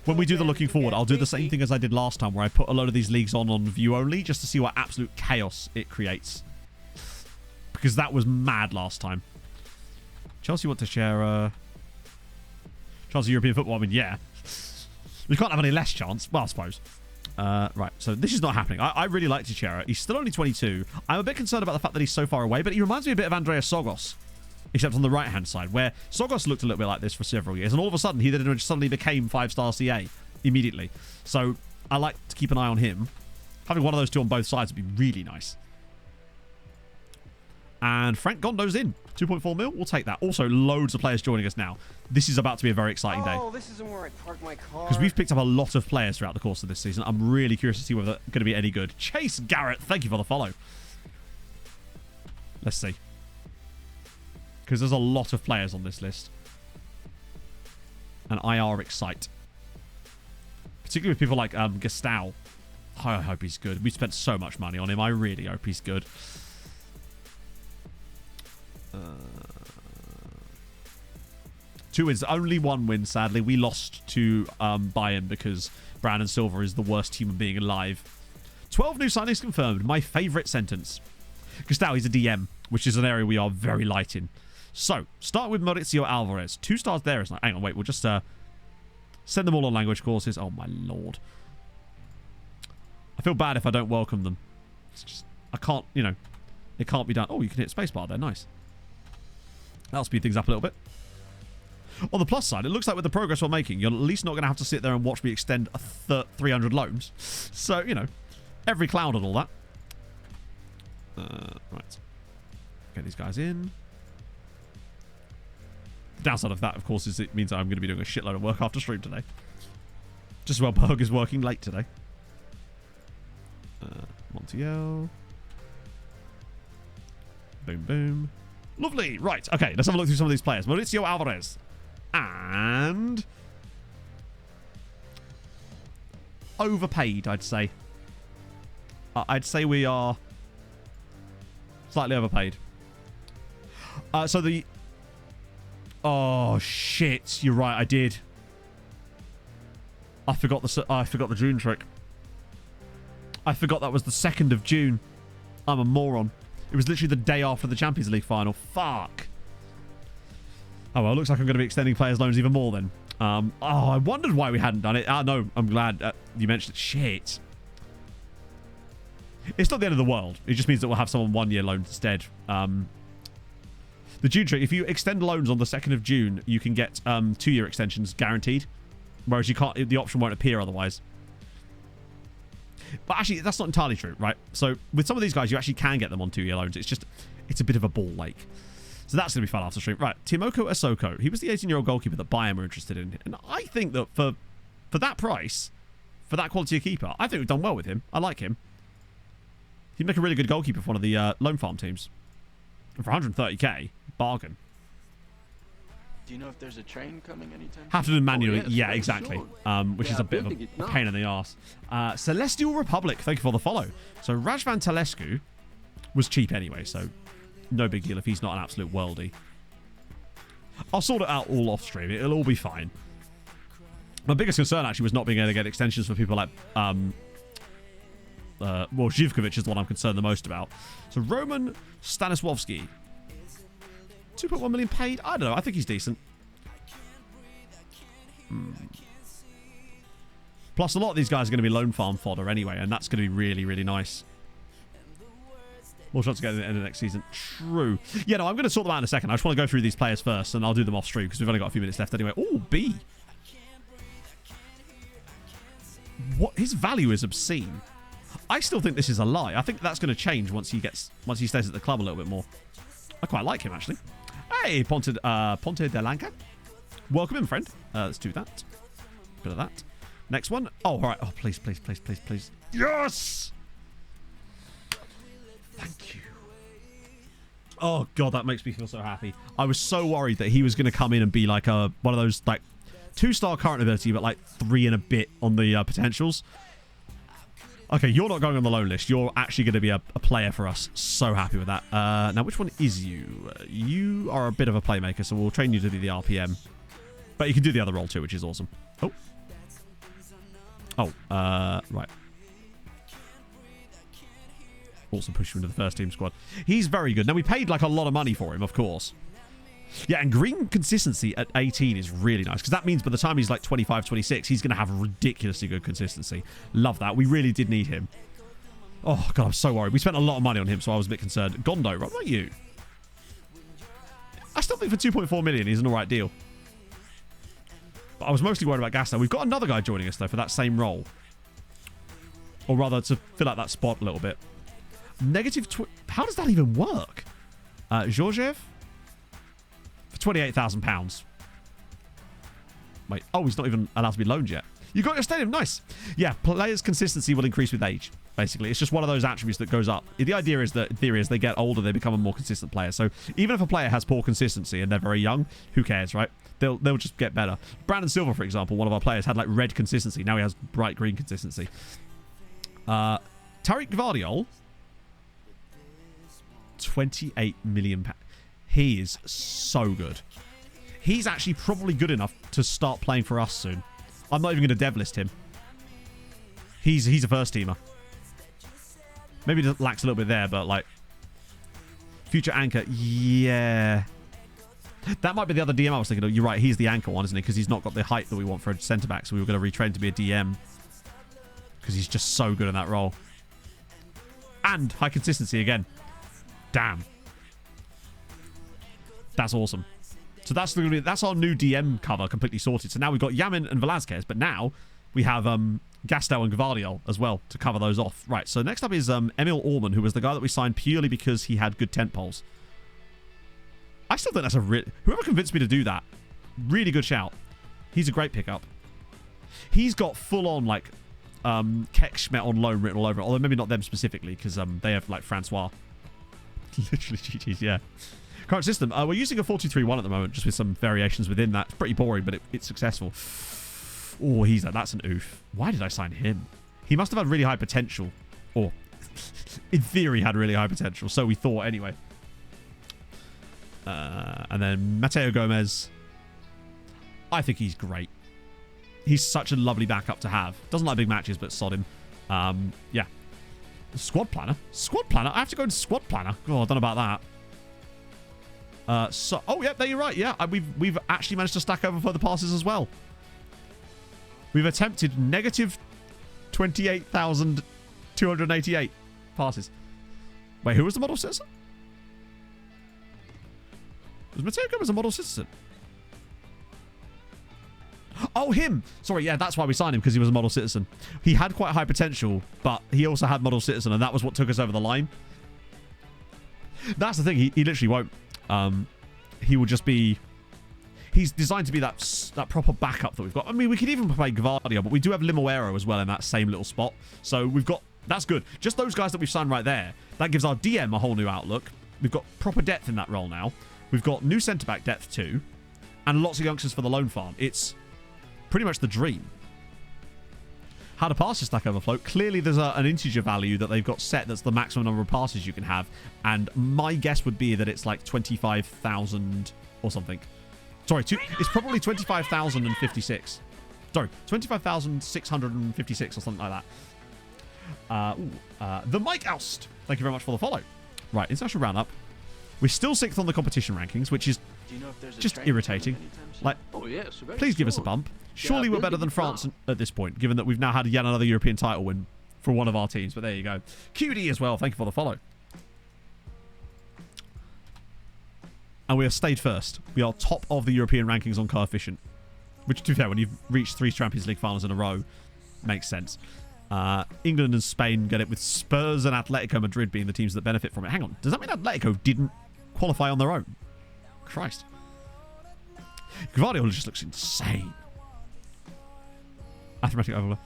When we do the looking forward, I'll do the same thing as I did last time, where I put a load of these leagues on view only, just to see what absolute chaos it creates. Because that was mad last time. Chelsea want to share chance of European football. I mean, yeah. We can't have any less chance. Well, I suppose. Right, so this is not happening. I really like Teixeira. He's still only 22. I'm a bit concerned about the fact that he's so far away, but he reminds me a bit of Andreas Sogos, except on the right-hand side, where Sogos looked a little bit like this for several years, and all of a sudden he then suddenly became 5-star CA immediately. So I like to keep an eye on him. Having one of those two on both sides would be really nice. And Frank Gondo's in. 2.4 mil. We'll take that. Also, loads of players joining us now. This is about to be a very exciting day. Oh, this isn't where I parked my car. Because we've picked up a lot of players throughout the course of this season. I'm really curious to see whether they're going to be any good. Chase Garrett, thank you for the follow. Let's see. Because there's a lot of players on this list. And IR Excite. Particularly with people like Gustau. I hope he's good. We spent so much money on him. I really hope he's good. 2 wins. Only 1 win, sadly. We lost to Bayern because Brandon Silva is the worst human being alive. 12 new signings confirmed. My favourite sentence. Gustau, he's a DM, which is an area we are very light in. So, start with Maurizio Alvarez. 2 stars there. Is not. Hang on, wait. We'll just send them all on language courses. Oh, my lord. I feel bad if I don't welcome them. It's just, I can't, you know, it can't be done. Oh, you can hit spacebar there. Nice. That'll speed things up a little bit. On the plus side, it looks like with the progress we're making, you're at least not going to have to sit there and watch me extend 300 loans. So, you know, every cloud and all that. Right. Get these guys in. The downside of that, of course, is it means I'm going to be doing a shitload of work after stream today. Just as well Berg is working late today. Montiel. Boom, boom. Lovely. Right. Okay, let's have a look through some of these players. Maurizio Alvarez. And overpaid, I'd say. I'd say we are slightly overpaid. So the Oh, shit. You're right, I did. I forgot the June trick. I forgot that was the 2nd of June. I'm a moron. It was literally the day after the Champions League final. Fuck. Oh, well, it looks like I'm going to be extending players' loans even more then. Oh, I wondered why we hadn't done it. No, I'm glad you mentioned it. Shit. It's not the end of the world. It just means that we'll have someone 1 year loan instead. The June trick, if you extend loans on the 2nd of June, you can get 2 year extensions guaranteed. Whereas you can't, the option won't appear otherwise. But actually, that's not entirely true, right? So with some of these guys, you actually can get them on 2 year loans. It's a bit of a ball lake. So that's going to be fun after stream. Right, Timoko Asoko. He was the 18-year-old goalkeeper that Bayern were interested in. And I think that for that price, for that quality of keeper, I think we've done well with him. I like him. He'd make a really good goalkeeper for one of the loan farm teams. And for 130k, bargain. Do you know if there's a train coming anytime? Have to do manually. Yes, yeah, exactly. Sure. Which is a bit of a pain in the arse. Celestial Republic, thank you for the follow. So Rajvan Telescu was cheap anyway, so no big deal if he's not an absolute worldie. I'll sort it out all off stream. It'll all be fine. My biggest concern actually was not being able to get extensions for people like well, Zhivkovic is the one I'm concerned the most about. So Roman Stanisławski, 2.1 million paid. I don't know. I think he's decent. Plus, a lot of these guys are going to be loan farm fodder anyway, and that's going to be really, really nice. More shots to get at the end of next season. True. Yeah, no, I'm going to sort them out in a second. I just want to go through these players first, and I'll do them off stream because we've only got a few minutes left anyway. Oh, B. What? His value is obscene. I still think this is a lie. I think that's going to change once he stays at the club a little bit more. I quite like him, actually. Hey, Ponte de Lanca. Welcome in, friend. Let's do that. Bit of that. Next one. Oh, all right. Oh, please, please, please, please, please. Yes! Thank you. Oh, God, that makes me feel so happy. I was so worried that he was going to come in and be like one of those, like, 2-star current ability, but like 3 and a bit on the potentials. Okay, you're not going on the loan list. You're actually going to be a player for us. So happy with that. Now, which one is you? You are a bit of a playmaker, so we'll train you to be the RPM. But you can do the other role too, which is awesome. Oh. Oh, right. Also push him into the first team squad. He's very good. Now, we paid like a lot of money for him, of course. Yeah, and green consistency at 18 is really nice because that means by the time he's like 25, 26, he's going to have ridiculously good consistency. Love that. We really did need him. Oh, God, I'm so worried. We spent a lot of money on him, so I was a bit concerned. Gondo, what about you? I still think for 2.4 million, he's an all right deal. But I was mostly worried about Gasto. We've got another guy joining us, though, for that same role. Or rather, to fill out that spot a little bit. How does that even work? Georgiev? For £28,000. Wait. Oh, he's not even allowed to be loaned yet. You got your stadium. Nice. Yeah, players' consistency will increase with age. Basically, it's just one of those attributes that goes up. The idea is that, theory is, they get older, they become a more consistent player. So even if a player has poor consistency and they're very young, who cares, right? They'll just get better. Brandon Silva, for example, one of our players, had like red consistency. Now he has bright green consistency. Tariq Gvardiol, 28 million pounds. He is so good. He's actually probably good enough to start playing for us soon. I'm not even going to dev list him. He's a first teamer. Maybe it lacks a little bit there, but like future anchor, yeah. That might be the other DM I was thinking of. You're right, he's the anchor one, isn't he? Because he's not got the height that we want for a centre back, so we were going to retrain to be a DM because he's just so good in that role. And high consistency again. Damn. That's awesome. So that's our new DM cover completely sorted. So now we've got Yamin and Velázquez, but now we have Gastel and Gvardiol as well to cover those off. Right, so next up is Emil Orman, who was the guy that we signed purely because he had good tent poles. I still think that's whoever convinced me to do that, really good shout. He's a great pickup. He's got full-on, like, Kekschmet on loan written all over it, although maybe not them specifically, because they have, like, Francois. Literally GG's, yeah. Current system. We're using a 4-2-3-1 at the moment, just with some variations within that. It's pretty boring, but it's successful. Oh, that's an oof. Why did I sign him? He must have had really high potential. Or, in theory, had really high potential. So we thought, anyway. And then Mateo Gomez. I think he's great. He's such a lovely backup to have. Doesn't like big matches, but sod him. Yeah. Squad planner? Squad planner? I have to go into squad planner. Oh, I don't know about that. Oh, yeah, there you're right. Yeah, we've actually managed to stack over further passes as well. We've attempted negative 28,288 passes. Wait, who was the model citizen? Was MTK as a model citizen? Oh, him! Sorry, yeah, that's why we signed him, because he was a model citizen. He had quite high potential, but he also had model citizen, and that was what took us over the line. That's the thing. He literally won't. He will just be... He's designed to be that proper backup that we've got. I mean, we could even play Gvardia, but we do have Limoero as well in that same little spot. So we've got... That's good. Just those guys that we've signed right there. That gives our DM a whole new outlook. We've got proper depth in that role now. We've got new centre-back depth too. And lots of youngsters for the loan farm. It's pretty much the dream. How to pass a Stack Overflow. Clearly there's an integer value that they've got set that's the maximum number of passes you can have. And my guess would be that it's like 25,000 or something. Sorry, it's probably 25,056. Sorry, 25,656 or something like that. The Mike Oust. Thank you very much for the follow. Right, international roundup. We're still 6th on the competition rankings, which is just irritating. Like, please give us a bump. Surely we're better than France at this point, given that we've now had yet another European title win for one of our teams. But there you go. QD as well. Thank you for the follow. And we have stayed first. We are top of the European rankings on coefficient. Which, to be fair, when you've reached 3 Champions League finals in a row, makes sense. England and Spain get it, with Spurs and Atletico Madrid being the teams that benefit from it. Hang on. Does that mean Atletico didn't qualify on their own? Christ. Gvardia just looks insane. Arithmetic overlay.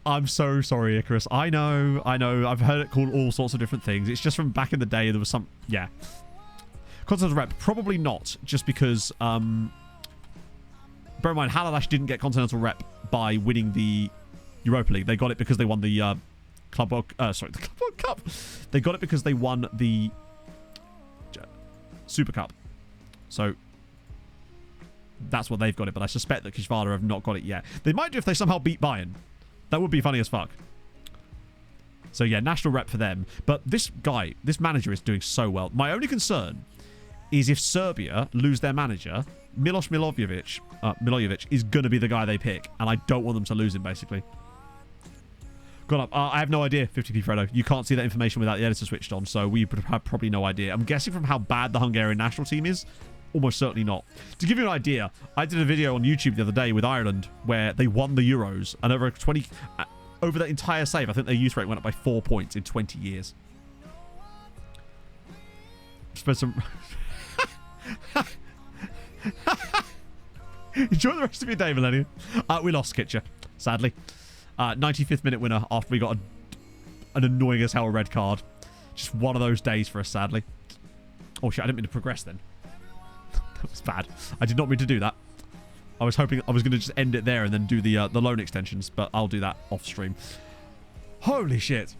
I'm so sorry, Icarus. I know. I've heard it called all sorts of different things. It's just from back in the day. There was some... Yeah. Continental rep. Probably not. Just because... bear in mind, Halalash didn't get Continental rep by winning the Europa League. They got it because they won the Club World... sorry, the Club World Cup. They got it because they won the Super Cup. So... That's what they've got it, but I suspect that Kishvada have not got it yet. They might do if they somehow beat Bayern. That would be funny as fuck. So yeah, national rep for them. But this guy, this manager is doing so well. My only concern is if Serbia lose their manager, Milos Milojevic is going to be the guy they pick. And I don't want them to lose him, basically. Gone up. I have no idea, 50p Fredo. You can't see that information without the editor switched on, so we have probably no idea. I'm guessing from how bad the Hungarian national team is, almost certainly not. To give you an idea, I did a video on YouTube the other day with Ireland where they won the Euros, and over that entire save, I think their youth rate went up by 4 points in 20 years. Spent some... Enjoy the rest of your day, Millennium. We lost Kitcher, sadly. 95th minute winner after we got an annoying as hell red card. Just one of those days for us, sadly. Oh shit, I didn't mean to progress then. That was bad. I did not mean to do that. I was hoping I was going to just end it there and then do the loan extensions, but I'll do that off stream. Holy shit.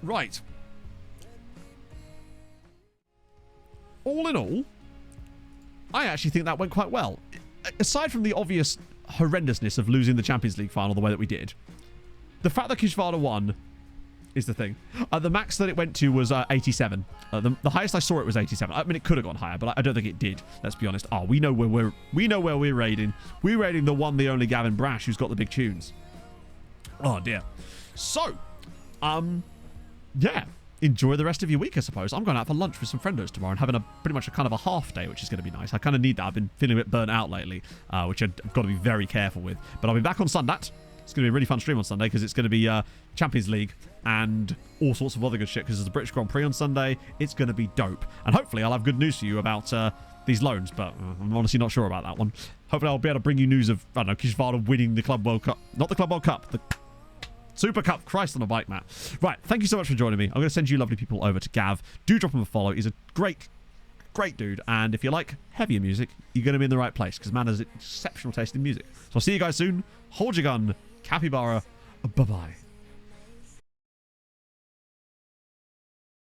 Right. All in all, I actually think that went quite well. Aside from the obvious horrendousness of losing the Champions League final the way that we did, the fact that Kishvada won is the thing. The max that it went to was 87. The highest I saw it was 87. I mean, it could have gone higher, but I don't think it did. Let's be honest. Oh, we know where we're raiding. We're raiding the one, the only Gavin Brash, who's got the big tunes. Oh dear. So, yeah. Enjoy the rest of your week, I suppose. I'm going out for lunch with some friendos tomorrow and having pretty much a kind of a half day, which is going to be nice. I kind of need that. I've been feeling a bit burnt out lately, which I've got to be very careful with. But I'll be back on Sunday. It's going to be a really fun stream on Sunday because it's going to be Champions League and all sorts of other good shit because there's the British Grand Prix on Sunday. It's going to be dope. And hopefully I'll have good news for you about these loans, but I'm honestly not sure about that one. Hopefully I'll be able to bring you news of, I don't know, Kishvada winning the Club World Cup. Not the Club World Cup, the Super Cup. Christ on a bike, Matt. Right, thank you so much for joining me. I'm going to send you lovely people over to Gav. Do drop him a follow. He's a great dude. And if you like heavier music, you're going to be in the right place because man has exceptional taste in music. So I'll see you guys soon. Hold your gun. Capybara. Bye-bye.